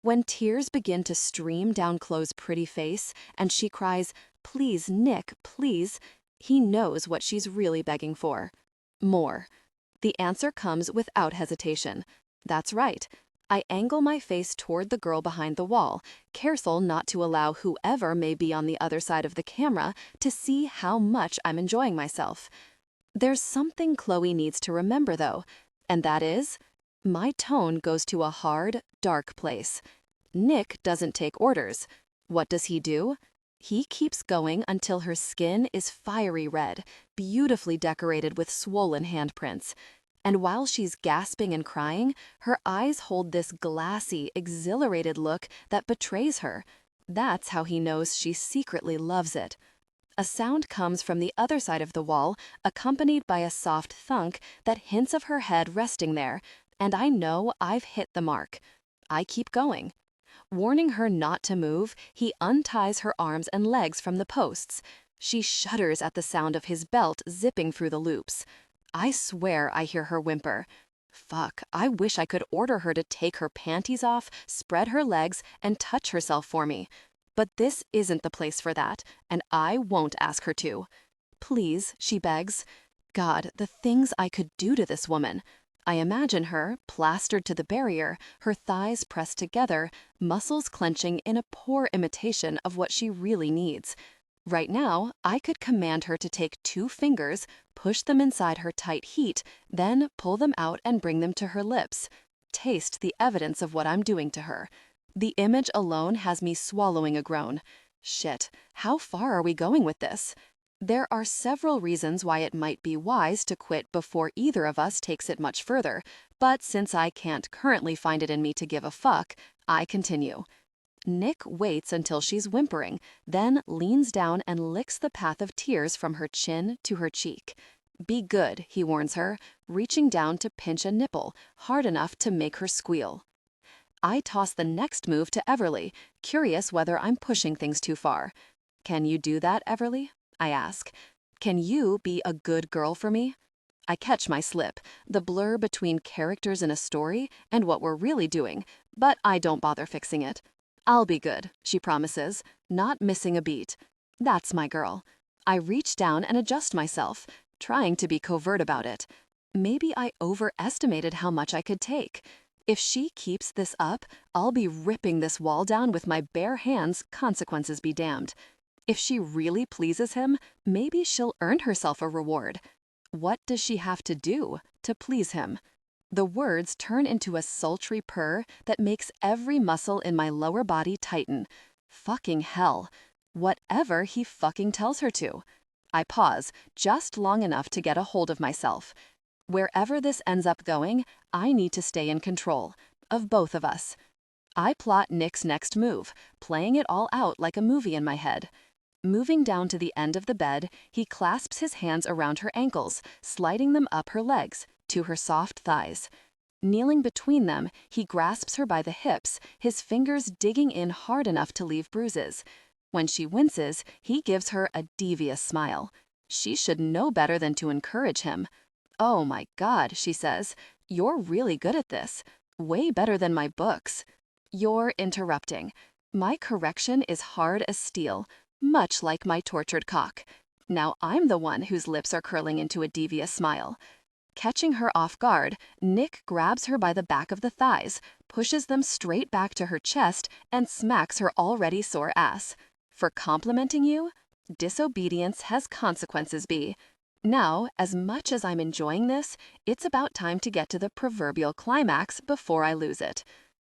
When tears begin to stream down Chloe's pretty face and she cries, "Please, Nick, please," he knows what she's really begging for. More. The answer comes without hesitation. That's right. I angle my face toward the girl behind the wall, careful not to allow whoever may be on the other side of the camera to see how much I'm enjoying myself. There's something Chloe needs to remember, though, and that is, my tone goes to a hard, dark place. Nick doesn't take orders. What does he do? He keeps going until her skin is fiery red, beautifully decorated with swollen handprints. And while she's gasping and crying, her eyes hold this glassy, exhilarated look that betrays her. That's how he knows she secretly loves it. A sound comes from the other side of the wall, accompanied by a soft thunk that hints of her head resting there, and I know I've hit the mark. I keep going. Warning her not to move, he unties her arms and legs from the posts. She shudders at the sound of his belt zipping through the loops. I swear I hear her whimper. Fuck, I wish I could order her to take her panties off, spread her legs, and touch herself for me. But this isn't the place for that, and I won't ask her to. Please, she begs. God, the things I could do to this woman. I imagine her, plastered to the barrier, her thighs pressed together, muscles clenching in a poor imitation of what she really needs. Right now, I could command her to take 2 fingers, push them inside her tight heat, then pull them out and bring them to her lips. Taste the evidence of what I'm doing to her. The image alone has me swallowing a groan. Shit, how far are we going with this? There are several reasons why it might be wise to quit before either of us takes it much further, but since I can't currently find it in me to give a fuck, I continue. Nick waits until she's whimpering, then leans down and licks the path of tears from her chin to her cheek. Be good, he warns her, reaching down to pinch a nipple, hard enough to make her squeal. I toss the next move to Everly, curious whether I'm pushing things too far. Can you do that, Everly? I ask. Can you be a good girl for me? I catch my slip, the blur between characters in a story and what we're really doing, but I don't bother fixing it. I'll be good, she promises, not missing a beat. That's my girl. I reach down and adjust myself, trying to be covert about it. Maybe I overestimated how much I could take. If she keeps this up, I'll be ripping this wall down with my bare hands, consequences be damned. If she really pleases him, maybe she'll earn herself a reward. What does she have to do to please him? The words turn into a sultry purr that makes every muscle in my lower body tighten. Fucking hell. Whatever he fucking tells her to. I pause, just long enough to get a hold of myself. Wherever this ends up going, I need to stay in control, of both of us. I plot Nick's next move, playing it all out like a movie in my head. Moving down to the end of the bed, he clasps his hands around her ankles, sliding them up her legs, to her soft thighs. Kneeling between them, he grasps her by the hips, his fingers digging in hard enough to leave bruises. When she winces, he gives her a devious smile. She should know better than to encourage him. "Oh my God," she says, "you're really good at this. Way better than my books." You're interrupting. My correction is hard as steel, much like my tortured cock. Now I'm the one whose lips are curling into a devious smile. Catching her off guard, Nick grabs her by the back of the thighs, pushes them straight back to her chest, and smacks her already sore ass. For complimenting you? Disobedience has consequences, B. Now, as much as I'm enjoying this, it's about time to get to the proverbial climax before I lose it.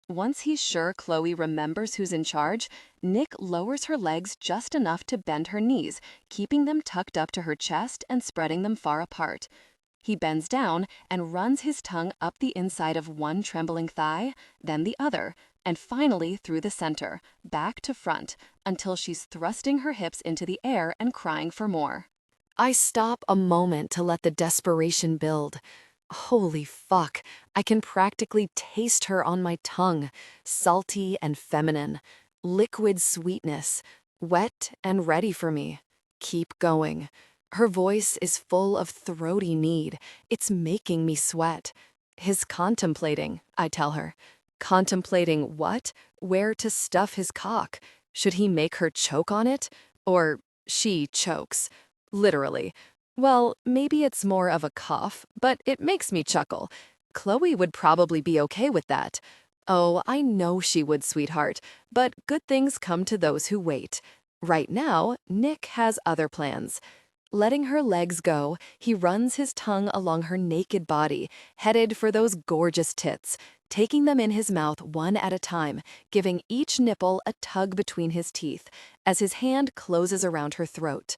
Once he's sure Chloe remembers who's in charge, Nick lowers her legs just enough to bend her knees, keeping them tucked up to her chest and spreading them far apart. He bends down and runs his tongue up the inside of one trembling thigh, then the other, and finally through the center, back to front, until she's thrusting her hips into the air and crying for more. I stop a moment to let the desperation build. Holy fuck, I can practically taste her on my tongue, salty and feminine, liquid sweetness, wet and ready for me. Keep going. Her voice is full of throaty need. It's making me sweat. He's contemplating, I tell her. Contemplating what? Where to stuff his cock? Should he make her choke on it? Or she chokes. Literally. Well, maybe it's more of a cough, but it makes me chuckle. Chloe would probably be okay with that. Oh, I know she would, sweetheart, but good things come to those who wait. Right now, Nick has other plans. Letting her legs go, he runs his tongue along her naked body, headed for those gorgeous tits, taking them in his mouth one at a time, giving each nipple a tug between his teeth, as his hand closes around her throat.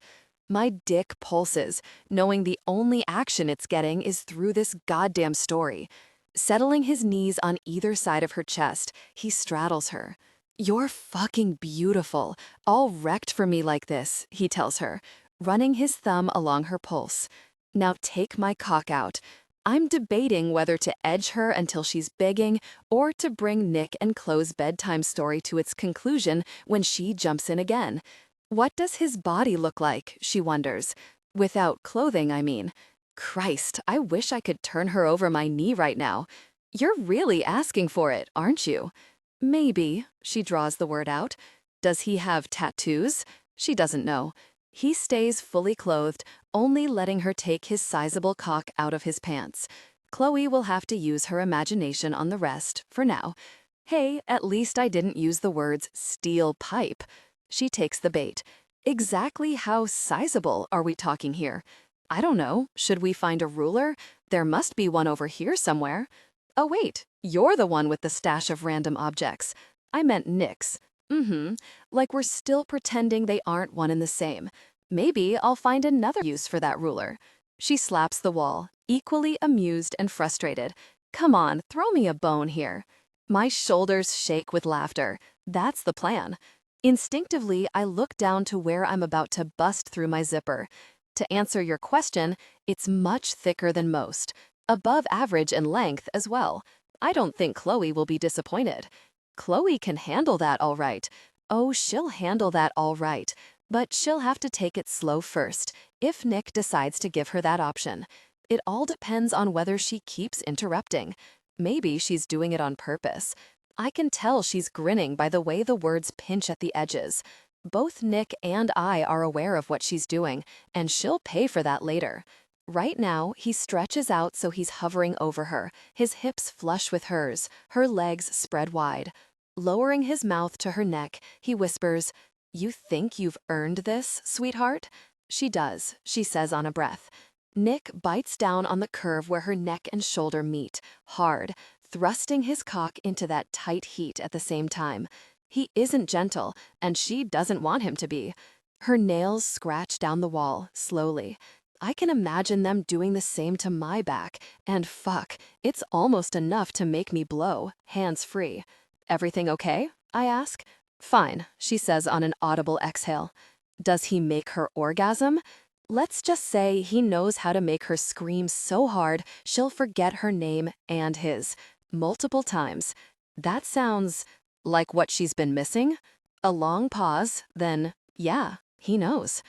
My dick pulses, knowing the only action it's getting is through this goddamn story. Settling his knees on either side of her chest, he straddles her. "You're fucking beautiful, all wrecked for me like this," he tells her, running his thumb along her pulse. "Now take my cock out." I'm debating whether to edge her until she's begging or to bring Nick and Chloe's bedtime story to its conclusion when she jumps in again. What does his body look like, she wonders. Without clothing, I mean. Christ, I wish I could turn her over my knee right now. You're really asking for it, aren't you? Maybe, she draws the word out. Does he have tattoos? She doesn't know. He stays fully clothed, only letting her take his sizable cock out of his pants. Chloe will have to use her imagination on the rest, for now. Hey, at least I didn't use the words steel pipe. She takes the bait. Exactly how sizable are we talking here? I don't know. Should we find a ruler? There must be one over here somewhere. Oh wait, you're the one with the stash of random objects. I meant Nick's. Like we're still pretending they aren't one and the same. Maybe I'll find another use for that ruler. She slaps the wall, equally amused and frustrated. Come on, throw me a bone here. My shoulders shake with laughter. That's the plan. Instinctively, I look down to where I'm about to bust through my zipper. To answer your question, it's much thicker than most. Above average in length as well. I don't think Chloe will be disappointed. Chloe can handle that all right. Oh, she'll handle that all right. But she'll have to take it slow first, if Nick decides to give her that option. It all depends on whether she keeps interrupting. Maybe she's doing it on purpose. I can tell she's grinning by the way the words pinch at the edges. Both Nick and I are aware of what she's doing, and she'll pay for that later. Right now, he stretches out so he's hovering over her, his hips flush with hers, her legs spread wide. Lowering his mouth to her neck, he whispers, "You think you've earned this, sweetheart?" She does, she says on a breath. Nick bites down on the curve where her neck and shoulder meet, hard, thrusting his cock into that tight heat at the same time. He isn't gentle, and she doesn't want him to be. Her nails scratch down the wall, slowly. I can imagine them doing the same to my back, and fuck, it's almost enough to make me blow, hands free. "Everything okay?" I ask. "Fine," she says on an audible exhale. Does he make her orgasm? Let's just say he knows how to make her scream so hard she'll forget her name and his. Multiple times. That sounds like what she's been missing? A long pause, then, yeah, he knows.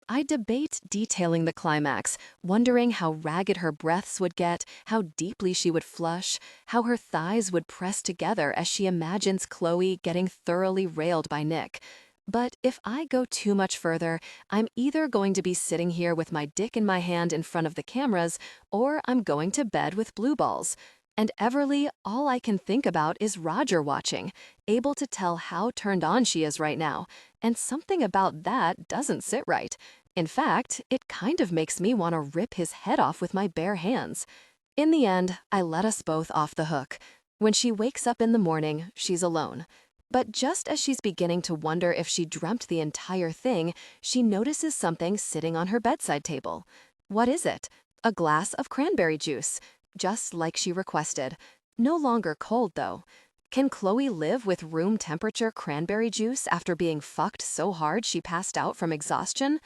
I debate detailing the climax, wondering how ragged her breaths would get, how deeply she would flush, how her thighs would press together as she imagines Chloe getting thoroughly railed by Nick. But if I go too much further, I'm either going to be sitting here with my dick in my hand in front of the cameras, or I'm going to bed with blue balls. And Everly, all I can think about is Roger watching, able to tell how turned on she is right now, and something about that doesn't sit right. In fact, it kind of makes me want to rip his head off with my bare hands. In the end, I let us both off the hook. When she wakes up in the morning, she's alone. But just as she's beginning to wonder if she dreamt the entire thing, she notices something sitting on her bedside table. What is it? A glass of cranberry juice. Just like she requested. No longer cold, though. Can Chloe live with room temperature cranberry juice after being fucked so hard she passed out from exhaustion?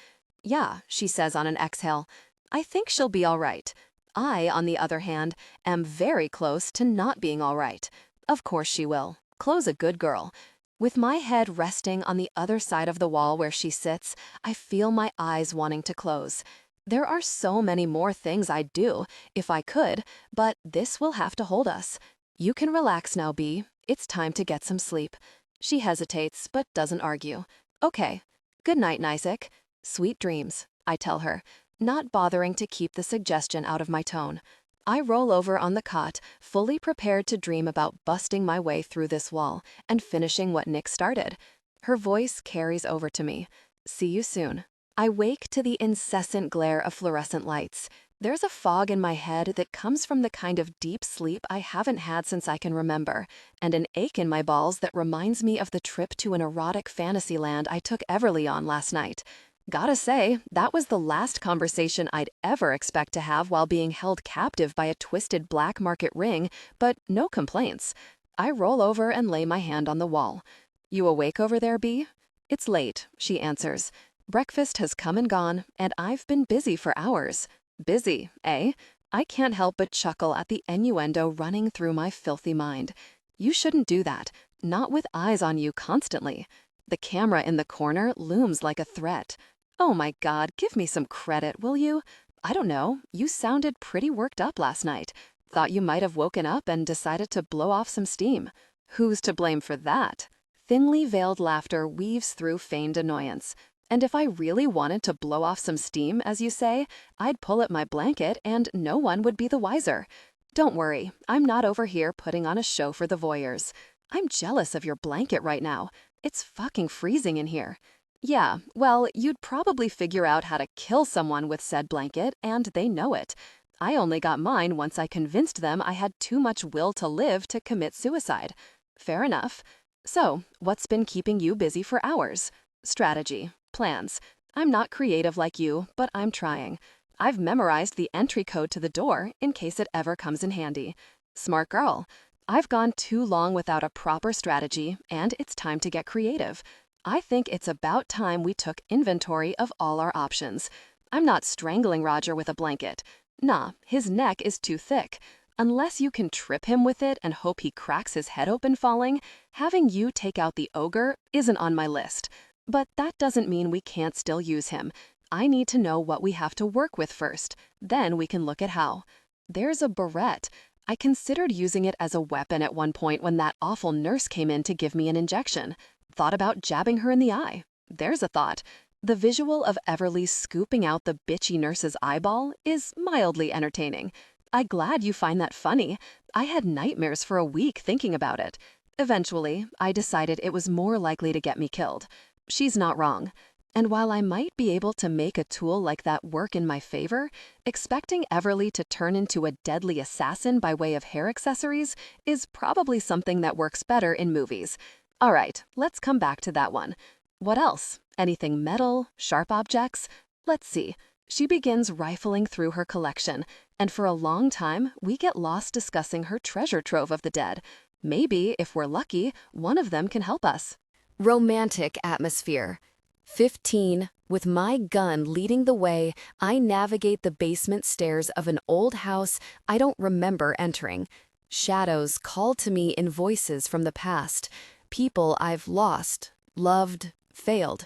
Yeah, she says on an exhale. I think she'll be all right. I, on the other hand, am very close to not being all right. Of course she will. Chloe's a good girl. With my head resting on the other side of the wall where she sits, I feel my eyes wanting to close. There are so many more things I'd do, if I could, but this will have to hold us. You can relax now, Bee. It's time to get some sleep. She hesitates, but doesn't argue. Okay. Good night, Isaac. Sweet dreams, I tell her, not bothering to keep the suggestion out of my tone. I roll over on the cot, fully prepared to dream about busting my way through this wall and finishing what Nick started. Her voice carries over to me. See you soon. I wake to the incessant glare of fluorescent lights. There's a fog in my head that comes from the kind of deep sleep I haven't had since I can remember, and an ache in my balls that reminds me of the trip to an erotic fantasy land I took Everly on last night. Gotta say, that was the last conversation I'd ever expect to have while being held captive by a twisted black market ring, but no complaints. I roll over and lay my hand on the wall. You awake over there, Bee? It's late, she answers. Breakfast has come and gone, and I've been busy for hours. Busy, eh? I can't help but chuckle at the innuendo running through my filthy mind. You shouldn't do that, not with eyes on you constantly. The camera in the corner looms like a threat. Oh my God, give me some credit, will you? I don't know, you sounded pretty worked up last night. Thought you might have woken up and decided to blow off some steam. Who's to blame for that? Thinly veiled laughter weaves through feigned annoyance. And if I really wanted to blow off some steam, as you say, I'd pull at my blanket and no one would be the wiser. Don't worry, I'm not over here putting on a show for the voyeurs. I'm jealous of your blanket right now. It's fucking freezing in here. Yeah, well, you'd probably figure out how to kill someone with said blanket, and they know it. I only got mine once I convinced them I had too much will to live to commit suicide. Fair enough. So, what's been keeping you busy for hours? Strategy. Plans. I'm not creative like you, but I'm trying. I've memorized the entry code to the door in case it ever comes in handy. Smart girl. I've gone too long without a proper strategy, and it's time to get creative. I think it's about time we took inventory of all our options. I'm not strangling Roger with a blanket. Nah, his neck is too thick. Unless you can trip him with it and hope he cracks his head open falling, having you take out the ogre isn't on my list. But that doesn't mean we can't still use him. I need to know what we have to work with first. Then we can look at how. There's a barrette. I considered using it as a weapon at one point when that awful nurse came in to give me an injection. Thought about jabbing her in the eye. There's a thought. The visual of Everly scooping out the bitchy nurse's eyeball is mildly entertaining. I'm glad you find that funny. I had nightmares for a week thinking about it. Eventually, I decided it was more likely to get me killed. She's not wrong. And while I might be able to make a tool like that work in my favor, expecting Everly to turn into a deadly assassin by way of hair accessories is probably something that works better in movies. All right, let's come back to that one. What else? Anything metal? Sharp objects? Let's see. She begins rifling through her collection, and for a long time, we get lost discussing her treasure trove of the dead. Maybe, if we're lucky, one of them can help us. Romantic atmosphere. 15. With my gun leading the way, I navigate the basement stairs of an old house I don't remember entering. Shadows call to me in voices from the past. People I've lost, loved, failed.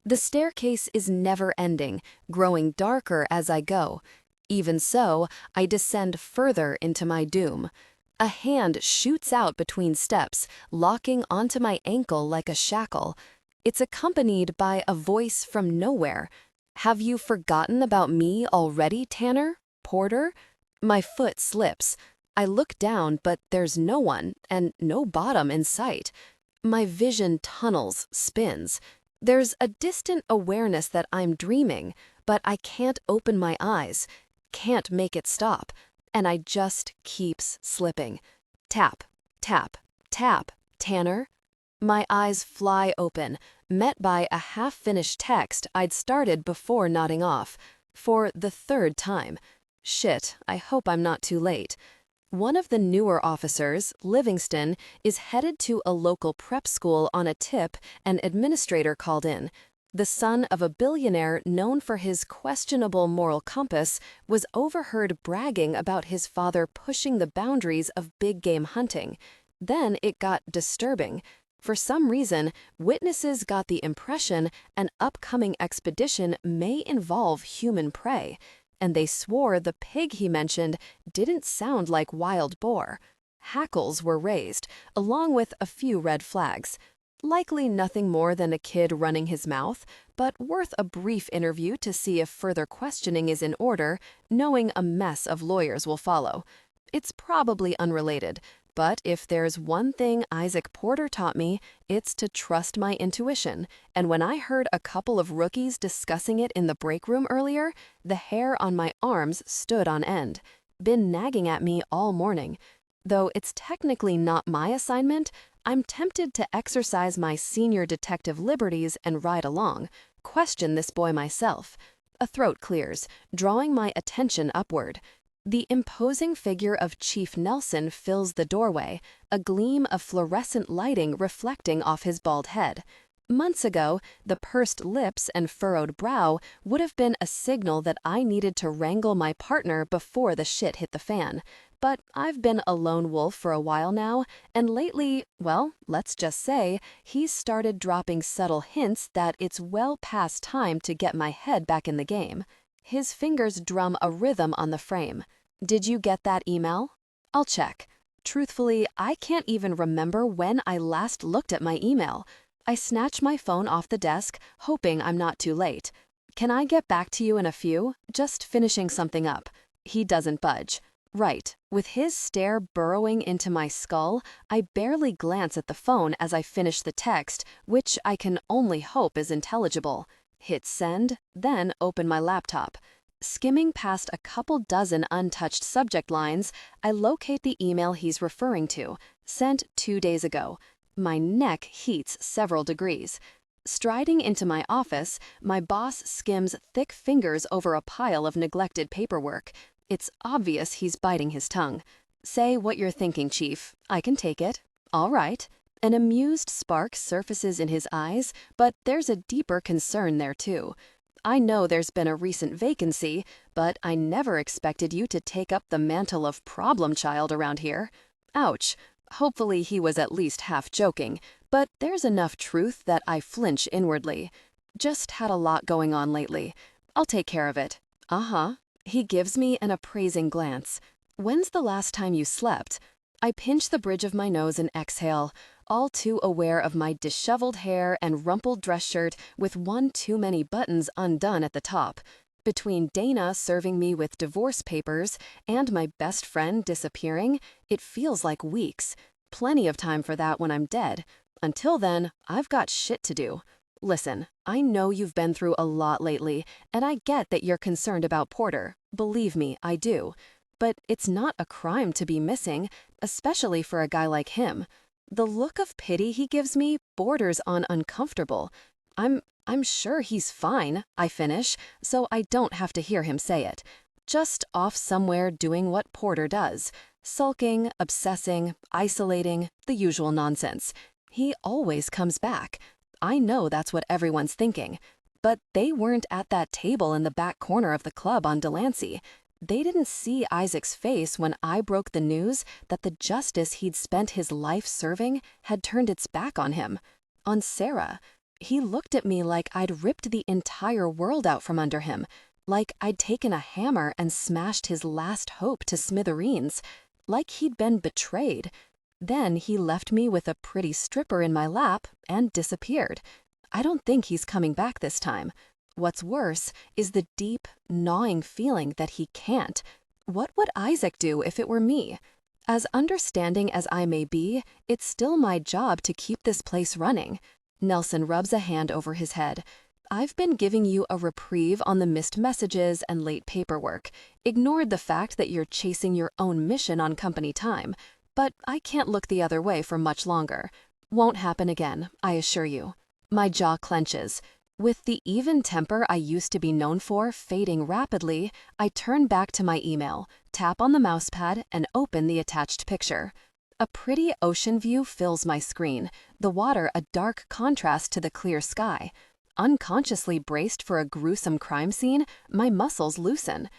The staircase is never ending, growing darker as I go. Even so, I descend further into my doom. A hand shoots out between steps, locking onto my ankle like a shackle. It's accompanied by a voice from nowhere. Have you forgotten about me already, Tanner? Porter? My foot slips. I look down, but there's no one, and no bottom in sight. My vision tunnels, spins. There's a distant awareness that I'm dreaming, but I can't open my eyes, can't make it stop. And I just keeps slipping. Tap, tap, tap, Tanner. My eyes fly open, met by a half-finished text I'd started before nodding off. For the third time. Shit, I hope I'm not too late. One of the newer officers, Livingston, is headed to a local prep school on a tip an administrator called in. The son of a billionaire known for his questionable moral compass was overheard bragging about his father pushing the boundaries of big game hunting. Then it got disturbing. For some reason, witnesses got the impression an upcoming expedition may involve human prey, and they swore the pig he mentioned didn't sound like wild boar. Hackles were raised, along with a few red flags. Likely nothing more than a kid running his mouth, but worth a brief interview to see if further questioning is in order, knowing a mess of lawyers will follow. It's probably unrelated, but if there's one thing Isaac Porter taught me, it's to trust my intuition. And when I heard a couple of rookies discussing it in the break room earlier, the hair on my arms stood on end. Been nagging at me all morning. Though it's technically not my assignment, I'm tempted to exercise my senior detective liberties and ride along, question this boy myself. A throat clears, drawing my attention upward. The imposing figure of Chief Nelson fills the doorway, a gleam of fluorescent lighting reflecting off his bald head. Months ago, the pursed lips and furrowed brow would have been a signal that I needed to wrangle my partner before the shit hit the fan. But I've been a lone wolf for a while now, and lately, well, let's just say, he's started dropping subtle hints that it's well past time to get my head back in the game. His fingers drum a rhythm on the frame. Did you get that email? I'll check. Truthfully, I can't even remember when I last looked at my email. I snatch my phone off the desk, hoping I'm not too late. Can I get back to you in a few? Just finishing something up. He doesn't budge. Right, with his stare burrowing into my skull, I barely glance at the phone as I finish the text, which I can only hope is intelligible. Hit send, then open my laptop. Skimming past a couple dozen untouched subject lines, I locate the email he's referring to, sent 2 days ago. My neck heats several degrees. Striding into my office, my boss skims thick fingers over a pile of neglected paperwork. It's obvious he's biting his tongue. Say what you're thinking, Chief. I can take it. All right. An amused spark surfaces in his eyes, but there's a deeper concern there too. I know there's been a recent vacancy, but I never expected you to take up the mantle of problem child around here. Ouch. Hopefully he was at least half joking, but there's enough truth that I flinch inwardly. Just had a lot going on lately. I'll take care of it. Uh-huh. He gives me an appraising glance. When's the last time you slept? I pinch the bridge of my nose and exhale, all too aware of my disheveled hair and rumpled dress shirt with one too many buttons undone at the top. Between Dana serving me with divorce papers and my best friend disappearing, it feels like weeks. Plenty of time for that when I'm dead. Until then, I've got shit to do. Listen, I know you've been through a lot lately, and I get that you're concerned about Porter. Believe me, I do. But it's not a crime to be missing, especially for a guy like him. The look of pity he gives me borders on uncomfortable. I'm sure he's fine, I finish, so I don't have to hear him say it. Just off somewhere doing what Porter does. Sulking, obsessing, isolating, the usual nonsense. He always comes back. I know that's what everyone's thinking. But they weren't at that table in the back corner of the club on Delancey. They didn't see Isaac's face when I broke the news that the justice he'd spent his life serving had turned its back on him. On Sarah. He looked at me like I'd ripped the entire world out from under him. Like I'd taken a hammer and smashed his last hope to smithereens. Like he'd been betrayed. Then he left me with a pretty stripper in my lap and disappeared. I don't think he's coming back this time. What's worse is the deep, gnawing feeling that he can't. What would Isaac do if it were me? As understanding as I may be, it's still my job to keep this place running. Nelson rubs a hand over his head. I've been giving you a reprieve on the missed messages and late paperwork. Ignored the fact that you're chasing your own mission on company time. But I can't look the other way for much longer. Won't happen again, I assure you. My jaw clenches. With the even temper I used to be known for fading rapidly, I turn back to my email, tap on the mousepad, and open the attached picture. A pretty ocean view fills my screen, the water a dark contrast to the clear sky. Unconsciously braced for a gruesome crime scene, my muscles loosen.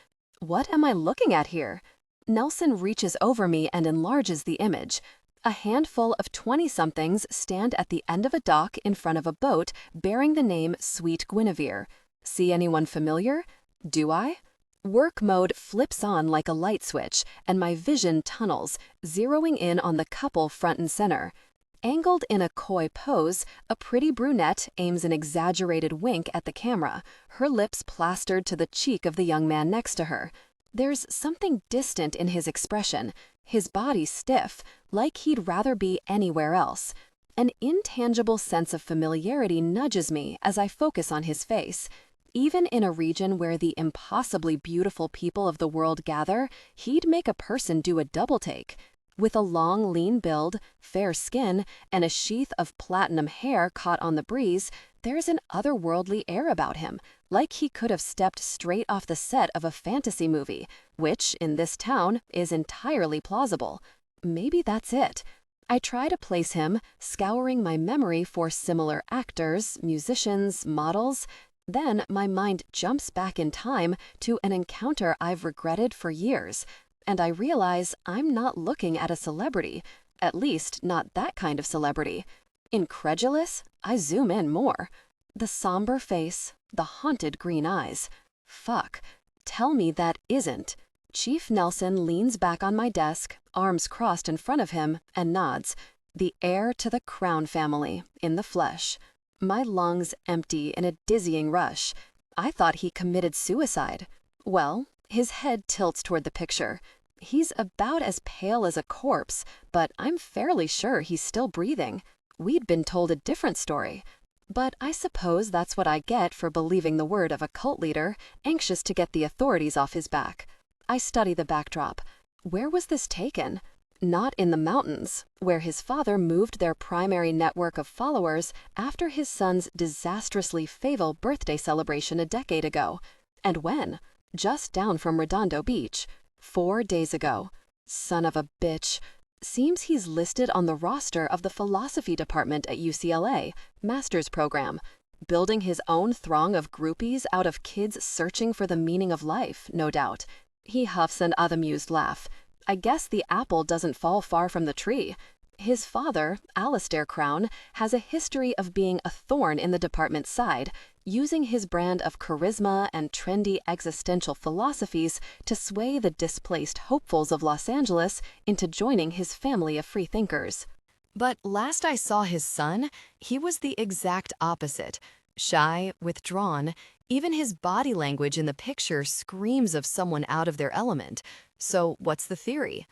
What am I looking at here? Nelson reaches over me and enlarges the image. A handful of 20-somethings stand at the end of a dock in front of a boat bearing the name Sweet Guinevere. See anyone familiar? Do I? Work mode flips on like a light switch, and my vision tunnels, zeroing in on the couple front and center. Angled in a coy pose, a pretty brunette aims an exaggerated wink at the camera, her lips plastered to the cheek of the young man next to her. There's something distant in his expression, his body stiff, like he'd rather be anywhere else. An intangible sense of familiarity nudges me as I focus on his face. Even in a region where the impossibly beautiful people of the world gather, he'd make a person do a double take. With a long, lean build, fair skin, and a sheath of platinum hair caught on the breeze, there's an otherworldly air about him, like he could have stepped straight off the set of a fantasy movie, which, in this town, is entirely plausible. Maybe that's it. I try to place him, scouring my memory for similar actors, musicians, models. Then my mind jumps back in time to an encounter I've regretted for years. And I realize I'm not looking at a celebrity, at least not that kind of celebrity. Incredulous, I zoom in more. The somber face, the haunted green eyes. Fuck, tell me that isn't. Chief Nelson leans back on my desk, arms crossed in front of him, and nods. The heir to the Crown family, in the flesh. My lungs empty in a dizzying rush. I thought he committed suicide. Well, his head tilts toward the picture. He's about as pale as a corpse, but I'm fairly sure he's still breathing. We'd been told a different story. But I suppose that's what I get for believing the word of a cult leader, anxious to get the authorities off his back. I study the backdrop. Where was this taken? Not in the mountains, where his father moved their primary network of followers after his son's disastrously fatal birthday celebration a decade ago. And when? Just down from Redondo Beach. 4 days ago. Son of a bitch. Seems he's listed on the roster of the philosophy department at UCLA, master's program, building his own throng of groupies out of kids searching for the meaning of life, no doubt. He huffs an unamused laugh. I guess the apple doesn't fall far from the tree. His father, Alistair Crown, has a history of being a thorn in the department's side, using his brand of charisma and trendy existential philosophies to sway the displaced hopefuls of Los Angeles into joining his family of freethinkers. But last I saw his son, he was the exact opposite. Shy, withdrawn, even his body language in the picture screams of someone out of their element. So what's the theory?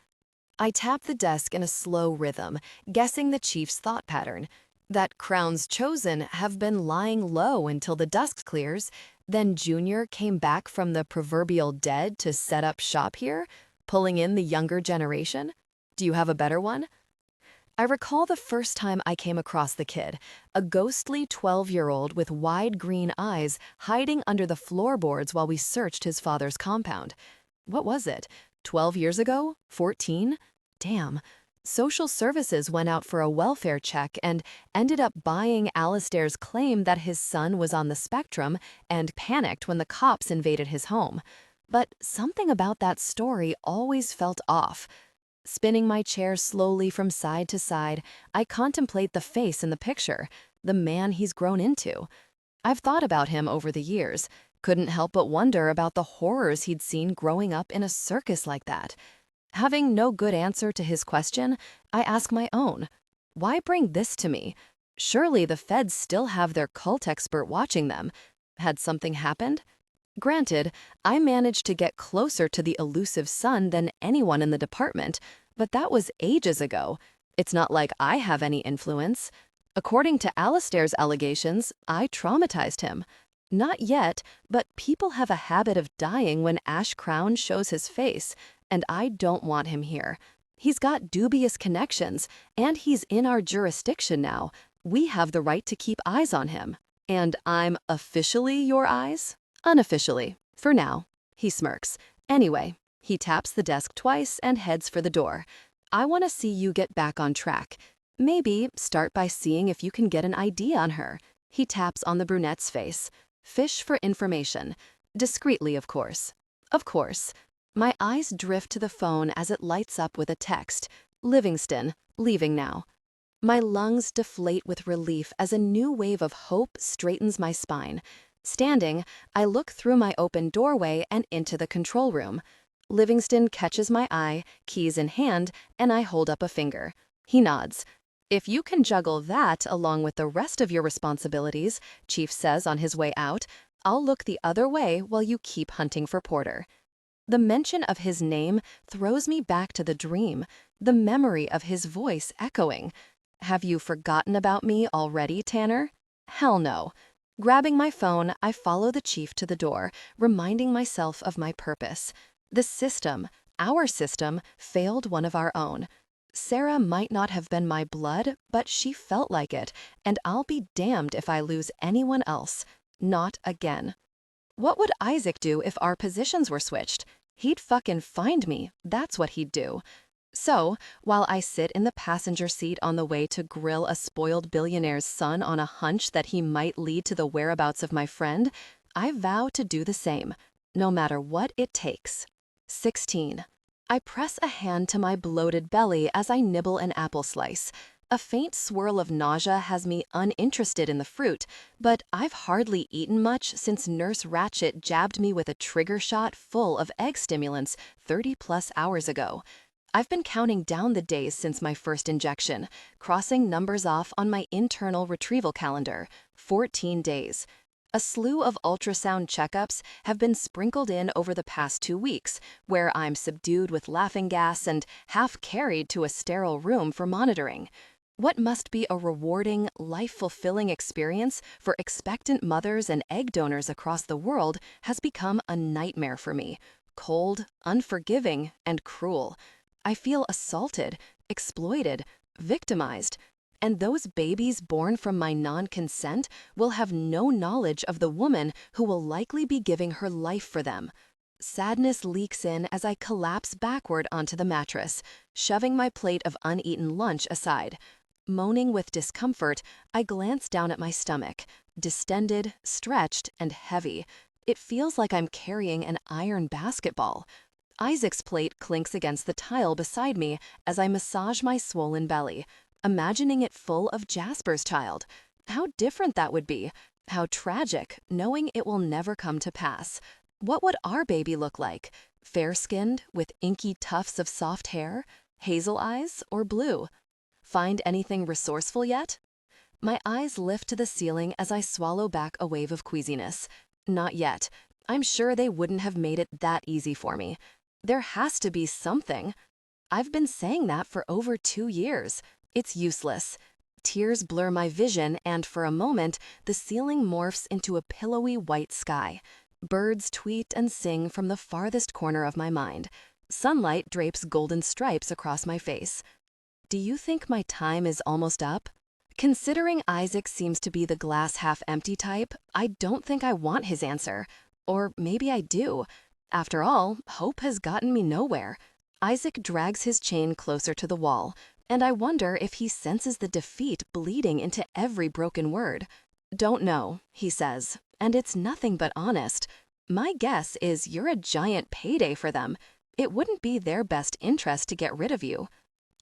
I tap the desk in a slow rhythm, guessing the chief's thought pattern. That Crown's chosen have been lying low until the dust clears, then Junior came back from the proverbial dead to set up shop here, pulling in the younger generation. Do you have a better one? I recall the first time I came across the kid, a ghostly 12-year-old with wide green eyes hiding under the floorboards while we searched his father's compound. What was it? 12 years ago? 14? Damn. Social services went out for a welfare check and ended up buying Alistair's claim that his son was on the spectrum and panicked when the cops invaded his home. But something about that story always felt off. Spinning my chair slowly from side to side, I contemplate the face in the picture, the man he's grown into. I've thought about him over the years, couldn't help but wonder about the horrors he'd seen growing up in a circus like that. Having no good answer to his question, I ask my own. Why bring this to me? Surely the feds still have their cult expert watching them. Had something happened? Granted, I managed to get closer to the elusive son than anyone in the department, but that was ages ago. It's not like I have any influence. According to Alistair's allegations, I traumatized him. Not yet, but people have a habit of dying when Ash Crown shows his face, and I don't want him here. He's got dubious connections, and he's in our jurisdiction now. We have the right to keep eyes on him. And I'm officially your eyes? Unofficially, for now. He smirks. Anyway, he taps the desk twice and heads for the door. I want to see you get back on track. Maybe start by seeing if you can get an ID on her. He taps on the brunette's face. Fish for information. Discreetly, of course. Of course. My eyes drift to the phone as it lights up with a text. Livingston, leaving now. My lungs deflate with relief as a new wave of hope straightens my spine. Standing, I look through my open doorway and into the control room. Livingston catches my eye, keys in hand, and I hold up a finger. He nods. "If you can juggle that along with the rest of your responsibilities," Chief says on his way out, "I'll look the other way while you keep hunting for Porter." The mention of his name throws me back to the dream, the memory of his voice echoing. "Have you forgotten about me already, Tanner?" Hell no. Grabbing my phone, I follow the chief to the door, reminding myself of my purpose. The system, our system, failed one of our own. Sarah might not have been my blood, but she felt like it, and I'll be damned if I lose anyone else. Not again. What would Isaac do if our positions were switched? He'd fucking find me, that's what he'd do. So, while I sit in the passenger seat on the way to grill a spoiled billionaire's son on a hunch that he might lead to the whereabouts of my friend, I vow to do the same, no matter what it takes. 16. I press a hand to my bloated belly as I nibble an apple slice. A faint swirl of nausea has me uninterested in the fruit, but I've hardly eaten much since Nurse Ratchet jabbed me with a trigger shot full of egg stimulants 30+ hours ago. I've been counting down the days since my first injection, crossing numbers off on my internal retrieval calendar. 14 days. A slew of ultrasound checkups have been sprinkled in over the past 2 weeks, where I'm subdued with laughing gas and half carried to a sterile room for monitoring. What must be a rewarding, life-fulfilling experience for expectant mothers and egg donors across the world has become a nightmare for me. Cold, unforgiving, and cruel. I feel assaulted, exploited, victimized. And those babies born from my non-consent will have no knowledge of the woman who will likely be giving her life for them. Sadness leaks in as I collapse backward onto the mattress, shoving my plate of uneaten lunch aside. Moaning with discomfort, I glance down at my stomach, distended, stretched, and heavy. It feels like I'm carrying an iron basketball. Isaac's plate clinks against the tile beside me as I massage my swollen belly, imagining it full of Jasper's child. How different that would be. How tragic, knowing it will never come to pass. What would our baby look like? Fair-skinned, with inky tufts of soft hair? Hazel eyes or blue? Find anything resourceful yet? My eyes lift to the ceiling as I swallow back a wave of queasiness. Not yet. I'm sure they wouldn't have made it that easy for me. There has to be something. I've been saying that for over 2 years. It's useless. Tears blur my vision, and for a moment, the ceiling morphs into a pillowy white sky. Birds tweet and sing from the farthest corner of my mind. Sunlight drapes golden stripes across my face. Do you think my time is almost up? Considering Isaac seems to be the glass half empty type, I don't think I want his answer. Or maybe I do. After all, hope has gotten me nowhere. Isaac drags his chain closer to the wall, and I wonder if he senses the defeat bleeding into every broken word. "Don't know," he says, and it's nothing but honest. My guess is you're a giant payday for them. It wouldn't be their best interest to get rid of you.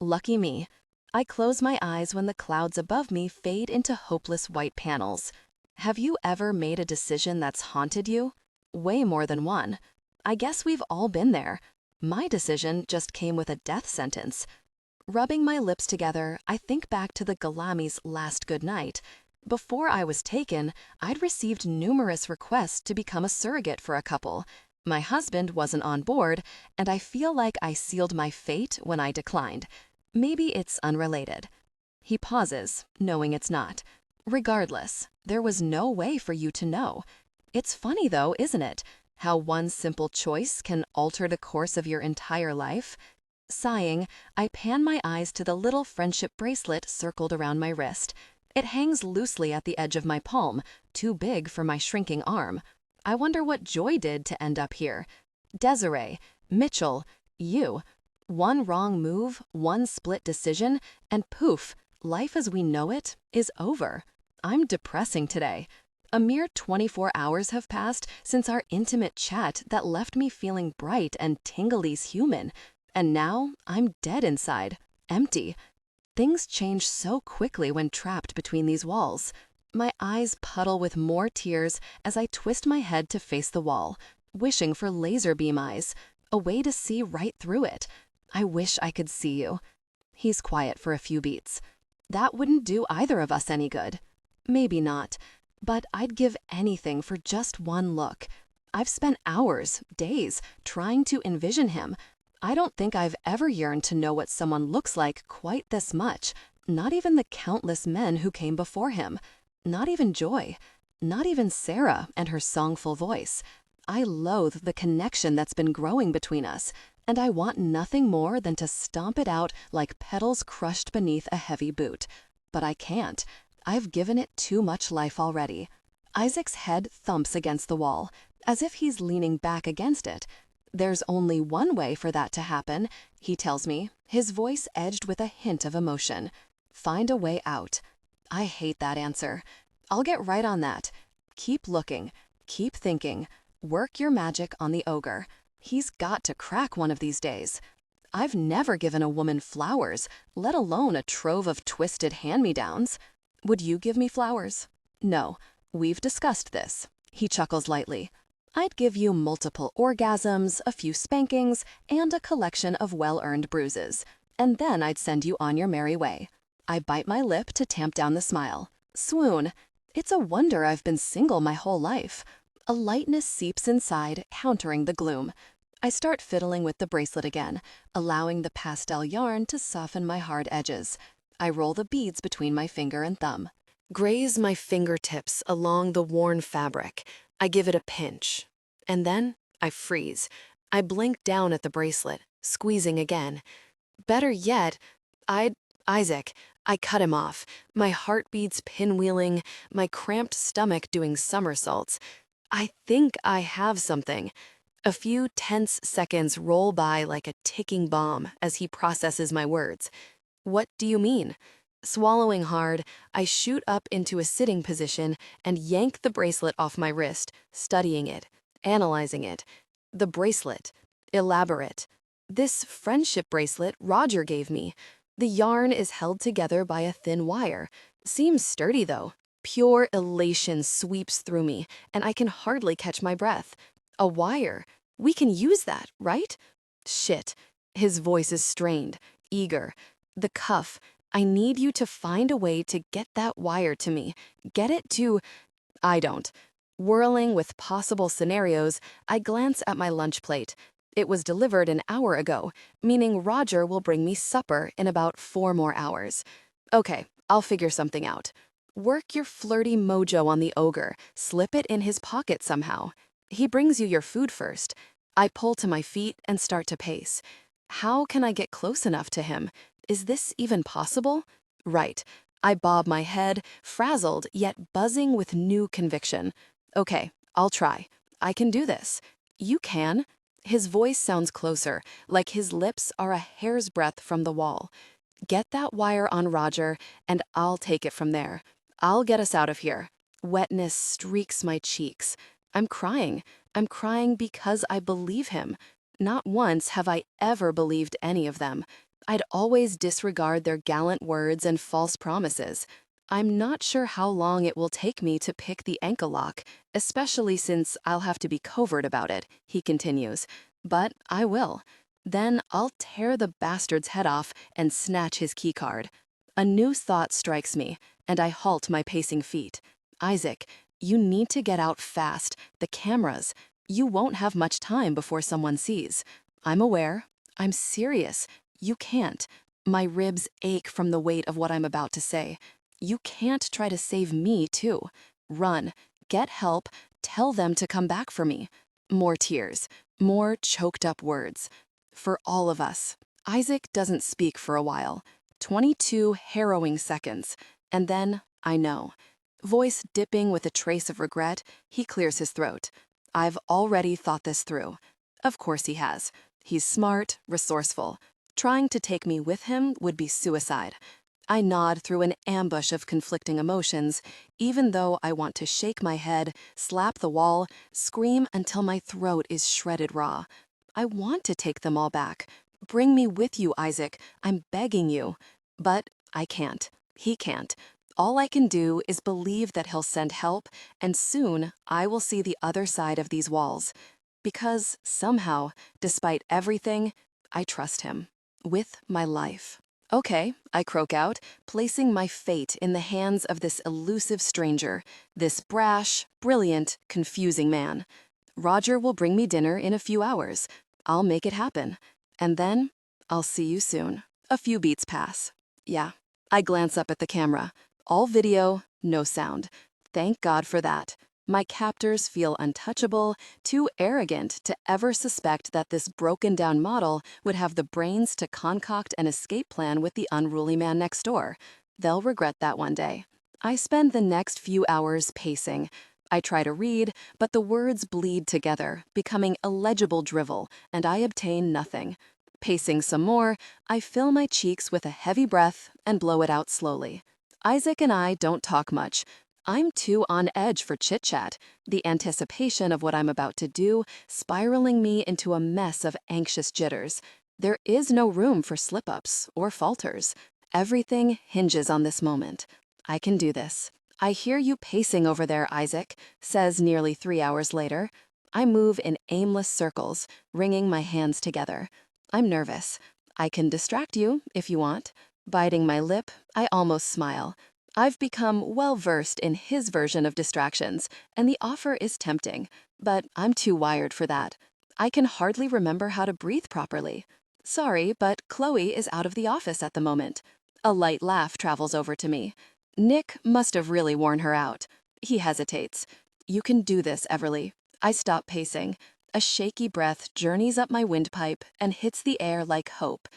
Lucky me. I close my eyes when the clouds above me fade into hopeless white panels. Have you ever made a decision that's haunted you? Way more than one. I guess we've all been there. My decision just came with a death sentence. Rubbing my lips together, I think back to the Galami's last good night. Before I was taken, I'd received numerous requests to become a surrogate for a couple. My husband wasn't on board, and I feel like I sealed my fate when I declined. Maybe it's unrelated. He pauses, knowing it's not. Regardless, there was no way for you to know. It's funny though, isn't it? How one simple choice can alter the course of your entire life. Sighing, I pan my eyes to the little friendship bracelet circled around my wrist. It hangs loosely at the edge of my palm, too big for my shrinking arm. I wonder what Joy did to end up here. Desiree, Mitchell, you. One wrong move, one split decision, and poof, life as we know it is over. I'm depressing today. A mere 24 hours have passed since our intimate chat that left me feeling bright and tingly's human. And now I'm dead inside, empty. Things change so quickly when trapped between these walls. My eyes puddle with more tears as I twist my head to face the wall, wishing for laser beam eyes, a way to see right through it. I wish I could see you. He's quiet for a few beats. That wouldn't do either of us any good. Maybe not, but I'd give anything for just one look. I've spent hours, days, trying to envision him. I don't think I've ever yearned to know what someone looks like quite this much, not even the countless men who came before him. Not even Joy. Not even Sarah and her songful voice. I loathe the connection that's been growing between us, and I want nothing more than to stomp it out like petals crushed beneath a heavy boot. But I can't. I've given it too much life already. Isaac's head thumps against the wall, as if he's leaning back against it. There's only one way for that to happen, he tells me, his voice edged with a hint of emotion. Find a way out. I hate that answer. I'll get right on that. Keep looking. Keep thinking. Work your magic on the ogre. He's got to crack one of these days. I've never given a woman flowers, let alone a trove of twisted hand-me-downs. Would you give me flowers? No. We've discussed this. He chuckles lightly. I'd give you multiple orgasms, a few spankings, and a collection of well-earned bruises. And then I'd send you on your merry way. I bite my lip to tamp down the smile. Swoon. It's a wonder I've been single my whole life. A lightness seeps inside, countering the gloom. I start fiddling with the bracelet again, allowing the pastel yarn to soften my hard edges. I roll the beads between my finger and thumb. Graze my fingertips along the worn fabric. I give it a pinch. And then I freeze. I blink down at the bracelet, squeezing again. Better yet, Isaac. I cut him off, my heartbeats pinwheeling, my cramped stomach doing somersaults. I think I have something. A few tense seconds roll by like a ticking bomb as he processes my words. What do you mean? Swallowing hard, I shoot up into a sitting position and yank the bracelet off my wrist, studying it, analyzing it. The bracelet. Elaborate. This friendship bracelet Roger gave me. The yarn is held together by a thin wire. Seems sturdy, though. Pure elation sweeps through me, and I can hardly catch my breath. A wire. We can use that, right? Shit. His voice is strained, eager. The cuff. I need you to find a way to get that wire to me. Get it to... I don't. Whirling with possible scenarios, I glance at my lunch plate. It was delivered an hour ago, meaning Roger will bring me supper in about 4 more hours. Okay, I'll figure something out. Work your flirty mojo on the ogre, slip it in his pocket somehow. He brings you your food first. I pull to my feet and start to pace. How can I get close enough to him? Is this even possible? Right. I bob my head, frazzled yet buzzing with new conviction. Okay, I'll try. I can do this. You can. His voice sounds closer, like his lips are a hair's breadth from the wall. Get that wire on Roger, and I'll take it from there. I'll get us out of here. Wetness streaks my cheeks. I'm crying. I'm crying because I believe him. Not once have I ever believed any of them. I'd always disregard their gallant words and false promises. I'm not sure how long it will take me to pick the ankle lock, especially since I'll have to be covert about it, he continues. But I will. Then I'll tear the bastard's head off and snatch his keycard. A new thought strikes me, and I halt my pacing feet. Isaac, you need to get out fast. The cameras. You won't have much time before someone sees. I'm aware. I'm serious. You can't. My ribs ache from the weight of what I'm about to say. You can't try to save me, too. Run. Get help. Tell them to come back for me. More tears. More choked up words. For all of us. Isaac doesn't speak for a while. 22 harrowing seconds. And then, I know. Voice dipping with a trace of regret, he clears his throat. I've already thought this through. Of course he has. He's smart, resourceful. Trying to take me with him would be suicide. I nod through an ambush of conflicting emotions, even though I want to shake my head, slap the wall, scream until my throat is shredded raw. I want to take them all back, Bring me with you, Isaac. I'm begging you. But I can't. He can't. All I can do is believe that he'll send help, and soon I will see the other side of these walls. Because somehow, despite everything, I trust him. With my life. Okay, I croak out, placing my fate in the hands of this elusive stranger, this brash, brilliant, confusing man. Roger will bring me dinner in a few hours. I'll make it happen. And then, I'll see you soon. A few beats pass. Yeah. I glance up at the camera. All video, no sound. Thank God for that. My captors feel untouchable, too arrogant to ever suspect that this broken-down model would have the brains to concoct an escape plan with the unruly man next door. They'll regret that one day. I spend the next few hours pacing. I try to read, but the words bleed together, becoming illegible drivel, and I obtain nothing. Pacing some more, I fill my cheeks with a heavy breath and blow it out slowly. Isaac and I don't talk much. I'm too on edge for chit-chat, the anticipation of what I'm about to do spiraling me into a mess of anxious jitters. There is no room for slip-ups or falters. Everything hinges on this moment. I can do this. I hear you pacing over there, Isaac, says nearly 3 hours later. I move in aimless circles, wringing my hands together. I'm nervous. I can distract you if you want. Biting my lip, I almost smile. I've become well-versed in his version of distractions, and the offer is tempting, but I'm too wired for that. I can hardly remember how to breathe properly. Sorry, but Chloe is out of the office at the moment. A light laugh travels over to me. Nick must have really worn her out. He hesitates. You can do this, Everly. I stop pacing. A shaky breath journeys up my windpipe and hits the air like hope.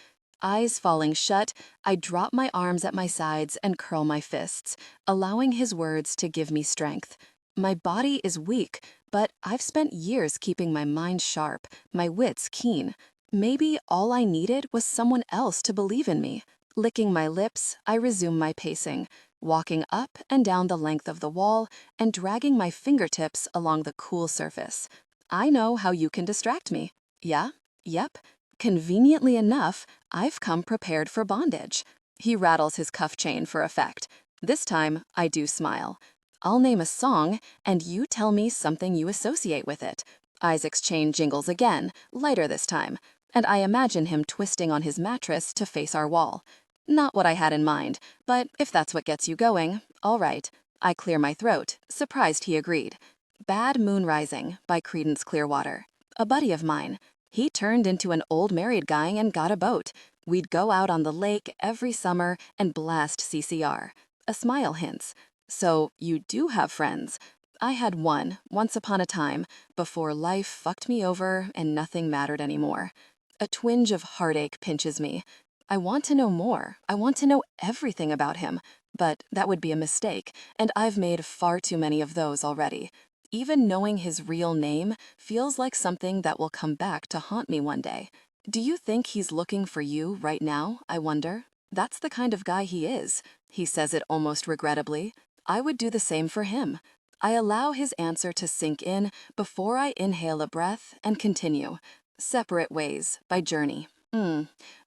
Eyes falling shut, I drop my arms at my sides and curl my fists, allowing his words to give me strength. My body is weak, but I've spent years keeping my mind sharp, my wits keen. Maybe all I needed was someone else to believe in me. Licking my lips, I resume my pacing, walking up and down the length of the wall and dragging my fingertips along the cool surface. I know how you can distract me. Yeah? Yep. Conveniently enough, I've come prepared for bondage. He rattles his cuff chain for effect. This time, I do smile. I'll name a song, and you tell me something you associate with it. Isaac's chain jingles again, lighter this time, and I imagine him twisting on his mattress to face our wall. Not what I had in mind, but if that's what gets you going, all right. I clear my throat, surprised he agreed. Bad Moon Rising by Creedence Clearwater. A buddy of mine. He turned into an old married guy and got a boat. We'd go out on the lake every summer and blast CCR. A smile hints. So you do have friends. I had one, once upon a time, before life fucked me over and nothing mattered anymore. A twinge of heartache pinches me. I want to know more. I want to know everything about him. But that would be a mistake, and I've made far too many of those already. Even knowing his real name feels like something that will come back to haunt me one day. Do you think he's looking for you right now, I wonder? That's the kind of guy he is. He says it almost regrettably. I would do the same for him. I allow his answer to sink in before I inhale a breath and continue. Separate Ways by Journey.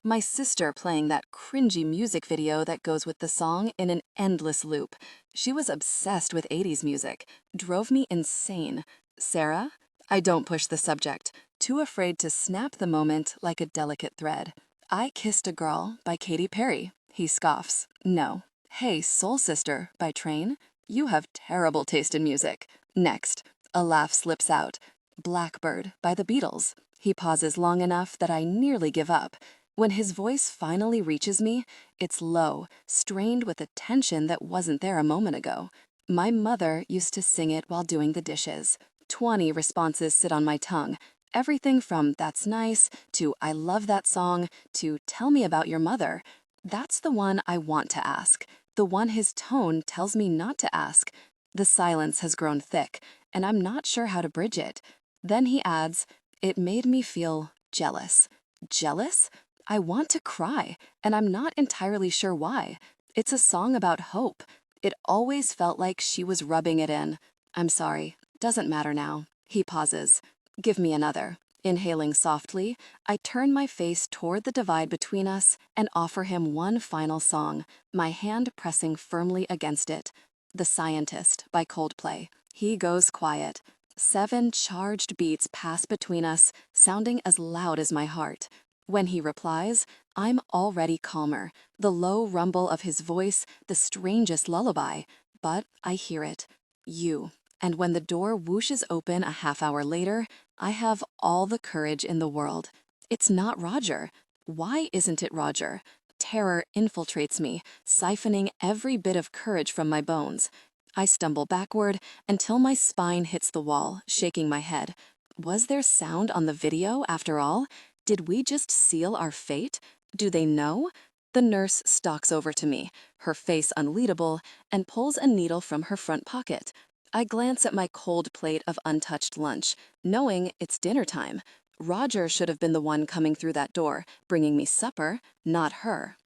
My sister playing that cringy music video that goes with the song in an endless loop. She was obsessed with 80s music. Drove me insane. Sarah? I don't push the subject. Too afraid to snap the moment like a delicate thread. I Kissed a Girl by Katy Perry. He scoffs. No. Hey, Soul Sister by Train? You have terrible taste in music. Next. A laugh slips out. Blackbird by the Beatles. He pauses long enough that I nearly give up. When his voice finally reaches me, it's low, strained with a tension that wasn't there a moment ago. My mother used to sing it while doing the dishes. 20 responses sit on my tongue. Everything from "that's nice" to "I love that song" to "tell me about your mother." That's the one I want to ask. The one his tone tells me not to ask. The silence has grown thick, and I'm not sure how to bridge it. Then he adds, "It made me feel jealous." Jealous? I want to cry, and I'm not entirely sure why. It's a song about hope. It always felt like she was rubbing it in. I'm sorry. Doesn't matter now. He pauses. Give me another. Inhaling softly, I turn my face toward the divide between us and offer him one final song, my hand pressing firmly against it. The Scientist by Coldplay. He goes quiet. 7 charged beats pass between us, sounding as loud as my heart. When he replies, I'm already calmer. The low rumble of his voice, the strangest lullaby. But I hear it. You. And when the door whooshes open a half-hour later, I have all the courage in the world. It's not Roger. Why isn't it Roger? Terror infiltrates me, siphoning every bit of courage from my bones. I stumble backward until my spine hits the wall, shaking my head. Was there sound on the video after all? Did we just seal our fate? Do they know? The nurse stalks over to me, her face unreadable, and pulls a needle from her front pocket. I glance at my cold plate of untouched lunch, knowing it's dinner time. Roger should have been the one coming through that door, bringing me supper, not her.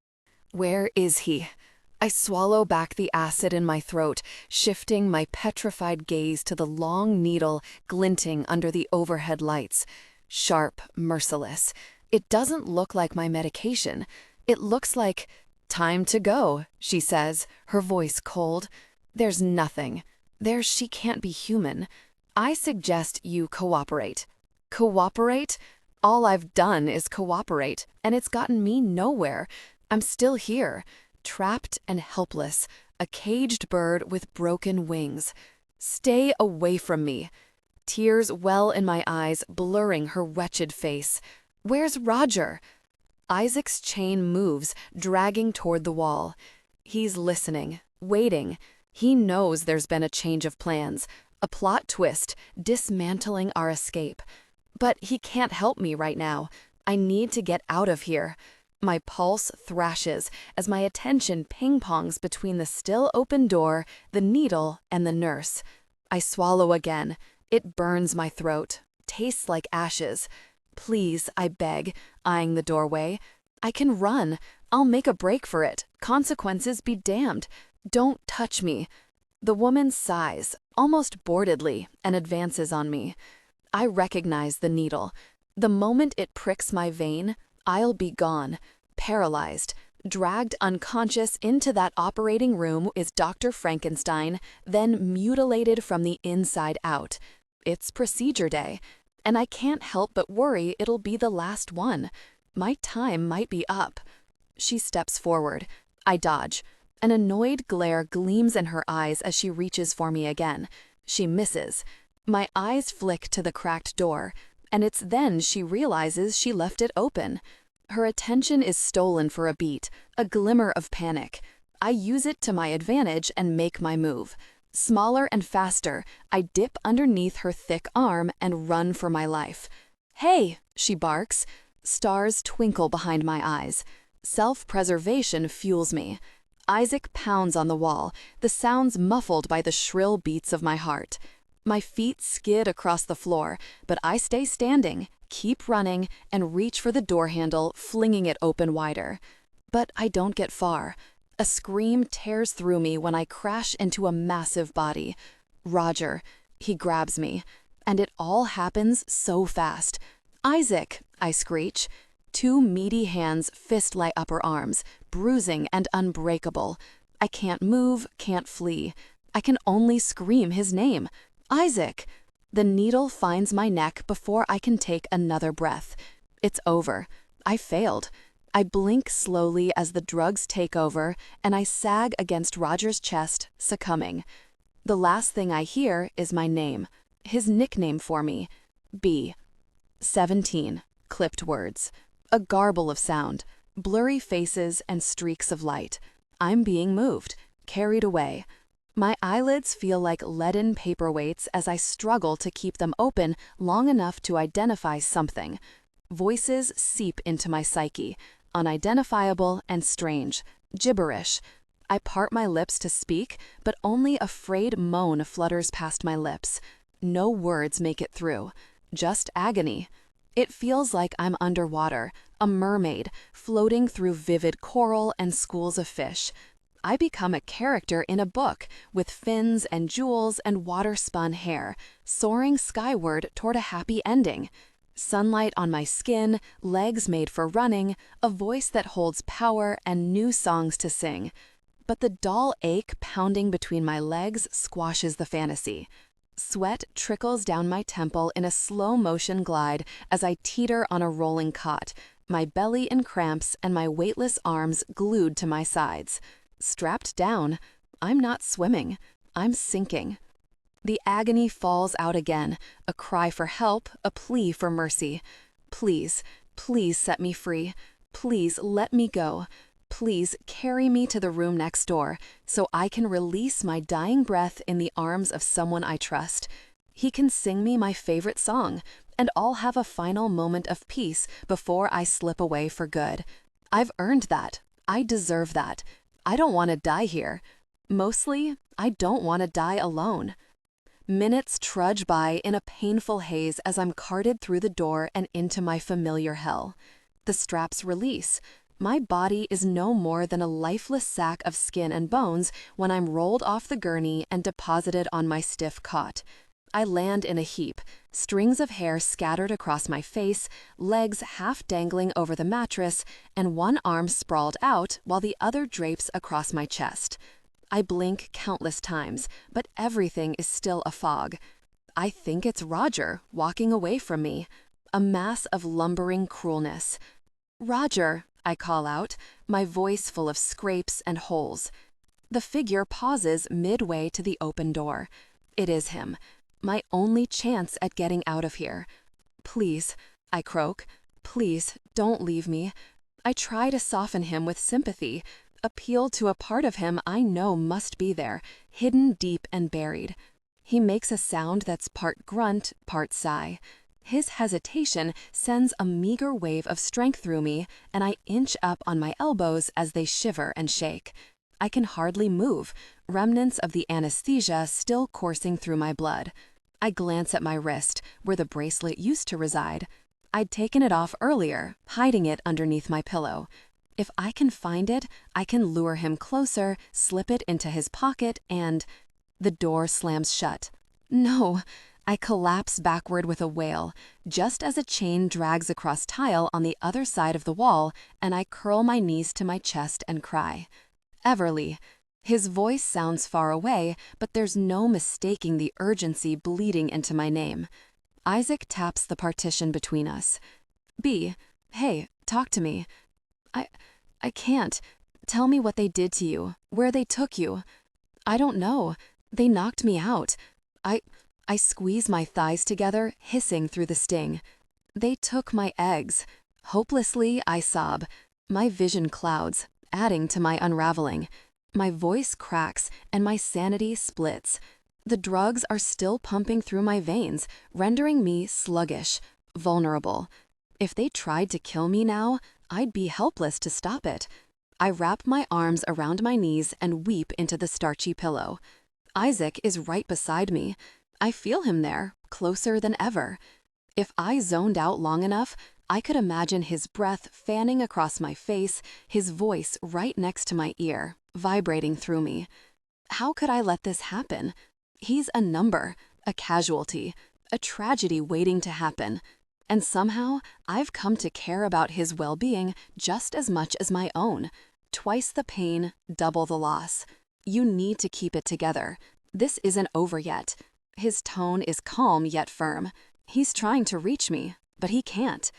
Where is he? I swallow back the acid in my throat, shifting my petrified gaze to the long needle glinting under the overhead lights. Sharp, merciless. It doesn't look like my medication. It looks like, "Time to go," she says, her voice cold. There's nothing. She can't be human. I suggest you cooperate. Cooperate? All I've done is cooperate, and it's gotten me nowhere. I'm still here, trapped and helpless, a caged bird with broken wings. Stay away from me. Tears well in my eyes, blurring her wretched face. Where's Roger? Isaac's chain moves, dragging toward the wall. He's listening, waiting. He knows there's been a change of plans, a plot twist, dismantling our escape. But he can't help me right now. I need to get out of here. My pulse thrashes as my attention ping-pongs between the still open door, the needle, and the nurse. I swallow again. It burns my throat, tastes like ashes. Please, I beg, eyeing the doorway. I can run. I'll make a break for it. Consequences be damned. Don't touch me. The woman sighs, almost boredly, and advances on me. I recognize the needle. The moment it pricks my vein, I'll be gone, paralyzed. Dragged unconscious into that operating room is Dr. Frankenstein, then mutilated from the inside out. It's procedure day, and I can't help but worry it'll be the last one. My time might be up. She steps forward. I dodge. An annoyed glare gleams in her eyes as she reaches for me again. She misses. My eyes flick to the cracked door, and it's then she realizes she left it open. Her attention is stolen for a beat, a glimmer of panic. I use it to my advantage and make my move. Smaller and faster, I dip underneath her thick arm and run for my life. "Hey!" she barks. Stars twinkle behind my eyes. Self-preservation fuels me. Isaac pounds on the wall, the sounds muffled by the shrill beats of my heart. My feet skid across the floor, but I stay standing, keep running, and reach for the door handle, flinging it open wider. But I don't get far. A scream tears through me when I crash into a massive body. Roger. He grabs me. And it all happens so fast. "Isaac!" I screech. 2 meaty hands fist my upper arms, bruising and unbreakable. I can't move, can't flee. I can only scream his name. "Isaac!" The needle finds my neck before I can take another breath. It's over. I failed. I blink slowly as the drugs take over, and I sag against Roger's chest, succumbing. The last thing I hear is my name, his nickname for me, B. 17, clipped words. A garble of sound, blurry faces and streaks of light. I'm being moved, carried away. My eyelids feel like leaden paperweights as I struggle to keep them open long enough to identify something. Voices seep into my psyche, unidentifiable and strange, gibberish. I part my lips to speak, but only a frayed moan flutters past my lips. No words make it through, just agony. It feels like I'm underwater, a mermaid, floating through vivid coral and schools of fish. I become a character in a book, with fins and jewels and water-spun hair, soaring skyward toward a happy ending. Sunlight on my skin, legs made for running, a voice that holds power, and new songs to sing. But the dull ache pounding between my legs squashes the fantasy. Sweat trickles down my temple in a slow-motion glide as I teeter on a rolling cot, my belly in cramps and my weightless arms glued to my sides. Strapped down, I'm not swimming, I'm sinking. The agony falls out again, a cry for help, a plea for mercy. Please, please set me free. Please let me go. Please carry me to the room next door so I can release my dying breath in the arms of someone I trust. He can sing me my favorite song, and I'll have a final moment of peace before I slip away for good. I've earned that. I deserve that. I don't want to die here. Mostly, I don't want to die alone. Minutes trudge by in a painful haze as I'm carted through the door and into my familiar hell. The straps release. My body is no more than a lifeless sack of skin and bones when I'm rolled off the gurney and deposited on my stiff cot. I land in a heap, strings of hair scattered across my face, legs half dangling over the mattress, and one arm sprawled out while the other drapes across my chest. I blink countless times, but everything is still a fog. I think it's Roger walking away from me, a mass of lumbering cruelness. "Roger," I call out, my voice full of scrapes and holes. The figure pauses midway to the open door. It is him, my only chance at getting out of here. "Please," I croak, "please don't leave me." I try to soften him with sympathy, appeal to a part of him I know must be there, hidden deep and buried. He makes a sound that's part grunt, part sigh. His hesitation sends a meager wave of strength through me, and I inch up on my elbows as they shiver and shake. I can hardly move, remnants of the anesthesia still coursing through my blood. I glance at my wrist, where the bracelet used to reside. I'd taken it off earlier, hiding it underneath my pillow. If I can find it, I can lure him closer, slip it into his pocket, and... The door slams shut. No! I collapse backward with a wail, just as a chain drags across tile on the other side of the wall, and I curl my knees to my chest and cry. Everly. His voice sounds far away, but there's no mistaking the urgency bleeding into my name. Isaac taps the partition between us. "B, hey, talk to me." I can't. Tell me what they did to you, where they took you." "I don't know. They knocked me out." I squeeze my thighs together, hissing through the sting. "They took my eggs." Hopelessly, I sob. My vision clouds, adding to my unraveling. My voice cracks, and my sanity splits. The drugs are still pumping through my veins, rendering me sluggish, vulnerable. If they tried to kill me now, I'd be helpless to stop it. I wrap my arms around my knees and weep into the starchy pillow. Isaac is right beside me. I feel him there, closer than ever. If I zoned out long enough, I could imagine his breath fanning across my face, his voice right next to my ear, vibrating through me. How could I let this happen? He's a number, a casualty, a tragedy waiting to happen. And somehow, I've come to care about his well-being just as much as my own. Twice the pain, double the loss. You need to keep it together. This isn't over yet. His tone is calm yet firm. He's trying to reach me, but he can't.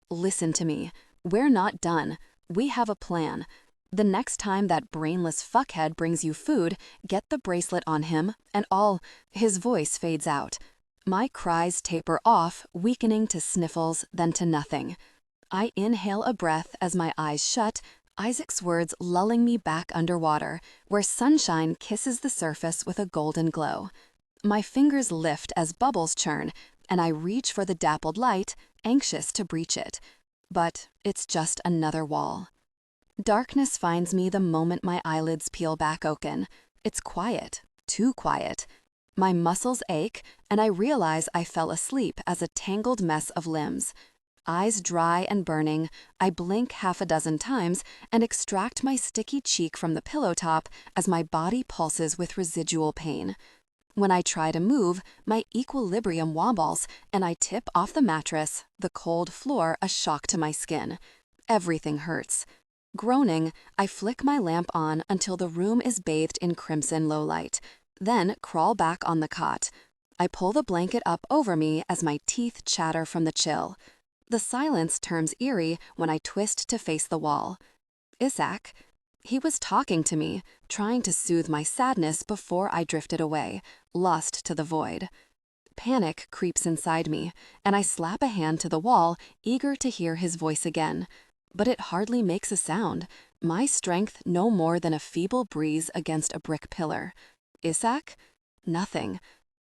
Listen to me. We're not done. We have a plan. The next time that brainless fuckhead brings you food, get the bracelet on him, and all... His voice fades out. My cries taper off, weakening to sniffles, then to nothing. I inhale a breath as my eyes shut, Isaac's words lulling me back underwater, where sunshine kisses the surface with a golden glow. My fingers lift as bubbles churn, and I reach for the dappled light, anxious to breach it. But it's just another wall. Darkness finds me the moment my eyelids peel back open. It's quiet, too quiet. My muscles ache, and I realize I fell asleep as a tangled mess of limbs. Eyes dry and burning, I blink half a dozen times and extract my sticky cheek from the pillow top as my body pulses with residual pain. When I try to move, my equilibrium wobbles, and I tip off the mattress, the cold floor a shock to my skin. Everything hurts. Groaning, I flick my lamp on until the room is bathed in crimson low light, then crawl back on the cot. I pull the blanket up over me as my teeth chatter from the chill. The silence turns eerie when I twist to face the wall. Isaac. He was talking to me, trying to soothe my sadness before I drifted away, lost to the void. Panic creeps inside me, and I slap a hand to the wall, eager to hear his voice again. But it hardly makes a sound, my strength no more than a feeble breeze against a brick pillar. Isaac? Nothing.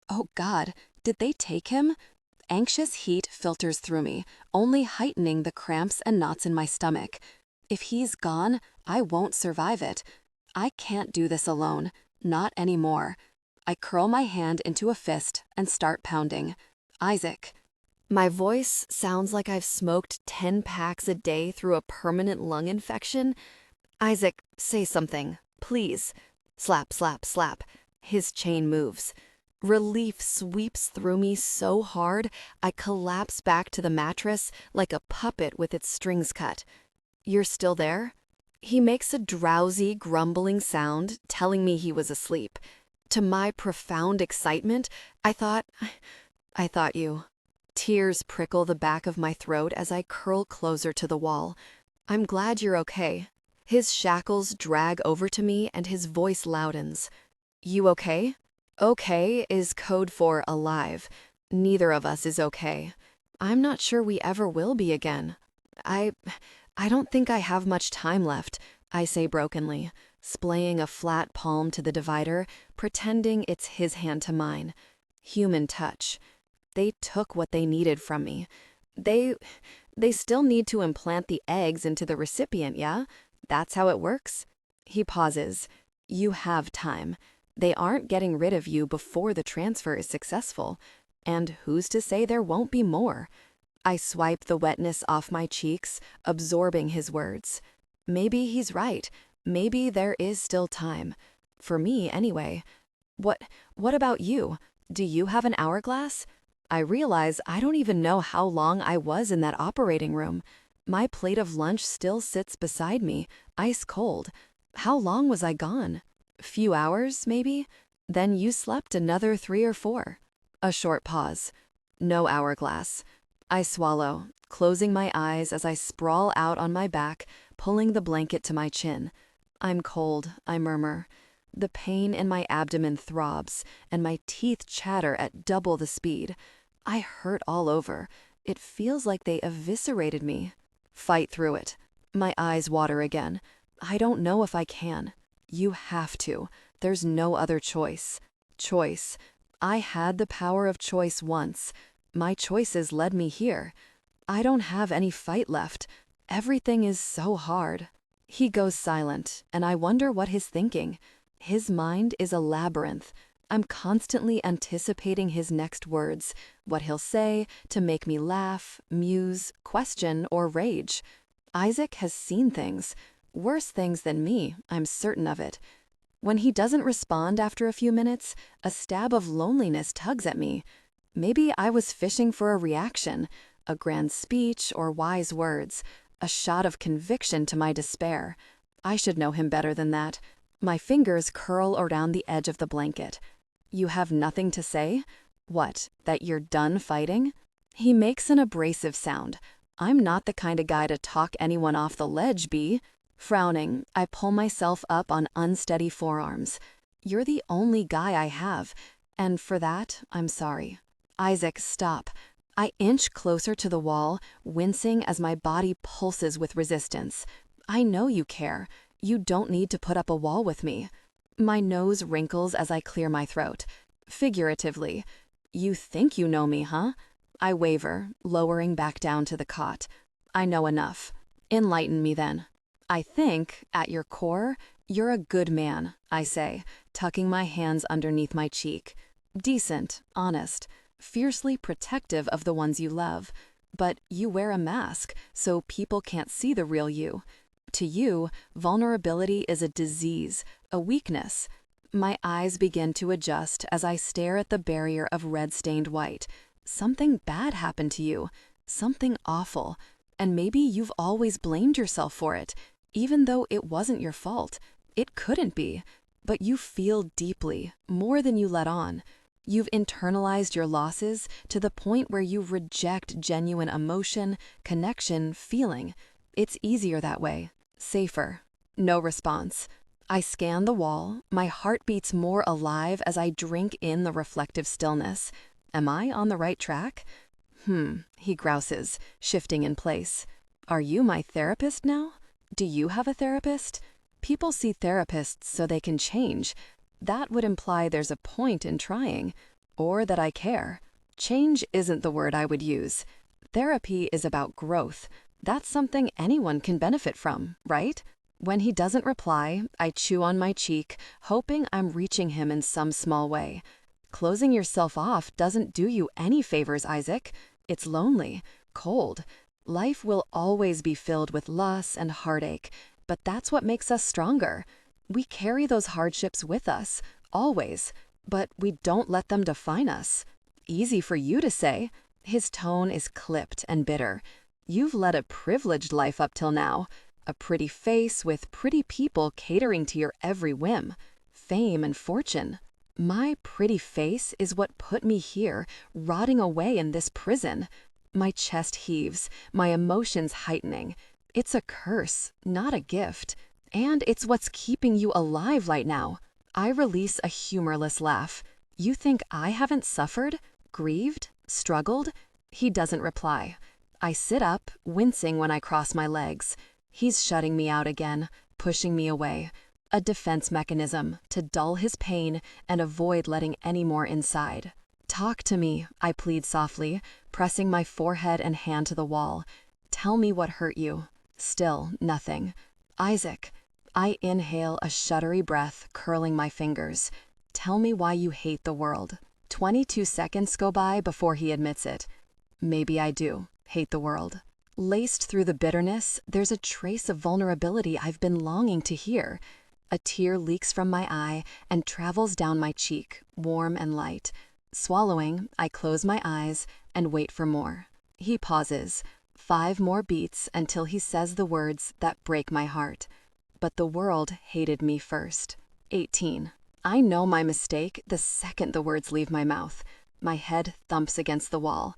Oh God, did they take him? Anxious heat filters through me, only heightening the cramps and knots in my stomach. If he's gone, I won't survive it. I can't do this alone, not anymore. I curl my hand into a fist and start pounding. Isaac. My voice sounds like I've smoked 10 packs a day through a permanent lung infection. Isaac, say something, please. Slap, slap, slap. His chain moves. Relief sweeps through me so hard, I collapse back to the mattress like a puppet with its strings cut. You're still there? He makes a drowsy, grumbling sound, telling me he was asleep. To my profound excitement, I thought you. Tears prickle the back of my throat as I curl closer to the wall. I'm glad you're okay. His shackles drag over to me and his voice loudens. You okay? Okay is code for alive. Neither of us is okay. I'm not sure we ever will be again. I don't think I have much time left, I say brokenly, splaying a flat palm to the divider, pretending it's his hand to mine. Human touch. They took what they needed from me. They still need to implant the eggs into the recipient, yeah? That's how it works? He pauses. You have time. They aren't getting rid of you before the transfer is successful. And who's to say there won't be more? I swipe the wetness off my cheeks, absorbing his words. Maybe he's right. Maybe there is still time. For me, anyway. What about you? Do you have an hourglass? I realize I don't even know how long I was in that operating room. My plate of lunch still sits beside me, ice cold. How long was I gone? Few hours, maybe? Then you slept another 3 or 4. A short pause. No hourglass. I swallow, closing my eyes as I sprawl out on my back, pulling the blanket to my chin. I'm cold, I murmur. The pain in my abdomen throbs, and my teeth chatter at double the speed. I hurt all over. It feels like they eviscerated me. Fight through it. My eyes water again. I don't know if I can. You have to. There's no other choice. Choice. I had the power of choice once. My choices led me here. I don't have any fight left. Everything is so hard. He goes silent, and I wonder what he's thinking. His mind is a labyrinth. I'm constantly anticipating his next words, what he'll say to make me laugh, muse, question, or rage. Isaac has seen things, worse things than me, I'm certain of it. When he doesn't respond after a few minutes, a stab of loneliness tugs at me. Maybe I was fishing for a reaction, a grand speech or wise words, a shot of conviction to my despair. I should know him better than that. My fingers curl around the edge of the blanket. You have nothing to say? What, that you're done fighting? He makes an abrasive sound. I'm not the kind of guy to talk anyone off the ledge, B. Frowning, I pull myself up on unsteady forearms. You're the only guy I have, and for that, I'm sorry. Isaac, stop. I inch closer to the wall, wincing as my body pulses with resistance. I know you care. You don't need to put up a wall with me. My nose wrinkles as I clear my throat. Figuratively. You think you know me, huh? I waver, lowering back down to the cot. I know enough. Enlighten me then. I think, at your core, you're a good man, I say, tucking my hands underneath my cheek. Decent, honest, fiercely protective of the ones you love. But you wear a mask, so people can't see the real you. To you, vulnerability is a disease, a weakness. My eyes begin to adjust as I stare at the barrier of red-stained white. Something bad happened to you. Something awful. And maybe you've always blamed yourself for it, even though it wasn't your fault. It couldn't be. But you feel deeply, more than you let on. You've internalized your losses to the point where you reject genuine emotion, connection, feeling. It's easier that way. Safer. No response. I scan the wall. My heart beats more alive as I drink in the reflective stillness. Am I on the right track? He grouses, shifting in place. Are you my therapist now? Do you have a therapist? People see therapists so they can change. That would imply there's a point in trying, or that I care. Change isn't the word I would use. Therapy is about growth. That's something anyone can benefit from, right? When he doesn't reply, I chew on my cheek, hoping I'm reaching him in some small way. Closing yourself off doesn't do you any favors, Isaac. It's lonely, cold. Life will always be filled with loss and heartache, but that's what makes us stronger. We carry those hardships with us, always, but we don't let them define us. Easy for you to say. His tone is clipped and bitter. You've led a privileged life up till now. A pretty face with pretty people catering to your every whim. Fame and fortune. My pretty face is what put me here, rotting away in this prison. My chest heaves, my emotions heightening. It's a curse, not a gift. And it's what's keeping you alive right now. I release a humorless laugh. You think I haven't suffered, grieved, struggled? He doesn't reply. I sit up, wincing when I cross my legs. He's shutting me out again, pushing me away. A defense mechanism to dull his pain and avoid letting any more inside. Talk to me, I plead softly, pressing my forehead and hand to the wall. Tell me what hurt you. Still nothing. Isaac. I inhale a shuddery breath, curling my fingers. Tell me why you hate the world. 22 seconds go by before he admits it. Maybe I do hate the world. Laced through the bitterness, there's a trace of vulnerability I've been longing to hear. A tear leaks from my eye and travels down my cheek, warm and light. Swallowing, I close my eyes and wait for more. He pauses. 5 more beats until he says the words that break my heart. But the world hated me first. 18. I know my mistake the second the words leave my mouth. My head thumps against the wall.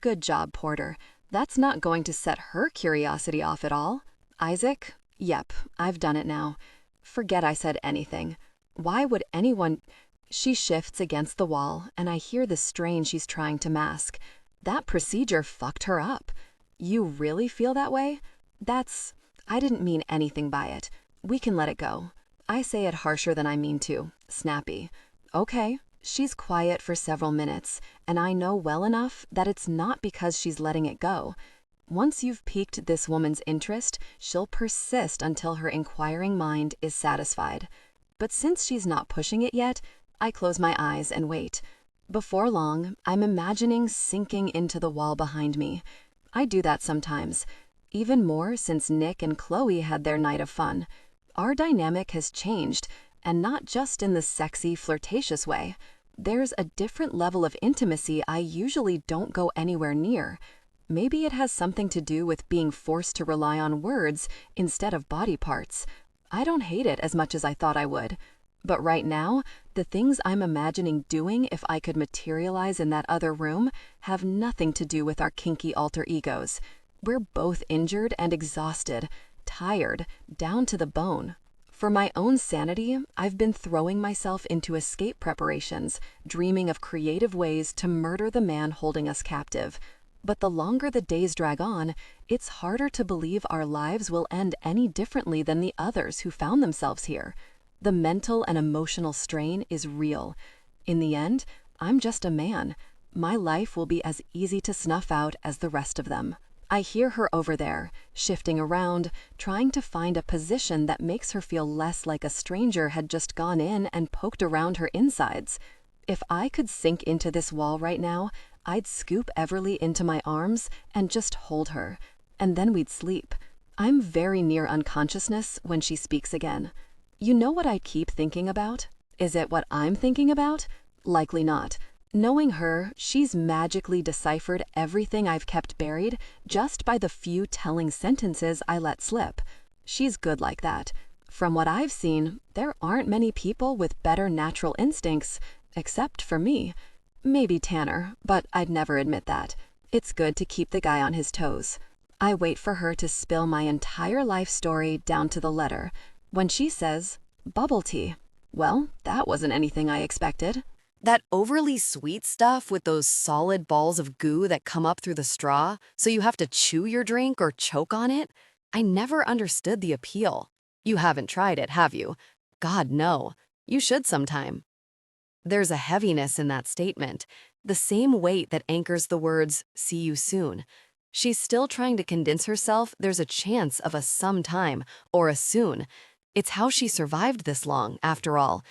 Good job, Porter. That's not going to set her curiosity off at all. Isaac? Yep, I've done it now. Forget I said anything. Why would anyone... She shifts against the wall, and I hear the strain she's trying to mask. That procedure fucked her up. You really feel that way? I didn't mean anything by it. We can let it go. I say it harsher than I mean to. Snappy. Okay. She's quiet for several minutes, and I know well enough that it's not because she's letting it go. Once you've piqued this woman's interest, she'll persist until her inquiring mind is satisfied. But since she's not pushing it yet, I close my eyes and wait. Before long, I'm imagining sinking into the wall behind me. I do that sometimes, even more since Nick and Chloe had their night of fun. Our dynamic has changed, and not just in the sexy, flirtatious way. There's a different level of intimacy I usually don't go anywhere near. Maybe it has something to do with being forced to rely on words instead of body parts. I don't hate it as much as I thought I would. But right now, the things I'm imagining doing if I could materialize in that other room have nothing to do with our kinky alter egos. We're both injured and exhausted, tired, down to the bone. For my own sanity, I've been throwing myself into escape preparations, dreaming of creative ways to murder the man holding us captive. But the longer the days drag on, it's harder to believe our lives will end any differently than the others who found themselves here. The mental and emotional strain is real. In the end, I'm just a man. My life will be as easy to snuff out as the rest of them. I hear her over there, shifting around, trying to find a position that makes her feel less like a stranger had just gone in and poked around her insides. If I could sink into this wall right now, I'd scoop Everly into my arms and just hold her, and then we'd sleep. I'm very near unconsciousness when she speaks again. You know what I keep thinking about? Is it what I'm thinking about? Likely not. Knowing her, she's magically deciphered everything I've kept buried just by the few telling sentences I let slip. She's good like that. From what I've seen, there aren't many people with better natural instincts, except for me. Maybe Tanner, but I'd never admit that. It's good to keep the guy on his toes. I wait for her to spill my entire life story down to the letter. When she says, bubble tea, well, that wasn't anything I expected. That overly sweet stuff with those solid balls of goo that come up through the straw, so you have to chew your drink or choke on it? I never understood the appeal. You haven't tried it, have you? God, no. You should sometime. There's a heaviness in that statement, the same weight that anchors the words, see you soon. She's still trying to convince herself there's a chance of a sometime or a soon. It's how she survived this long, after all.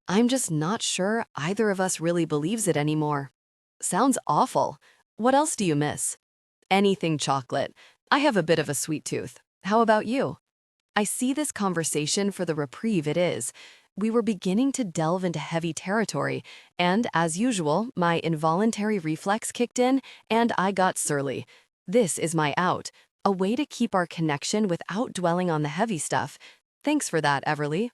I'm just not sure either of us really believes it anymore. Sounds awful. What else do you miss? Anything chocolate. I have a bit of a sweet tooth. How about you? I see this conversation for the reprieve it is. We were beginning to delve into heavy territory, and as usual, my involuntary reflex kicked in, and I got surly. This is my out, a way to keep our connection without dwelling on the heavy stuff. Thanks for that, Everly.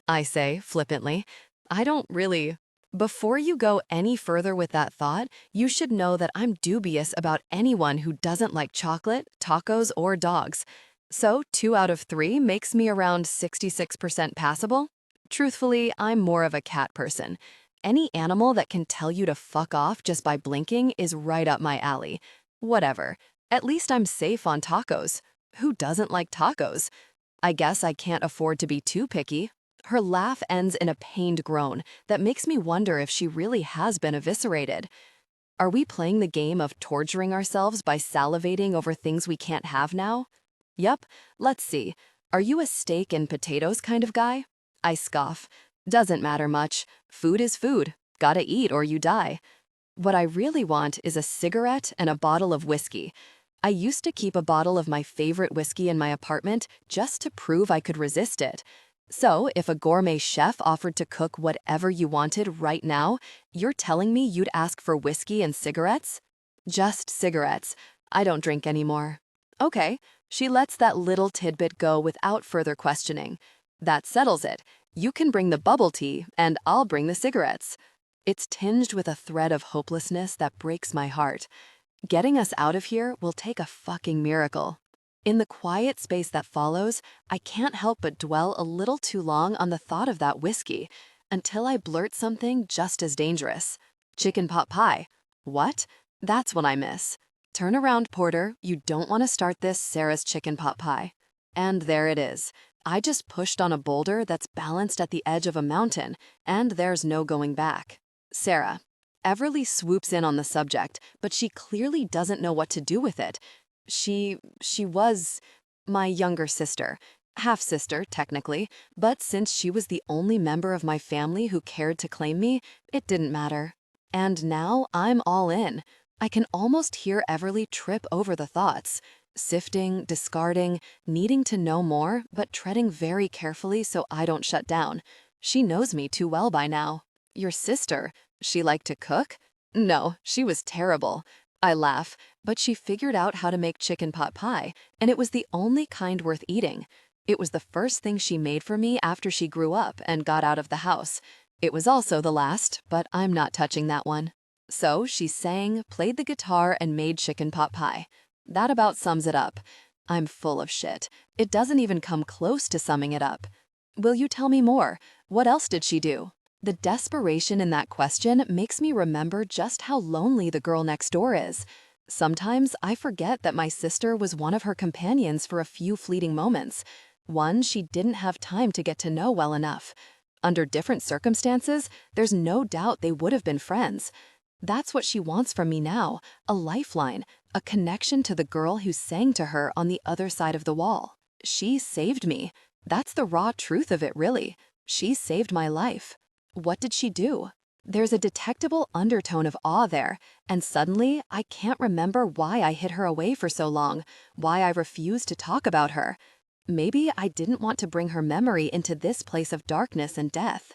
I say, flippantly. I don't really. Before you go any further with that thought, you should know that I'm dubious about anyone who doesn't like chocolate, tacos, or dogs. So 2 out of 3 makes me around 66% passable. Truthfully, I'm more of a cat person. Any animal that can tell you to fuck off just by blinking is right up my alley. Whatever. At least I'm safe on tacos. Who doesn't like tacos? I guess I can't afford to be too picky. Her laugh ends in a pained groan that makes me wonder if she really has been eviscerated. Are we playing the game of torturing ourselves by salivating over things we can't have now? Yup, let's see. Are you a steak and potatoes kind of guy? I scoff. Doesn't matter much. Food is food. Gotta eat or you die. What I really want is a cigarette and a bottle of whiskey. I used to keep a bottle of my favorite whiskey in my apartment just to prove I could resist it. So, if a gourmet chef offered to cook whatever you wanted right now, you're telling me you'd ask for whiskey and cigarettes? Just cigarettes. I don't drink anymore. Okay, she lets that little tidbit go without further questioning. That settles it. You can bring the bubble tea, and I'll bring the cigarettes. It's tinged with a thread of hopelessness that breaks my heart. Getting us out of here will take a fucking miracle. In the quiet space that follows, I can't help but dwell a little too long on the thought of that whiskey, until I blurt something just as dangerous. Chicken pot pie. What? That's what I miss. Turn around, Porter. You don't want to start this Sarah's chicken pot pie. And there it is. I just pushed on a boulder that's balanced at the edge of a mountain, and there's no going back. Sarah. Everly swoops in on the subject, but she clearly doesn't know what to do with it. She was my younger sister. Half-sister, technically, but since she was the only member of my family who cared to claim me, it didn't matter. And now I'm all in. I can almost hear Everly trip over the thoughts. Sifting, discarding, needing to know more, but treading very carefully so I don't shut down. She knows me too well by now. Your sister? She liked to cook? No, she was terrible. I laugh, but she figured out how to make chicken pot pie, and it was the only kind worth eating. It was the first thing she made for me after she grew up and got out of the house. It was also the last, but I'm not touching that one. So she sang, played the guitar, and made chicken pot pie. That about sums it up. I'm full of shit. It doesn't even come close to summing it up. Will you tell me more? What else did she do? The desperation in that question makes me remember just how lonely the girl next door is. Sometimes I forget that my sister was one of her companions for a few fleeting moments, one she didn't have time to get to know well enough. Under different circumstances, there's no doubt they would have been friends. That's what she wants from me now, a lifeline, a connection to the girl who sang to her on the other side of the wall. She saved me. That's the raw truth of it, really. She saved my life. What did she do? There's a detectable undertone of awe there, and suddenly I can't remember why I hid her away for so long, why I refused to talk about her. Maybe I didn't want to bring her memory into this place of darkness and death.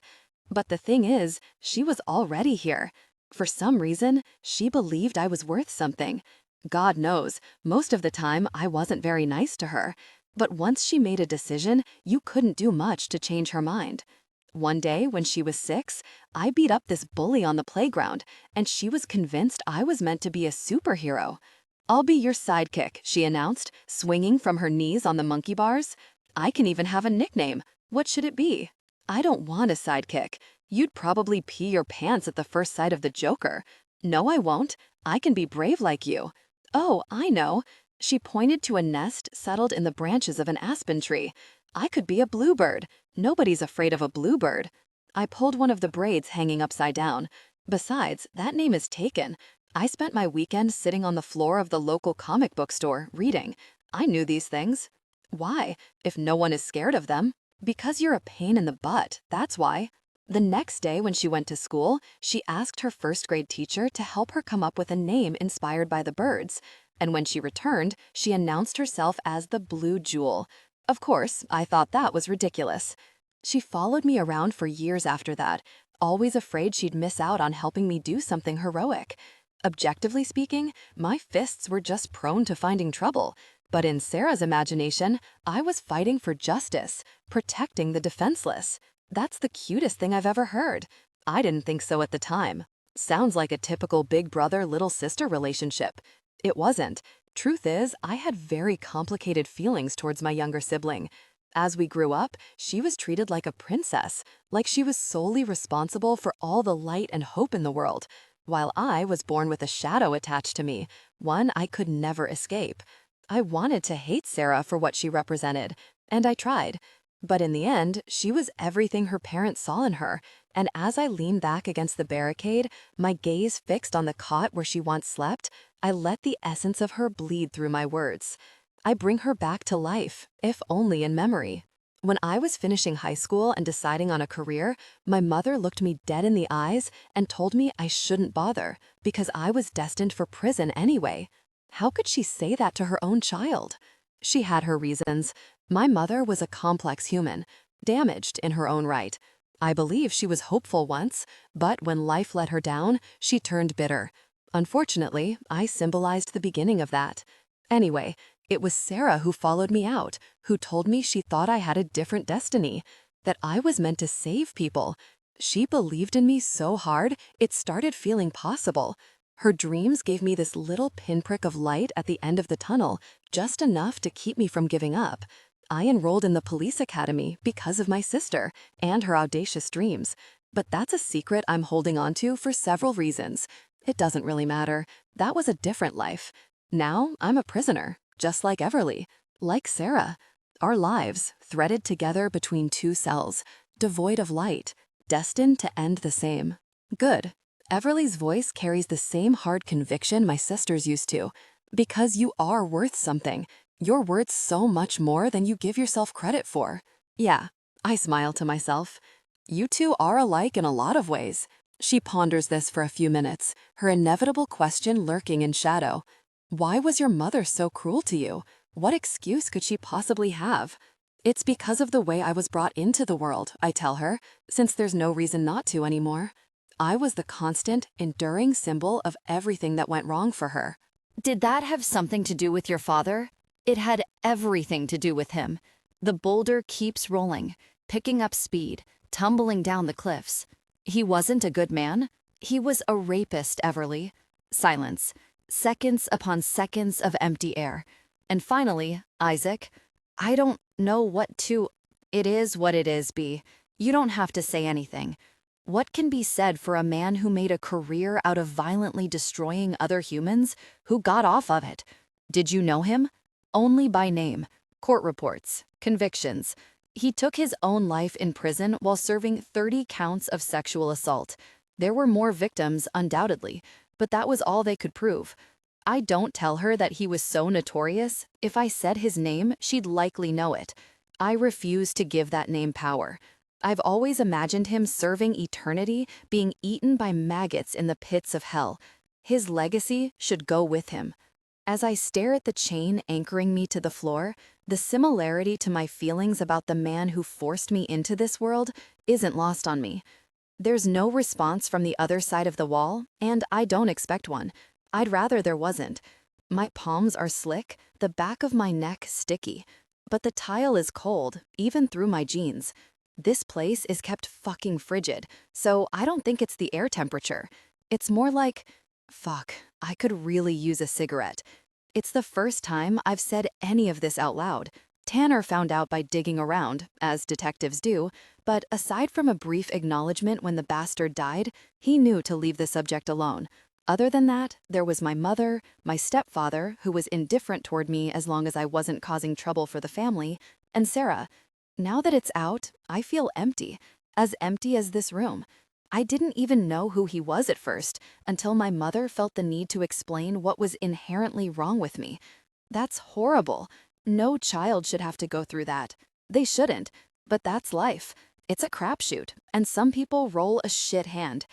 But the thing is, she was already here. For some reason, she believed I was worth something. God knows, most of the time I wasn't very nice to her. But once she made a decision, you couldn't do much to change her mind. One day, when she was 6, I beat up this bully on the playground, and she was convinced I was meant to be a superhero. "I'll be your sidekick," she announced, swinging from her knees on the monkey bars. "I can even have a nickname. What should it be?" "I don't want a sidekick. You'd probably pee your pants at the first sight of the Joker." "No, I won't. I can be brave like you." "Oh, I know." She pointed to a nest settled in the branches of an aspen tree. "I could be a bluebird. Nobody's afraid of a bluebird." I pulled one of the braids hanging upside down. Besides, that name is taken. I spent my weekend sitting on the floor of the local comic book store, reading. I knew these things. Why, if no one is scared of them? Because you're a pain in the butt, that's why. The next day when she went to school, she asked her first-grade teacher to help her come up with a name inspired by the birds. And when she returned, she announced herself as the Blue Jewel. Of course, I thought that was ridiculous. She followed me around for years after that, always afraid she'd miss out on helping me do something heroic. Objectively speaking, my fists were just prone to finding trouble. But in Sarah's imagination, I was fighting for justice, protecting the defenseless. That's the cutest thing I've ever heard. I didn't think so at the time. Sounds like a typical big brother, little sister relationship. It wasn't. Truth is, I had very complicated feelings towards my younger sibling. As we grew up, she was treated like a princess, like she was solely responsible for all the light and hope in the world, while I was born with a shadow attached to me, one I could never escape. I wanted to hate Sarah for what she represented, and I tried. But in the end, she was everything her parents saw in her, and as I leaned back against the barricade, my gaze fixed on the cot where she once slept, I let the essence of her bleed through my words. I bring her back to life, if only in memory. When I was finishing high school and deciding on a career, my mother looked me dead in the eyes and told me I shouldn't bother because I was destined for prison anyway. How could she say that to her own child? She had her reasons. My mother was a complex human, damaged in her own right. I believe she was hopeful once, but when life let her down, she turned bitter. Unfortunately, I symbolized the beginning of that. Anyway, it was Sarah who followed me out, who told me she thought I had a different destiny, that I was meant to save people. She believed in me so hard, it started feeling possible. Her dreams gave me this little pinprick of light at the end of the tunnel, just enough to keep me from giving up. I enrolled in the police academy because of my sister and her audacious dreams, but that's a secret I'm holding on to for several reasons. It doesn't really matter. That was a different life. Now I'm a prisoner, just like Everly, like Sarah. Our lives, threaded together between two cells, devoid of light, destined to end the same. Good. Everly's voice carries the same hard conviction my sister's used to. Because you are worth something. You're worth so much more than you give yourself credit for. Yeah, I smile to myself. You two are alike in a lot of ways. She ponders this for a few minutes, her inevitable question lurking in shadow. Why was your mother so cruel to you? What excuse could she possibly have? It's because of the way I was brought into the world, I tell her, since there's no reason not to anymore. I was the constant, enduring symbol of everything that went wrong for her. Did that have something to do with your father? It had everything to do with him. The boulder keeps rolling, picking up speed, tumbling down the cliffs. He wasn't a good man. He was a rapist, Everly. Silence. Seconds upon seconds of empty air. And finally, Isaac, I don't know what to... It is what it is, B. You don't have to say anything. What can be said for a man who made a career out of violently destroying other humans, who got off of it? Did you know him? Only by name. Court reports. Convictions. He took his own life in prison while serving 30 counts of sexual assault. There were more victims, undoubtedly, but that was all they could prove. I don't tell her that he was so notorious. If I said his name, she'd likely know it. I refuse to give that name power. I've always imagined him serving eternity, being eaten by maggots in the pits of hell. His legacy should go with him. As I stare at the chain anchoring me to the floor, the similarity to my feelings about the man who forced me into this world isn't lost on me. There's no response from the other side of the wall, and I don't expect one. I'd rather there wasn't. My palms are slick, the back of my neck sticky. But the tile is cold, even through my jeans. This place is kept fucking frigid, so I don't think it's the air temperature. It's more like, fuck, I could really use a cigarette. It's the first time I've said any of this out loud. Tanner found out by digging around, as detectives do, but aside from a brief acknowledgement when the bastard died, he knew to leave the subject alone. Other than that, there was my mother, my stepfather, who was indifferent toward me as long as I wasn't causing trouble for the family, and Sarah. Now that it's out, I feel empty as this room. I didn't even know who he was at first, until my mother felt the need to explain what was inherently wrong with me. That's horrible. No child should have to go through that. They shouldn't, but that's life. It's a crapshoot, and some people roll a shit hand.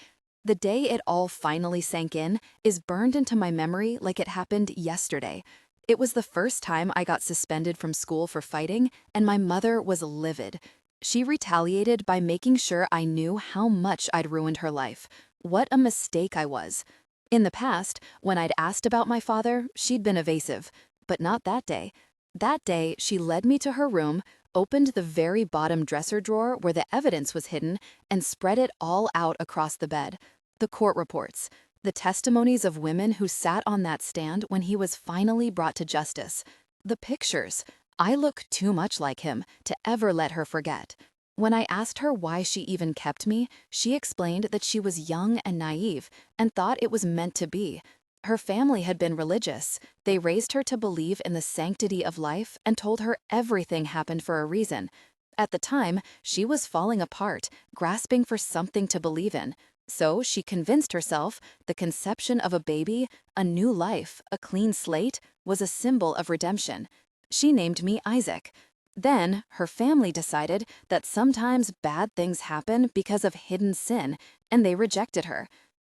The day it all finally sank in is burned into my memory like it happened yesterday. It was the first time I got suspended from school for fighting, and my mother was livid. She retaliated by making sure I knew how much I'd ruined her life. What a mistake I was. In the past, when I'd asked about my father, she'd been evasive. But not that day. That day, she led me to her room, opened the very bottom dresser drawer where the evidence was hidden, and spread it all out across the bed. The court reports, the testimonies of women who sat on that stand when he was finally brought to justice. The pictures. I look too much like him to ever let her forget. When I asked her why she even kept me, she explained that she was young and naive and thought it was meant to be. Her family had been religious. They raised her to believe in the sanctity of life and told her everything happened for a reason. At the time, she was falling apart, grasping for something to believe in. So she convinced herself the conception of a baby, a new life, a clean slate, was a symbol of redemption. She named me Isaac. Then, her family decided that sometimes bad things happen because of hidden sin, and they rejected her.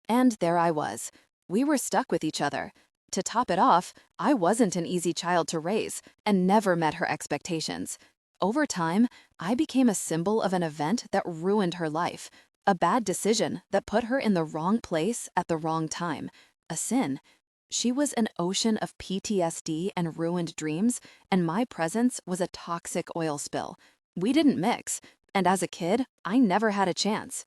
And there I was. We were stuck with each other. To top it off, I wasn't an easy child to raise and never met her expectations. Over time, I became a symbol of an event that ruined her life, a bad decision that put her in the wrong place at the wrong time, a sin. She was an ocean of PTSD and ruined dreams, and my presence was a toxic oil spill. We didn't mix, and as a kid, I never had a chance.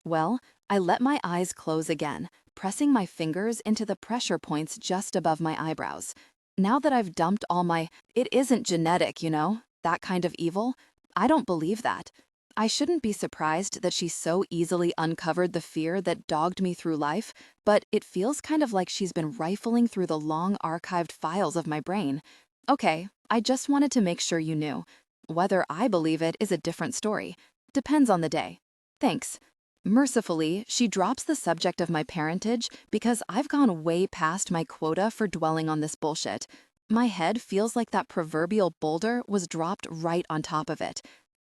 Well, I let my eyes close again, pressing my fingers into the pressure points just above my eyebrows. Now that I've dumped all my, it isn't genetic, that kind of evil, I don't believe that. I shouldn't be surprised that she so easily uncovered the fear that dogged me through life, but it feels kind of like she's been rifling through the long archived files of my brain. Okay, I just wanted to make sure you knew. Whether I believe it is a different story. Depends on the day. Thanks. Mercifully, she drops the subject of my parentage because I've gone way past my quota for dwelling on this bullshit. My head feels like that proverbial boulder was dropped right on top of it.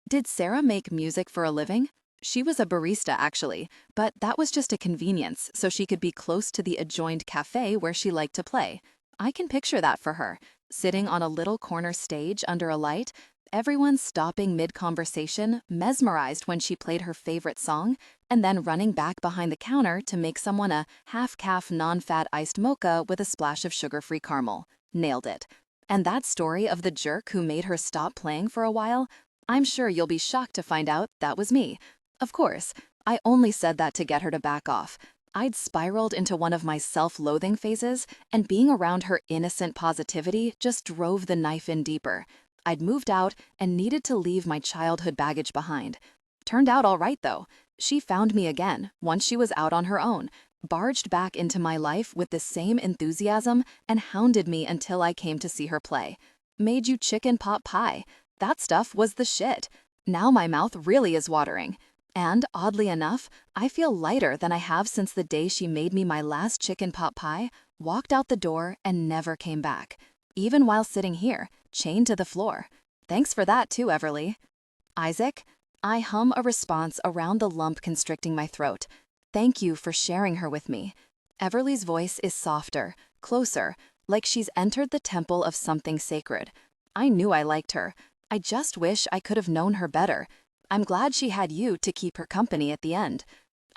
Did Sarah make music for a living? She was a barista, actually, but that was just a convenience so she could be close to the adjoined cafe where she liked to play. I can picture that for her, sitting on a little corner stage under a light, everyone stopping mid-conversation, mesmerized when she played her favorite song, and then running back behind the counter to make someone a half-calf non-fat iced mocha with a splash of sugar-free caramel. Nailed it. And that story of the jerk who made her stop playing for a while, I'm sure you'll be shocked to find out that was me. Of course, I only said that to get her to back off. I'd spiraled into one of my self-loathing phases, and being around her innocent positivity just drove the knife in deeper. I'd moved out and needed to leave my childhood baggage behind. Turned out all right, though. She found me again once she was out on her own, barged back into my life with the same enthusiasm, and hounded me until I came to see her play. Made you chicken pot pie. That stuff was the shit. Now my mouth really is watering. And, oddly enough, I feel lighter than I have since the day she made me my last chicken pot pie, walked out the door, and never came back. Even while sitting here, chained to the floor. Thanks for that too, Everly. Isaac? I hum a response around the lump constricting my throat. Thank you for sharing her with me. Everly's voice is softer, closer, like she's entered the temple of something sacred. I knew I liked her. I just wish I could have known her better. I'm glad she had you to keep her company at the end.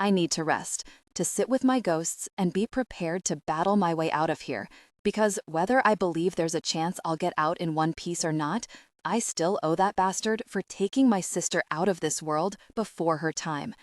I need to rest, to sit with my ghosts and be prepared to battle my way out of here, because whether I believe there's a chance I'll get out in one piece or not, I still owe that bastard for taking my sister out of this world before her time.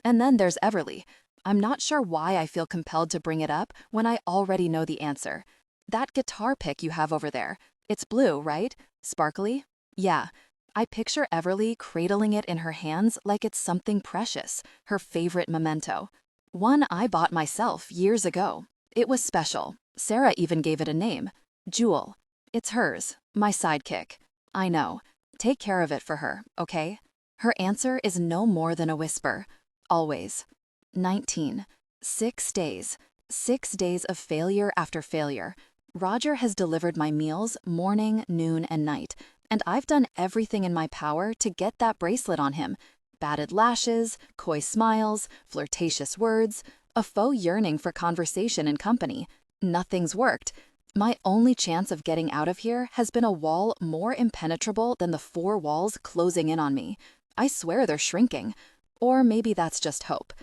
And then there's Everly. I'm not sure why I feel compelled to bring it up when I already know the answer. That guitar pick you have over there, it's blue, right? Sparkly? Yeah. I picture Everly cradling it in her hands like it's something precious, her favorite memento. One I bought myself years ago. It was special. Sarah even gave it a name. Jewel. It's hers, my sidekick. I know. Take care of it for her, okay? Her answer is no more than a whisper. Always. 19. 6 days. 6 days of failure after failure. Roger has delivered my meals morning, noon, and night, and I've done everything in my power to get that bracelet on him. Batted lashes, coy smiles, flirtatious words, a faux yearning for conversation and company. Nothing's worked. My only chance of getting out of here has been a wall more impenetrable than the 4 walls closing in on me. I swear they're shrinking. Or maybe that's just hope.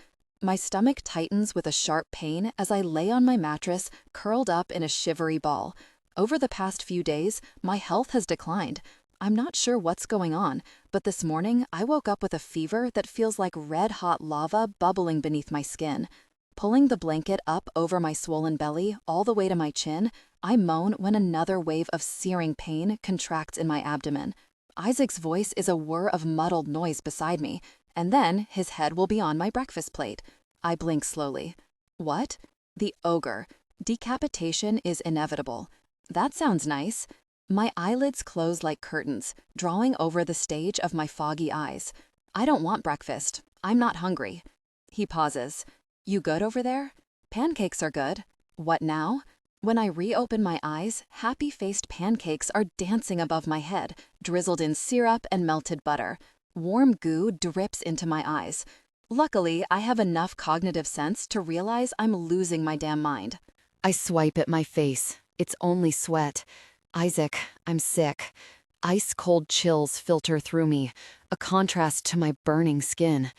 My stomach tightens with a sharp pain as I lay on my mattress, curled up in a shivery ball. Over the past few days, my health has declined. I'm not sure what's going on, but this morning I woke up with a fever that feels like red-hot lava bubbling beneath my skin. Pulling the blanket up over my swollen belly all the way to my chin, I moan when another wave of searing pain contracts in my abdomen. Isaac's voice is a whir of muddled noise beside me, and then his head will be on my breakfast plate. I blink slowly. What? The ogre. Decapitation is inevitable. That sounds nice. My eyelids close like curtains, drawing over the stage of my foggy eyes. I don't want breakfast. I'm not hungry. He pauses. You good over there? Pancakes are good. What now? When I reopen my eyes, happy-faced pancakes are dancing above my head, drizzled in syrup and melted butter. Warm goo drips into my eyes. Luckily, I have enough cognitive sense to realize I'm losing my damn mind. I swipe at my face. It's only sweat. Isaac, I'm sick. Ice-cold chills filter through me, a contrast to my burning skin.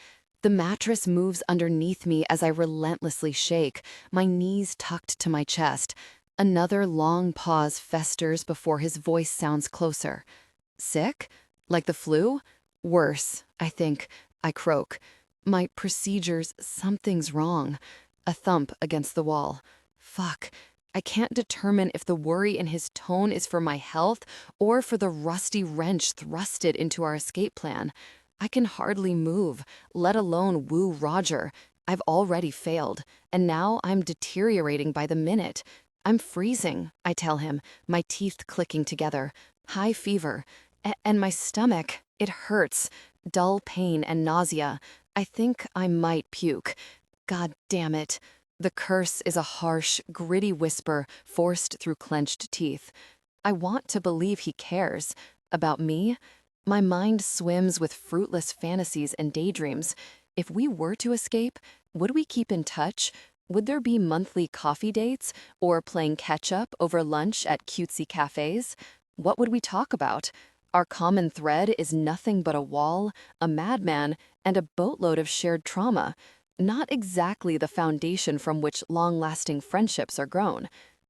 The mattress moves underneath me as I relentlessly shake, my knees tucked to my chest. Another long pause festers before his voice sounds closer. Sick? Like the flu? Worse, I think. I croak. My procedures, something's wrong. A thump against the wall. Fuck. I can't determine if the worry in his tone is for my health or for the rusty wrench thrusted into our escape plan. I can hardly move, let alone woo Roger. I've already failed, and now I'm deteriorating by the minute. I'm freezing, I tell him, my teeth clicking together. High fever. And my stomach, it hurts. Dull pain and nausea. I think I might puke. God damn it. The curse is a harsh, gritty whisper forced through clenched teeth. I want to believe he cares. About me? My mind swims with fruitless fantasies and daydreams. If we were to escape, would we keep in touch? Would there be monthly coffee dates or playing catch-up over lunch at cutesy cafes? What would we talk about? Our common thread is nothing but a wall, a madman, and a boatload of shared trauma. Not exactly the foundation from which long-lasting friendships are grown.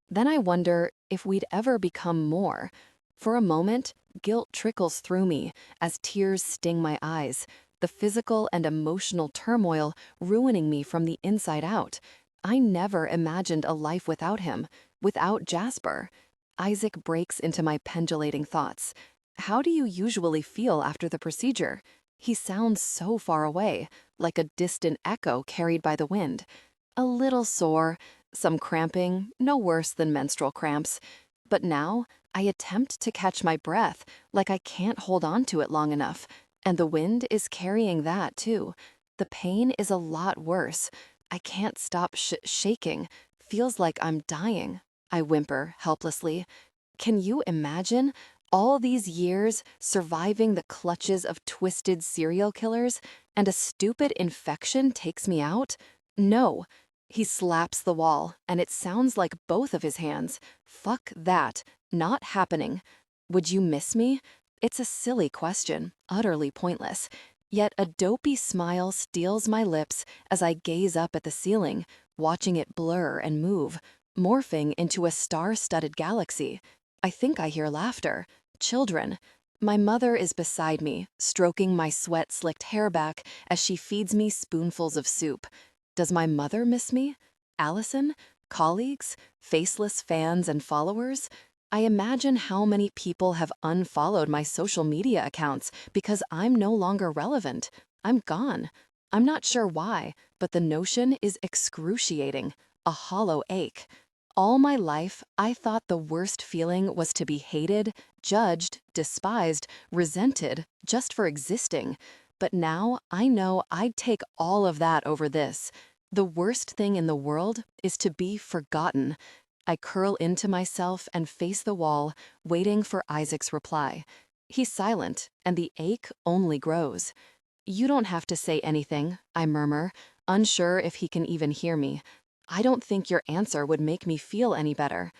Then I wonder if we'd ever become more. For a moment, guilt trickles through me as tears sting my eyes, the physical and emotional turmoil ruining me from the inside out. I never imagined a life without him, without Jasper. Isaac breaks into my pendulating thoughts. How do you usually feel after the procedure? He sounds so far away, like a distant echo carried by the wind. A little sore, some cramping, no worse than menstrual cramps. But now, I attempt to catch my breath, like I can't hold on to it long enough. And the wind is carrying that, too. The pain is a lot worse. I can't stop shaking. Feels like I'm dying. I whimper helplessly. Can you imagine? All these years surviving the clutches of twisted serial killers, and a stupid infection takes me out? No. He slaps the wall, and it sounds like both of his hands. Fuck that. Not happening. Would you miss me? It's a silly question, utterly pointless. Yet a dopey smile steals my lips as I gaze up at the ceiling, watching it blur and move, morphing into a star-studded galaxy. I think I hear laughter. Children. My mother is beside me, stroking my sweat-slicked hair back as she feeds me spoonfuls of soup. Does my mother miss me? Allison? Colleagues? Faceless fans and followers? I imagine how many people have unfollowed my social media accounts because I'm no longer relevant. I'm gone. I'm not sure why, but the notion is excruciating, a hollow ache. All my life, I thought the worst feeling was to be hated, judged, despised, resented, just for existing. But now I know I'd take all of that over this. The worst thing in the world is to be forgotten. I curl into myself and face the wall, waiting for Isaac's reply. He's silent, and the ache only grows. "You don't have to say anything," I murmur, unsure if he can even hear me. "I don't think your answer would make me feel any better."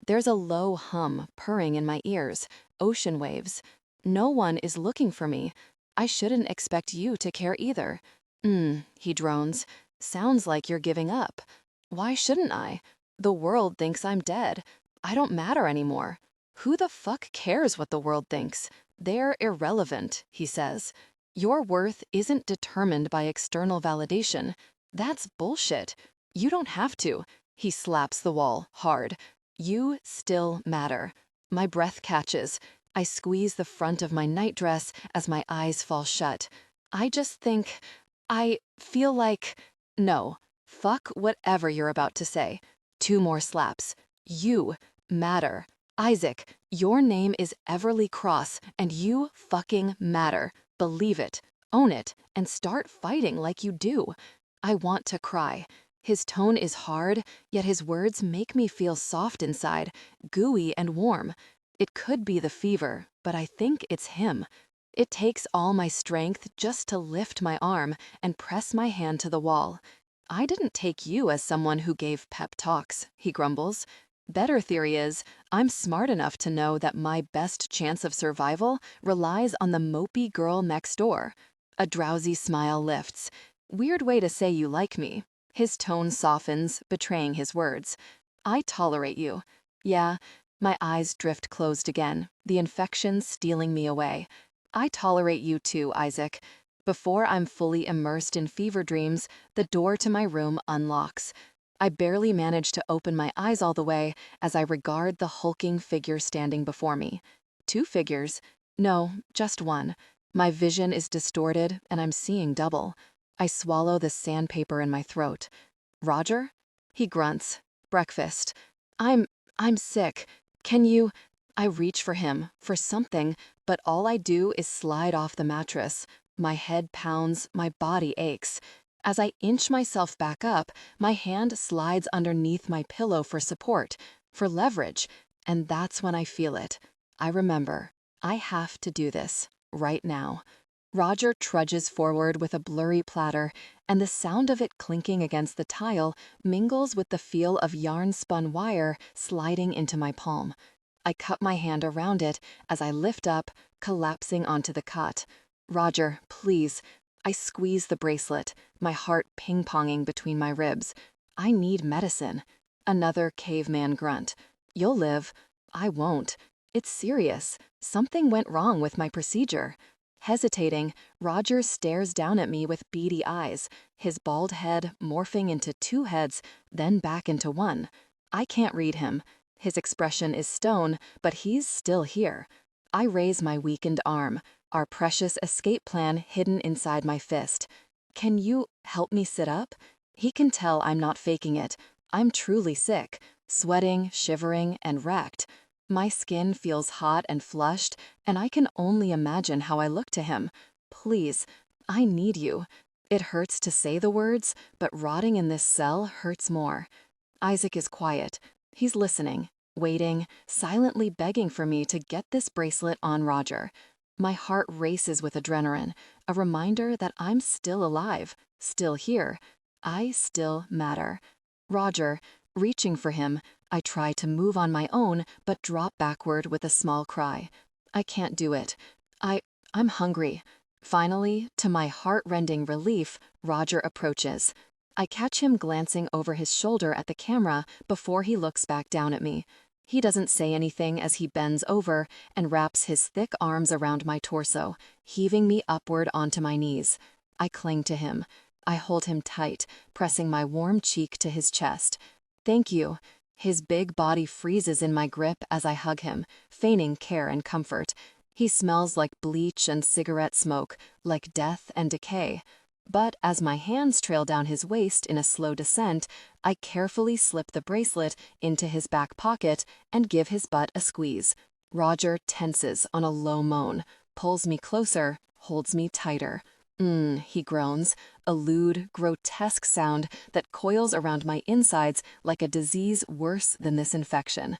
There's a low hum purring in my ears, ocean waves. No one is looking for me. I shouldn't expect you to care either. He drones. "Sounds like you're giving up." Why shouldn't I? The world thinks I'm dead. I don't matter anymore. Who the fuck cares what the world thinks? They're irrelevant, he says. Your worth isn't determined by external validation. That's bullshit. You don't have to. He slaps the wall hard. You still matter. My breath catches. I squeeze the front of my nightdress as my eyes fall shut. I just think, I feel like, no, fuck whatever you're about to say. 2 more slaps. You matter. Isaac, your name is Everly Cross, and you fucking matter. Believe it, own it, and start fighting like you do. I want to cry. His tone is hard, yet his words make me feel soft inside, gooey and warm. It could be the fever, but I think it's him. It takes all my strength just to lift my arm and press my hand to the wall. "I didn't take you as someone who gave pep talks," he grumbles. "Better theory is, I'm smart enough to know that my best chance of survival relies on the mopey girl next door." A drowsy smile lifts. "Weird way to say you like me." His tone softens, betraying his words. "I tolerate you." Yeah, my eyes drift closed again, the infection stealing me away. "I tolerate you too, Isaac." Before I'm fully immersed in fever dreams, the door to my room unlocks. I barely manage to open my eyes all the way as I regard the hulking figure standing before me. 2 figures? No, just one. My vision is distorted and I'm seeing double. I swallow the sandpaper in my throat. "Roger?" He grunts. "Breakfast." I'm sick. Can you—" I reach for him, for something, but all I do is slide off the mattress. My head pounds, my body aches. As I inch myself back up, my hand slides underneath my pillow for support, for leverage, and that's when I feel it. I remember, I have to do this, right now. Roger trudges forward with a blurry platter, and the sound of it clinking against the tile mingles with the feel of yarn-spun wire sliding into my palm. I cup my hand around it as I lift up, collapsing onto the cot. "Roger, please." I squeeze the bracelet, my heart ping-ponging between my ribs. "I need medicine." Another caveman grunt. "You'll live." "I won't. It's serious. Something went wrong with my procedure." Hesitating, Roger stares down at me with beady eyes, his bald head morphing into 2 heads, then back into one. I can't read him. His expression is stone, but he's still here. I raise my weakened arm, our precious escape plan hidden inside my fist. "Can you help me sit up?" He can tell I'm not faking it. I'm truly sick, sweating, shivering, and wrecked. My skin feels hot and flushed, and I can only imagine how I look to him. "Please, I need you." It hurts to say the words, but rotting in this cell hurts more. Isaac is quiet. He's listening, waiting, silently begging for me to get this bracelet on Roger. My heart races with adrenaline, a reminder that I'm still alive, still here. I still matter. "Roger," reaching for him, I try to move on my own, but drop backward with a small cry. "I can't do it. I'm hungry." Finally, to my heart-rending relief, Roger approaches. I catch him glancing over his shoulder at the camera before he looks back down at me. He doesn't say anything as he bends over and wraps his thick arms around my torso, heaving me upward onto my knees. I cling to him. I hold him tight, pressing my warm cheek to his chest. "Thank you." His big body freezes in my grip as I hug him, feigning care and comfort. He smells like bleach and cigarette smoke, like death and decay. But as my hands trail down his waist in a slow descent, I carefully slip the bracelet into his back pocket and give his butt a squeeze. Roger tenses on a low moan, pulls me closer, holds me tighter. He groans, a lewd, grotesque sound that coils around my insides like a disease worse than this infection.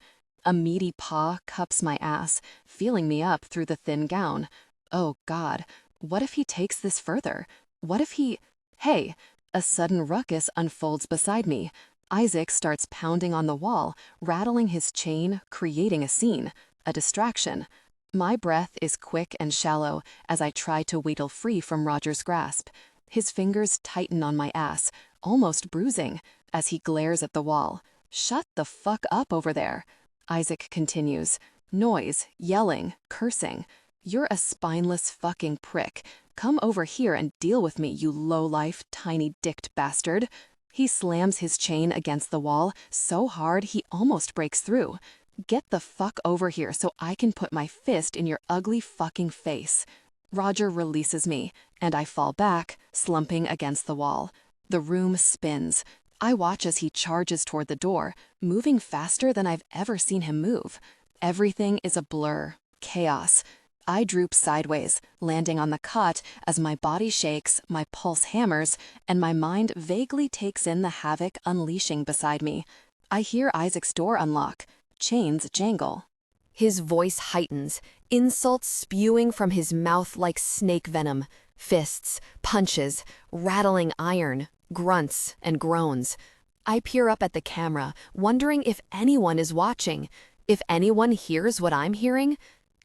A meaty paw cups my ass, feeling me up through the thin gown. Oh God, what if he takes this further? What if he... Hey, a sudden ruckus unfolds beside me. Isaac starts pounding on the wall, rattling his chain, creating a scene, a distraction. My breath is quick and shallow as I try to wheedle free from Roger's grasp. His fingers tighten on my ass, almost bruising, as he glares at the wall. "Shut the fuck up over there." Isaac continues. Noise, yelling, cursing. "You're a spineless fucking prick. Come over here and deal with me, you low-life, tiny-dicked bastard." He slams his chain against the wall so hard he almost breaks through. "Get the fuck over here so I can put my fist in your ugly fucking face." Roger releases me, and I fall back, slumping against the wall. The room spins. I watch as he charges toward the door, moving faster than I've ever seen him move. Everything is a blur, chaos. I droop sideways, landing on the cot as my body shakes, my pulse hammers, and my mind vaguely takes in the havoc unleashing beside me. I hear Isaac's door unlock. Chains jangle. His voice heightens, insults spewing from his mouth like snake venom, fists, punches, rattling iron, grunts, and groans. I peer up at the camera, wondering if anyone is watching, if anyone hears what I'm hearing.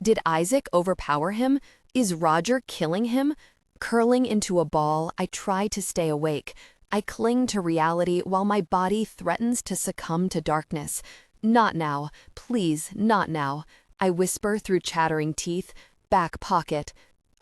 Did Isaac overpower him? Is Roger killing him? Curling into a ball, I try to stay awake. I cling to reality while my body threatens to succumb to darkness. "Not now, please, not now," I whisper through chattering teeth. "Back pocket."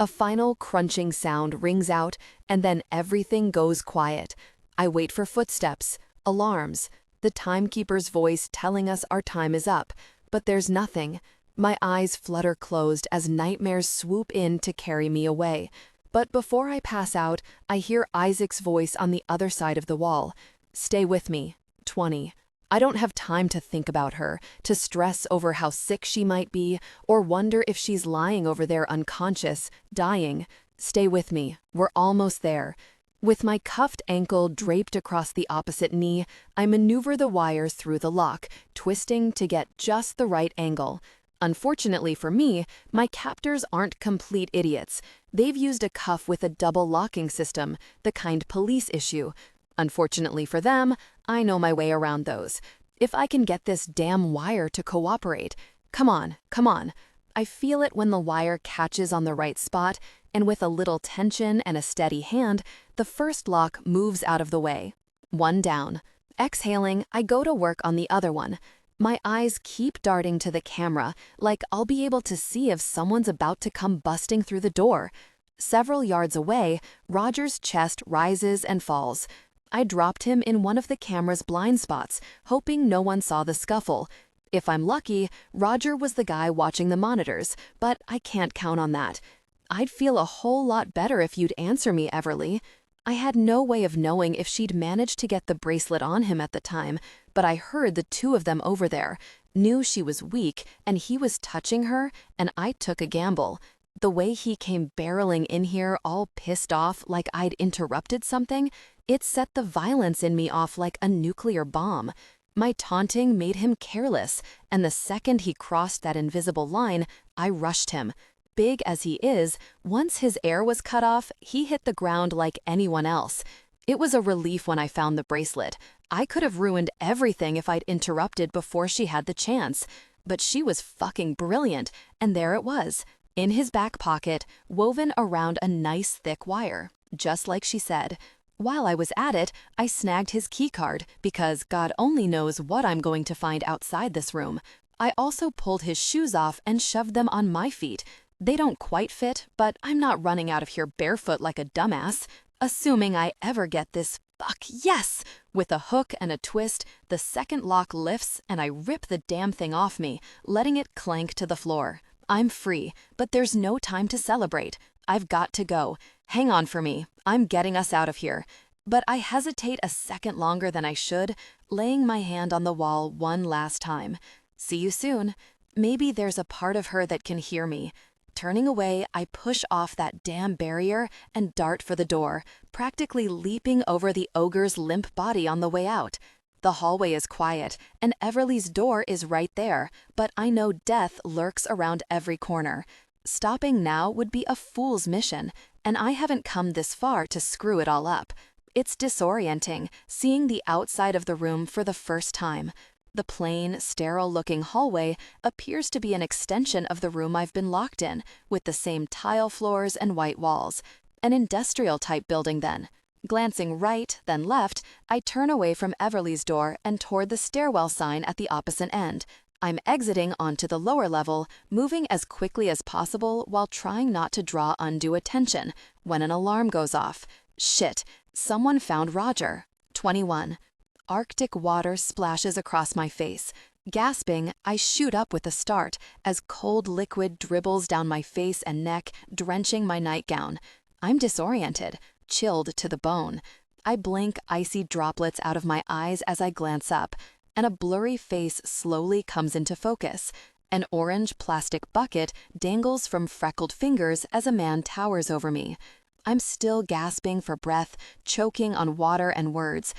A final crunching sound rings out, and then everything goes quiet. I wait for footsteps, alarms, the timekeeper's voice telling us our time is up, but there's nothing. My eyes flutter closed as nightmares swoop in to carry me away. But before I pass out, I hear Isaac's voice on the other side of the wall. "Stay with me, 20. I don't have time to think about her, to stress over how sick she might be, or wonder if she's lying over there unconscious, dying. Stay with me. We're almost there." With my cuffed ankle draped across the opposite knee, I maneuver the wires through the lock, twisting to get just the right angle. Unfortunately for me, my captors aren't complete idiots. They've used a cuff with a double locking system, the kind police issue. Unfortunately for them, I know my way around those. If I can get this damn wire to cooperate. Come on, come on. I feel it when the wire catches on the right spot, and with a little tension and a steady hand, the first lock moves out of the way. One down. Exhaling, I go to work on the other one. My eyes keep darting to the camera, like I'll be able to see if someone's about to come busting through the door. Several yards away, Roger's chest rises and falls. I dropped him in one of the camera's blind spots, hoping no one saw the scuffle. If I'm lucky, Roger was the guy watching the monitors, but I can't count on that. I'd feel a whole lot better if you'd answer me, Everly. I had no way of knowing if she'd managed to get the bracelet on him at the time, but I heard the two of them over there, knew she was weak, and he was touching her, and I took a gamble. The way he came barreling in here all pissed off like I'd interrupted something, it set the violence in me off like a nuclear bomb. My taunting made him careless, and the second he crossed that invisible line, I rushed him. Big as he is, once his air was cut off, he hit the ground like anyone else. It was a relief when I found the bracelet. I could have ruined everything if I'd interrupted before she had the chance. But she was fucking brilliant, and there it was. in his back pocket, woven around a nice thick wire, just like she said. While I was at it, I snagged his keycard because God only knows what I'm going to find outside this room. I also pulled his shoes off and shoved them on my feet. They don't quite fit, but I'm not running out of here barefoot like a dumbass. Assuming I ever get this yes! With a hook and a twist, the second lock lifts and I rip the damn thing off me, letting it clank to the floor. I'm free, but there's no time to celebrate. I've got to go. Hang on for me. I'm getting us out of here. But I hesitate a second longer than I should, laying my hand on the wall one last time. See you soon. Maybe there's a part of her that can hear me. Turning away, I push off that damn barrier and dart for the door, practically leaping over the ogre's limp body on the way out. The hallway is quiet, and Everly's door is right there, but I know death lurks around every corner. Stopping now would be a fool's mission, and I haven't come this far to screw it all up. It's disorienting, seeing the outside of the room for the first time. The plain, sterile-looking hallway appears to be an extension of the room I've been locked in, with the same tile floors and white walls. An industrial-type building, then. Glancing right, then left, I turn away from Everly's door and toward the stairwell sign at the opposite end. I'm exiting onto the lower level, moving as quickly as possible while trying not to draw undue attention, when an alarm goes off. Shit, someone found Roger. 21. Arctic water splashes across my face. Gasping, I shoot up with a start as cold liquid dribbles down my face and neck, drenching my nightgown. I'm disoriented, chilled to the bone. I blink icy droplets out of my eyes as I glance up, and a blurry face slowly comes into focus. An orange plastic bucket dangles from freckled fingers as a man towers over me. I'm still gasping for breath, choking on water and words.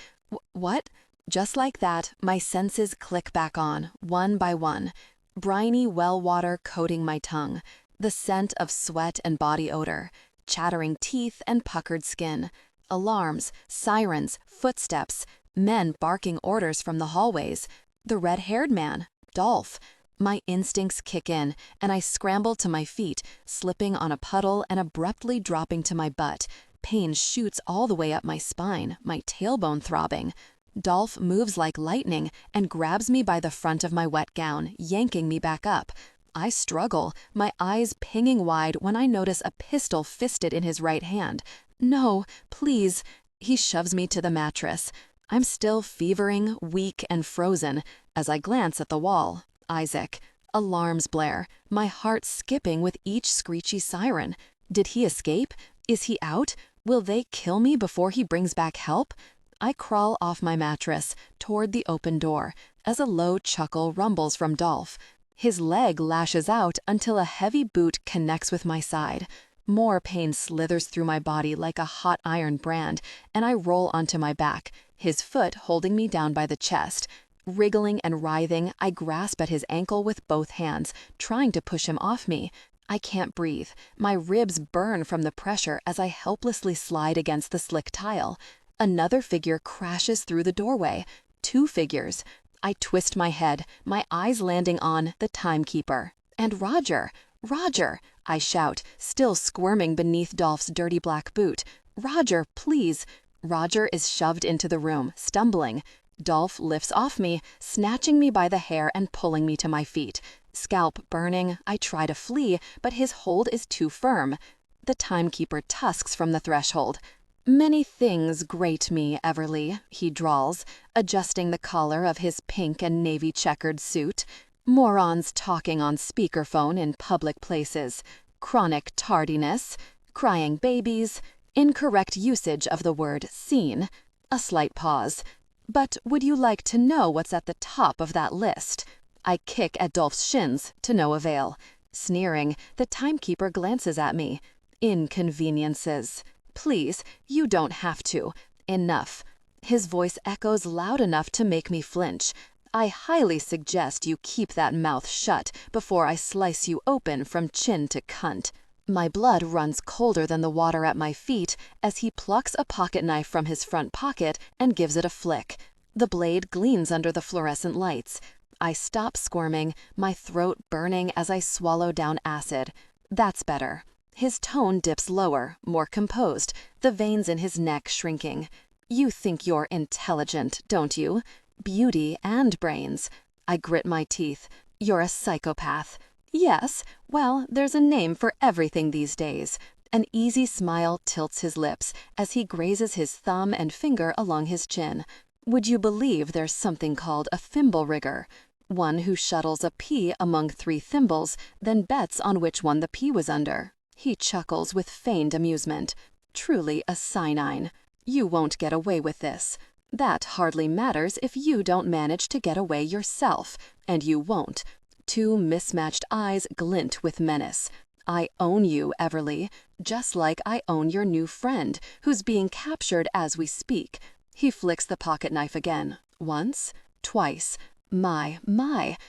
What? Just like that, my senses click back on, one by one. Briny well water coating my tongue, the scent of sweat and body odor, chattering teeth and puckered skin, alarms, sirens, footsteps, men barking orders from the hallways, the red-haired man, Dolph. My instincts kick in, and I scramble to my feet, slipping on a puddle and abruptly dropping to my butt. Pain shoots all the way up my spine, my tailbone throbbing. Dolph moves like lightning and grabs me by the front of my wet gown, yanking me back up. I struggle, my eyes pinging wide when I notice a pistol fisted in his right hand. No, please. He shoves me to the mattress. I'm still fevering, weak, and frozen as I glance at the wall. Isaac. Alarms blare, my heart skipping with each screechy siren. Did he escape? Is he out? Will they kill me before he brings back help? I crawl off my mattress toward the open door as a low chuckle rumbles from Dolph. His leg lashes out until a heavy boot connects with my side. More pain slithers through my body like a hot iron brand, and I roll onto my back, his foot holding me down by the chest. Wriggling and writhing, I grasp at his ankle with both hands, trying to push him off me. I can't breathe. My ribs burn from the pressure as I helplessly slide against the slick tile. Another figure crashes through the doorway. 2 figures. I twist my head, my eyes landing on the Timekeeper. And Roger! Roger! I shout, still squirming beneath Dolph's dirty black boot. Roger, please! Roger is shoved into the room, stumbling. Dolph lifts off me, snatching me by the hair and pulling me to my feet. Scalp burning, I try to flee, but his hold is too firm. The Timekeeper tusks from the threshold. Many things grate me, Everly, he drawls, adjusting the collar of his pink and navy checkered suit. Morons talking on speakerphone in public places. Chronic tardiness. Crying babies. Incorrect usage of the word seen. A slight pause. But would you like to know what's at the top of that list? I kick at Dolph's shins, to no avail. Sneering, the Timekeeper glances at me. Inconveniences. Please, you don't have to. Enough. His voice echoes loud enough to make me flinch. I highly suggest you keep that mouth shut before I slice you open from chin to cunt. My blood runs colder than the water at my feet as he plucks a pocket knife from his front pocket and gives it a flick. The blade gleams under the fluorescent lights. I stop squirming, my throat burning as I swallow down acid. That's better. His tone dips lower, more composed, the veins in his neck shrinking. You think you're intelligent, don't you? Beauty and brains. I grit my teeth. You're a psychopath. Yes, well, there's a name for everything these days. An easy smile tilts his lips as he grazes his thumb and finger along his chin. Would you believe there's something called a thimble rigger? One who shuttles a pea among 3 thimbles, then bets on which one the pea was under. He chuckles with feigned amusement. Truly a sinine. You won't get away with this. That hardly matters if you don't manage to get away yourself, and you won't. 2 mismatched eyes glint with menace. I own you, Everly, just like I own your new friend, who's being captured as we speak. He flicks the pocket knife again. Once, twice. My,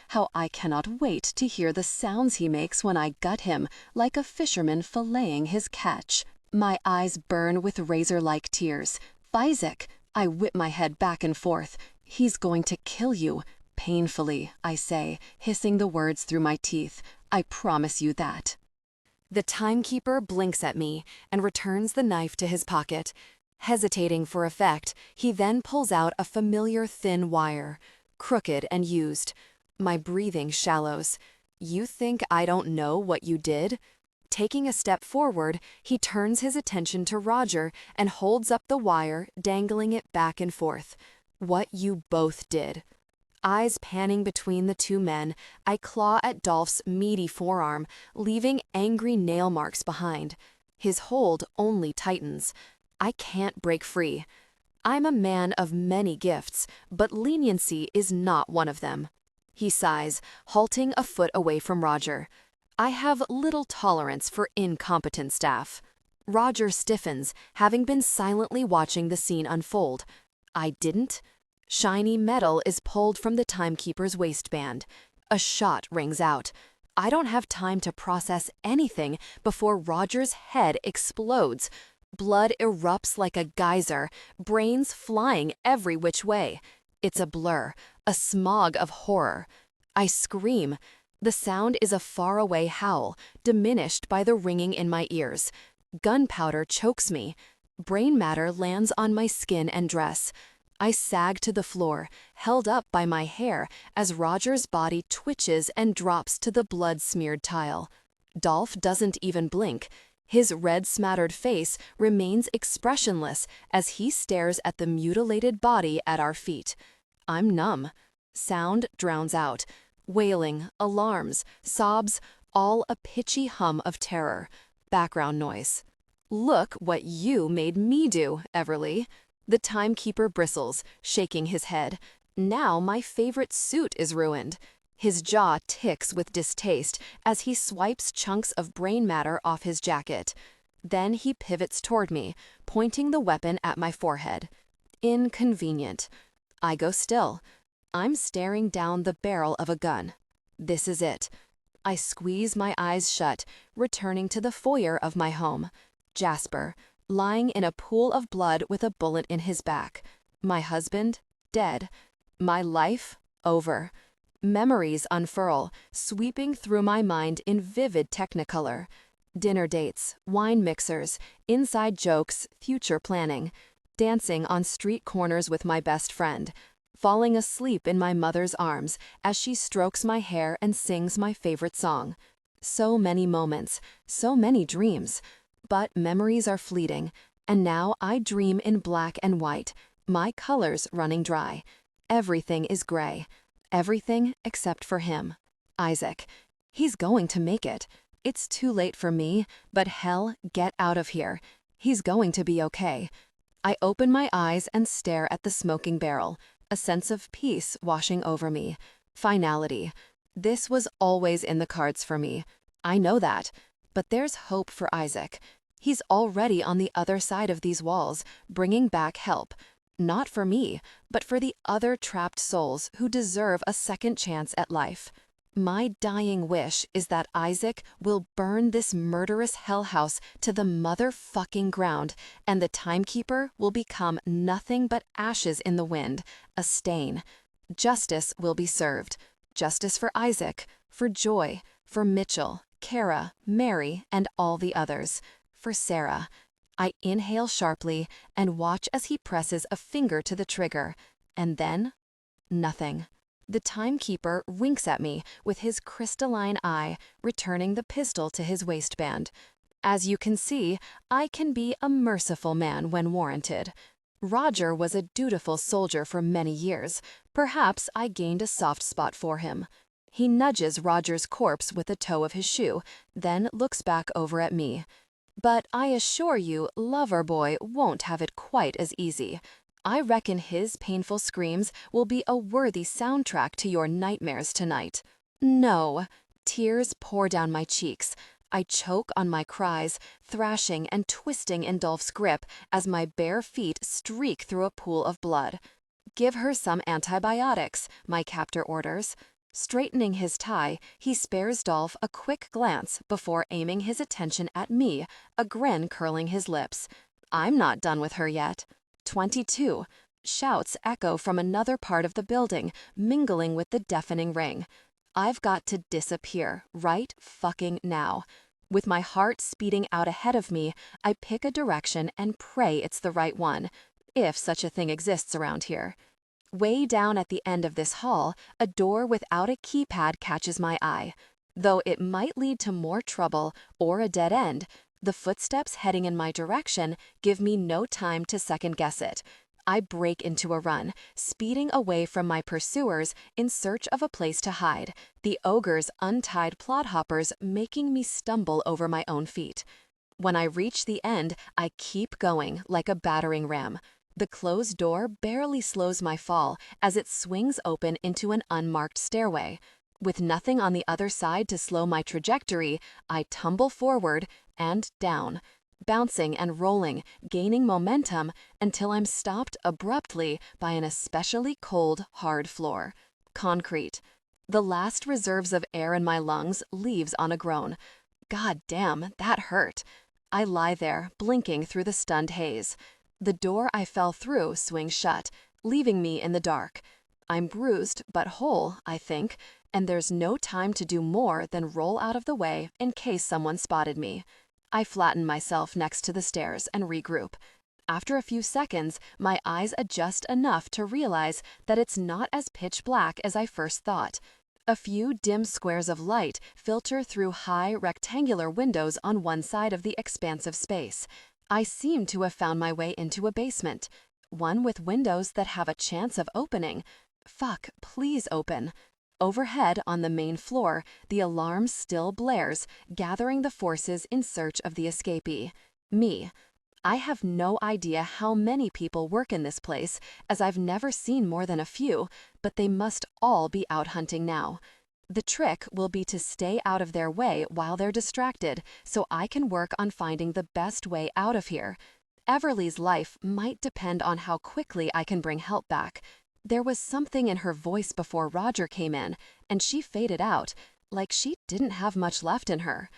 how I cannot wait to hear the sounds he makes when I gut him, like a fisherman filleting his catch. My eyes burn with razor-like tears. Isaac! I whip my head back and forth. He's going to kill you. Painfully, I say, hissing the words through my teeth. I promise you that. The timekeeper blinks at me and returns the knife to his pocket. Hesitating for effect, he then pulls out a familiar thin wire, crooked and used. My breathing shallows. You think I don't know what you did? Taking a step forward, he turns his attention to Roger and holds up the wire, dangling it back and forth. What you both did. Eyes panning between the 2 men, I claw at Dolph's meaty forearm, leaving angry nail marks behind. His hold only tightens. I can't break free. I'm a man of many gifts, but leniency is not one of them. He sighs, halting a foot away from Roger. I have little tolerance for incompetent staff. Roger stiffens, having been silently watching the scene unfold. I didn't. Shiny metal is pulled from the timekeeper's waistband. A shot rings out. I don't have time to process anything before Roger's head explodes. Blood erupts like a geyser, brains flying every which way. It's a blur, a smog of horror. I scream. The sound is a faraway howl, diminished by the ringing in my ears. Gunpowder chokes me. Brain matter lands on my skin and dress. I sag to the floor, held up by my hair, as Roger's body twitches and drops to the blood-smeared tile. Dolph doesn't even blink. His red-smattered face remains expressionless as he stares at the mutilated body at our feet. I'm numb. Sound drowns out. Wailing, alarms, sobs, all a pitchy hum of terror. Background noise. Look what you made me do, Everly. The timekeeper bristles, shaking his head. Now my favorite suit is ruined. His jaw ticks with distaste as he swipes chunks of brain matter off his jacket. Then he pivots toward me, pointing the weapon at my forehead. Inconvenient. I go still. I'm staring down the barrel of a gun. This is it. I squeeze my eyes shut, returning to the foyer of my home. Jasper, lying in a pool of blood with a bullet in his back. My husband, dead. My life, over. Memories unfurl, sweeping through my mind in vivid technicolor. Dinner dates, wine mixers, inside jokes, future planning. Dancing on street corners with my best friend. Falling asleep in my mother's arms as she strokes my hair and sings my favorite song. So many moments, so many dreams. But memories are fleeting, and now I dream in black and white, my colors running dry. Everything is gray. Everything except for him. Isaac. He's going to make it. It's too late for me, but hell, get out of here. He's going to be okay. I open my eyes and stare at the smoking barrel, a sense of peace washing over me. Finality. This was always in the cards for me. I know that. But there's hope for Isaac. He's already on the other side of these walls, bringing back help. Not for me, but for the other trapped souls who deserve a second chance at life. My dying wish is that Isaac will burn this murderous hellhouse to the motherfucking ground, and the timekeeper will become nothing but ashes in the wind, a stain. Justice will be served. Justice for Isaac, for Joy, for Mitchell, Kara, Mary, and all the others. For Sarah. I inhale sharply and watch as he presses a finger to the trigger. And then, nothing. The timekeeper winks at me with his crystalline eye, returning the pistol to his waistband. As you can see, I can be a merciful man when warranted. Roger was a dutiful soldier for many years. Perhaps I gained a soft spot for him. He nudges Roger's corpse with the toe of his shoe, then looks back over at me. But I assure you, Loverboy won't have it quite as easy. I reckon his painful screams will be a worthy soundtrack to your nightmares tonight. No. Tears pour down my cheeks. I choke on my cries, thrashing and twisting in Dolph's grip as my bare feet streak through a pool of blood. Give her some antibiotics, my captor orders. Straightening his tie, he spares Dolph a quick glance before aiming his attention at me, a grin curling his lips. I'm not done with her yet. 22. Shouts echo from another part of the building, mingling with the deafening ring. I've got to disappear right fucking now. With my heart speeding out ahead of me, I pick a direction and pray it's the right one, if such a thing exists around here. Way down at the end of this hall, a door without a keypad catches my eye. Though it might lead to more trouble or a dead end, the footsteps heading in my direction give me no time to second-guess it. I break into a run, speeding away from my pursuers in search of a place to hide, the ogre's untied clodhoppers making me stumble over my own feet. When I reach the end, I keep going like a battering ram. The closed door barely slows my fall as it swings open into an unmarked stairway. With nothing on the other side to slow my trajectory, I tumble forward and down, bouncing and rolling, gaining momentum until I'm stopped abruptly by an especially cold, hard floor. Concrete. The last reserves of air in my lungs leaves on a groan. God damn, that hurt. I lie there, blinking through the stunned haze. The door I fell through swings shut, leaving me in the dark. I'm bruised but whole, I think, and there's no time to do more than roll out of the way in case someone spotted me. I flatten myself next to the stairs and regroup. After a few seconds, my eyes adjust enough to realize that it's not as pitch black as I first thought. A few dim squares of light filter through high, rectangular windows on one side of the expansive space. I seem to have found my way into a basement, one with windows that have a chance of opening. Fuck, please open. Overhead on the main floor, the alarm still blares, gathering the forces in search of the escapee. Me. I have no idea how many people work in this place, as I've never seen more than a few, but they must all be out hunting now. The trick will be to stay out of their way while they're distracted, so I can work on finding the best way out of here. Everly's life might depend on how quickly I can bring help back. There was something in her voice before Roger came in, and she faded out, like she didn't have much left in her.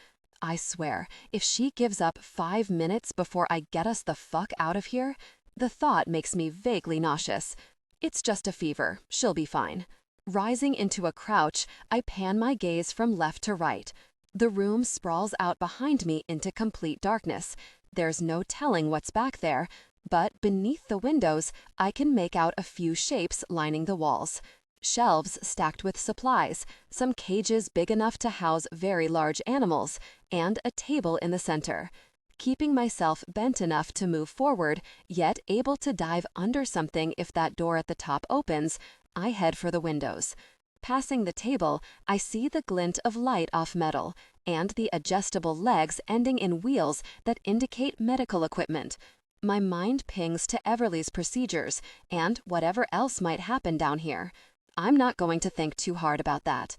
I swear, if she gives up 5 minutes before I get us the fuck out of here, the thought makes me vaguely nauseous. It's just a fever, she'll be fine. Rising into a crouch, I pan my gaze from left to right. The room sprawls out behind me into complete darkness. There's no telling what's back there, but beneath the windows, I can make out a few shapes lining the walls. Shelves stacked with supplies, some cages big enough to house very large animals, and a table in the center. Keeping myself bent enough to move forward, yet able to dive under something if that door at the top opens, I head for the windows. Passing the table, I see the glint of light off metal, and the adjustable legs ending in wheels that indicate medical equipment. My mind pings to Everly's procedures and whatever else might happen down here. I'm not going to think too hard about that.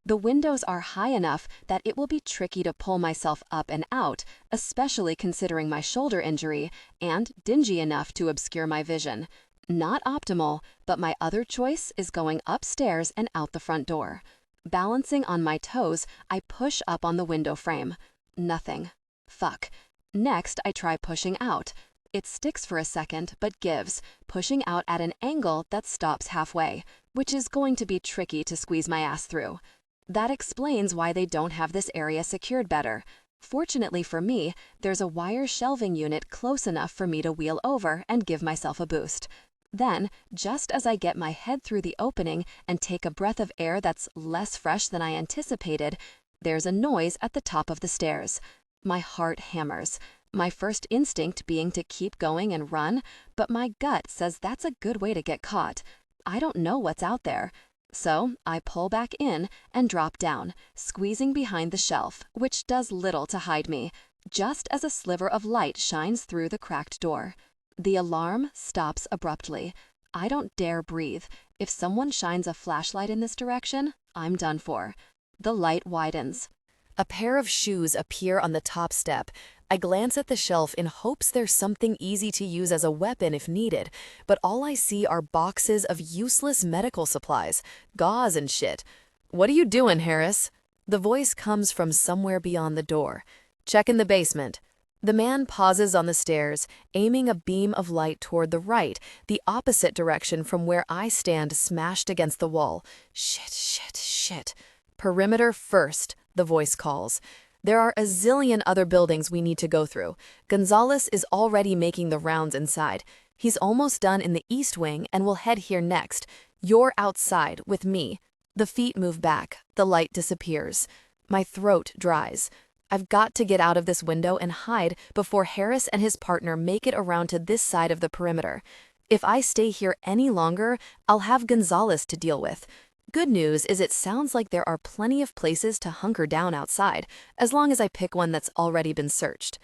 The windows are high enough that it will be tricky to pull myself up and out, especially considering my shoulder injury, and dingy enough to obscure my vision. Not optimal, but my other choice is going upstairs and out the front door. Balancing on my toes, I push up on the window frame. Nothing. Fuck. Next, I try pushing out. It sticks for a second, but gives, pushing out at an angle that stops halfway, which is going to be tricky to squeeze my ass through. That explains why they don't have this area secured better. Fortunately for me, there's a wire shelving unit close enough for me to wheel over and give myself a boost. Then, just as I get my head through the opening and take a breath of air that's less fresh than I anticipated, there's a noise at the top of the stairs. My heart hammers. My first instinct being to keep going and run, but my gut says that's a good way to get caught. I don't know what's out there. So I pull back in and drop down, squeezing behind the shelf, which does little to hide me, just as a sliver of light shines through the cracked door. The alarm stops abruptly. I don't dare breathe. If someone shines a flashlight in this direction, I'm done for. The light widens. A pair of shoes appear on the top step. I glance at the shelf in hopes there's something easy to use as a weapon if needed, but all I see are boxes of useless medical supplies, gauze and shit. "What are you doing, Harris?" The voice comes from somewhere beyond the door. "Check in the basement." The man pauses on the stairs, aiming a beam of light toward the right, the opposite direction from where I stand smashed against the wall. Shit. "Perimeter first," the voice calls. "There are a zillion other buildings we need to go through. Gonzalez is already making the rounds inside. He's almost done in the east wing and will head here next. You're outside with me." The feet move back. The light disappears. My throat dries. I've got to get out of this window and hide before Harris and his partner make it around to this side of the perimeter. If I stay here any longer, I'll have Gonzalez to deal with. Good news is it sounds like there are plenty of places to hunker down outside, as long as I pick one that's already been searched.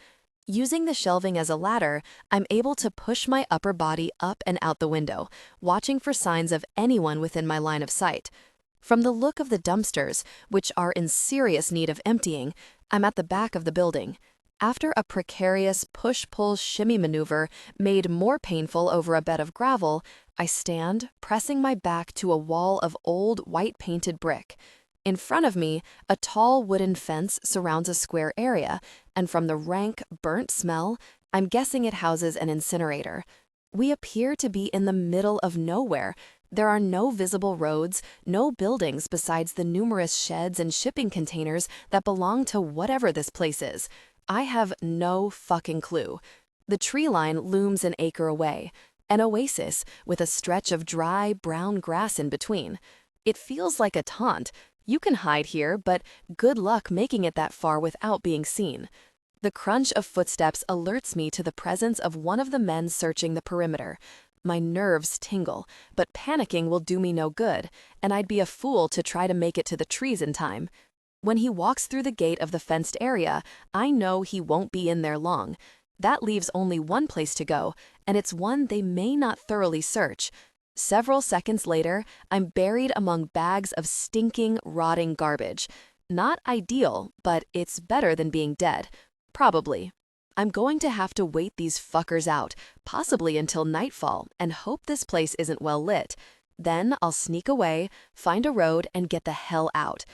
Using the shelving as a ladder, I'm able to push my upper body up and out the window, watching for signs of anyone within my line of sight. From the look of the dumpsters, which are in serious need of emptying, I'm at the back of the building. After a precarious push-pull-shimmy maneuver made more painful over a bed of gravel, I stand, pressing my back to a wall of old white-painted brick. In front of me, a tall wooden fence surrounds a square area, and from the rank, burnt smell, I'm guessing it houses an incinerator. We appear to be in the middle of nowhere. There are no visible roads, no buildings besides the numerous sheds and shipping containers that belong to whatever this place is. I have no fucking clue. The tree line looms an acre away, an oasis with a stretch of dry, brown grass in between. It feels like a taunt. You can hide here, but good luck making it that far without being seen. The crunch of footsteps alerts me to the presence of one of the men searching the perimeter. My nerves tingle, but panicking will do me no good, and I'd be a fool to try to make it to the trees in time. When he walks through the gate of the fenced area, I know he won't be in there long. That leaves only one place to go, and it's one they may not thoroughly search. Several seconds later, I'm buried among bags of stinking, rotting garbage. Not ideal, but it's better than being dead. Probably. I'm going to have to wait these fuckers out, possibly until nightfall, and hope this place isn't well lit. Then I'll sneak away, find a road, and get the hell out.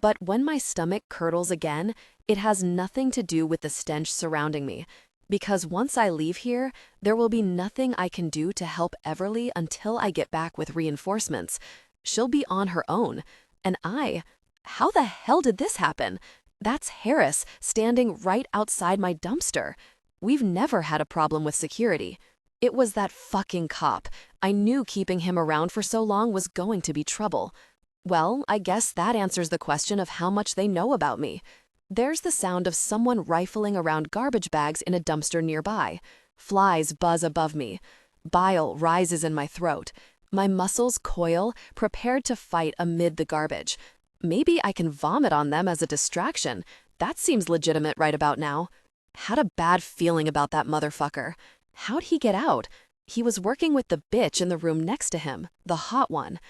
But when my stomach curdles again, it has nothing to do with the stench surrounding me. Because once I leave here, there will be nothing I can do to help Everly until I get back with reinforcements. She'll be on her own. And how the hell did this happen? That's Harris standing right outside my dumpster. We've never had a problem with security. It was that fucking cop. I knew keeping him around for so long was going to be trouble. Well, I guess that answers the question of how much they know about me. There's the sound of someone rifling around garbage bags in a dumpster nearby. Flies buzz above me. Bile rises in my throat. My muscles coil, prepared to fight amid the garbage. Maybe I can vomit on them as a distraction. That seems legitimate right about now. Had a bad feeling about that motherfucker. How'd he get out? He was working with the bitch in the room next to him, the hot one.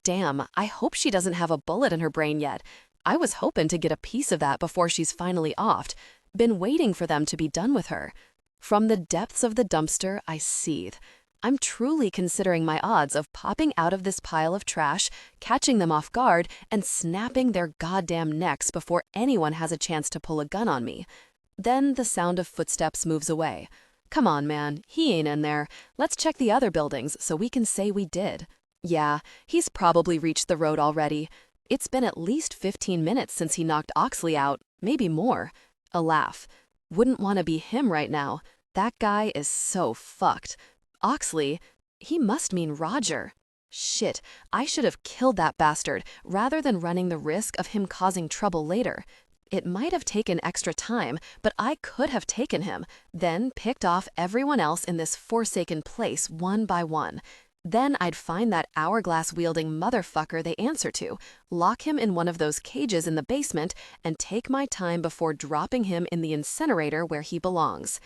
Damn, I hope she doesn't have a bullet in her brain yet. I was hoping to get a piece of that before she's finally offed. Been waiting for them to be done with her. From the depths of the dumpster, I seethe. I'm truly considering my odds of popping out of this pile of trash, catching them off guard, and snapping their goddamn necks before anyone has a chance to pull a gun on me. Then the sound of footsteps moves away. Come on, man, he ain't in there. Let's check the other buildings so we can say we did. Yeah, he's probably reached the road already. It's been at least 15 minutes since he knocked Oxley out, maybe more. A laugh. Wouldn't want to be him right now. That guy is so fucked. Oxley? He must mean Roger. Shit, I should have killed that bastard rather than running the risk of him causing trouble later. It might have taken extra time, but I could have taken him, then picked off everyone else in this forsaken place one by one. Then I'd find that hourglass-wielding motherfucker they answer to, lock him in one of those cages in the basement, and take my time before dropping him in the incinerator where he belongs.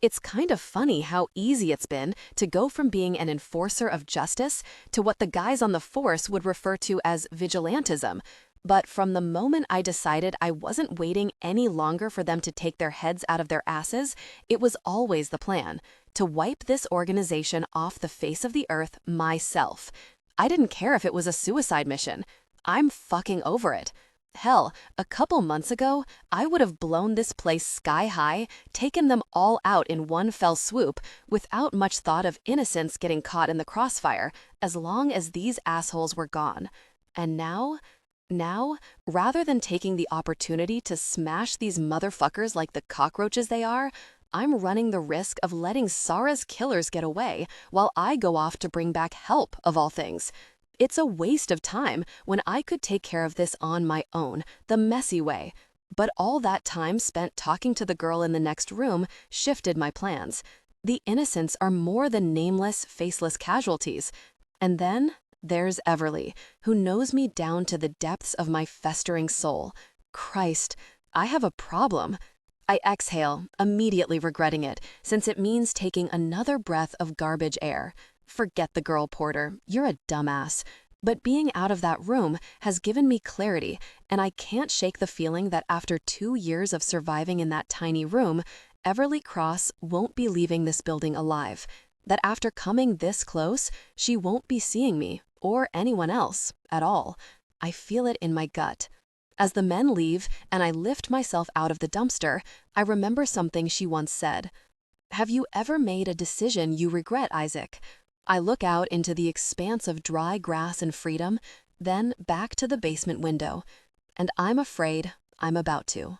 It's kind of funny how easy it's been to go from being an enforcer of justice to what the guys on the force would refer to as vigilantism. But from the moment I decided I wasn't waiting any longer for them to take their heads out of their asses, it was always the plan, to wipe this organization off the face of the earth myself. I didn't care if it was a suicide mission. I'm fucking over it. Hell, a couple months ago, I would have blown this place sky high, taken them all out in one fell swoop, without much thought of innocents getting caught in the crossfire, as long as these assholes were gone. And now, rather than taking the opportunity to smash these motherfuckers like the cockroaches they are, I'm running the risk of letting Sarah's killers get away while I go off to bring back help, of all things. It's a waste of time when I could take care of this on my own, the messy way. But all that time spent talking to the girl in the next room shifted my plans. The innocents are more than nameless, faceless casualties. And then there's Everly, who knows me down to the depths of my festering soul. Christ, I have a problem. I exhale, immediately regretting it, since it means taking another breath of garbage air. Forget the girl, Porter. You're a dumbass. But being out of that room has given me clarity, and I can't shake the feeling that after 2 years of surviving in that tiny room, Everly Cross won't be leaving this building alive. That after coming this close, she won't be seeing me, or anyone else, at all. I feel it in my gut. As the men leave and I lift myself out of the dumpster, I remember something she once said. Have you ever made a decision you regret, Isaac? I look out into the expanse of dry grass and freedom, then back to the basement window, and I'm afraid I'm about to.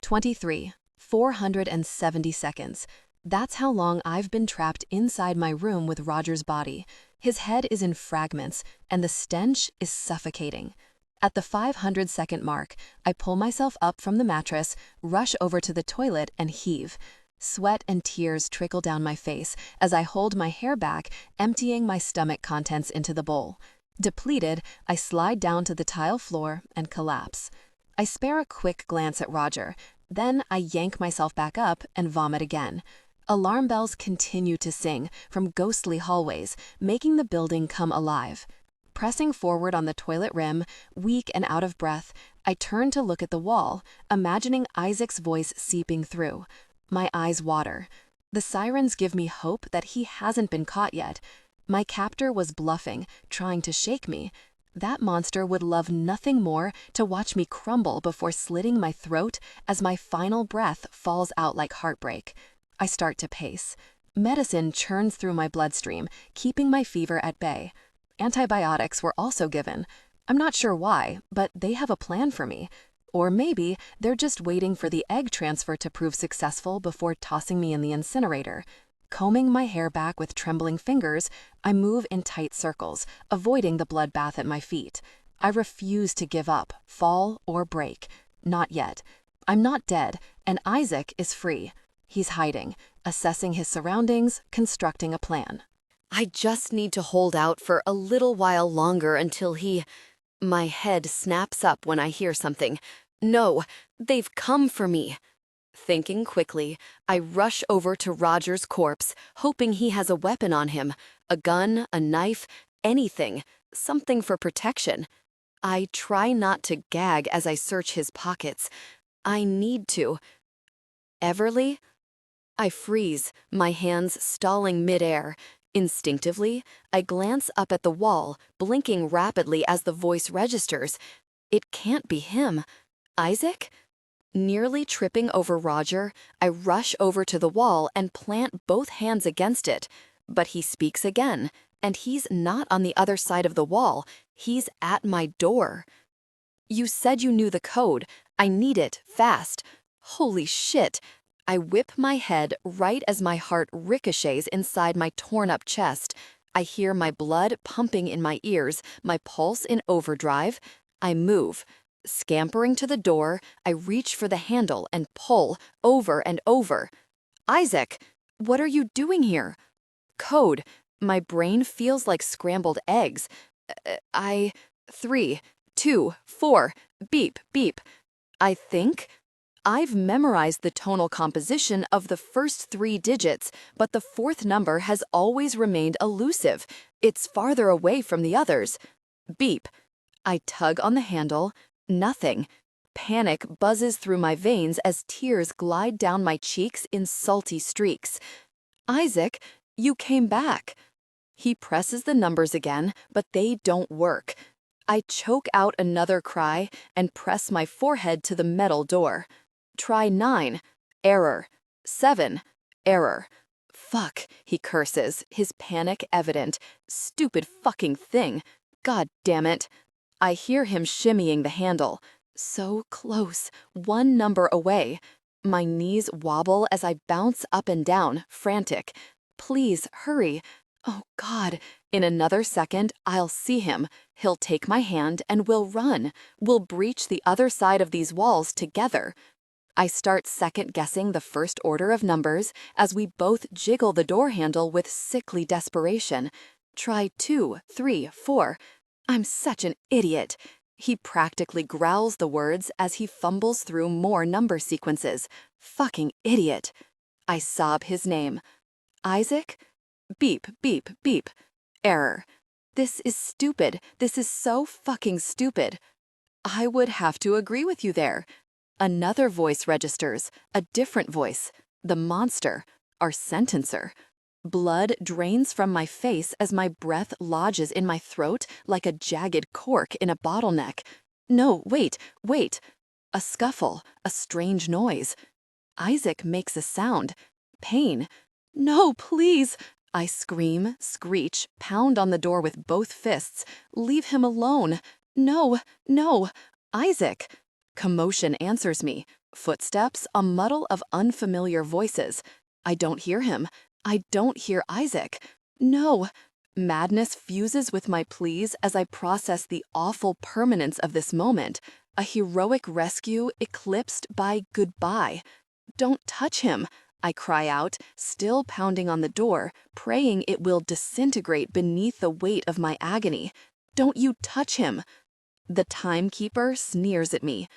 23. 470 seconds. That's how long I've been trapped inside my room with Roger's body. His head is in fragments, and the stench is suffocating. At the 500-second mark, I pull myself up from the mattress, rush over to the toilet, and heave. Sweat and tears trickle down my face as I hold my hair back, emptying my stomach contents into the bowl. Depleted, I slide down to the tile floor and collapse. I spare a quick glance at Roger, then I yank myself back up and vomit again. Alarm bells continue to sing from ghostly hallways, making the building come alive. Pressing forward on the toilet rim, weak and out of breath, I turn to look at the wall, imagining Isaac's voice seeping through. My eyes water. The sirens give me hope that he hasn't been caught yet. My captor was bluffing, trying to shake me. That monster would love nothing more to watch me crumble before slitting my throat as my final breath falls out like heartbreak. I start to pace. Medicine churns through my bloodstream, keeping my fever at bay. Antibiotics were also given. I'm not sure why, but they have a plan for me. Or maybe they're just waiting for the egg transfer to prove successful before tossing me in the incinerator. Combing my hair back with trembling fingers, I move in tight circles, avoiding the bloodbath at my feet. I refuse to give up, fall, or break. Not yet. I'm not dead, and Isaac is free. He's hiding, assessing his surroundings, constructing a plan. I just need to hold out for a little while longer until he... My head snaps up when I hear something. No, they've come for me. Thinking quickly, I rush over to Roger's corpse, hoping he has a weapon on him. A gun, a knife, anything. Something for protection. I try not to gag as I search his pockets. I need to. Everly? I freeze, my hands stalling midair. Instinctively, I glance up at the wall, blinking rapidly as the voice registers. It can't be him. Isaac? Nearly tripping over Roger, I rush over to the wall and plant both hands against it. But he speaks again, and he's not on the other side of the wall. He's at my door. You said you knew the code. I need it, fast. Holy shit. I whip my head right as my heart ricochets inside my torn-up chest. I hear my blood pumping in my ears, my pulse in overdrive. I move. Scampering to the door, I reach for the handle and pull, over and over. Isaac, what are you doing here? Code. My brain feels like scrambled eggs. 3, 2, 4, beep, beep. I think I've memorized the tonal composition of the first 3 digits, but the 4th number has always remained elusive. It's farther away from the others. Beep. I tug on the handle. Nothing. Panic buzzes through my veins as tears glide down my cheeks in salty streaks. Isaac, you came back. He presses the numbers again, but they don't work. I choke out another cry and press my forehead to the metal door. Try 9. Error. 7. Error. Fuck, he curses, his panic evident. Stupid fucking thing. God damn it. I hear him shimmying the handle. So close, 1 number away. My knees wobble as I bounce up and down, frantic. Please, hurry. Oh, God. In another second, I'll see him. He'll take my hand and we'll run. We'll breach the other side of these walls together. I start second-guessing the first order of numbers as we both jiggle the door handle with sickly desperation. Try 2, 3, 4. I'm such an idiot. He practically growls the words as he fumbles through more number sequences. Fucking idiot. I sob his name. Isaac? Beep, beep, beep. Error. This is stupid. This is so fucking stupid. I would have to agree with you there. Another voice registers, a different voice. The monster, our sentencer. Blood drains from my face as my breath lodges in my throat like a jagged cork in a bottleneck. No, wait. A scuffle, a strange noise. Isaac makes a sound. Pain. No, please. I scream, screech, pound on the door with both fists. Leave him alone. No. Isaac. Commotion answers me. Footsteps, a muddle of unfamiliar voices. I don't hear him. I don't hear Isaac. No. Madness fuses with my pleas as I process the awful permanence of this moment. A heroic rescue eclipsed by goodbye. Don't touch him, I cry out, still pounding on the door, praying it will disintegrate beneath the weight of my agony. Don't you touch him. The Timekeeper sneers at me.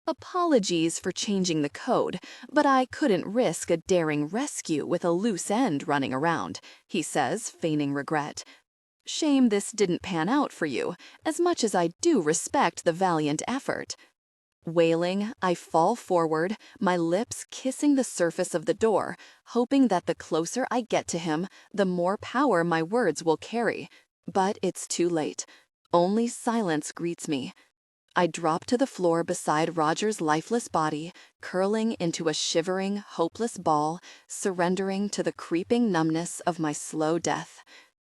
Apologies for changing the code, but I couldn't risk a daring rescue with a loose end running around, he says, feigning regret. Shame this didn't pan out for you, as much as I do respect the valiant effort. Wailing, I fall forward, my lips kissing the surface of the door, hoping that the closer I get to him, the more power my words will carry. But it's too late. Only silence greets me. I drop to the floor beside Roger's lifeless body, curling into a shivering, hopeless ball, surrendering to the creeping numbness of my slow death.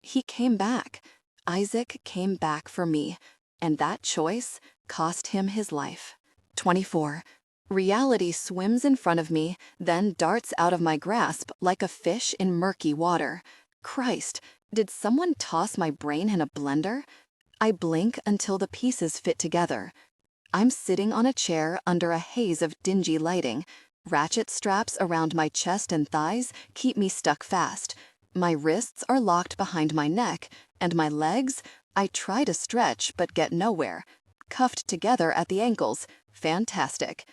He came back. Isaac came back for me, and that choice cost him his life. 24. Reality swims in front of me, then darts out of my grasp like a fish in murky water. Christ, did someone toss my brain in a blender? I blink until the pieces fit together. I'm sitting on a chair under a haze of dingy lighting. Ratchet straps around my chest and thighs keep me stuck fast. My wrists are locked behind my neck, and my legs, I try to stretch but get nowhere. Cuffed together at the ankles. Fantastic.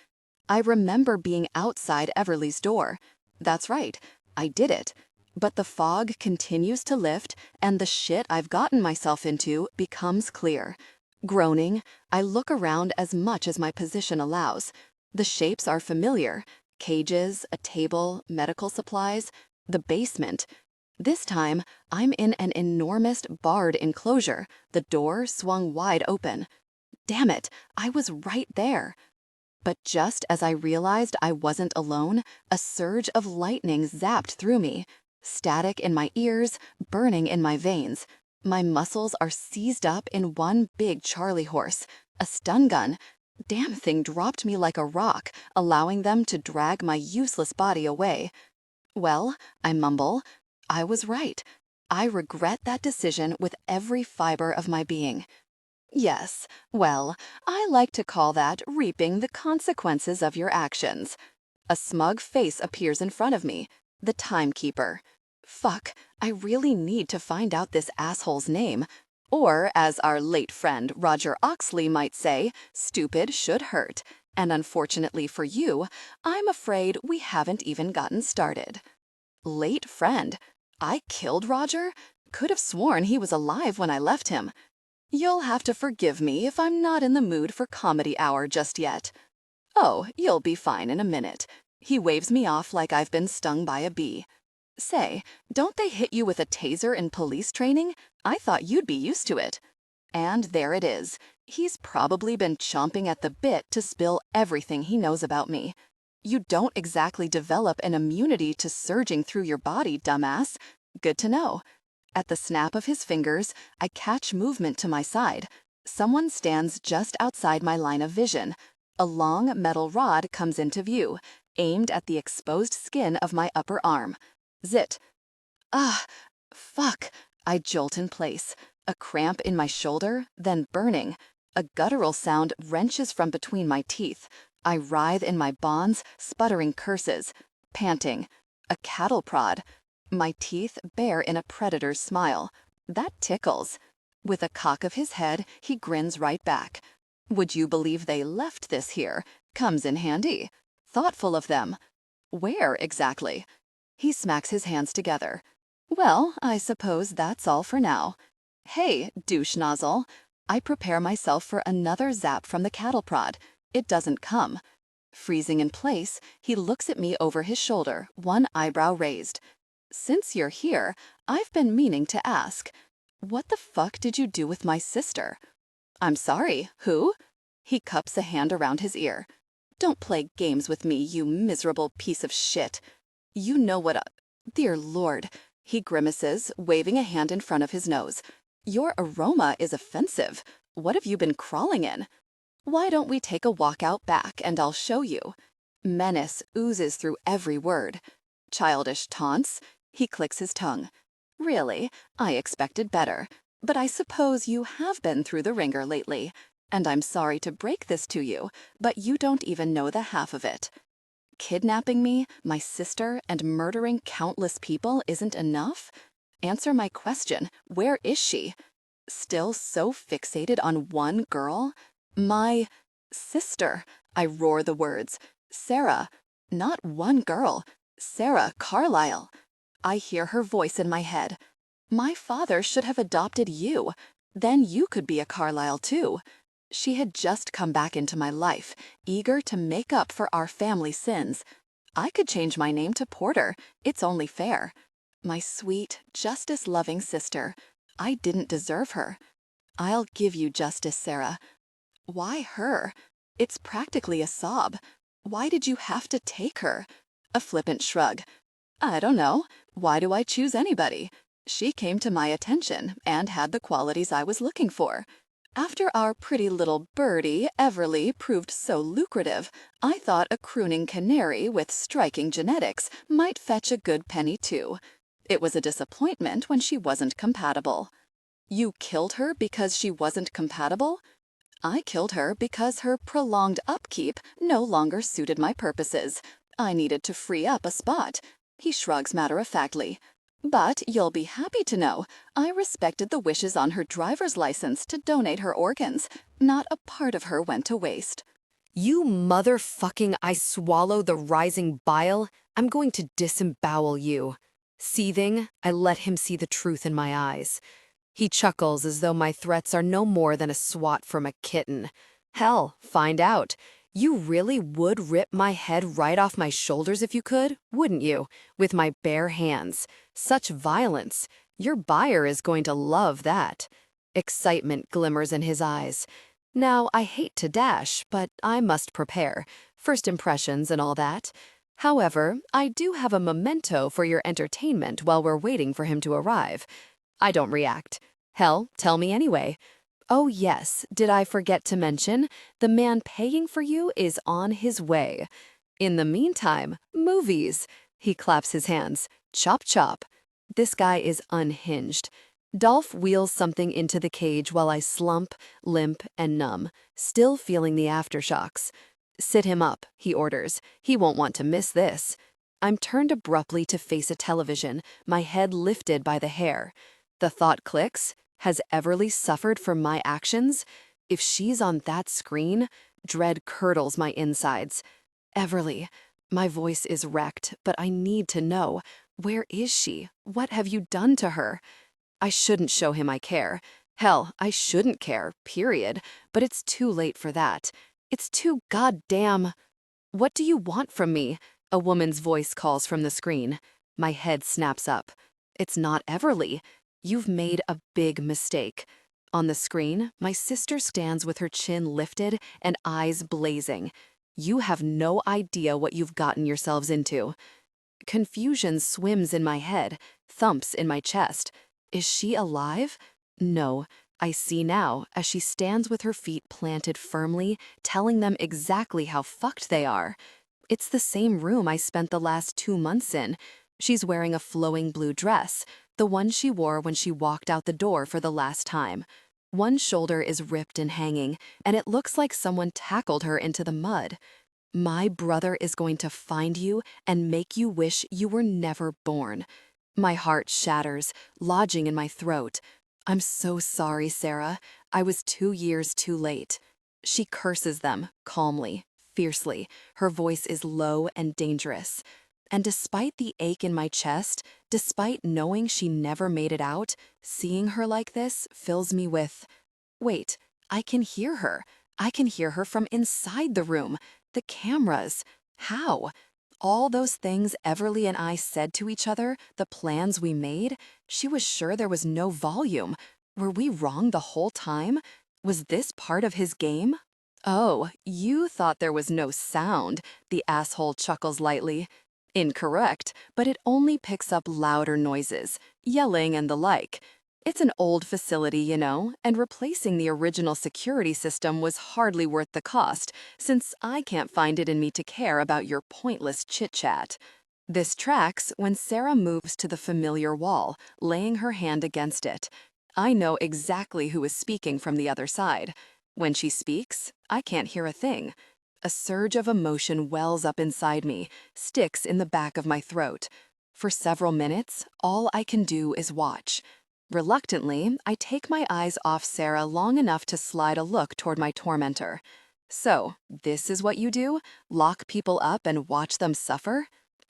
I remember being outside Everly's door. That's right, I did it. But the fog continues to lift, and the shit I've gotten myself into becomes clear. Groaning, I look around as much as my position allows. The shapes are familiar. Cages, a table, medical supplies, the basement. This time, I'm in an enormous barred enclosure, the door swung wide open. Damn it, I was right there. But just as I realized I wasn't alone, a surge of lightning zapped through me. Static in my ears, burning in my veins. My muscles are seized up in one big Charlie horse. A stun gun. Damn thing dropped me like a rock, allowing them to drag my useless body away. Well, I mumble, I was right. I regret that decision with every fiber of my being. Yes, well, I like to call that reaping the consequences of your actions. A smug face appears in front of me, the Timekeeper. Fuck, I really need to find out this asshole's name. Or, as our late friend Roger Oxley might say, stupid should hurt. And unfortunately for you, I'm afraid we haven't even gotten started. Late friend? I killed Roger? Could have sworn he was alive when I left him. You'll have to forgive me if I'm not in the mood for comedy hour just yet. Oh, you'll be fine in a minute. He waves me off like I've been stung by a bee. Say, don't they hit you with a taser in police training? I thought you'd be used to it. And there it is. He's probably been chomping at the bit to spill everything he knows about me. You don't exactly develop an immunity to surging through your body, dumbass. Good to know. At the snap of his fingers, I catch movement to my side. Someone stands just outside my line of vision. A long metal rod comes into view, aimed at the exposed skin of my upper arm. Zit. Ah, fuck. I jolt in place. A cramp in my shoulder, then burning. A guttural sound wrenches from between my teeth. I writhe in my bonds, sputtering curses. Panting. A cattle prod. My teeth bare in a predator's smile. That tickles. With a cock of his head, he grins right back. Would you believe they left this here? Comes in handy. Thoughtful of them. Where exactly? He smacks his hands together. Well, I suppose that's all for now. Hey, douche nozzle. I prepare myself for another zap from the cattle prod. It doesn't come. Freezing in place, he looks at me over his shoulder, one eyebrow raised. Since you're here, I've been meaning to ask, what the fuck did you do with my sister? I'm sorry, who? He cups a hand around his ear. Don't play games with me, you miserable piece of shit. You know what a... Dear Lord. He grimaces, waving a hand in front of his nose. Your aroma is offensive. What have you been crawling in? Why don't we take a walk out back and I'll show you? Menace oozes through every word. Childish taunts. He clicks his tongue. Really, I expected better. But I suppose you have been through the ringer lately. And I'm sorry to break this to you, but you don't even know the half of it. Kidnapping me, my sister, and murdering countless people isn't enough? Answer my question. Where is she? Still so fixated on one girl? My sister. I roar the words. Sarah. Not one girl. Sarah Carlyle. I hear her voice in my head. My father should have adopted you. Then you could be a Carlyle too. She had just come back into my life, eager to make up for our family sins. I could change my name to Porter. It's only fair. My sweet, justice-loving sister. I didn't deserve her. I'll give you justice, Sarah. Why her? It's practically a sob. Why did you have to take her? A flippant shrug. I don't know. Why do I choose anybody? She came to my attention and had the qualities I was looking for. After our pretty little birdie, Everly, proved so lucrative, I thought a crooning canary with striking genetics might fetch a good penny too. It was a disappointment when she wasn't compatible. You killed her because she wasn't compatible? I killed her because her prolonged upkeep no longer suited my purposes. I needed to free up a spot. He shrugs matter-of-factly. But you'll be happy to know I respected the wishes on her driver's license to donate her organs. Not a part of her went to waste. You motherfucking I swallow the rising bile. I'm going to disembowel you. Seething, I let him see the truth in my eyes. He chuckles as though my threats are no more than a swat from a kitten. Hell, find out. You really would rip my head right off my shoulders if you could, wouldn't you? With my bare hands. Such violence. Your buyer is going to love that. Excitement glimmers in his eyes. Now, I hate to dash, but I must prepare. First impressions and all that. However, I do have a memento for your entertainment while we're waiting for him to arrive. I don't react. Hell, tell me anyway. Oh yes, did I forget to mention, the man paying for you is on his way. In the meantime, movies. He claps his hands. Chop chop. This guy is unhinged. Dolph wheels something into the cage while I slump, limp, and numb, still feeling the aftershocks. Sit him up, he orders. He won't want to miss this. I'm turned abruptly to face a television, my head lifted by the hair. The thought clicks. Has Everly suffered from my actions? If she's on that screen, dread curdles my insides. Everly, my voice is wrecked, but I need to know. Where is she? What have you done to her? I shouldn't show him I care. Hell, I shouldn't care, period. But it's too late for that. It's too goddamn... What do you want from me? A woman's voice calls from the screen. My head snaps up. It's not Everly. You've made a big mistake. On the screen, my sister stands with her chin lifted and eyes blazing. You have no idea what you've gotten yourselves into. Confusion swims in my head, thumps in my chest. Is she alive? No. I see now, as she stands with her feet planted firmly, telling them exactly how fucked they are. It's the same room I spent the last 2 months in. She's wearing a flowing blue dress, the one she wore when she walked out the door for the last time. One shoulder is ripped and hanging, and it looks like someone tackled her into the mud. My brother is going to find you and make you wish you were never born. My heart shatters, lodging in my throat. I'm so sorry, Sarah. I was 2 years too late. She curses them, calmly, fiercely. Her voice is low and dangerous. And despite the ache in my chest, despite knowing she never made it out, seeing her like this fills me with... Wait, I can hear her. I can hear her from inside the room. The cameras. How? All those things Everly and I said to each other, the plans we made, she was sure there was no volume. Were we wrong the whole time? Was this part of his game? Oh, you thought there was no sound, the asshole chuckles lightly. Incorrect, but it only picks up louder noises, yelling and the like. It's an old facility, you know, and replacing the original security system was hardly worth the cost, since I can't find it in me to care about your pointless chit-chat. This tracks when Sarah moves to the familiar wall, laying her hand against it. I know exactly who is speaking from the other side. When she speaks, I can't hear a thing. A surge of emotion wells up inside me, sticks in the back of my throat. For several minutes, all I can do is watch. Reluctantly, I take my eyes off Sarah long enough to slide a look toward my tormentor. So, this is what you do? Lock people up and watch them suffer?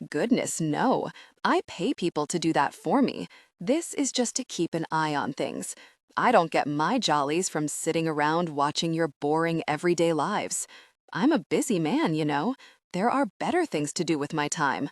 Goodness, no. I pay people to do that for me. This is just to keep an eye on things. I don't get my jollies from sitting around watching your boring everyday lives. I'm a busy man, you know. There are better things to do with my time.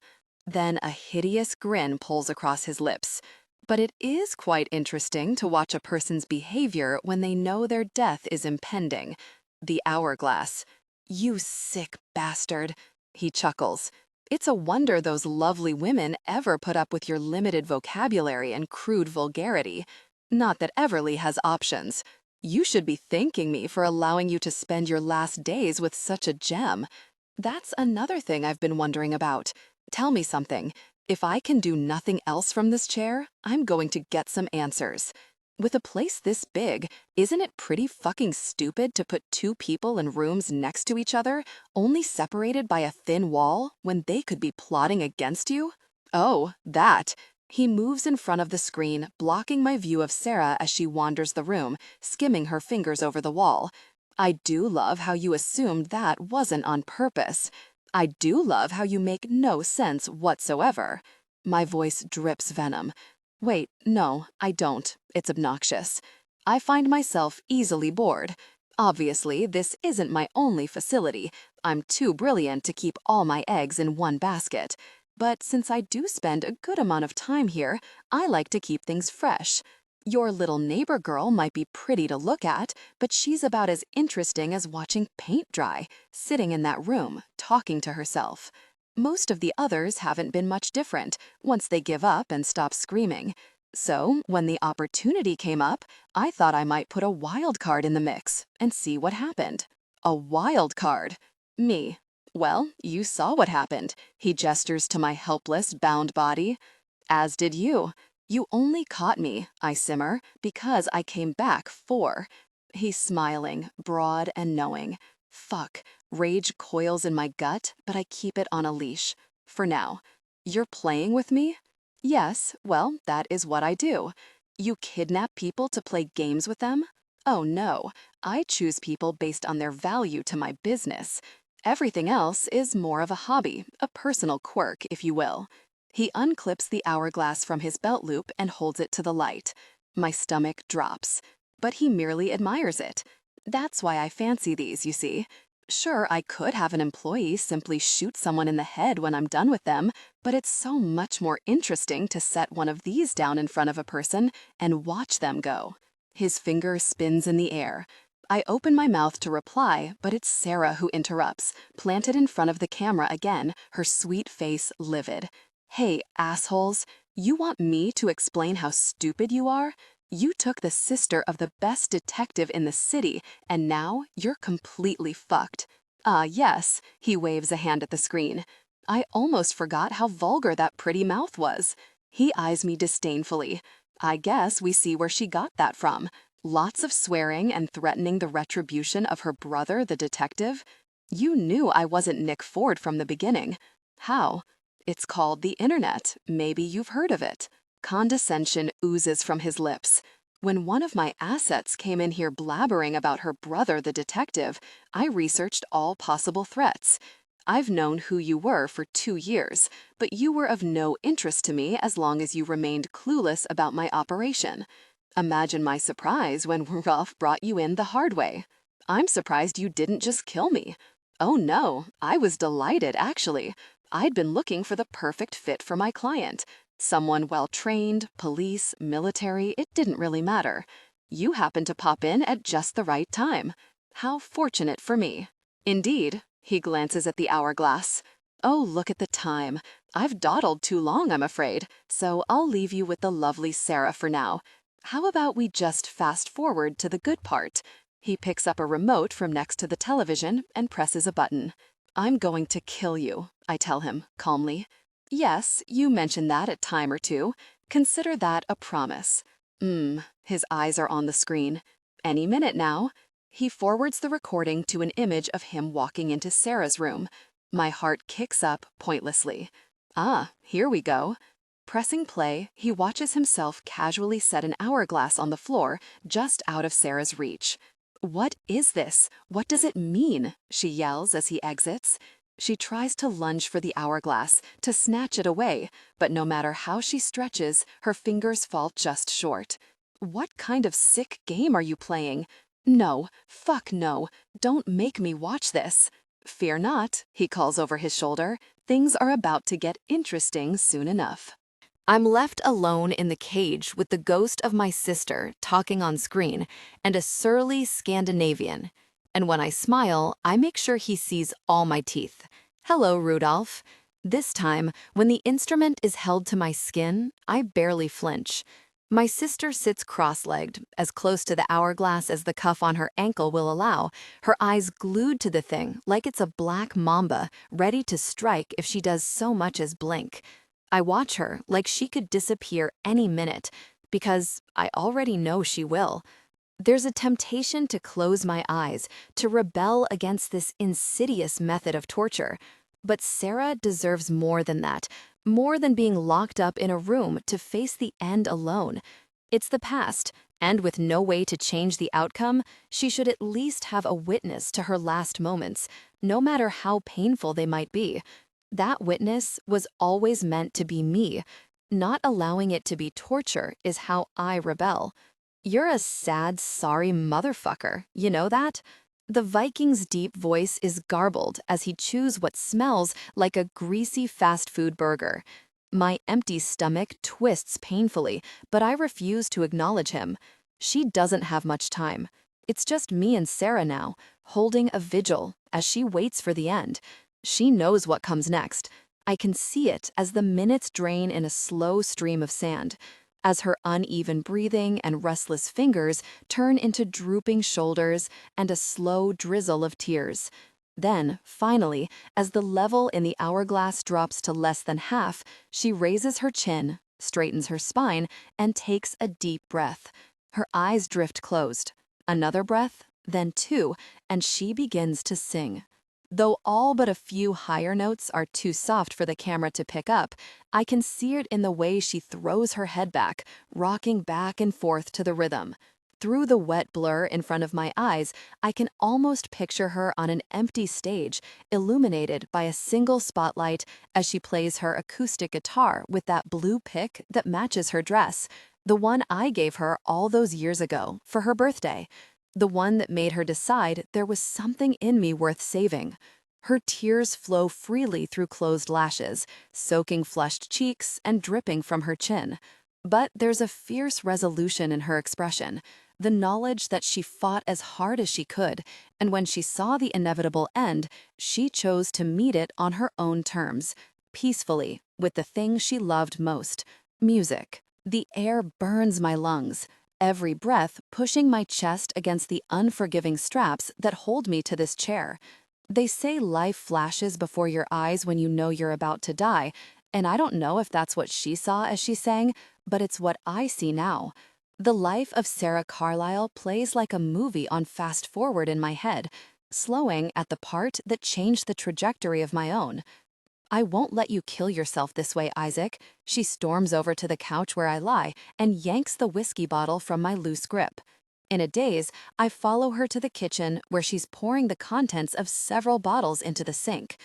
Then a hideous grin pulls across his lips. But it is quite interesting to watch a person's behavior when they know their death is impending. The hourglass. You sick bastard. He chuckles. It's a wonder those lovely women ever put up with your limited vocabulary and crude vulgarity. Not that Everly has options. You should be thanking me for allowing you to spend your last days with such a gem. That's another thing I've been wondering about. Tell me something. If I can do nothing else from this chair, I'm going to get some answers. With a place this big, isn't it pretty fucking stupid to put 2 people in rooms next to each other, only separated by a thin wall, when they could be plotting against you? Oh, that. He moves in front of the screen, blocking my view of Sarah as she wanders the room, skimming her fingers over the wall. I do love how you assumed that wasn't on purpose. I do love how you make no sense whatsoever. My voice drips venom. Wait, no, I don't. It's obnoxious. I find myself easily bored. Obviously, this isn't my only facility. I'm too brilliant to keep all my eggs in one basket. But since I do spend a good amount of time here, I like to keep things fresh. Your little neighbor girl might be pretty to look at, but she's about as interesting as watching paint dry, sitting in that room, talking to herself. Most of the others haven't been much different, once they give up and stop screaming. So, when the opportunity came up, I thought I might put a wild card in the mix and see what happened. A wild card? Me. Well, you saw what happened. He gestures to my helpless, bound body. As did you. You only caught me, I simmer, because I came back for. He's smiling, broad and knowing. Fuck. Rage coils in my gut, but I keep it on a leash. For now. You're playing with me? Yes, well, that is what I do. You kidnap people to play games with them? Oh no, I choose people based on their value to my business. Everything else is more of a hobby, a personal quirk, if you will. He unclips the hourglass from his belt loop and holds it to the light. My stomach drops. But he merely admires it. That's why I fancy these, you see. Sure, I could have an employee simply shoot someone in the head when I'm done with them, but it's so much more interesting to set one of these down in front of a person and watch them go. His finger spins in the air. I open my mouth to reply, but it's Sarah who interrupts, planted in front of the camera again, her sweet face livid. Hey, assholes, you want me to explain how stupid you are? You took the sister of the best detective in the city, and now you're completely fucked. Yes, he waves a hand at the screen. I almost forgot how vulgar that pretty mouth was. He eyes me disdainfully. I guess we see where she got that from. Lots of swearing and threatening the retribution of her brother, the detective. You knew I wasn't Nick Ford from the beginning. How? It's called the internet. Maybe you've heard of it. Condescension oozes from his lips. When one of my assets came in here blabbering about her brother, the detective, I researched all possible threats. I've known who you were for 2 years, but you were of no interest to me as long as you remained clueless about my operation. Imagine my surprise when Ralph brought you in the hard way. I'm surprised you didn't just kill me. Oh no, I was delighted, actually. I'd been looking for the perfect fit for my client. Someone well-trained, police, military, it didn't really matter. You happened to pop in at just the right time. How fortunate for me. Indeed, he glances at the hourglass. Oh, look at the time. I've dawdled too long, I'm afraid, so I'll leave you with the lovely Sarah for now. How about we just fast forward to the good part? He picks up a remote from next to the television and presses a button. I'm going to kill you, I tell him, calmly. Yes, you mentioned that a time or two. Consider that a promise. His eyes are on the screen. Any minute now. He forwards the recording to an image of him walking into Sarah's room. My heart kicks up pointlessly. Here we go. Pressing play, he watches himself casually set an hourglass on the floor just out of Sarah's reach. What is this? What does it mean? She yells as he exits. She tries to lunge for the hourglass, to snatch it away, but no matter how she stretches, her fingers fall just short. What kind of sick game are you playing? No, fuck no, don't make me watch this. Fear not, he calls over his shoulder. Things are about to get interesting soon enough. I'm left alone in the cage with the ghost of my sister talking on screen and a surly Scandinavian. And when I smile, I make sure he sees all my teeth. Hello, Rudolph. This time, when the instrument is held to my skin, I barely flinch. My sister sits cross-legged, as close to the hourglass as the cuff on her ankle will allow, her eyes glued to the thing like it's a black mamba, ready to strike if she does so much as blink. I watch her like she could disappear any minute, because I already know she will. There's a temptation to close my eyes, to rebel against this insidious method of torture. But Sarah deserves more than that, more than being locked up in a room to face the end alone. It's the past, and with no way to change the outcome, she should at least have a witness to her last moments, no matter how painful they might be. That witness was always meant to be me. Not allowing it to be torture is how I rebel. You're a sad, sorry motherfucker, you know that? The Viking's deep voice is garbled as he chews what smells like a greasy fast food burger. My empty stomach twists painfully, but I refuse to acknowledge him. She doesn't have much time. It's just me and Sarah now, holding a vigil as she waits for the end. She knows what comes next. I can see it as the minutes drain in a slow stream of sand. as her uneven breathing and restless fingers turn into drooping shoulders and a slow drizzle of tears. Then, finally, as the level in the hourglass drops to less than half, she raises her chin, straightens her spine, and takes a deep breath. Her eyes drift closed. Another breath, then two, and she begins to sing. Though all but a few higher notes are too soft for the camera to pick up, I can see it in the way she throws her head back, rocking back and forth to the rhythm. Through the wet blur in front of my eyes, I can almost picture her on an empty stage, illuminated by a single spotlight as she plays her acoustic guitar with that blue pick that matches her dress, the one I gave her all those years ago for her birthday. The one that made her decide there was something in me worth saving. Her tears flow freely through closed lashes, soaking flushed cheeks and dripping from her chin. But there's a fierce resolution in her expression, the knowledge that she fought as hard as she could, and when she saw the inevitable end, she chose to meet it on her own terms, peacefully, with the thing she loved most, music. The air burns my lungs, every breath pushing my chest against the unforgiving straps that hold me to this chair. They say life flashes before your eyes when you know you're about to die, and I don't know if that's what she saw as she sang, but it's what I see now. The life of Sarah Carlyle plays like a movie on fast forward in my head, slowing at the part that changed the trajectory of my own. "I won't let you kill yourself this way, Isaac." She storms over to the couch where I lie and yanks the whiskey bottle from my loose grip. In a daze, I follow her to the kitchen where she's pouring the contents of several bottles into the sink.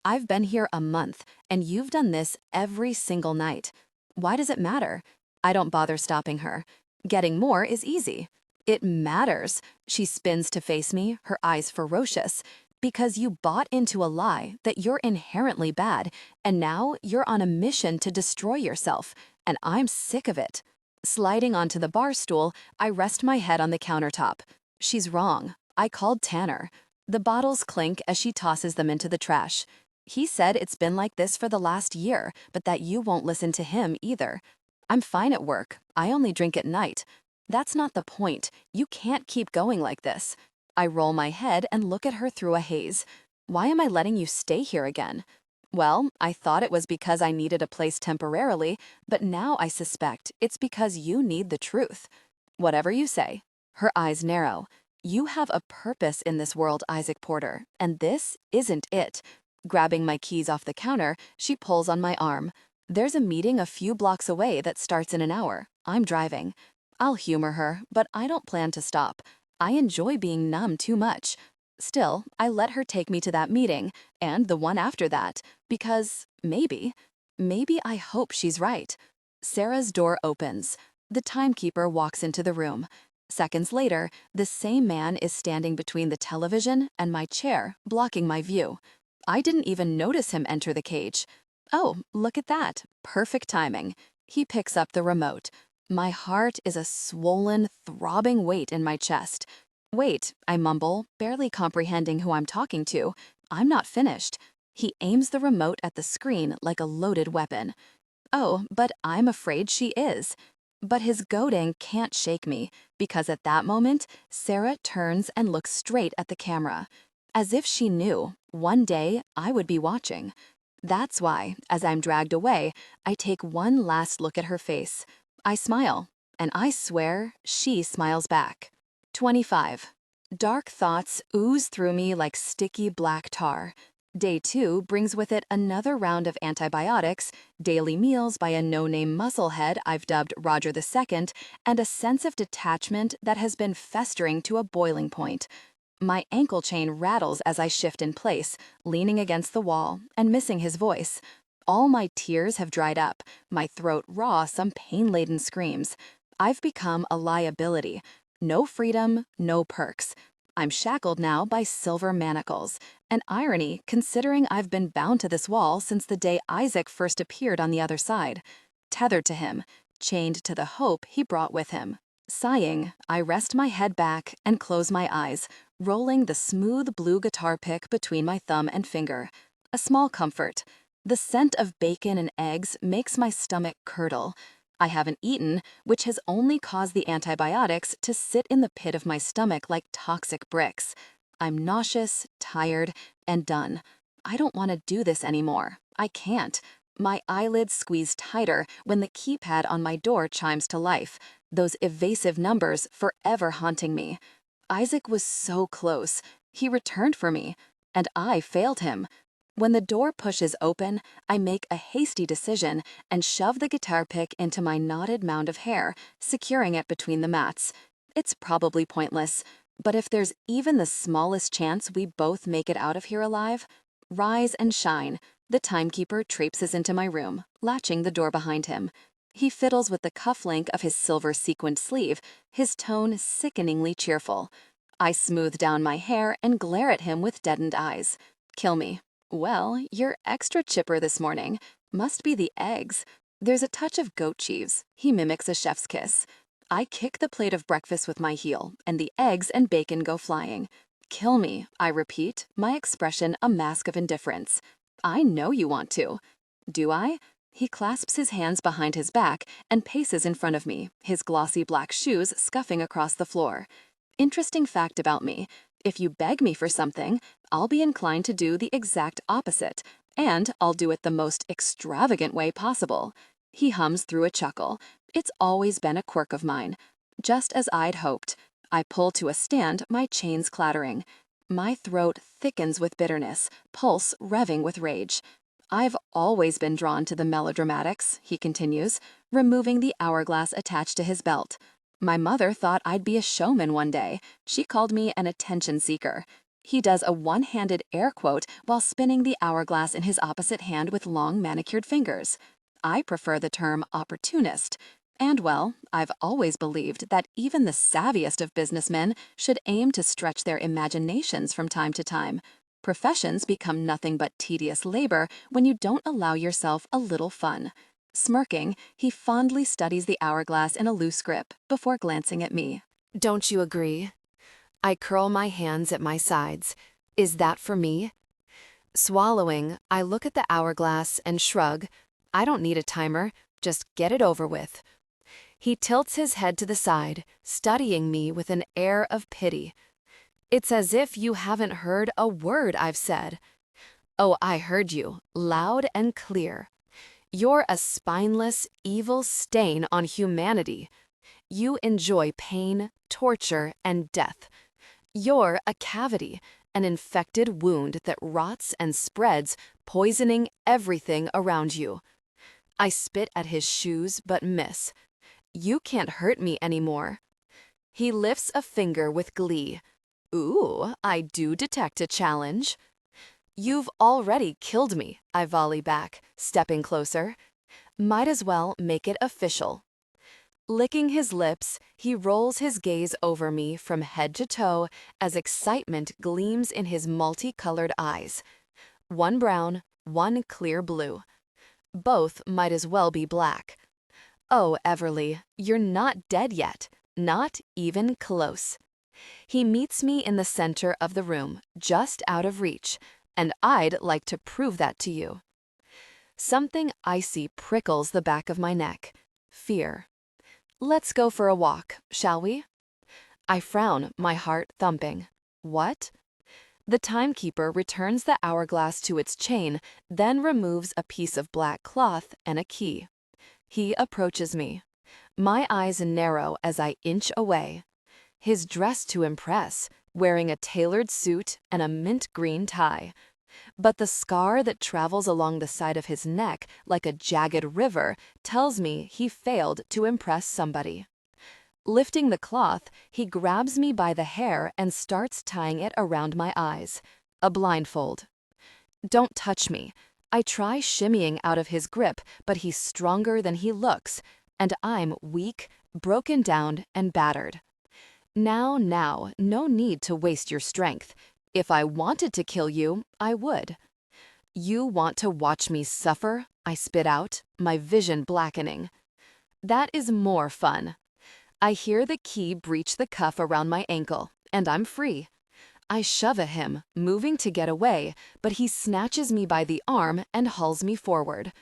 "I've been here a month, and you've done this every single night. Why does it matter?" I don't bother stopping her. Getting more is easy. "It matters." She spins to face me, her eyes ferocious. "Because you bought into a lie that you're inherently bad, and now you're on a mission to destroy yourself, and I'm sick of it." Sliding onto the bar stool, I rest my head on the countertop. She's wrong. I called Tanner. The bottles clink as she tosses them into the trash. "He said it's been like this for the last year, but that you won't listen to him either." "I'm fine at work. I only drink at night." "That's not the point. You can't keep going like this." I roll my head and look at her through a haze. "Why am I letting you stay here again?" "Well, I thought it was because I needed a place temporarily, but now I suspect it's because you need the truth." "Whatever you say." Her eyes narrow. "You have a purpose in this world, Isaac Porter, and this isn't it." Grabbing my keys off the counter, she pulls on my arm. "There's a meeting a few blocks away that starts in an hour. I'm driving." I'll humor her, but I don't plan to stop. I enjoy being numb too much. Still, I let her take me to that meeting, and the one after that, because maybe I hope she's right. Sarah's door opens. The timekeeper walks into the room. Seconds later, the same man is standing between the television and my chair, blocking my view. I didn't even notice him enter the cage. "Oh, look at that. Perfect timing." He picks up the remote. My heart is a swollen, throbbing weight in my chest. "Wait," I mumble, barely comprehending who I'm talking to. "I'm not finished." He aims the remote at the screen like a loaded weapon. "Oh, but I'm afraid she is." But his goading can't shake me, because at that moment, Sarah turns and looks straight at the camera. As if she knew, one day, I would be watching. That's why, as I'm dragged away, I take one last look at her face. I smile, and I swear she smiles back. 25. Dark thoughts ooze through me like sticky black tar. Day 2 brings with it another round of antibiotics, daily meals by a no-name musclehead I've dubbed Roger II, and a sense of detachment that has been festering to a boiling point. My ankle chain rattles as I shift in place, leaning against the wall and missing his voice. All my tears have dried up, my throat raw some pain-laden screams. I've become a liability. No freedom, no perks. I'm shackled now by silver manacles. An irony considering I've been bound to this wall since the day Isaac first appeared on the other side. Tethered to him, chained to the hope he brought with him. Sighing, I rest my head back and close my eyes, rolling the smooth blue guitar pick between my thumb and finger. A small comfort. The scent of bacon and eggs makes my stomach curdle. I haven't eaten, which has only caused the antibiotics to sit in the pit of my stomach like toxic bricks. I'm nauseous, tired, and done. I don't want to do this anymore. I can't. My eyelids squeeze tighter when the keypad on my door chimes to life, those evasive numbers forever haunting me. Isaac was so close. He returned for me, and I failed him. When the door pushes open, I make a hasty decision and shove the guitar pick into my knotted mound of hair, securing it between the mats. It's probably pointless, but if there's even the smallest chance we both make it out of here alive, rise and shine. The timekeeper traipses into my room, latching the door behind him. He fiddles with the cufflink of his silver sequined sleeve, his tone sickeningly cheerful. I smooth down my hair and glare at him with deadened eyes. Kill me. Well, you're extra chipper this morning. Must be the eggs. There's a touch of goat cheese. He mimics a chef's kiss. I kick the plate of breakfast with my heel, and the eggs and bacon go flying. Kill me, I repeat, my expression a mask of indifference. I know you want to. Do I? He clasps his hands behind his back and paces in front of me, his glossy black shoes scuffing across the floor. Interesting fact about me. If you beg me for something, I'll be inclined to do the exact opposite, and I'll do it the most extravagant way possible. He hums through a chuckle. It's always been a quirk of mine. Just as I'd hoped. I pull to a stand, my chains clattering. My throat thickens with bitterness, pulse revving with rage. I've always been drawn to the melodramatics, he continues, removing the hourglass attached to his belt. My mother thought I'd be a showman one day. She called me an attention seeker. He does a one-handed air quote while spinning the hourglass in his opposite hand with long manicured fingers. I prefer the term opportunist. And well, I've always believed that even the savviest of businessmen should aim to stretch their imaginations from time to time. Professions become nothing but tedious labor when you don't allow yourself a little fun. Smirking, he fondly studies the hourglass in a loose grip before glancing at me. Don't you agree? I curl my hands at my sides. Is that for me? Swallowing, I look at the hourglass and shrug. I don't need a timer, just get it over with. He tilts his head to the side, studying me with an air of pity. It's as if you haven't heard a word I've said. Oh, I heard you, loud and clear. You're a spineless, evil stain on humanity. You enjoy pain, torture, and death. You're a cavity, an infected wound that rots and spreads, poisoning everything around you. I spit at his shoes but miss. You can't hurt me anymore. He lifts a finger with glee. Ooh, I do detect a challenge. You've already killed me, I volley back, stepping closer. Might as well make it official. Licking his lips, he rolls his gaze over me from head to toe as excitement gleams in his multicolored eyes. One brown, one clear blue. Both might as well be black. Oh, Everly, you're not dead yet, not even close. He meets me in the center of the room, just out of reach, and I'd like to prove that to you. Something icy prickles the back of my neck. Fear. Let's go for a walk, shall we? I frown, my heart thumping. What? The timekeeper returns the hourglass to its chain, then removes a piece of black cloth and a key. He approaches me. My eyes narrow as I inch away. His dress to impress, wearing a tailored suit and a mint green tie. But the scar that travels along the side of his neck like a jagged river tells me he failed to impress somebody. Lifting the cloth, he grabs me by the hair and starts tying it around my eyes. A blindfold. Don't touch me. I try shimmying out of his grip, but he's stronger than he looks, and I'm weak, broken down, and battered. Now, no need to waste your strength. If I wanted to kill you, I would. You want to watch me suffer? I spit out, my vision blackening. That is more fun. I hear the key breach the cuff around my ankle, and I'm free. I shove at him, moving to get away, but he snatches me by the arm and hauls me forward.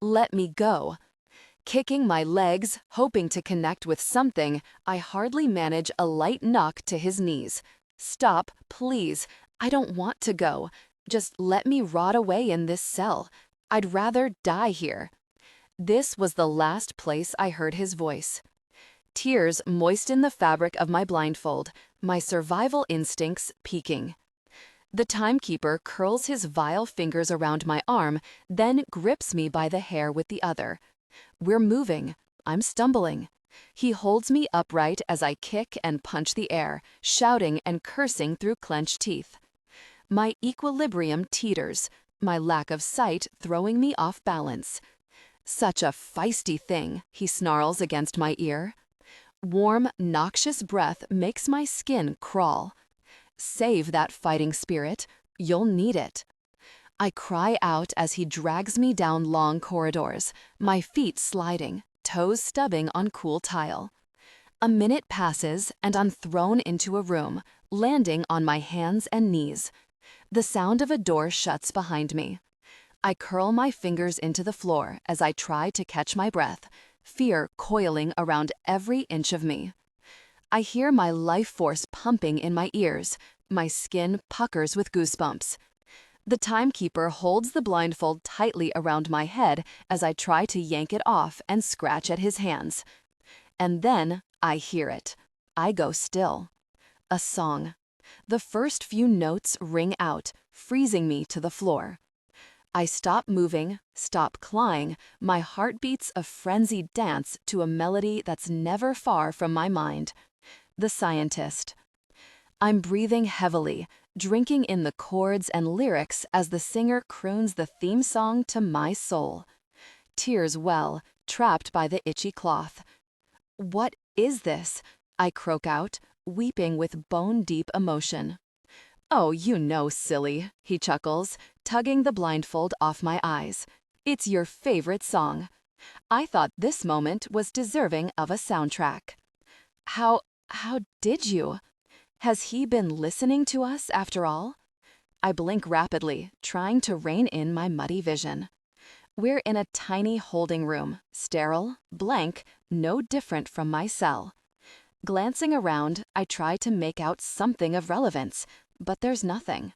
Let me go. Kicking my legs, hoping to connect with something, I hardly manage a light knock to his knees. "Stop, please. I don't want to go. Just let me rot away in this cell. I'd rather die here." This was the last place I heard his voice. Tears moisten the fabric of my blindfold, my survival instincts peaking. The timekeeper curls his vile fingers around my arm, then grips me by the hair with the other. We're moving. I'm stumbling. He holds me upright as I kick and punch the air, shouting and cursing through clenched teeth. My equilibrium teeters, my lack of sight throwing me off balance. "Such a feisty thing," he snarls against my ear. Warm, noxious breath makes my skin crawl. "Save that fighting spirit. You'll need it." I cry out as he drags me down long corridors, my feet sliding, toes stubbing on cool tile. A minute passes and I'm thrown into a room, landing on my hands and knees. The sound of a door shuts behind me. I curl my fingers into the floor as I try to catch my breath, fear coiling around every inch of me. I hear my life force pumping in my ears, my skin puckers with goosebumps. The timekeeper holds the blindfold tightly around my head as I try to yank it off and scratch at his hands. And then I hear it. I go still. A song. The first few notes ring out, freezing me to the floor. I stop moving, stop clawing, my heart beats a frenzied dance to a melody that's never far from my mind. The Scientist. I'm breathing heavily, drinking in the chords and lyrics as the singer croons the theme song to my soul. Tears well, trapped by the itchy cloth. "What is this?" I croak out, weeping with bone-deep emotion. "Oh, you know, silly," he chuckles, tugging the blindfold off my eyes. "It's your favorite song. I thought this moment was deserving of a soundtrack." How did you? Has he been listening to us after all? I blink rapidly, trying to rein in my muddy vision. We're in a tiny holding room, sterile, blank, no different from my cell. Glancing around, I try to make out something of relevance, but there's nothing.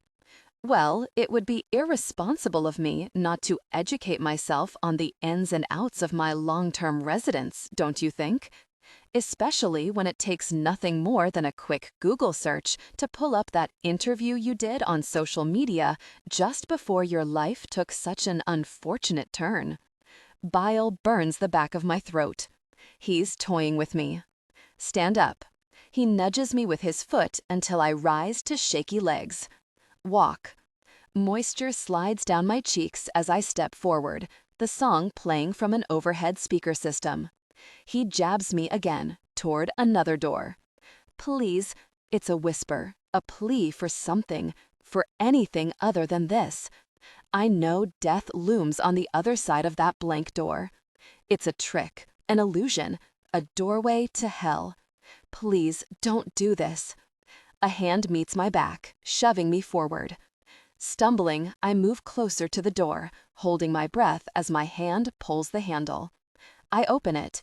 Well, it would be irresponsible of me not to educate myself on the ins and outs of my long-term residence, don't you think? Especially when it takes nothing more than a quick Google search to pull up that interview you did on social media just before your life took such an unfortunate turn. Bile burns the back of my throat. He's toying with me. Stand up. He nudges me with his foot until I rise to shaky legs. Walk. Moisture slides down my cheeks as I step forward, the song playing from an overhead speaker system. He jabs me again, toward another door. "Please," it's a whisper, a plea for something, for anything other than this. I know death looms on the other side of that blank door. It's a trick, an illusion, a doorway to hell. Please, don't do this. A hand meets my back, shoving me forward. Stumbling, I move closer to the door, holding my breath as my hand pulls the handle. I open it.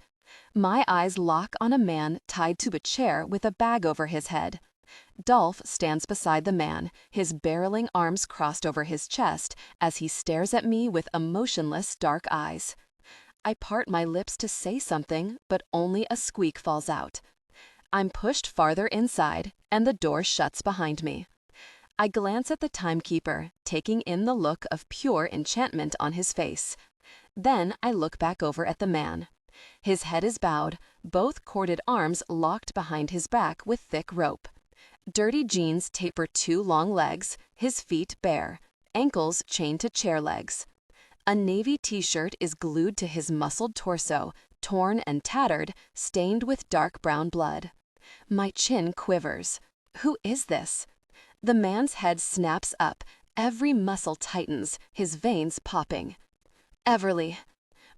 My eyes lock on a man tied to a chair with a bag over his head. Dolph stands beside the man, his barreling arms crossed over his chest as he stares at me with emotionless dark eyes. I part my lips to say something, but only a squeak falls out. I'm pushed farther inside, and the door shuts behind me. I glance at the timekeeper, taking in the look of pure enchantment on his face. Then I look back over at the man. His head is bowed, both corded arms locked behind his back with thick rope. Dirty jeans taper 2 long legs, his feet bare, ankles chained to chair legs. A navy t-shirt is glued to his muscled torso, torn and tattered, stained with dark brown blood. My chin quivers. Who is this? The man's head snaps up, every muscle tightens, his veins popping. Everly.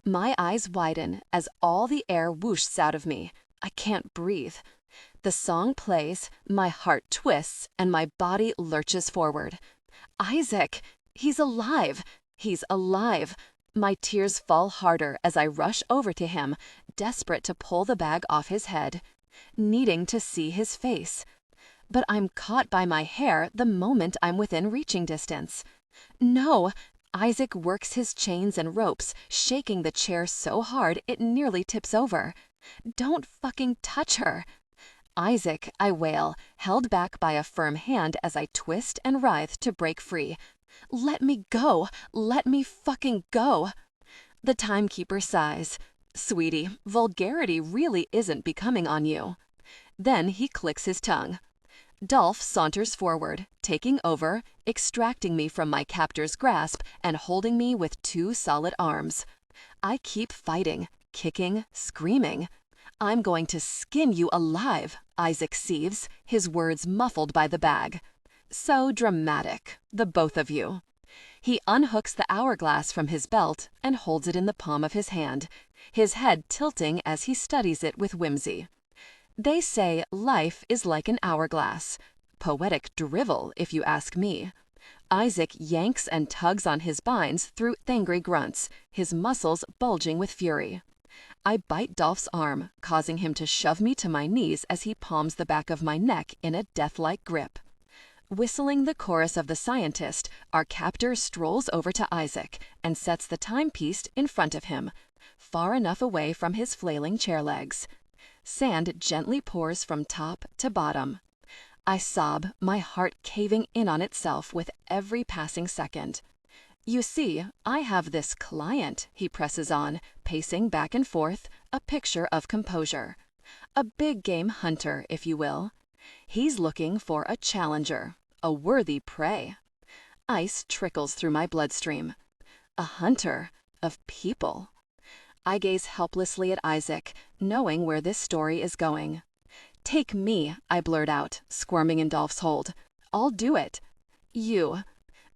My eyes widen as all the air whooshes out of me. I can't breathe. The song plays, my heart twists, and my body lurches forward. Isaac! He's alive! He's alive! My tears fall harder as I rush over to him, desperate to pull the bag off his head, needing to see his face. But I'm caught by my hair the moment I'm within reaching distance. No! Isaac works his chains and ropes, shaking the chair so hard it nearly tips over. Don't fucking touch her! Isaac, I wail, held back by a firm hand as I twist and writhe to break free. Let me go! Let me fucking go! The timekeeper sighs. Sweetie, vulgarity really isn't becoming on you. Then he clicks his tongue. Dolph saunters forward, taking over, extracting me from my captor's grasp and holding me with 2 solid arms. I keep fighting, kicking, screaming. I'm going to skin you alive, Isaac sieves, his words muffled by the bag. So dramatic, the both of you. He unhooks the hourglass from his belt and holds it in the palm of his hand, his head tilting as he studies it with whimsy. They say life is like an hourglass. Poetic drivel, if you ask me. Isaac yanks and tugs on his binds through angry grunts, his muscles bulging with fury. I bite Dolph's arm, causing him to shove me to my knees as he palms the back of my neck in a death-like grip. Whistling the chorus of the scientist, our captor strolls over to Isaac and sets the timepiece in front of him, far enough away from his flailing chair legs. Sand gently pours from top to bottom. I sob, my heart caving in on itself with every passing second. You see, I have this client, he presses on, pacing back and forth, a picture of composure. A big game hunter, if you will. He's looking for a challenger, a worthy prey. Ice trickles through my bloodstream. A hunter of people. I gaze helplessly at Isaac, knowing where this story is going. Take me, I blurt out, squirming in Dolph's hold. I'll do it. You.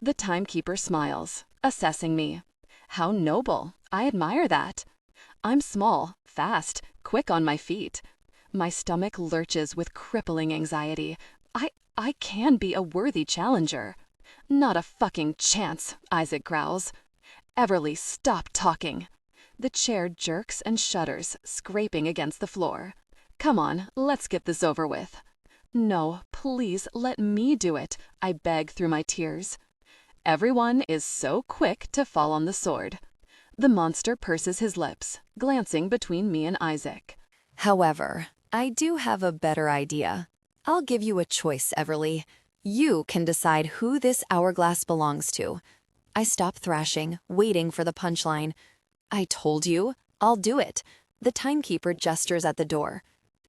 The timekeeper smiles, assessing me. How noble. I admire that. I'm small, fast, quick on my feet. My stomach lurches with crippling anxiety. I can be a worthy challenger. Not a fucking chance, Isaac growls. Everly, stop talking. The chair jerks and shudders, scraping against the floor. Come on, let's get this over with. No, please let me do it, I beg through my tears. Everyone is so quick to fall on the sword. The monster purses his lips, glancing between me and Isaac. However, I do have a better idea. I'll give you a choice, Everly. You can decide who this hourglass belongs to. I stop thrashing, waiting for the punchline. I told you, I'll do it. The timekeeper gestures at the door.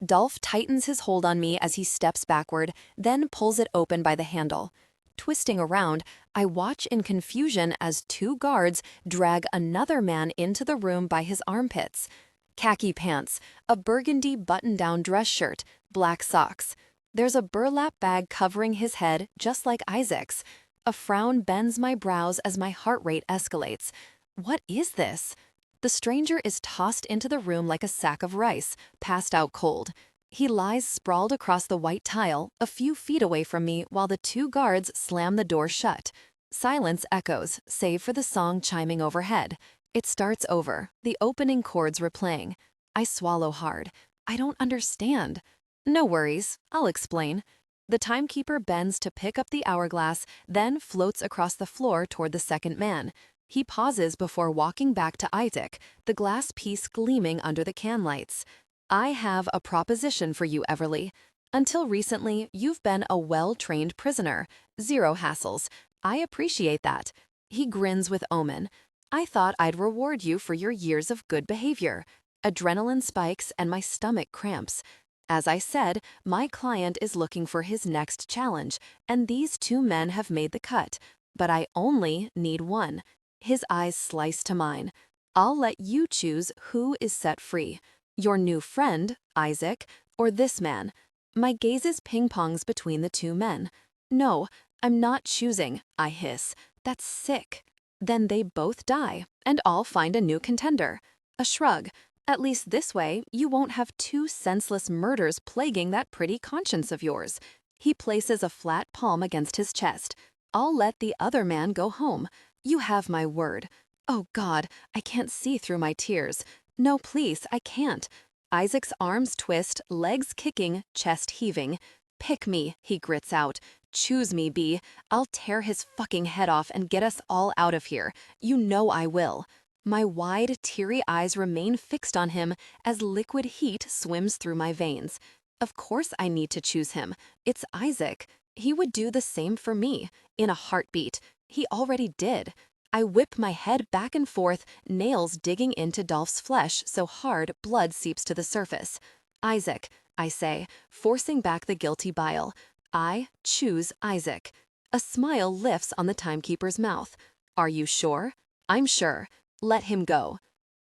Dolph tightens his hold on me as he steps backward, then pulls it open by the handle. Twisting around, I watch in confusion as 2 guards drag another man into the room by his armpits. Khaki pants, a burgundy button-down dress shirt, black socks. There's a burlap bag covering his head, just like Isaac's. A frown bends my brows as my heart rate escalates. What is this? The stranger is tossed into the room like a sack of rice, passed out cold. He lies sprawled across the white tile, a few feet away from me, while the 2 guards slam the door shut. Silence echoes, save for the song chiming overhead. It starts over, the opening chords replaying. I swallow hard. I don't understand. No worries, I'll explain. The timekeeper bends to pick up the hourglass, then floats across the floor toward the second man. He pauses before walking back to Isaac, the glass piece gleaming under the can lights. I have a proposition for you, Everly. Until recently, you've been a well-trained prisoner. 0 hassles. I appreciate that. He grins with omen. I thought I'd reward you for your years of good behavior. Adrenaline spikes and my stomach cramps. As I said, my client is looking for his next challenge, and these 2 men have made the cut. But I only need one. His eyes slice to mine. I'll let you choose who is set free. Your new friend, Isaac, or this man. My gazes ping-pongs between the 2 men. No, I'm not choosing, I hiss. That's sick. Then they both die, and I'll find a new contender. A shrug. At least this way, you won't have 2 senseless murders plaguing that pretty conscience of yours. He places a flat palm against his chest. I'll let the other man go home. You have my word. Oh God, I can't see through my tears. No, please, I can't. Isaac's arms twist, legs kicking, chest heaving. Pick me, he grits out. Choose me, B. I'll tear his fucking head off and get us all out of here. You know I will. My wide, teary eyes remain fixed on him as liquid heat swims through my veins. Of course I need to choose him. It's Isaac. He would do the same for me, in a heartbeat. He already did. I whip my head back and forth, nails digging into Dolph's flesh so hard blood seeps to the surface. Isaac, I say, forcing back the guilty bile. I choose Isaac. A smile lifts on the timekeeper's mouth. Are you sure? I'm sure. Let him go.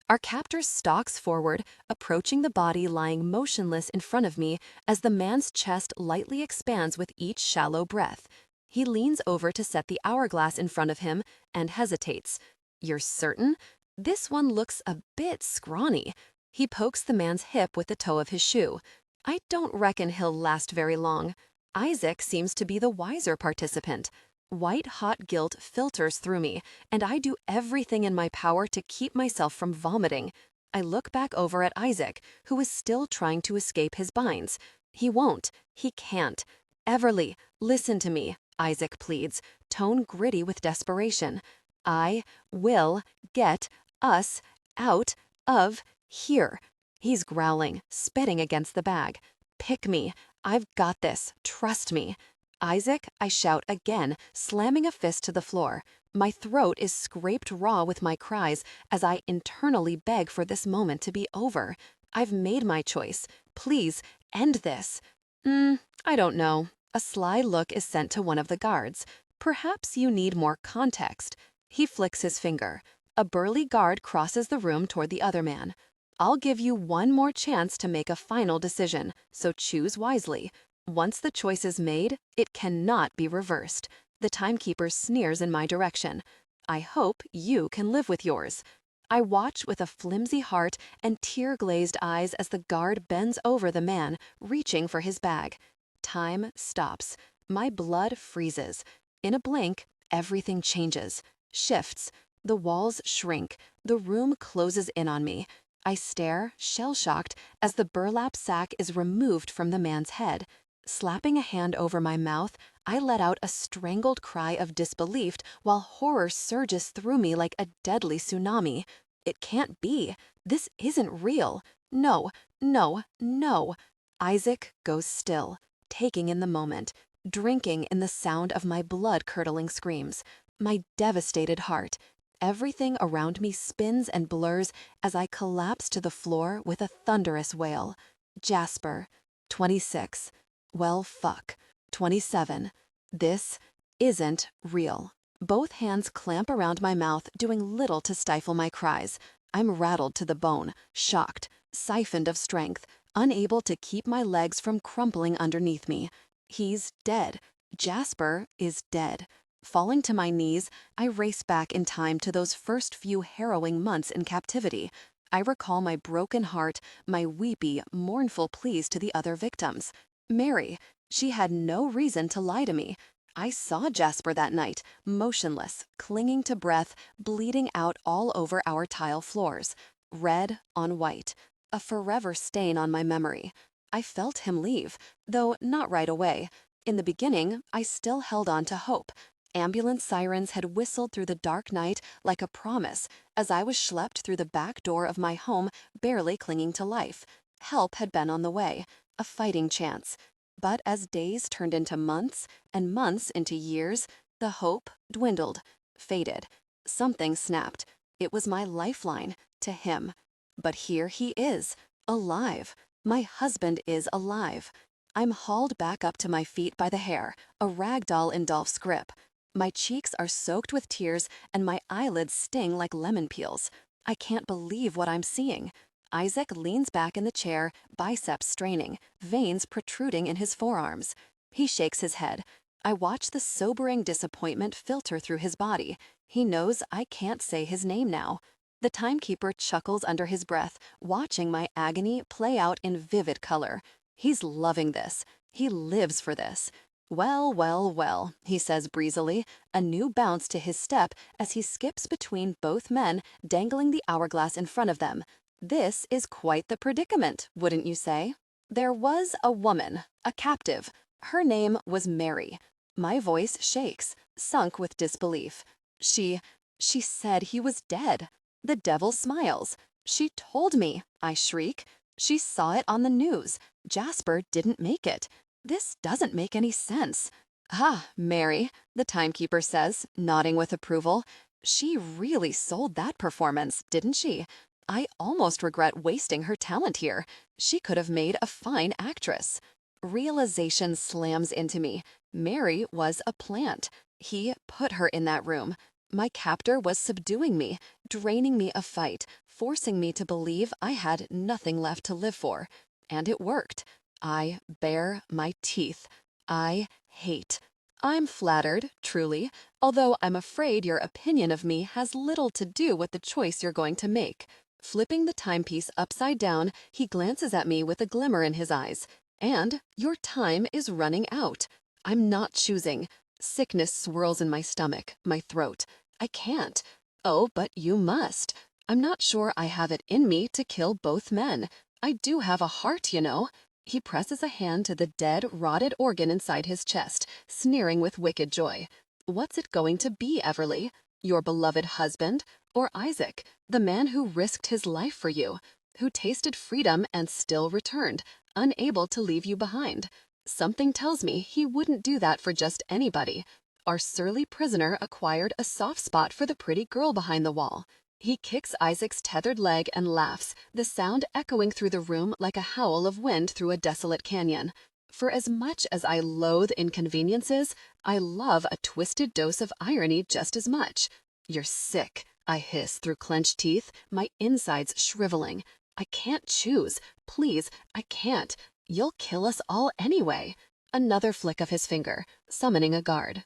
Our captor stalks forward, approaching the body lying motionless in front of me as the man's chest lightly expands with each shallow breath. He leans over to set the hourglass in front of him and hesitates. You're certain? This one looks a bit scrawny. He pokes the man's hip with the toe of his shoe. I don't reckon he'll last very long. Isaac seems to be the wiser participant. White-hot guilt filters through me, and I do everything in my power to keep myself from vomiting. I look back over at Isaac, who is still trying to escape his binds. He won't. He can't. Everly, listen to me, Isaac pleads, tone gritty with desperation. I will get us out of here. He's growling, spitting against the bag. Pick me. I've got this. Trust me. Isaac, I shout again, slamming a fist to the floor. My throat is scraped raw with my cries as I internally beg for this moment to be over. I've made my choice. Please, end this. I don't know. A sly look is sent to one of the guards. Perhaps you need more context. He flicks his finger. A burly guard crosses the room toward the other man. I'll give you one more chance to make a final decision, so choose wisely. Once the choice is made, it cannot be reversed. The timekeeper sneers in my direction. I hope you can live with yours. I watch with a flimsy heart and tear-glazed eyes as the guard bends over the man, reaching for his bag. Time stops. My blood freezes. In a blink, everything changes, shifts. The walls shrink. The room closes in on me. I stare, shell-shocked, as the burlap sack is removed from the man's head. Slapping a hand over my mouth, I let out a strangled cry of disbelief while horror surges through me like a deadly tsunami. It can't be. This isn't real. No, no, no. Isaac goes still, taking in the moment, drinking in the sound of my blood-curdling screams, my devastated heart. Everything around me spins and blurs as I collapse to the floor with a thunderous wail. Jasper, 26. Well, fuck. 27. This isn't real. Both hands clamp around my mouth, doing little to stifle my cries. I'm rattled to the bone, shocked, siphoned of strength, unable to keep my legs from crumpling underneath me. He's dead. Jasper is dead. Falling to my knees, I race back in time to those first few harrowing months in captivity. I recall my broken heart, my weepy, mournful pleas to the other victims. Mary, she had no reason to lie to me. I saw Jasper that night, motionless, clinging to breath, bleeding out all over our tile floors. Red on white, a forever stain on my memory. I felt him leave, though not right away. In the beginning, I still held on to hope. Ambulance sirens had whistled through the dark night like a promise as I was schlepped through the back door of my home, barely clinging to life. Help had been on the way, a fighting chance. But as days turned into months and months into years, the hope dwindled, faded. Something snapped. It was my lifeline to him. But here he is, alive. My husband is alive. I'm hauled back up to my feet by the hair, a rag doll in Dolph's grip. My cheeks are soaked with tears and my eyelids sting like lemon peels. I can't believe what I'm seeing. Isaac leans back in the chair, biceps straining, veins protruding in his forearms. He shakes his head. I watch the sobering disappointment filter through his body. He knows I can't say his name now. The timekeeper chuckles under his breath, watching my agony play out in vivid color. He's loving this. He lives for this. Well, well, well, he says breezily, a new bounce to his step as he skips between both men, dangling the hourglass in front of them. This is quite the predicament, wouldn't you say? There was a woman, a captive. Her name was Mary. My voice shakes, sunk with disbelief. She said he was dead. The devil smiles. She told me, I shriek. She saw it on the news. Jasper didn't make it. This doesn't make any sense. Ah, Mary, the timekeeper says, nodding with approval. She really sold that performance, didn't she? I almost regret wasting her talent here. She could have made a fine actress. Realization slams into me. Mary was a plant. He put her in that room. My captor was subduing me, draining me of fight, forcing me to believe I had nothing left to live for. And it worked. I bare my teeth. I hate. I'm flattered, truly, although I'm afraid your opinion of me has little to do with the choice you're going to make. Flipping the timepiece upside down, he glances at me with a glimmer in his eyes. And your time is running out. I'm not choosing. Sickness swirls in my stomach, my throat. I can't. Oh, but you must. I'm not sure I have it in me to kill both men. I do have a heart, you know. He presses a hand to the dead, rotted organ inside his chest, sneering with wicked joy. What's it going to be, Everly? Your beloved husband? Or Isaac, the man who risked his life for you, who tasted freedom and still returned, unable to leave you behind? Something tells me he wouldn't do that for just anybody. Our surly prisoner acquired a soft spot for the pretty girl behind the wall. He kicks Isaac's tethered leg and laughs, the sound echoing through the room like a howl of wind through a desolate canyon. For as much as I loathe inconveniences, I love a twisted dose of irony just as much. You're sick, I hiss through clenched teeth, my insides shriveling. I can't choose. Please, I can't. You'll kill us all anyway. Another flick of his finger, summoning a guard.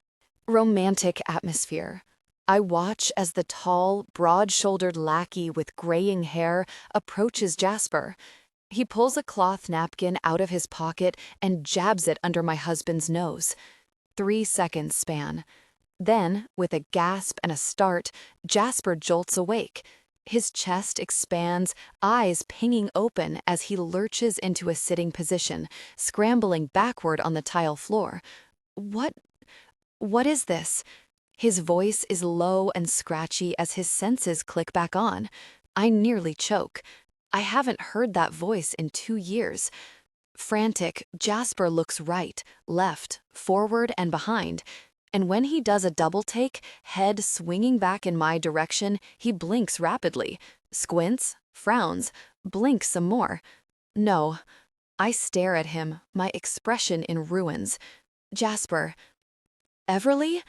Romantic atmosphere. I watch as the tall, broad-shouldered lackey with graying hair approaches Jasper. He pulls a cloth napkin out of his pocket and jabs it under my husband's nose. 3 seconds span. Then, with a gasp and a start, Jasper jolts awake. His chest expands, eyes pinging open as he lurches into a sitting position, scrambling backward on the tile floor. What is this? His voice is low and scratchy as his senses click back on. I nearly choke. I haven't heard that voice in 2 years. Frantic, Jasper looks right, left, forward, and behind. And when he does a double take, head swinging back in my direction, he blinks rapidly, squints, frowns, blinks some more. No. I stare at him, my expression in ruins. Jasper. Everly?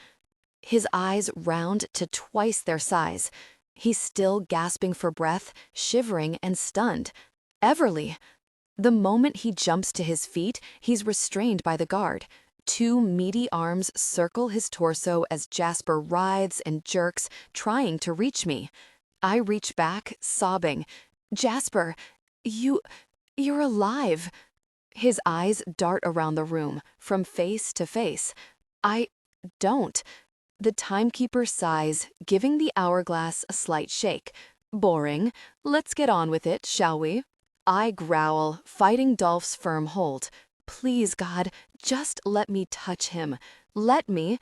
His eyes round to twice their size. He's still gasping for breath, shivering and stunned. Everly! The moment he jumps to his feet, he's restrained by the guard. 2 meaty arms circle his torso as Jasper writhes and jerks, trying to reach me. I reach back, sobbing. Jasper, you're alive. His eyes dart around the room, from face to face. I don't. The timekeeper sighs, giving the hourglass a slight shake. Boring. Let's get on with it, shall we? I growl, fighting Dolph's firm hold. Please, God, just let me touch him. Let me.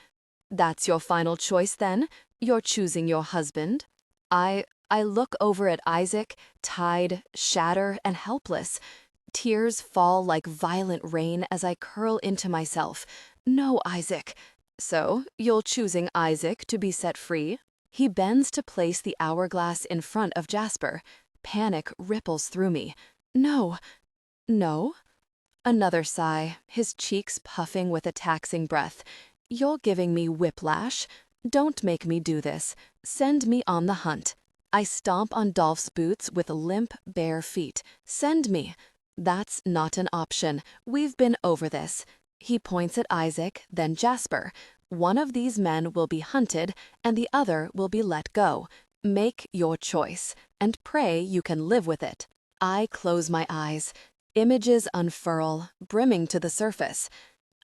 That's your final choice, then? You're choosing your husband? I look over at Isaac, tied, shattered, and helpless. Tears fall like violent rain as I curl into myself. No, Isaac. So, you're choosing Isaac to be set free? He bends to place the hourglass in front of Jasper. Panic ripples through me. No. No? Another sigh, his cheeks puffing with a taxing breath. You're giving me whiplash. Don't make me do this. Send me on the hunt. I stomp on Dolph's boots with limp, bare feet. Send me. That's not an option. We've been over this. He points at Isaac, then Jasper. One of these men will be hunted, and the other will be let go. Make your choice, and pray you can live with it. I close my eyes. Images unfurl, brimming to the surface.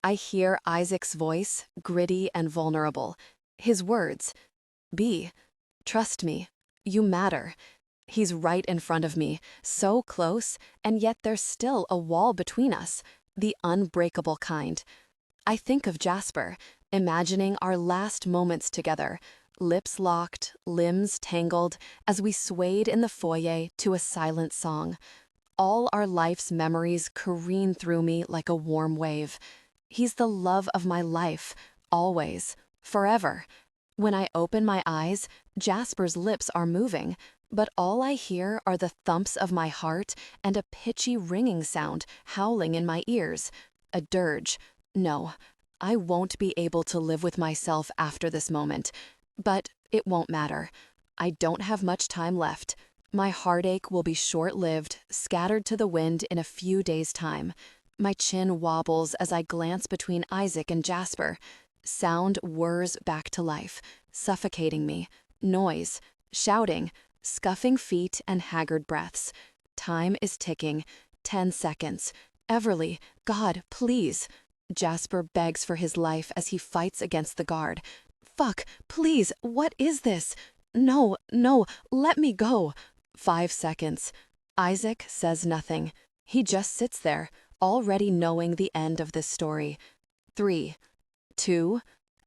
I hear Isaac's voice, gritty and vulnerable. His words, "B, trust me, you matter." He's right in front of me, so close, and yet there's still a wall between us, the unbreakable kind. I think of Jasper, imagining our last moments together, lips locked, limbs tangled, as we swayed in the foyer to a silent song. All our life's memories careen through me like a warm wave. He's the love of my life, always, forever. When I open my eyes, Jasper's lips are moving, but all I hear are the thumps of my heart and a pitchy ringing sound howling in my ears. A dirge. No, I won't be able to live with myself after this moment. But it won't matter. I don't have much time left. My heartache will be short-lived, scattered to the wind in a few days' time. My chin wobbles as I glance between Isaac and Jasper. Sound whirs back to life, suffocating me. Noise, shouting, scuffing feet and haggard breaths. Time is ticking. 10 seconds. Everly, God, please. Jasper begs for his life as he fights against the guard. Fuck, please, what is this? No, no, let me go. 5 seconds. Isaac says nothing. He just sits there, already knowing the end of this story. 3, 2,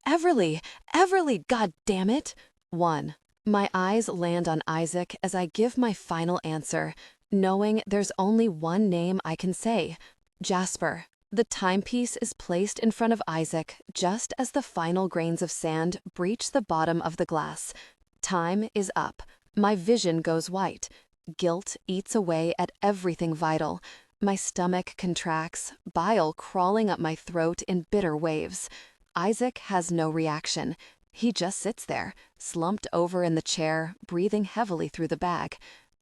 Everly, Everly, God damn it. 1. My eyes land on Isaac as I give my final answer, knowing there's only one name I can say. Jasper. The timepiece is placed in front of Isaac just as the final grains of sand breach the bottom of the glass. Time is up. My vision goes white. Guilt eats away at everything vital. My stomach contracts, bile crawling up my throat in bitter waves. Isaac has no reaction. He just sits there, slumped over in the chair, breathing heavily through the bag.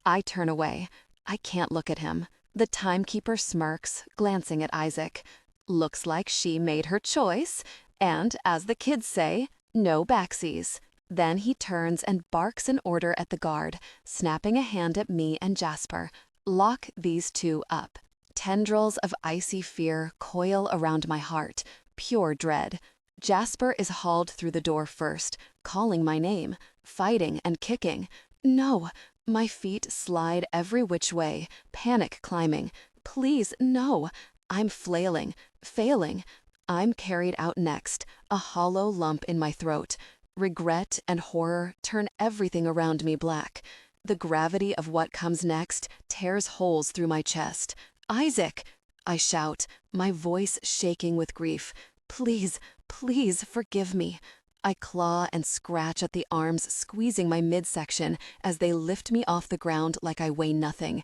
I turn away. I can't look at him. The timekeeper smirks, glancing at Isaac. Looks like she made her choice, and, as the kids say, no backsies. Then he turns and barks an order at the guard, snapping a hand at me and Jasper. Lock these two up. Tendrils of icy fear coil around my heart, pure dread. Jasper is hauled through the door first, calling my name, fighting and kicking. No! My feet slide every which way, panic climbing. Please, no! I'm flailing, failing. I'm carried out next, a hollow lump in my throat. Regret and horror turn everything around me black. The gravity of what comes next tears holes through my chest. Isaac! I shout, my voice shaking with grief. Please, please forgive me. I claw and scratch at the arms squeezing my midsection as they lift me off the ground like I weigh nothing.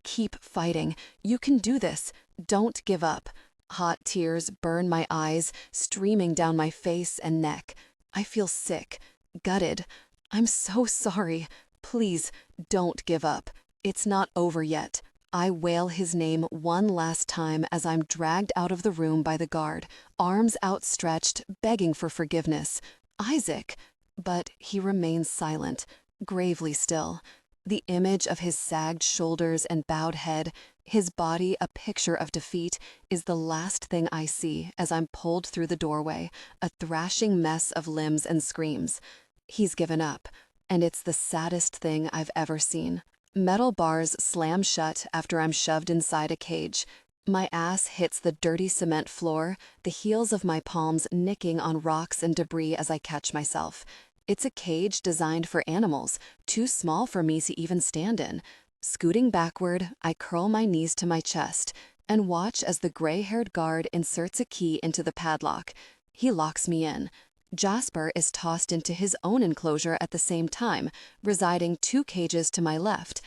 Keep fighting. You can do this. Don't give up. Hot tears burn my eyes, streaming down my face and neck. I feel sick, gutted. I'm so sorry. Please, don't give up. It's not over yet. I wail his name one last time as I'm dragged out of the room by the guard, arms outstretched, begging for forgiveness. Isaac! But he remains silent, gravely still. The image of his sagged shoulders and bowed head, his body a picture of defeat, is the last thing I see as I'm pulled through the doorway, a thrashing mess of limbs and screams. He's given up, and it's the saddest thing I've ever seen. Metal bars slam shut after I'm shoved inside a cage. My ass hits the dirty cement floor, the heels of my palms nicking on rocks and debris as I catch myself. It's a cage designed for animals, too small for me to even stand in. Scooting backward, I curl my knees to my chest and watch as the gray-haired guard inserts a key into the padlock. He locks me in. Jasper is tossed into his own enclosure at the same time, residing 2 cages to my left.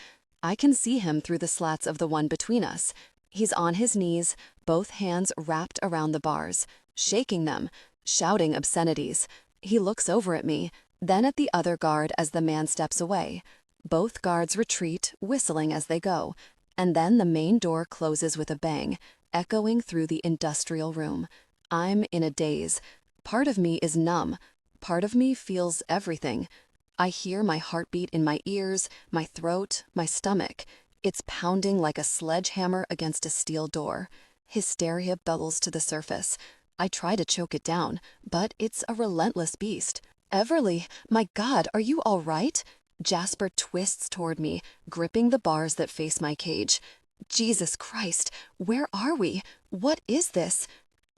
I can see him through the slats of the one between us. He's on his knees, both hands wrapped around the bars, shaking them, shouting obscenities. He looks over at me, then at the other guard as the man steps away. Both guards retreat, whistling as they go, and then the main door closes with a bang, echoing through the industrial room. I'm in a daze. Part of me is numb. Part of me feels everything. I hear my heartbeat in my ears, my throat, my stomach. It's pounding like a sledgehammer against a steel door. Hysteria bubbles to the surface. I try to choke it down, but it's a relentless beast. Everly, my God, are you all right? Jasper twists toward me, gripping the bars that face my cage. Jesus Christ, where are we? What is this?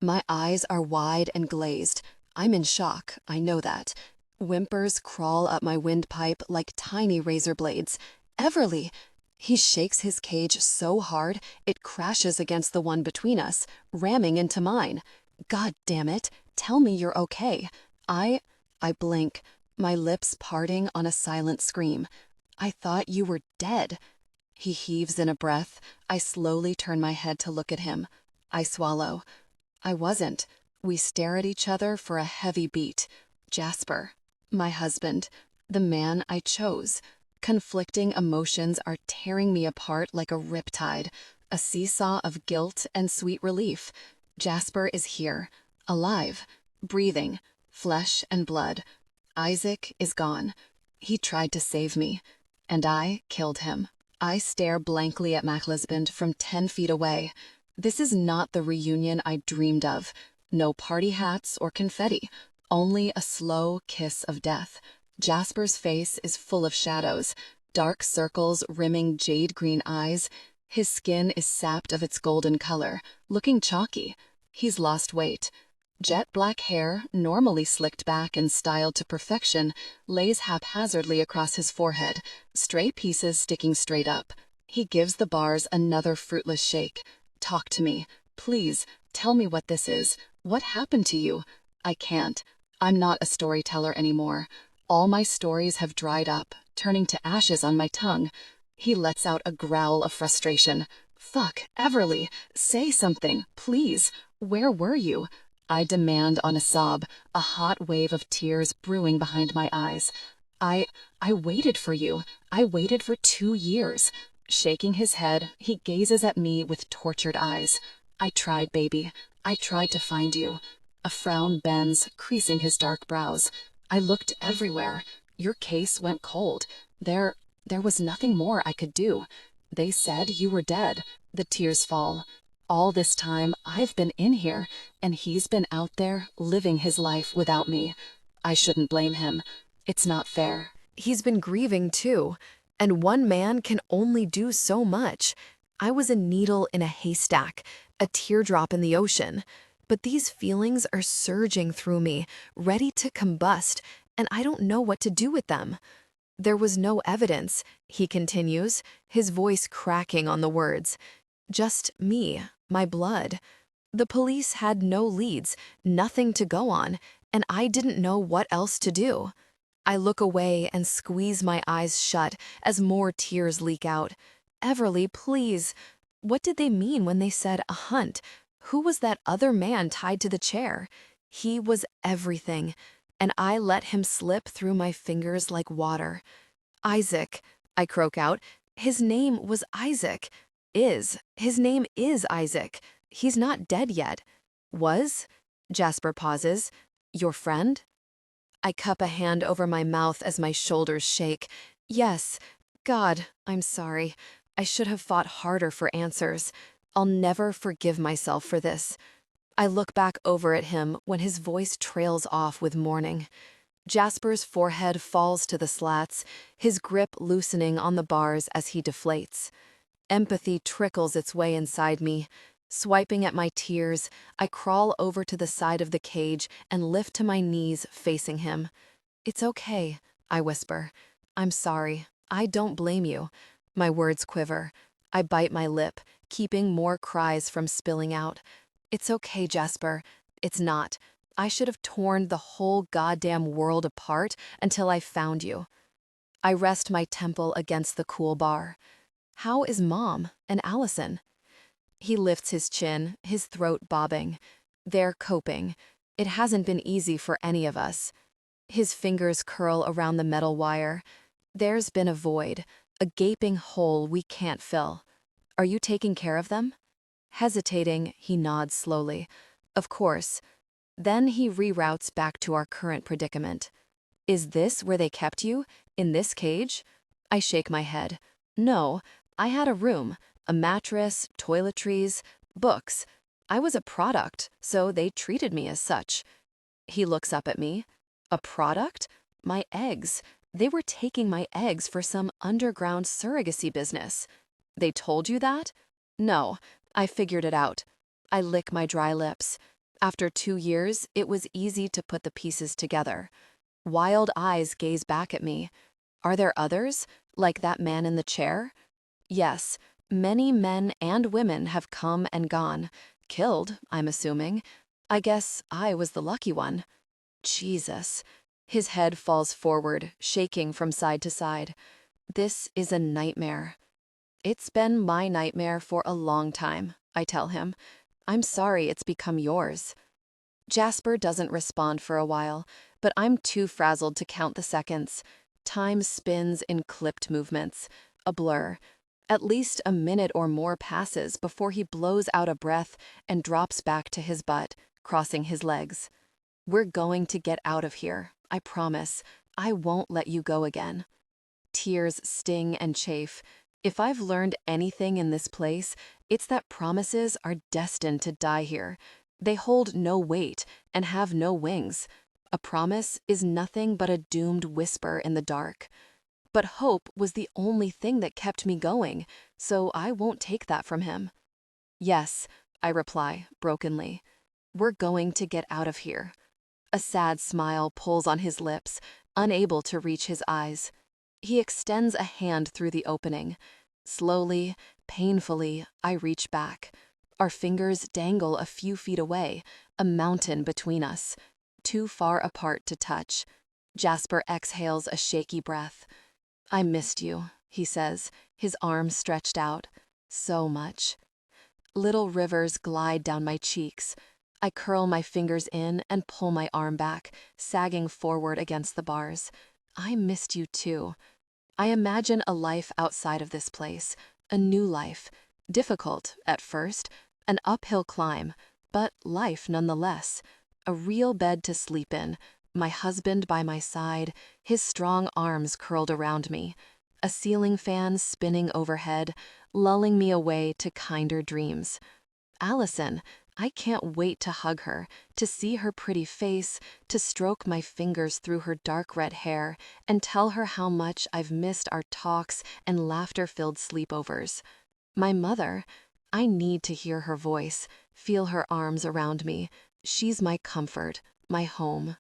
My eyes are wide and glazed. I'm in shock, I know that. Whimpers crawl up my windpipe like tiny razor blades. Everly! He shakes his cage so hard it crashes against the one between us, ramming into mine. God damn it, tell me you're okay. I blink, my lips parting on a silent scream. I thought you were dead. He heaves in a breath. I slowly turn my head to look at him. I swallow. I wasn't. We stare at each other for a heavy beat. Jasper, my husband, the man I chose. Conflicting emotions are tearing me apart like a riptide, a seesaw of guilt and sweet relief. Jasper is here, alive, breathing, flesh and blood. Isaac is gone. He tried to save me, and I killed him. I stare blankly at my husband from 10 feet away. This is not the reunion I dreamed of. No party hats or confetti, only a slow kiss of death. Jasper's face is full of shadows, dark circles rimming jade green eyes. His skin is sapped of its golden color, looking chalky. He's lost weight. Jet black hair, normally slicked back and styled to perfection, lays haphazardly across his forehead, stray pieces sticking straight up. He gives the bars another fruitless shake. Talk to me. Please, tell me what this is. What happened to you? I can't. I'm not a storyteller anymore. All my stories have dried up, turning to ashes on my tongue. He lets out a growl of frustration. Fuck, Everly, say something, please. Where were you? I demand on a sob, a hot wave of tears brewing behind my eyes. I waited for you. I waited for 2 years. Shaking his head, he gazes at me with tortured eyes. I tried, baby. I tried to find you. A frown bends, creasing his dark brows. I looked everywhere. Your case went cold. There was nothing more I could do. They said you were dead. The tears fall. All this time, I've been in here, and he's been out there living his life without me. I shouldn't blame him. It's not fair. He's been grieving too, and one man can only do so much. I was a needle in a haystack, a teardrop in the ocean. But these feelings are surging through me, ready to combust, and I don't know what to do with them. There was no evidence, he continues, his voice cracking on the words. Just me, my blood. The police had no leads, nothing to go on, and I didn't know what else to do. I look away and squeeze my eyes shut as more tears leak out. Everly, please. What did they mean when they said a hunt? Who was that other man tied to the chair? He was everything, and I let him slip through my fingers like water. Isaac, I croak out. His name was Isaac. His name is Isaac. He's not dead yet. Was? Jasper pauses. Your friend? I cup a hand over my mouth as my shoulders shake. Yes. God, I'm sorry. I should have fought harder for answers. I'll never forgive myself for this. I look back over at him when his voice trails off with mourning. Jasper's forehead falls to the slats, his grip loosening on the bars as he deflates. Empathy trickles its way inside me. Swiping at my tears, I crawl over to the side of the cage and lift to my knees facing him. It's okay, I whisper. I'm sorry. I don't blame you. My words quiver. I bite my lip, keeping more cries from spilling out. It's okay, Jasper. It's not. I should have torn the whole goddamn world apart until I found you. I rest my temple against the cool bar. How is Mom and Allison? He lifts his chin, his throat bobbing. They're coping. It hasn't been easy for any of us. His fingers curl around the metal wire. There's been a void, a gaping hole we can't fill. Are you taking care of them? Hesitating, he nods slowly. Of course. Then he reroutes back to our current predicament. Is this where they kept you? In this cage? I shake my head. No, I had a room, a mattress, toiletries, books. I was a product, so they treated me as such. He looks up at me. A product? My eggs. They were taking my eggs for some underground surrogacy business. They told you that? No, I figured it out. I lick my dry lips. After 2 years, it was easy to put the pieces together. Wild eyes gaze back at me. Are there others, like that man in the chair? Yes, many men and women have come and gone. Killed, I'm assuming. I guess I was the lucky one. Jesus. His head falls forward, shaking from side to side. This is a nightmare. It's been my nightmare for a long time, I tell him. I'm sorry it's become yours. Jasper doesn't respond for a while, but I'm too frazzled to count the seconds. Time spins in clipped movements, a blur. At least a minute or more passes before he blows out a breath and drops back to his butt, crossing his legs. We're going to get out of here, I promise. I won't let you go again. Tears sting and chafe. If I've learned anything in this place, it's that promises are destined to die here. They hold no weight and have no wings. A promise is nothing but a doomed whisper in the dark. But hope was the only thing that kept me going, so I won't take that from him. Yes, I reply, brokenly. We're going to get out of here. A sad smile pulls on his lips, unable to reach his eyes. He extends a hand through the opening. Slowly, painfully, I reach back. Our fingers dangle a few feet away, a mountain between us, too far apart to touch. Jasper exhales a shaky breath. I missed you, he says, his arms stretched out. So much. Little rivers glide down my cheeks. I curl my fingers in and pull my arm back, sagging forward against the bars. I missed you too. I imagine a life outside of this place, a new life. Difficult, at first, an uphill climb, but life nonetheless. A real bed to sleep in, my husband by my side, his strong arms curled around me, a ceiling fan spinning overhead, lulling me away to kinder dreams. Allison, I can't wait to hug her, to see her pretty face, to stroke my fingers through her dark red hair, and tell her how much I've missed our talks and laughter-filled sleepovers. My mother, I need to hear her voice, feel her arms around me. She's my comfort, my home.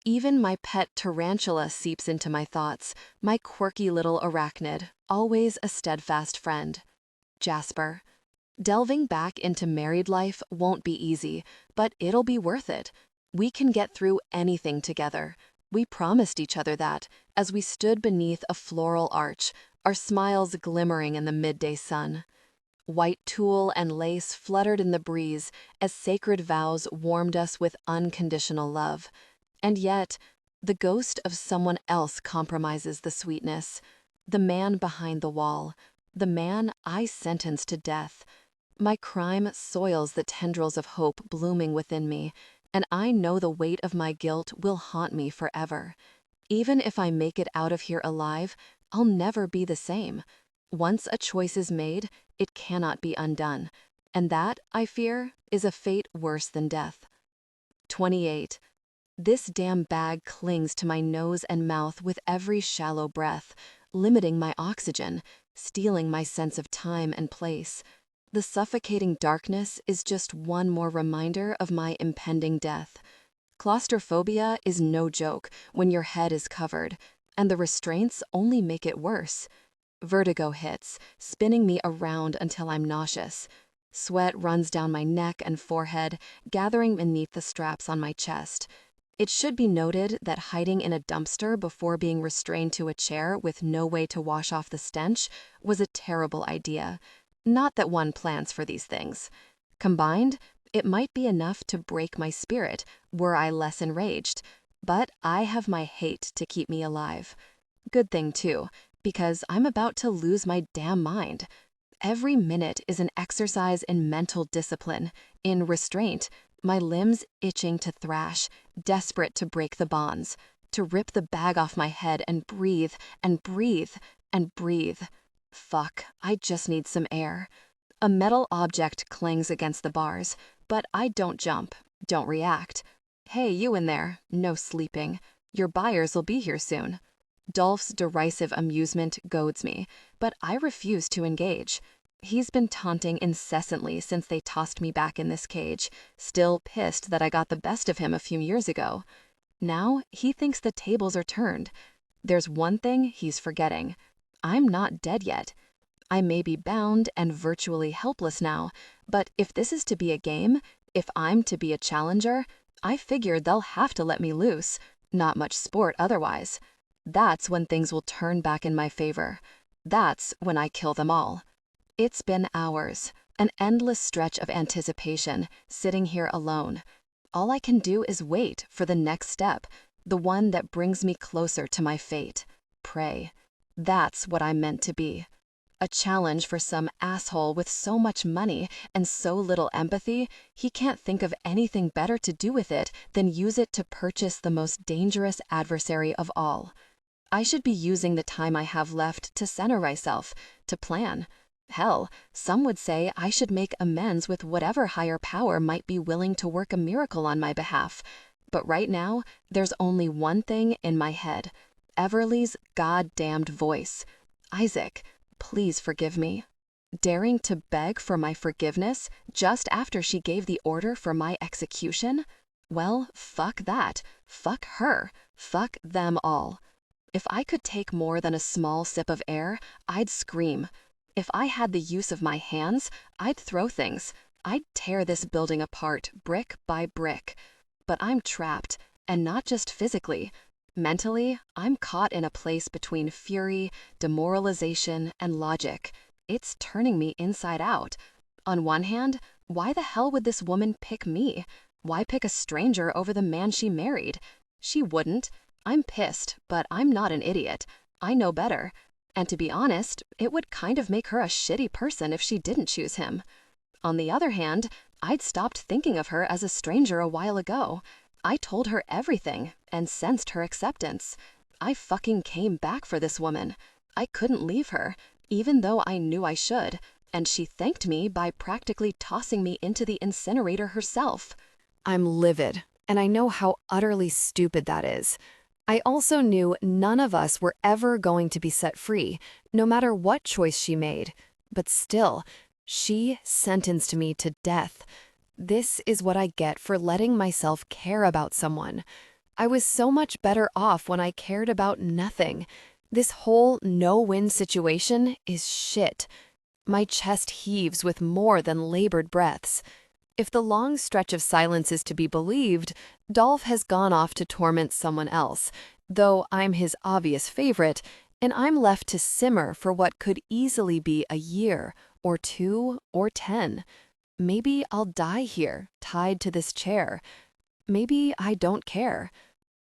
Even my pet tarantula seeps into my thoughts, my quirky little arachnid, always a steadfast friend. Jasper. Delving back into married life won't be easy, but it'll be worth it. We can get through anything together. We promised each other that, as we stood beneath a floral arch, our smiles glimmering in the midday sun. White tulle and lace fluttered in the breeze as sacred vows warmed us with unconditional love. And yet, the ghost of someone else compromises the sweetness. The man behind the wall. The man I sentenced to death. My crime soils the tendrils of hope blooming within me, and I know the weight of my guilt will haunt me forever. Even if I make it out of here alive, I'll never be the same. Once a choice is made, it cannot be undone, and that, I fear, is a fate worse than death. 28. This damn bag clings to my nose and mouth with every shallow breath, limiting my oxygen, stealing my sense of time and place. The suffocating darkness is just one more reminder of my impending death. Claustrophobia is no joke when your head is covered, and the restraints only make it worse. Vertigo hits, spinning me around until I'm nauseous. Sweat runs down my neck and forehead, gathering beneath the straps on my chest. It should be noted that hiding in a dumpster before being restrained to a chair with no way to wash off the stench was a terrible idea. Not that one plans for these things. Combined, it might be enough to break my spirit were I less enraged, but I have my hate to keep me alive. Good thing too, because I'm about to lose my damn mind. Every minute is an exercise in mental discipline, in restraint, my limbs itching to thrash, desperate to break the bonds, to rip the bag off my head and breathe, and breathe, and breathe. Fuck, I just need some air. A metal object clangs against the bars, but I don't jump, don't react. Hey, you in there, no sleeping. Your buyers will be here soon. Dolph's derisive amusement goads me, but I refuse to engage. He's been taunting incessantly since they tossed me back in this cage, still pissed that I got the best of him a few years ago. Now he thinks the tables are turned. There's one thing he's forgetting. I'm not dead yet. I may be bound and virtually helpless now, but if this is to be a game, if I'm to be a challenger, I figured they'll have to let me loose. Not much sport otherwise. That's when things will turn back in my favor. That's when I kill them all. It's been hours, an endless stretch of anticipation, sitting here alone. All I can do is wait for the next step, the one that brings me closer to my fate. Prey. That's what I'm meant to be. A challenge for some asshole with so much money and so little empathy, he can't think of anything better to do with it than use it to purchase the most dangerous adversary of all. I should be using the time I have left to center myself, to plan. Hell, some would say I should make amends with whatever higher power might be willing to work a miracle on my behalf. But right now, there's only one thing in my head. Everly's goddamned voice. Isaac, please forgive me. Daring to beg for my forgiveness just after she gave the order for my execution? Well, fuck that. Fuck her. Fuck them all. If I could take more than a small sip of air, I'd scream. If I had the use of my hands, I'd throw things. I'd tear this building apart, brick by brick. But I'm trapped, and not just physically. Mentally, I'm caught in a place between fury, demoralization, and logic. It's turning me inside out. On one hand, why the hell would this woman pick me? Why pick a stranger over the man she married? She wouldn't. I'm pissed, but I'm not an idiot. I know better. And to be honest, it would kind of make her a shitty person if she didn't choose him. On the other hand, I'd stopped thinking of her as a stranger a while ago. I told her everything and sensed her acceptance. I fucking came back for this woman. I couldn't leave her, even though I knew I should, and she thanked me by practically tossing me into the incinerator herself. I'm livid, and I know how utterly stupid that is. I also knew none of us were ever going to be set free, no matter what choice she made. But still, she sentenced me to death. This is what I get for letting myself care about someone. I was so much better off when I cared about nothing. This whole no-win situation is shit. My chest heaves with more than labored breaths. If the long stretch of silence is to be believed, Dolph has gone off to torment someone else, though I'm his obvious favorite, and I'm left to simmer for what could easily be a year, or 2, or 10. Maybe I'll die here, tied to this chair. Maybe I don't care.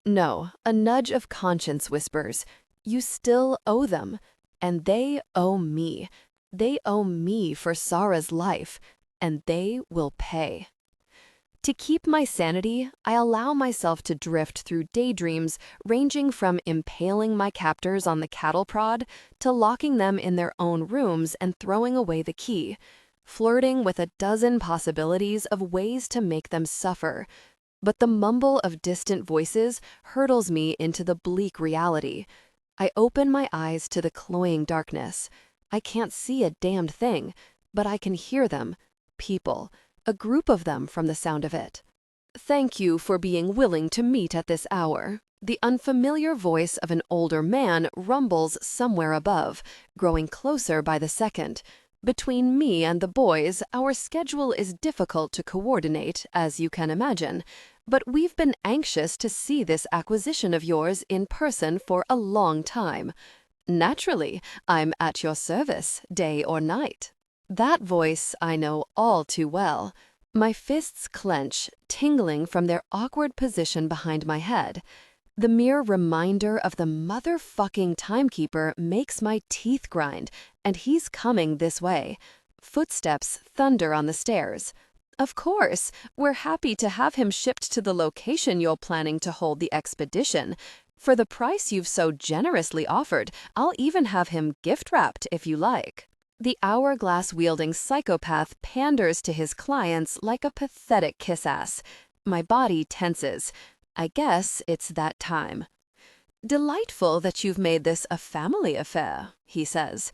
No, a nudge of conscience whispers, you still owe them, and they owe me. They owe me for Sarah's life, and they will pay. To keep my sanity, I allow myself to drift through daydreams ranging from impaling my captors on the cattle prod to locking them in their own rooms and throwing away the key, flirting with a dozen possibilities of ways to make them suffer. But the mumble of distant voices hurtles me into the bleak reality. I open my eyes to the cloying darkness. I can't see a damned thing, but I can hear them. People, a group of them from the sound of it. Thank you for being willing to meet at this hour. The unfamiliar voice of an older man rumbles somewhere above, growing closer by the second. Between me and the boys, our schedule is difficult to coordinate, as you can imagine, but we've been anxious to see this acquisition of yours in person for a long time. Naturally, I'm at your service, day or night. That voice I know all too well. My fists clench, tingling from their awkward position behind my head. The mere reminder of the motherfucking timekeeper makes my teeth grind, and he's coming this way. Footsteps thunder on the stairs. Of course, we're happy to have him shipped to the location you're planning to hold the expedition. For the price you've so generously offered, I'll even have him gift-wrapped if you like. The hourglass-wielding psychopath panders to his clients like a pathetic kiss-ass. My body tenses. I guess it's that time. "Delightful that you've made this a family affair," he says.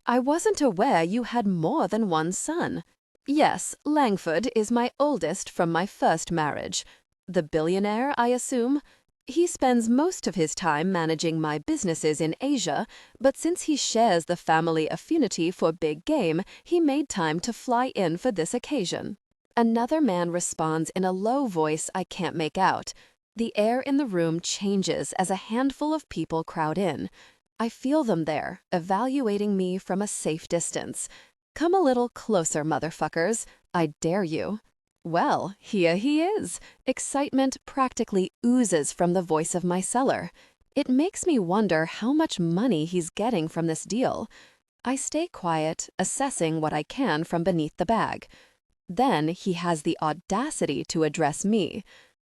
"I wasn't aware you had more than one son. Yes, Langford is my oldest from my first marriage. The billionaire, I assume? He spends most of his time managing my businesses in Asia, but since he shares the family affinity for big game, he made time to fly in for this occasion." Another man responds in a low voice I can't make out. The air in the room changes as a handful of people crowd in. I feel them there, evaluating me from a safe distance. "Come a little closer, motherfuckers. I dare you." Well, here he is. Excitement practically oozes from the voice of my seller. It makes me wonder how much money he's getting from this deal. I stay quiet, assessing what I can from beneath the bag. Then he has the audacity to address me.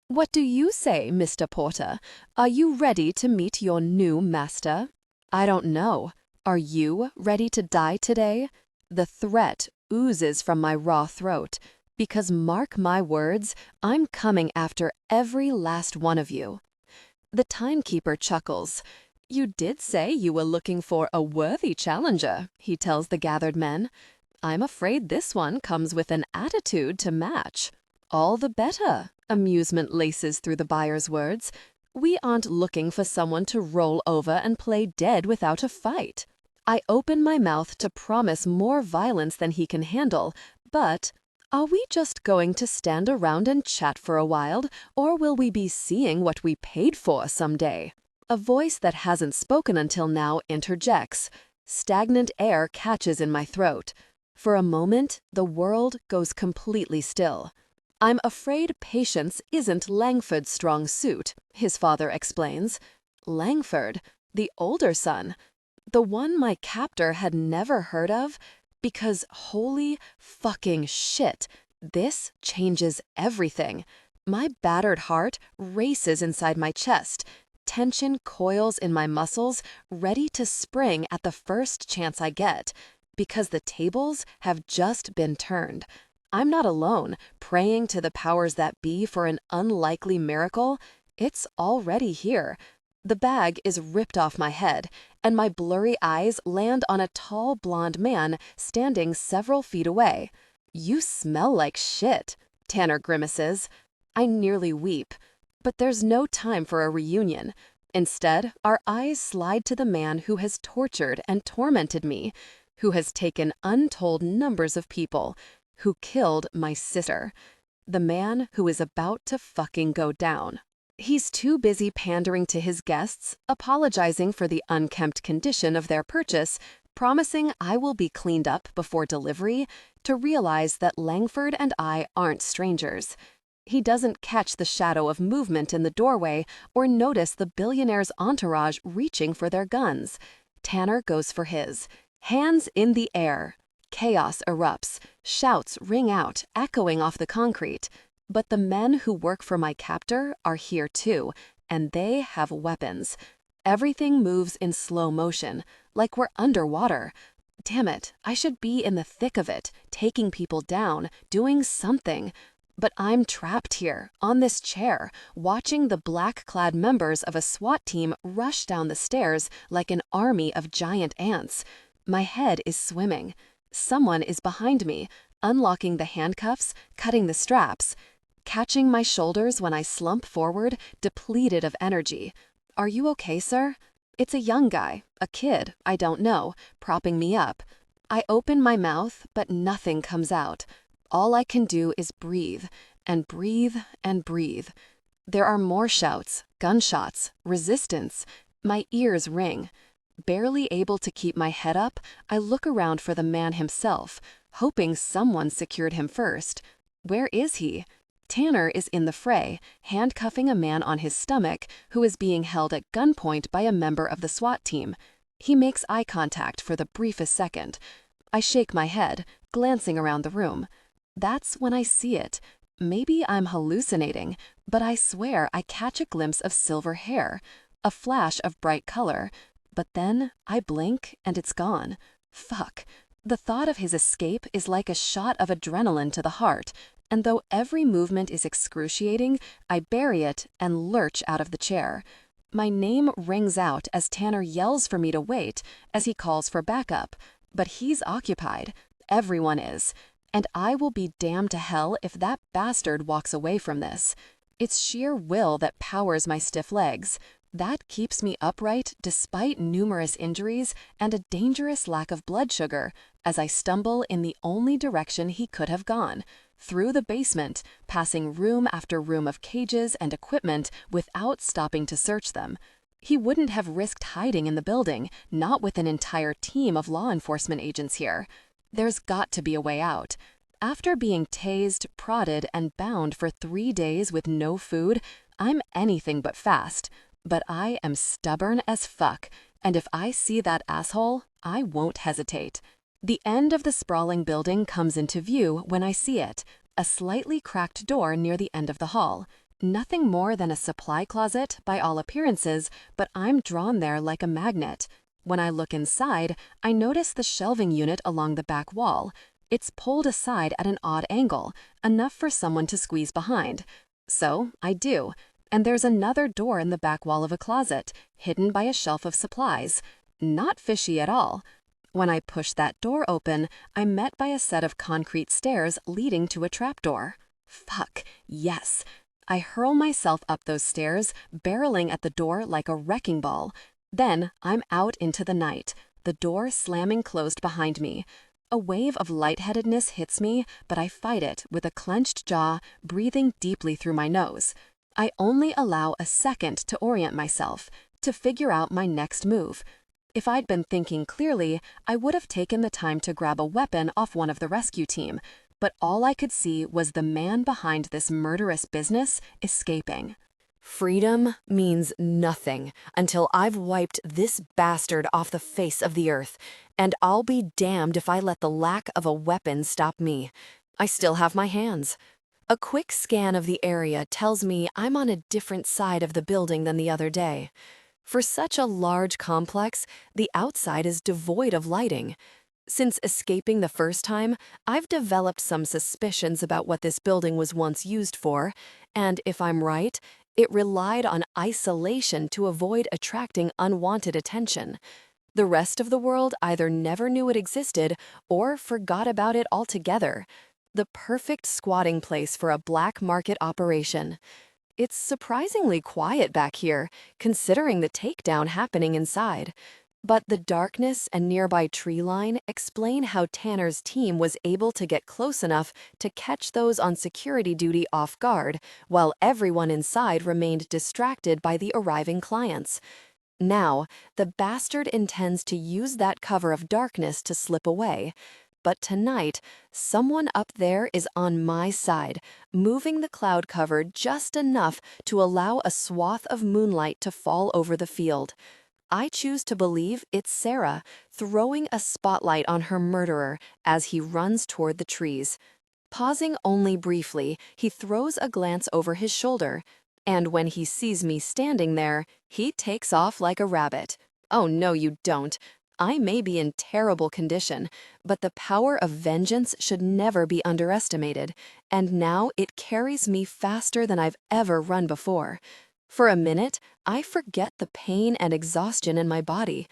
"What do you say, Mr. Porter? Are you ready to meet your new master?" I don't know. Are you ready to die today? The threat oozes from my raw throat. Because mark my words, I'm coming after every last one of you. The timekeeper chuckles. "You did say you were looking for a worthy challenger," he tells the gathered men. "I'm afraid this one comes with an attitude to match." "All the better," amusement laces through the buyer's words. "We aren't looking for someone to roll over and play dead without a fight." I open my mouth to promise more violence than he can handle, but are we just going to stand around and chat for a while, or will we be seeing what we paid for someday? A voice that hasn't spoken until now interjects. Stagnant air catches in my throat. For a moment, the world goes completely still. "I'm afraid patience isn't Langford's strong suit," his father explains. Langford, the older son, the one my captor had never heard of? Because holy fucking shit, this changes everything. My battered heart races inside my chest. Tension coils in my muscles, ready to spring at the first chance I get. Because the tables have just been turned. I'm not alone, praying to the powers that be for an unlikely miracle. It's already here. The bag is ripped off my head, and my blurry eyes land on a tall blonde man standing several feet away. "You smell like shit," Tanner grimaces. I nearly weep. But there's no time for a reunion. Instead, our eyes slide to the man who has tortured and tormented me, who has taken untold numbers of people, who killed my sister. The man who is about to fucking go down. He's too busy pandering to his guests, apologizing for the unkempt condition of their purchase, promising I will be cleaned up before delivery, to realize that Langford and I aren't strangers. He doesn't catch the shadow of movement in the doorway or notice the billionaire's entourage reaching for their guns. Tanner goes for his. Hands in the air. Chaos erupts. Shouts ring out, echoing off the concrete. But the men who work for my captor are here too, and they have weapons. Everything moves in slow motion, like we're underwater. Damn it, I should be in the thick of it, taking people down, doing something. But I'm trapped here, on this chair, watching the black-clad members of a SWAT team rush down the stairs like an army of giant ants. My head is swimming. Someone is behind me, unlocking the handcuffs, cutting the straps. Catching my shoulders when I slump forward, depleted of energy. "Are you okay, sir?" It's a young guy, a kid, I don't know, propping me up. I open my mouth, but nothing comes out. All I can do is breathe, and breathe, and breathe. There are more shouts, gunshots, resistance. My ears ring. Barely able to keep my head up, I look around for the man himself, hoping someone secured him first. Where is he? Tanner is in the fray, handcuffing a man on his stomach who is being held at gunpoint by a member of the SWAT team. He makes eye contact for the briefest second. I shake my head, glancing around the room. That's when I see it. Maybe I'm hallucinating, but I swear I catch a glimpse of silver hair, a flash of bright color, but then I blink and it's gone. Fuck. The thought of his escape is like a shot of adrenaline to the heart, and though every movement is excruciating, I bury it and lurch out of the chair. My name rings out as Tanner yells for me to wait as he calls for backup, but he's occupied. Everyone is. And I will be damned to hell if that bastard walks away from this. It's sheer will that powers my stiff legs. That keeps me upright despite numerous injuries and a dangerous lack of blood sugar as I stumble in the only direction he could have gone, through the basement, passing room after room of cages and equipment without stopping to search them. He wouldn't have risked hiding in the building, not with an entire team of law enforcement agents here. There's got to be a way out. After being tased, prodded, and bound for 3 days with no food, I'm anything but fast. But I am stubborn as fuck, and if I see that asshole, I won't hesitate. The end of the sprawling building comes into view when I see it, a slightly cracked door near the end of the hall. Nothing more than a supply closet, by all appearances, but I'm drawn there like a magnet. When I look inside, I notice the shelving unit along the back wall. It's pulled aside at an odd angle, enough for someone to squeeze behind. So I do, and there's another door in the back wall of a closet, hidden by a shelf of supplies. Not fishy at all. When I push that door open, I'm met by a set of concrete stairs leading to a trapdoor. Fuck, yes. I hurl myself up those stairs, barreling at the door like a wrecking ball. Then I'm out into the night, the door slamming closed behind me. A wave of lightheadedness hits me, but I fight it with a clenched jaw, breathing deeply through my nose. I only allow a second to orient myself, to figure out my next move. If I'd been thinking clearly, I would have taken the time to grab a weapon off one of the rescue team, but all I could see was the man behind this murderous business escaping. Freedom means nothing until I've wiped this bastard off the face of the earth, and I'll be damned if I let the lack of a weapon stop me. I still have my hands. A quick scan of the area tells me I'm on a different side of the building than the other day. For such a large complex, the outside is devoid of lighting. Since escaping the first time, I've developed some suspicions about what this building was once used for, and if I'm right, it relied on isolation to avoid attracting unwanted attention. The rest of the world either never knew it existed or forgot about it altogether. The perfect squatting place for a black market operation. It's surprisingly quiet back here, considering the takedown happening inside. But the darkness and nearby tree line explain how Tanner's team was able to get close enough to catch those on security duty off guard, while everyone inside remained distracted by the arriving clients. Now, the bastard intends to use that cover of darkness to slip away. But tonight, someone up there is on my side, moving the cloud cover just enough to allow a swath of moonlight to fall over the field. I choose to believe it's Sarah, throwing a spotlight on her murderer as he runs toward the trees. Pausing only briefly, he throws a glance over his shoulder, and when he sees me standing there, he takes off like a rabbit. Oh, no, you don't. I may be in terrible condition, but the power of vengeance should never be underestimated, and now it carries me faster than I've ever run before. For a minute, I forget the pain and exhaustion in my body.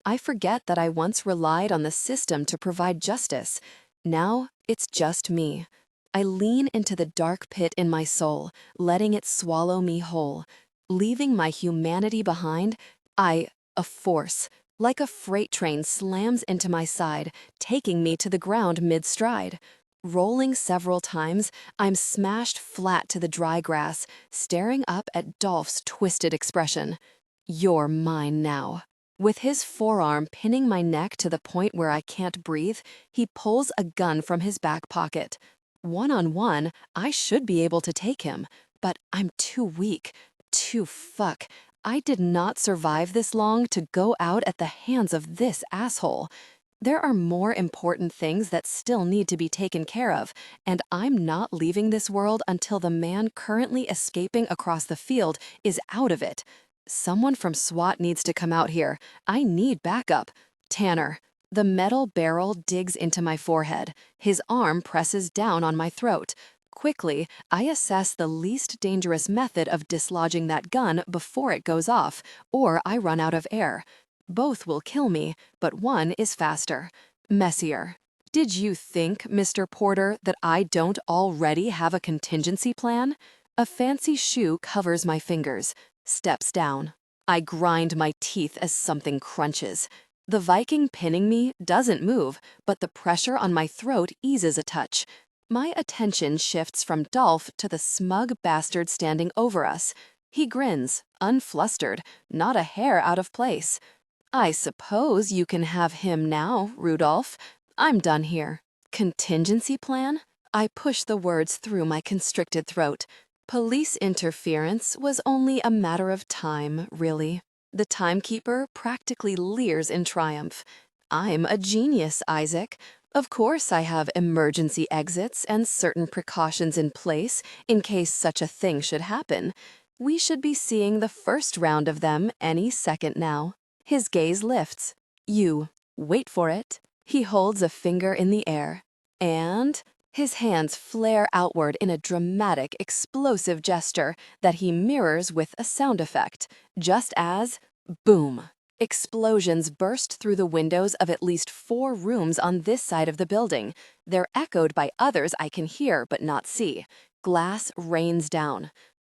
I forget that I once relied on the system to provide justice. Now, it's just me. I lean into the dark pit in my soul, letting it swallow me whole. Leaving my humanity behind, a force, like a freight train, slams into my side, taking me to the ground mid-stride. Rolling several times, I'm smashed flat to the dry grass, staring up at Dolph's twisted expression. You're mine now. With his forearm pinning my neck to the point where I can't breathe, he pulls a gun from his back pocket. One-on-one, I should be able to take him, but I'm too weak. Fuck. I did not survive this long to go out at the hands of this asshole. There are more important things that still need to be taken care of, and I'm not leaving this world until the man currently escaping across the field is out of it. Someone from SWAT needs to come out here. I need backup. Tanner. The metal barrel digs into my forehead. His arm presses down on my throat. Quickly, I assess the least dangerous method of dislodging that gun before it goes off, or I run out of air. Both will kill me, but one is faster. Messier. Did you think, Mr. Porter, that I don't already have a contingency plan? A fancy shoe covers my fingers. Steps down. I grind my teeth as something crunches. The Viking pinning me doesn't move, but the pressure on my throat eases a touch. My attention shifts from Dolph to the smug bastard standing over us. He grins, unflustered, not a hair out of place. I suppose you can have him now, Rudolph. I'm done here. Contingency plan? I push the words through my constricted throat. Police interference was only a matter of time, really. The Timekeeper practically leers in triumph. I'm a genius, Isaac. Of course I have emergency exits and certain precautions in place in case such a thing should happen. We should be seeing the first round of them any second now. His gaze lifts. You. Wait for it. He holds a finger in the air. And his hands flare outward in a dramatic, explosive gesture that he mirrors with a sound effect, just as, boom. Explosions burst through the windows of at least 4 rooms on this side of the building. They're echoed by others I can hear but not see. Glass rains down.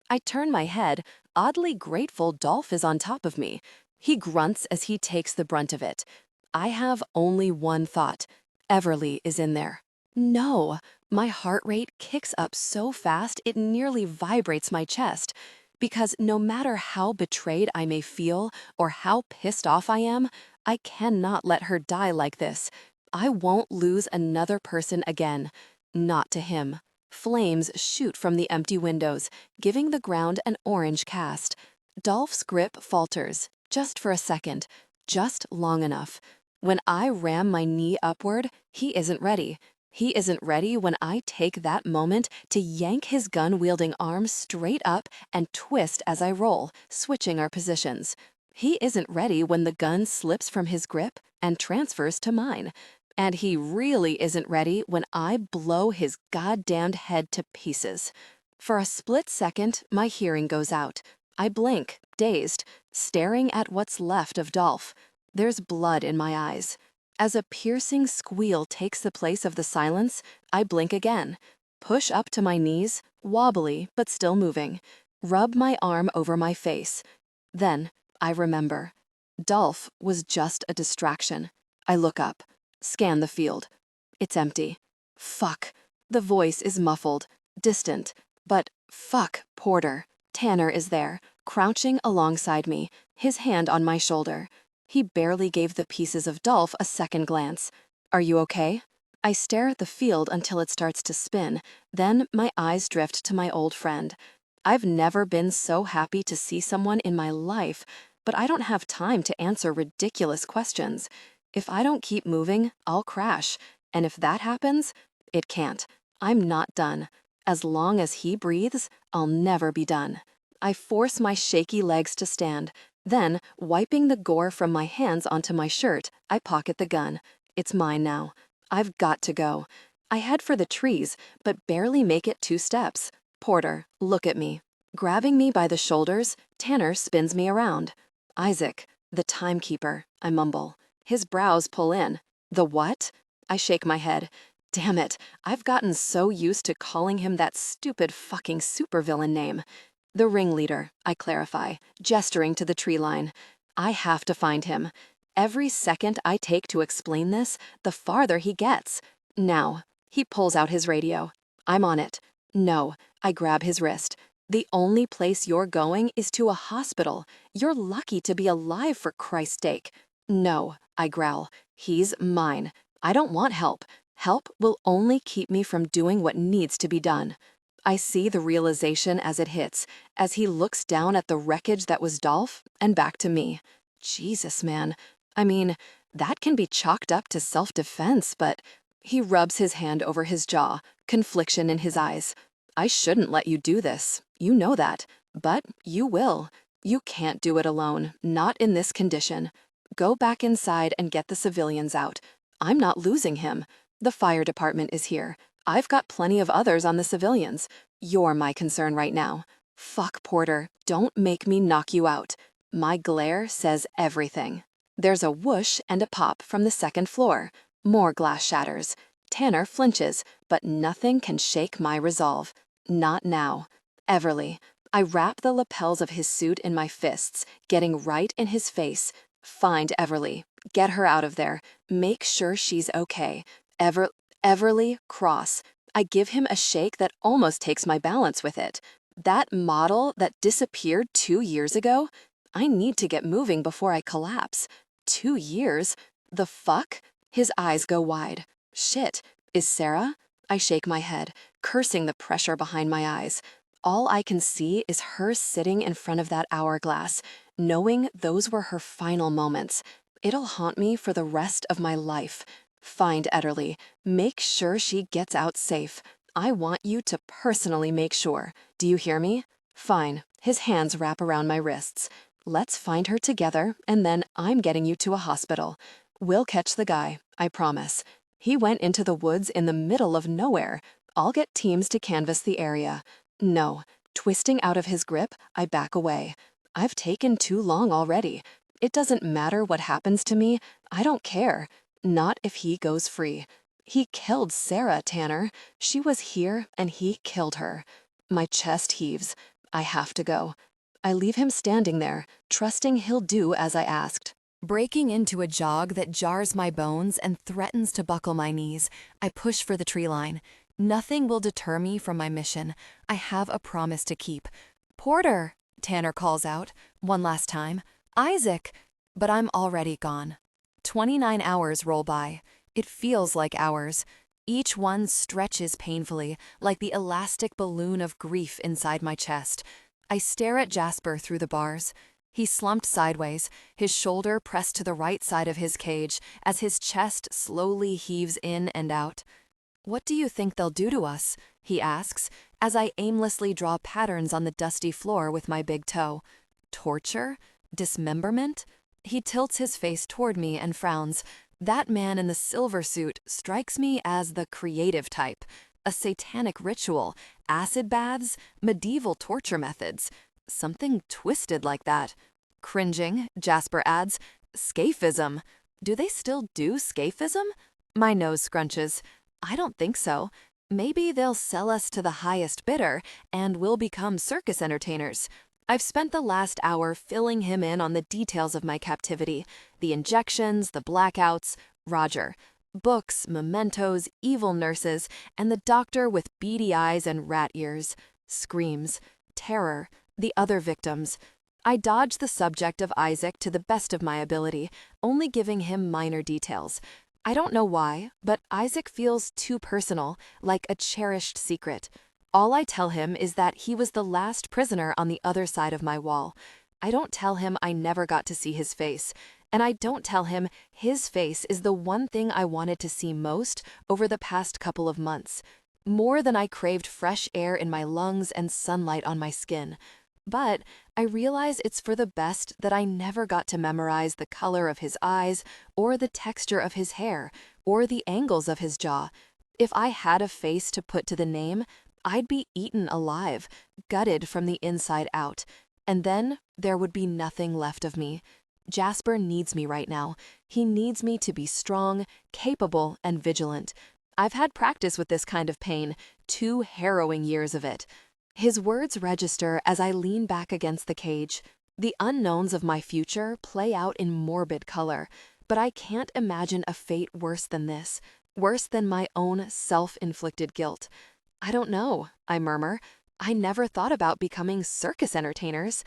I turn my head, oddly grateful Dolph is on top of me. He grunts as he takes the brunt of it. I have only one thought. Everly is in there. No, my heart rate kicks up so fast it nearly vibrates my chest. Because no matter how betrayed I may feel or how pissed off I am, I cannot let her die like this. I won't lose another person again. Not to him. Flames shoot from the empty windows, giving the ground an orange cast. Dolph's grip falters, just for a second, just long enough. When I ram my knee upward, he isn't ready. He isn't ready when I take that moment to yank his gun-wielding arm straight up and twist as I roll, switching our positions. He isn't ready when the gun slips from his grip and transfers to mine. And he really isn't ready when I blow his goddamned head to pieces. For a split second, my hearing goes out. I blink, dazed, staring at what's left of Dolph. There's blood in my eyes. As a piercing squeal takes the place of the silence, I blink again. Push up to my knees, wobbly but still moving. Rub my arm over my face. Then I remember. Dolph was just a distraction. I look up, scan the field. It's empty. Fuck. The voice is muffled, distant, but fuck, Porter. Tanner is there, crouching alongside me, his hand on my shoulder. He barely gave the pieces of Dolph a second glance. Are you okay? I stare at the field until it starts to spin, then my eyes drift to my old friend. I've never been so happy to see someone in my life, but I don't have time to answer ridiculous questions. If I don't keep moving, I'll crash, and if that happens, it can't. I'm not done. As long as he breathes, I'll never be done. I force my shaky legs to stand. Then, wiping the gore from my hands onto my shirt, I pocket the gun. It's mine now. I've got to go. I head for the trees, but barely make it 2 steps. Porter, look at me. Grabbing me by the shoulders, Tanner spins me around. Isaac, the Timekeeper, I mumble. His brows pull in. The what? I shake my head. Damn it, I've gotten so used to calling him that stupid fucking supervillain name. The ringleader, I clarify, gesturing to the tree line. I have to find him. Every second I take to explain this, the farther he gets. Now, he pulls out his radio. I'm on it. No, I grab his wrist. The only place you're going is to a hospital. You're lucky to be alive, for Christ's sake. No, I growl. He's mine. I don't want help. Help will only keep me from doing what needs to be done. I see the realization as it hits, as he looks down at the wreckage that was Dolph and back to me. Jesus, man. I mean, that can be chalked up to self-defense, but he rubs his hand over his jaw, confliction in his eyes. I shouldn't let you do this. You know that. But you will. You can't do it alone, not in this condition. Go back inside and get the civilians out. I'm not losing him. The fire department is here. I've got plenty of others on the civilians. You're my concern right now. Fuck, Porter, don't make me knock you out. My glare says everything. There's a whoosh and a pop from the second floor. More glass shatters. Tanner flinches, but nothing can shake my resolve. Not now. Everly. I wrap the lapels of his suit in my fists, getting right in his face. Find Everly. Get her out of there. Make sure she's okay. Everly, cross. I give him a shake that almost takes my balance with it. That model that disappeared 2 years ago? I need to get moving before I collapse. 2 years? The fuck? His eyes go wide. Shit. Is Sarah? I shake my head, cursing the pressure behind my eyes. All I can see is her sitting in front of that hourglass, knowing those were her final moments. It'll haunt me for the rest of my life. Find Ederly. Make sure she gets out safe. I want you to personally make sure. Do you hear me? Fine. His hands wrap around my wrists. Let's find her together, and then I'm getting you to a hospital. We'll catch the guy, I promise. He went into the woods in the middle of nowhere. I'll get teams to canvass the area. No. Twisting out of his grip, I back away. I've taken too long already. It doesn't matter what happens to me. I don't care. Not if he goes free. He killed Sarah, Tanner. She was here, and he killed her. My chest heaves. I have to go. I leave him standing there, trusting he'll do as I asked. Breaking into a jog that jars my bones and threatens to buckle my knees, I push for the tree line. Nothing will deter me from my mission. I have a promise to keep. Porter, Tanner calls out, one last time. Isaac! But I'm already gone. 29 hours roll by. It feels like hours. Each one stretches painfully, like the elastic balloon of grief inside my chest. I stare at Jasper through the bars. He slumped sideways, his shoulder pressed to the right side of his cage as his chest slowly heaves in and out. What do you think they'll do to us? He asks, as I aimlessly draw patterns on the dusty floor with my big toe. Torture? Dismemberment? He tilts his face toward me and frowns. That man in the silver suit strikes me as the creative type. A satanic ritual, acid baths, medieval torture methods. Something twisted like that. Cringing, Jasper adds, scaphism. Do they still do scaphism? My nose scrunches. I don't think so. Maybe they'll sell us to the highest bidder, and we'll become circus entertainers. I've spent the last hour filling him in on the details of my captivity. The injections, the blackouts, Roger. Books, mementos, evil nurses, and the doctor with beady eyes and rat ears. Screams. Terror. The other victims. I dodge the subject of Isaac to the best of my ability, only giving him minor details. I don't know why, but Isaac feels too personal, like a cherished secret. All I tell him is that he was the last prisoner on the other side of my wall. I don't tell him I never got to see his face, and I don't tell him his face is the one thing I wanted to see most over the past couple of months, more than I craved fresh air in my lungs and sunlight on my skin. But I realize it's for the best that I never got to memorize the color of his eyes, or the texture of his hair, or the angles of his jaw. If I had a face to put to the name, I'd be eaten alive, gutted from the inside out, and then there would be nothing left of me. Jasper needs me right now. He needs me to be strong, capable, and vigilant. I've had practice with this kind of pain, 2 harrowing years of it. His words register as I lean back against the cage. The unknowns of my future play out in morbid color, but I can't imagine a fate worse than this, worse than my own self-inflicted guilt. I don't know, I murmur. I never thought about becoming circus entertainers.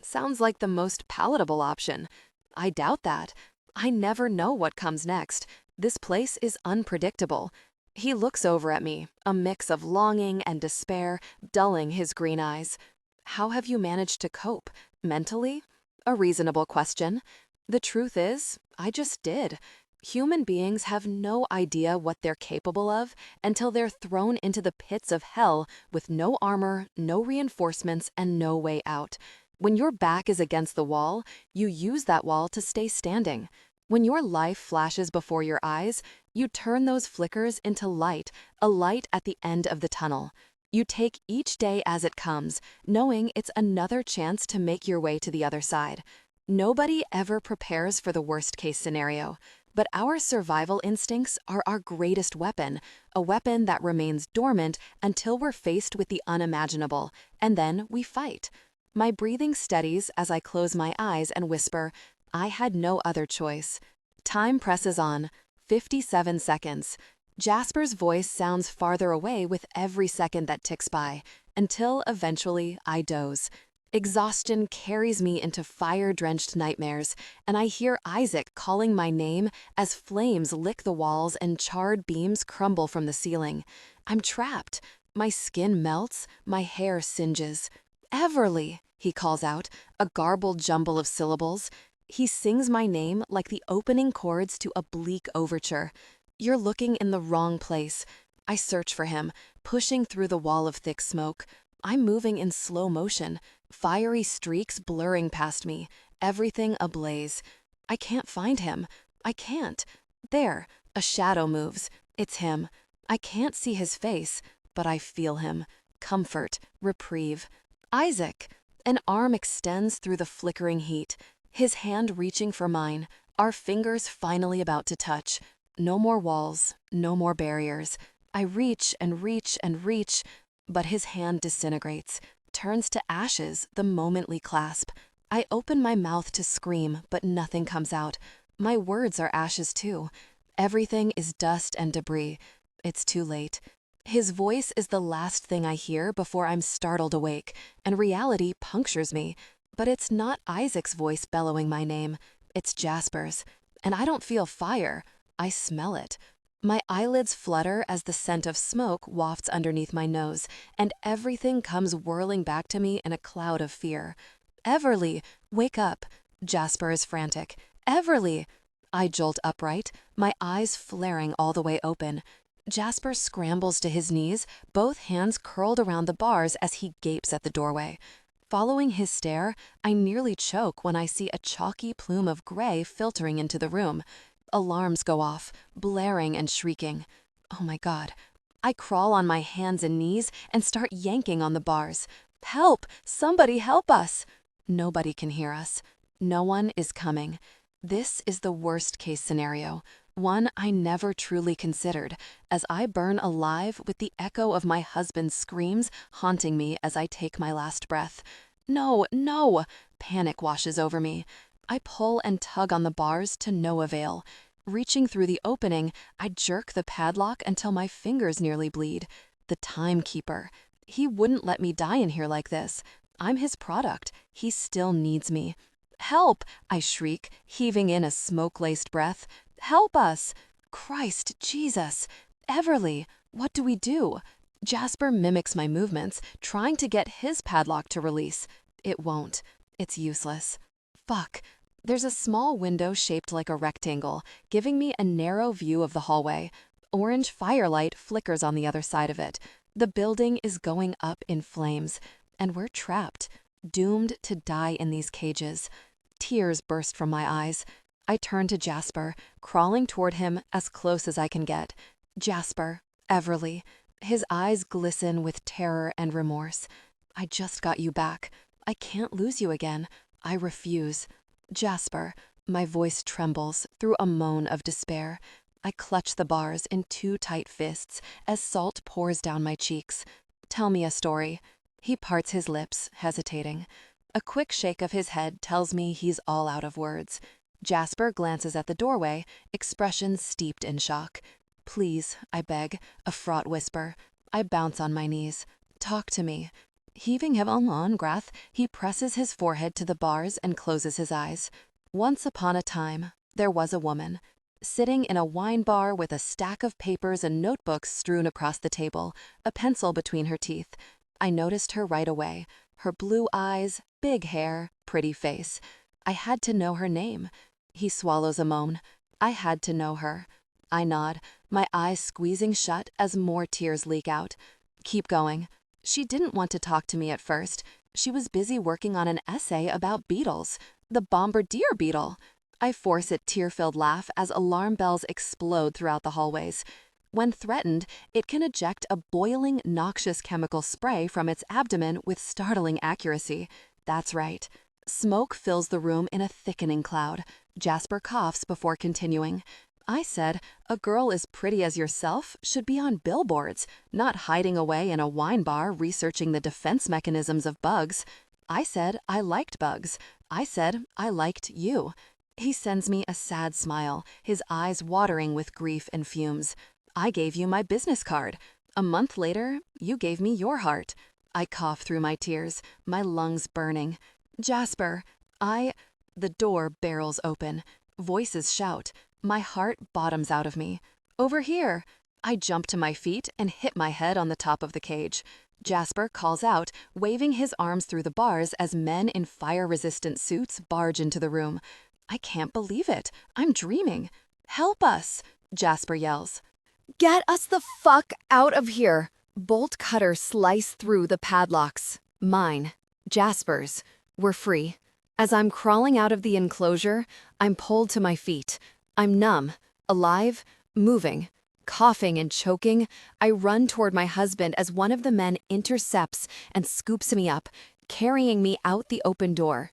Sounds like the most palatable option. I doubt that. I never know what comes next. This place is unpredictable. He looks over at me, a mix of longing and despair dulling his green eyes. How have you managed to cope? Mentally? A reasonable question. The truth is, I just did. Human beings have no idea what they're capable of until they're thrown into the pits of hell with no armor, no reinforcements, and no way out. When your back is against the wall, you use that wall to stay standing. When your life flashes before your eyes, you turn those flickers into light, a light at the end of the tunnel. You take each day as it comes, knowing it's another chance to make your way to the other side. Nobody ever prepares for the worst-case scenario, but our survival instincts are our greatest weapon, a weapon that remains dormant until we're faced with the unimaginable, and then we fight. My breathing steadies as I close my eyes and whisper, I had no other choice. Time presses on. 57 seconds. Jasper's voice sounds farther away with every second that ticks by, until eventually I doze. Exhaustion carries me into fire-drenched nightmares, and I hear Isaac calling my name as flames lick the walls and charred beams crumble from the ceiling. I'm trapped. My skin melts, my hair singes. Everly, he calls out, a garbled jumble of syllables. He sings my name like the opening chords to a bleak overture. You're looking in the wrong place. I search for him, pushing through the wall of thick smoke. I'm moving in slow motion, fiery streaks blurring past me, everything ablaze. I can't find him. I can't. There, a shadow moves. It's him. I can't see his face, but I feel him. Comfort, reprieve. Isaac! An arm extends through the flickering heat. His hand reaching for mine, our fingers finally about to touch. No more walls, no more barriers. I reach and reach and reach, but his hand disintegrates, turns to ashes the moment we clasp. I open my mouth to scream, but nothing comes out. My words are ashes too. Everything is dust and debris. It's too late. His voice is the last thing I hear before I'm startled awake, and reality punctures me. But it's not Isaac's voice bellowing my name, it's Jasper's. And I don't feel fire, I smell it. My eyelids flutter as the scent of smoke wafts underneath my nose, and everything comes whirling back to me in a cloud of fear. Everly, wake up. Jasper is frantic. Everly! I jolt upright, my eyes flaring all the way open. Jasper scrambles to his knees, both hands curled around the bars as he gapes at the doorway. Following his stare, I nearly choke when I see a chalky plume of gray filtering into the room. Alarms go off, blaring and shrieking. Oh my God. I crawl on my hands and knees and start yanking on the bars. Help! Somebody help us! Nobody can hear us. No one is coming. This is the worst-case scenario, one I never truly considered, as I burn alive with the echo of my husband's screams haunting me as I take my last breath. No, no! Panic washes over me. I pull and tug on the bars to no avail. Reaching through the opening, I jerk the padlock until my fingers nearly bleed. The Timekeeper. He wouldn't let me die in here like this. I'm his product. He still needs me. Help! I shriek, heaving in a smoke-laced breath. Help us! Christ Jesus! Everly, what do we do? Jasper mimics my movements, trying to get his padlock to release. It won't. It's useless. Fuck. There's a small window shaped like a rectangle, giving me a narrow view of the hallway. Orange firelight flickers on the other side of it. The building is going up in flames, and we're trapped, doomed to die in these cages. Tears burst from my eyes. I turn to Jasper, crawling toward him as close as I can get. Jasper, Everly. His eyes glisten with terror and remorse. I just got you back. I can't lose you again. I refuse. Jasper, my voice trembles through a moan of despair. I clutch the bars in two tight fists as salt pours down my cheeks. Tell me a story. He parts his lips, hesitating. A quick shake of his head tells me he's all out of words. Jasper glances at the doorway, expression steeped in shock. Please, I beg, a fraught whisper. I bounce on my knees. Talk to me. Heaving a long breath, he presses his forehead to the bars and closes his eyes. Once upon a time, there was a woman, sitting in a wine bar with a stack of papers and notebooks strewn across the table, a pencil between her teeth. I noticed her right away. Her blue eyes, big hair, pretty face. I had to know her name. He swallows a moan. I had to know her. I nod, my eyes squeezing shut as more tears leak out. Keep going. She didn't want to talk to me at first. She was busy working on an essay about beetles, the bombardier beetle. I force a tear-filled laugh as alarm bells explode throughout the hallways. When threatened, it can eject a boiling, noxious chemical spray from its abdomen with startling accuracy. That's right. Smoke fills the room in a thickening cloud. Jasper coughs before continuing. I said, a girl as pretty as yourself should be on billboards, not hiding away in a wine bar researching the defense mechanisms of bugs. I said I liked bugs. I said I liked you. He sends me a sad smile, his eyes watering with grief and fumes. I gave you my business card. A month later, you gave me your heart. I cough through my tears, my lungs burning. Jasper, The door barrels open. Voices shout. My heart bottoms out of me. Over here! I jump to my feet and hit my head on the top of the cage. Jasper calls out, waving his arms through the bars as men in fire-resistant suits barge into the room. I can't believe it. I'm dreaming. Help us! Jasper yells. Get us the fuck out of here! Bolt cutters slice through the padlocks. Mine. Jasper's. We're free. As I'm crawling out of the enclosure, I'm pulled to my feet. I'm numb, alive, moving. Coughing and choking, I run toward my husband as one of the men intercepts and scoops me up, carrying me out the open door.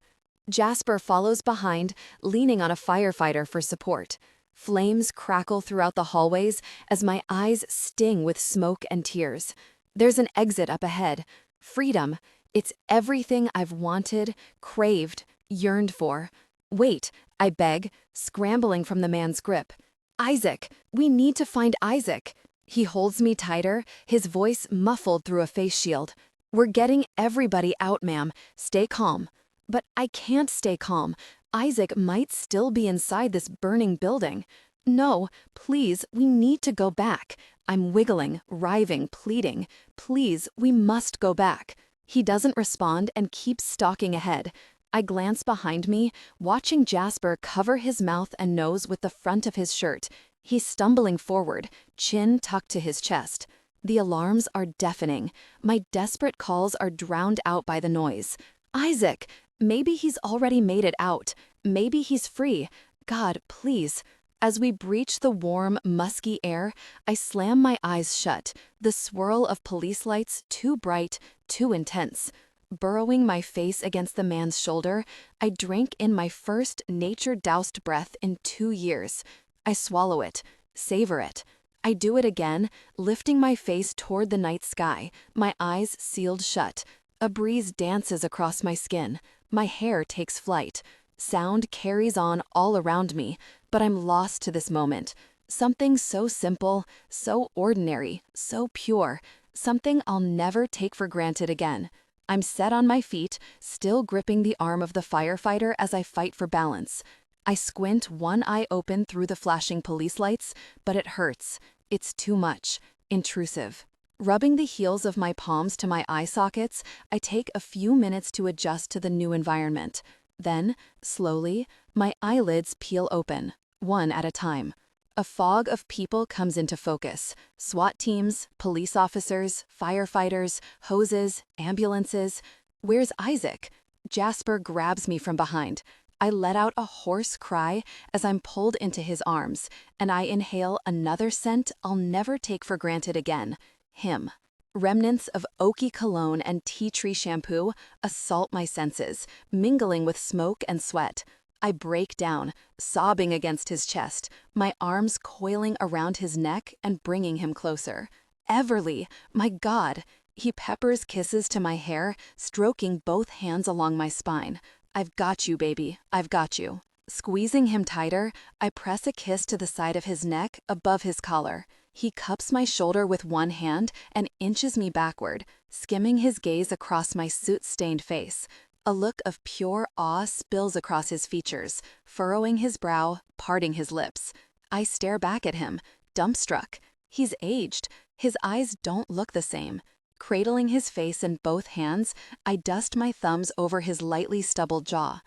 Jasper follows behind, leaning on a firefighter for support. Flames crackle throughout the hallways as my eyes sting with smoke and tears. There's an exit up ahead. Freedom. It's everything I've wanted, craved, yearned for. Wait, I beg, scrambling from the man's grip. Isaac, we need to find Isaac. He holds me tighter, his voice muffled through a face shield. We're getting everybody out, ma'am. Stay calm. But I can't stay calm. Isaac might still be inside this burning building. No, please, we need to go back. I'm wiggling, writhing, pleading. Please, we must go back. He doesn't respond and keeps stalking ahead. I glance behind me, watching Jasper cover his mouth and nose with the front of his shirt. He's stumbling forward, chin tucked to his chest. The alarms are deafening. My desperate calls are drowned out by the noise. Isaac! Maybe he's already made it out. Maybe he's free. God, please. As we breach the warm, musky air, I slam my eyes shut, the swirl of police lights too bright, too intense. Burrowing my face against the man's shoulder, I drink in my first nature-doused breath in 2 years. I swallow it, savor it. I do it again, lifting my face toward the night sky, my eyes sealed shut. A breeze dances across my skin. My hair takes flight. Sound carries on all around me, but I'm lost to this moment. Something so simple, so ordinary, so pure. Something I'll never take for granted again. I'm set on my feet, still gripping the arm of the firefighter as I fight for balance. I squint one eye open through the flashing police lights, but it hurts. It's too much. Intrusive. Rubbing the heels of my palms to my eye sockets, I take a few minutes to adjust to the new environment. Then, slowly, my eyelids peel open, one at a time. A fog of people comes into focus. SWAT teams, police officers, firefighters, hoses, ambulances. Where's Isaac? Jasper grabs me from behind. I let out a hoarse cry as I'm pulled into his arms, and I inhale another scent I'll never take for granted again. Him. Remnants of oaky cologne and tea tree shampoo assault my senses, mingling with smoke and sweat. I break down, sobbing against his chest, my arms coiling around his neck and bringing him closer. Everly, my God! He peppers kisses to my hair, stroking both hands along my spine. I've got you, baby. I've got you. Squeezing him tighter, I press a kiss to the side of his neck, above his collar. He cups my shoulder with one hand and inches me backward, skimming his gaze across my soot-stained face. A look of pure awe spills across his features, furrowing his brow, parting his lips. I stare back at him, dumbstruck. He's aged. His eyes don't look the same. Cradling his face in both hands, I dust my thumbs over his lightly stubbled jaw.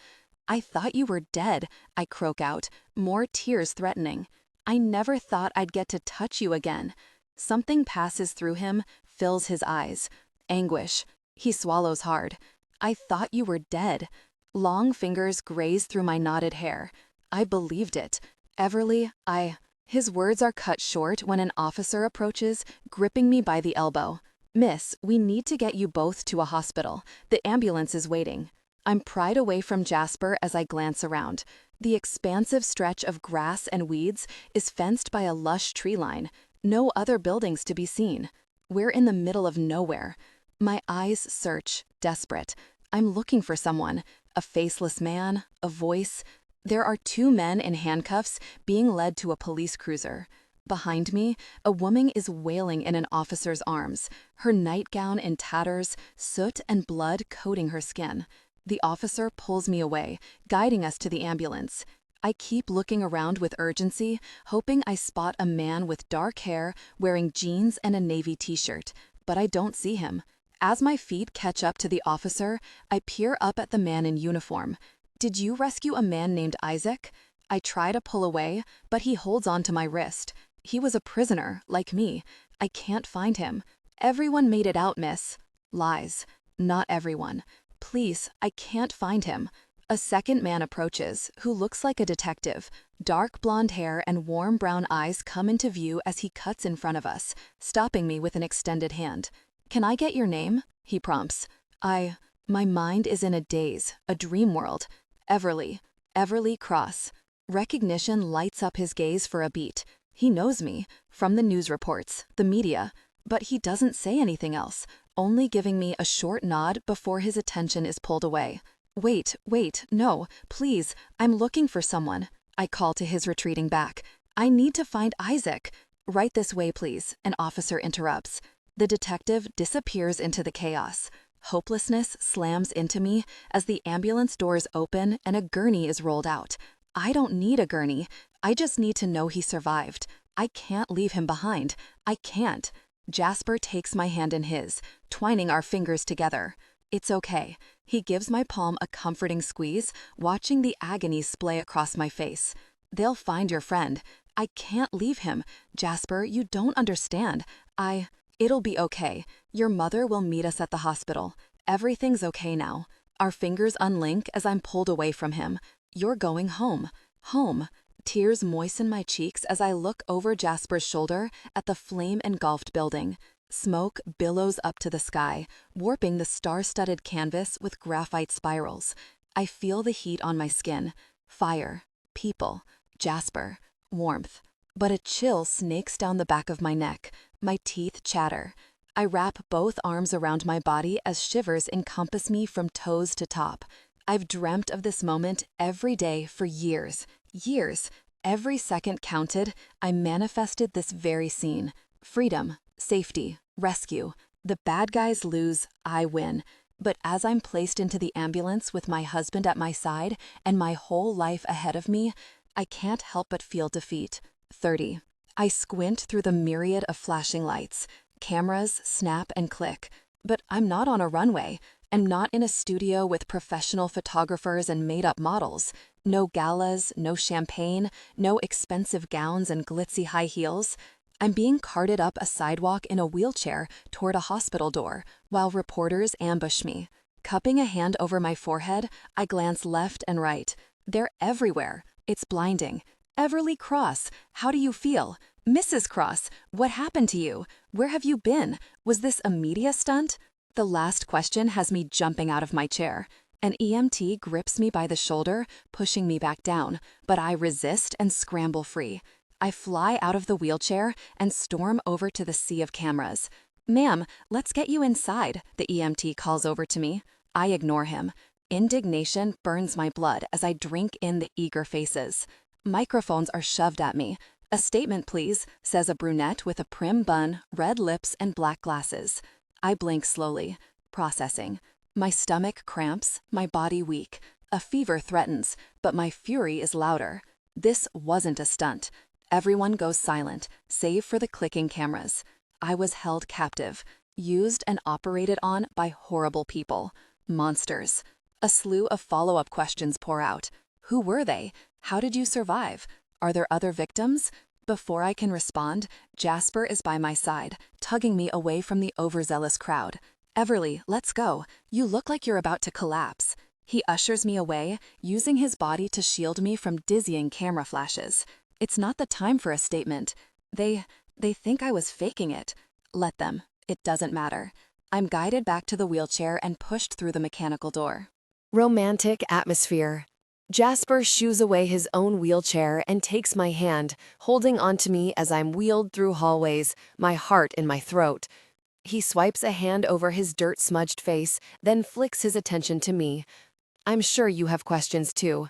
I thought you were dead, I croak out, more tears threatening. I never thought I'd get to touch you again. Something passes through him, fills his eyes. Anguish. He swallows hard. I thought you were dead." Long fingers grazed through my knotted hair. I believed it. "Everly, His words are cut short when an officer approaches, gripping me by the elbow. "Miss, we need to get you both to a hospital. The ambulance is waiting." I'm pried away from Jasper as I glance around. The expansive stretch of grass and weeds is fenced by a lush tree line. No other buildings to be seen. We're in the middle of nowhere. My eyes search, desperate. I'm looking for someone. A faceless man, a voice. There are two men in handcuffs being led to a police cruiser. Behind me, a woman is wailing in an officer's arms, her nightgown in tatters, soot and blood coating her skin. The officer pulls me away, guiding us to the ambulance. I keep looking around with urgency, hoping I spot a man with dark hair wearing jeans and a navy t-shirt, but I don't see him. As my feet catch up to the officer, I peer up at the man in uniform. "Did you rescue a man named Isaac?" I try to pull away, but he holds on to my wrist. He was a prisoner, like me. I can't find him. "Everyone made it out, miss." Lies. Not everyone. "Please, I can't find him." A second man approaches, who looks like a detective. Dark blonde hair and warm brown eyes come into view as he cuts in front of us, stopping me with an extended hand. "Can I get your name?" he prompts. My mind is in a daze, a dream world. Everly Cross. Recognition lights up his gaze for a beat. He knows me, from the news reports, the media, but he doesn't say anything else, only giving me a short nod before his attention is pulled away. Wait, no, please, I'm looking for someone." I call to his retreating back. "I need to find Isaac." "Right this way, please," an officer interrupts. The detective disappears into the chaos. Hopelessness slams into me as the ambulance doors open and a gurney is rolled out. I don't need a gurney. I just need to know he survived. I can't leave him behind. I can't. Jasper takes my hand in his, twining our fingers together. "It's okay." He gives my palm a comforting squeeze, watching the agony splay across my face. "They'll find your friend." "I can't leave him. Jasper, you don't understand. It'll be okay. Your mother will meet us at the hospital. Everything's okay now." Our fingers unlink as I'm pulled away from him. "You're going home. Home." Tears moisten my cheeks as I look over Jasper's shoulder at the flame-engulfed building. Smoke billows up to the sky, warping the star-studded canvas with graphite spirals. I feel the heat on my skin. Fire. People. Jasper. Warmth. But a chill snakes down the back of my neck. My teeth chatter. I wrap both arms around my body as shivers encompass me from toes to top. I've dreamt of this moment every day for years. Years. Every second counted, I manifested this very scene. Freedom, safety, rescue. The bad guys lose, I win. But as I'm placed into the ambulance with my husband at my side and my whole life ahead of me, I can't help but feel defeat. 30. I squint through the myriad of flashing lights. Cameras snap and click. But I'm not on a runway. I'm not in a studio with professional photographers and made-up models. No galas, no champagne, no expensive gowns and glitzy high heels. I'm being carted up a sidewalk in a wheelchair toward a hospital door, while reporters ambush me. Cupping a hand over my forehead, I glance left and right. They're everywhere. It's blinding. "Everly Cross, how do you feel? Mrs. Cross, what happened to you? Where have you been? Was this a media stunt?" The last question has me jumping out of my chair. An EMT grips me by the shoulder, pushing me back down, but I resist and scramble free. I fly out of the wheelchair and storm over to the sea of cameras. "Ma'am, let's get you inside," the EMT calls over to me. I ignore him. Indignation burns my blood as I drink in the eager faces. Microphones are shoved at me. "A statement, please," says a brunette with a prim bun, red lips, and black glasses. I blink slowly, processing. My stomach cramps, my body weak. A fever threatens, but my fury is louder. This wasn't a stunt. Everyone goes silent, save for the clicking cameras. I was held captive, used and operated on by horrible people. Monsters. A slew of follow-up questions pour out. Who were they? How did you survive? Are there other victims? Before I can respond, Jasper is by my side, tugging me away from the overzealous crowd. Everly, let's go. You look like you're about to collapse. He ushers me away, using his body to shield me from dizzying camera flashes. It's not the time for a statement. They think I was faking it. Let them. It doesn't matter. I'm guided back to the wheelchair and pushed through the mechanical door. Romantic atmosphere. Jasper shoos away his own wheelchair and takes my hand, holding onto me as I'm wheeled through hallways, my heart in my throat. He swipes a hand over his dirt-smudged face, then flicks his attention to me. I'm sure you have questions too.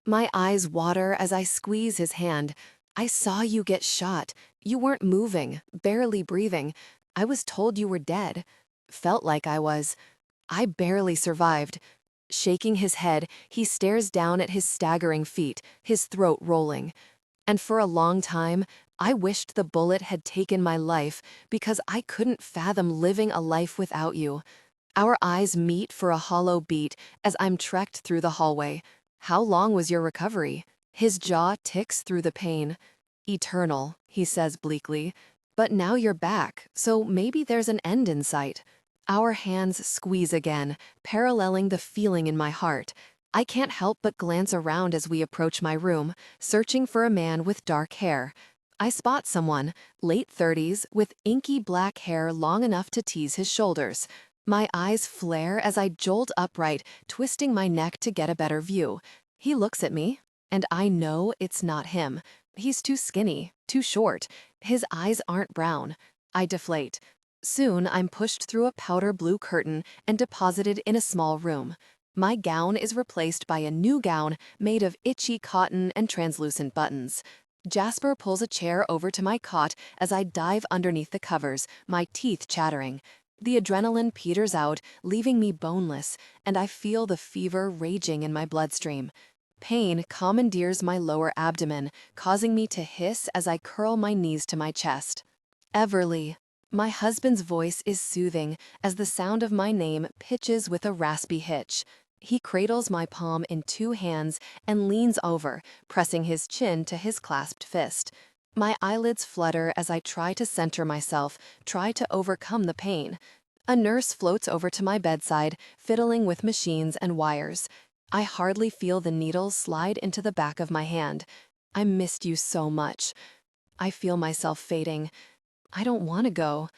My eyes water as I squeeze his hand. I saw you get shot. You weren't moving, barely breathing. I was told you were dead. Felt like I was. I barely survived. Shaking his head, he stares down at his staggering feet, his throat rolling. And for a long time, I wished the bullet had taken my life because I couldn't fathom living a life without you. Our eyes meet for a hollow beat as I'm trekked through the hallway. How long was your recovery? His jaw ticks through the pain. Eternal, he says bleakly. But now you're back, so maybe there's an end in sight. Our hands squeeze again, paralleling the feeling in my heart. I can't help but glance around as we approach my room, searching for a man with dark hair. I spot someone, late 30s, with inky black hair long enough to tease his shoulders. My eyes flare as I jolt upright, twisting my neck to get a better view. He looks at me, and I know it's not him. He's too skinny, too short. His eyes aren't brown. I deflate. Soon, I'm pushed through a powder blue curtain and deposited in a small room. My gown is replaced by a new gown made of itchy cotton and translucent buttons. Jasper pulls a chair over to my cot as I dive underneath the covers, my teeth chattering. The adrenaline peters out, leaving me boneless, and I feel the fever raging in my bloodstream. Pain commandeers my lower abdomen, causing me to hiss as I curl my knees to my chest. Everly. My husband's voice is soothing as the sound of my name pitches with a raspy hitch. He cradles my palm in two hands and leans over, pressing his chin to his clasped fist. My eyelids flutter as I try to center myself, try to overcome the pain. A nurse floats over to my bedside, fiddling with machines and wires. I hardly feel the needles slide into the back of my hand. I missed you so much. I feel myself fading. I don't want to go.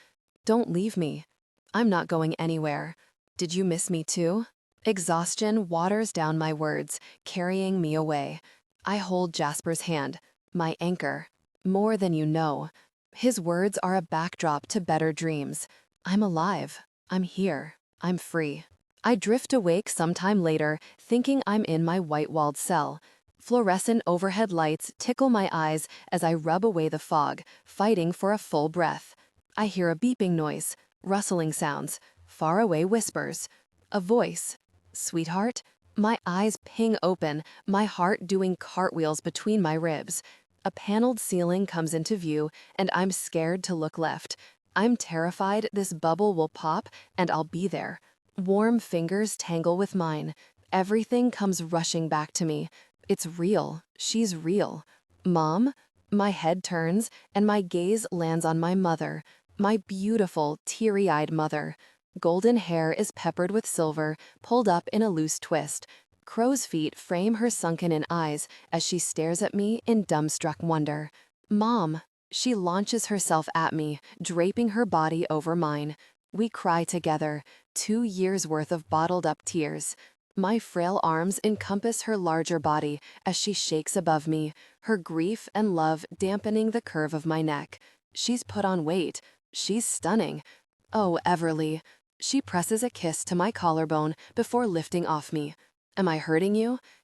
Don't leave me. I'm not going anywhere. Did you miss me too? Exhaustion waters down my words, carrying me away. I hold Jasper's hand, my anchor. More than you know. His words are a backdrop to better dreams. I'm alive. I'm here. I'm free. I drift awake sometime later, thinking I'm in my white-walled cell. Fluorescent overhead lights tickle my eyes as I rub away the fog, fighting for a full breath. I hear a beeping noise, rustling sounds, faraway whispers. A voice. Sweetheart? My eyes ping open, my heart doing cartwheels between my ribs. A paneled ceiling comes into view, and I'm scared to look left. I'm terrified this bubble will pop, and I'll be there. Warm fingers tangle with mine. Everything comes rushing back to me. It's real. She's real. Mom? My head turns, and my gaze lands on my mother, my beautiful, teary-eyed mother. Golden hair is peppered with silver, pulled up in a loose twist. Crow's feet frame her sunken-in eyes as she stares at me in dumbstruck wonder. Mom! She launches herself at me, draping her body over mine. We cry together, 2 years' worth of bottled-up tears. My frail arms encompass her larger body as she shakes above me, her grief and love dampening the curve of my neck. She's put on weight. She's stunning. Oh, Everly. She presses a kiss to my collarbone before lifting off me. Am I hurting you?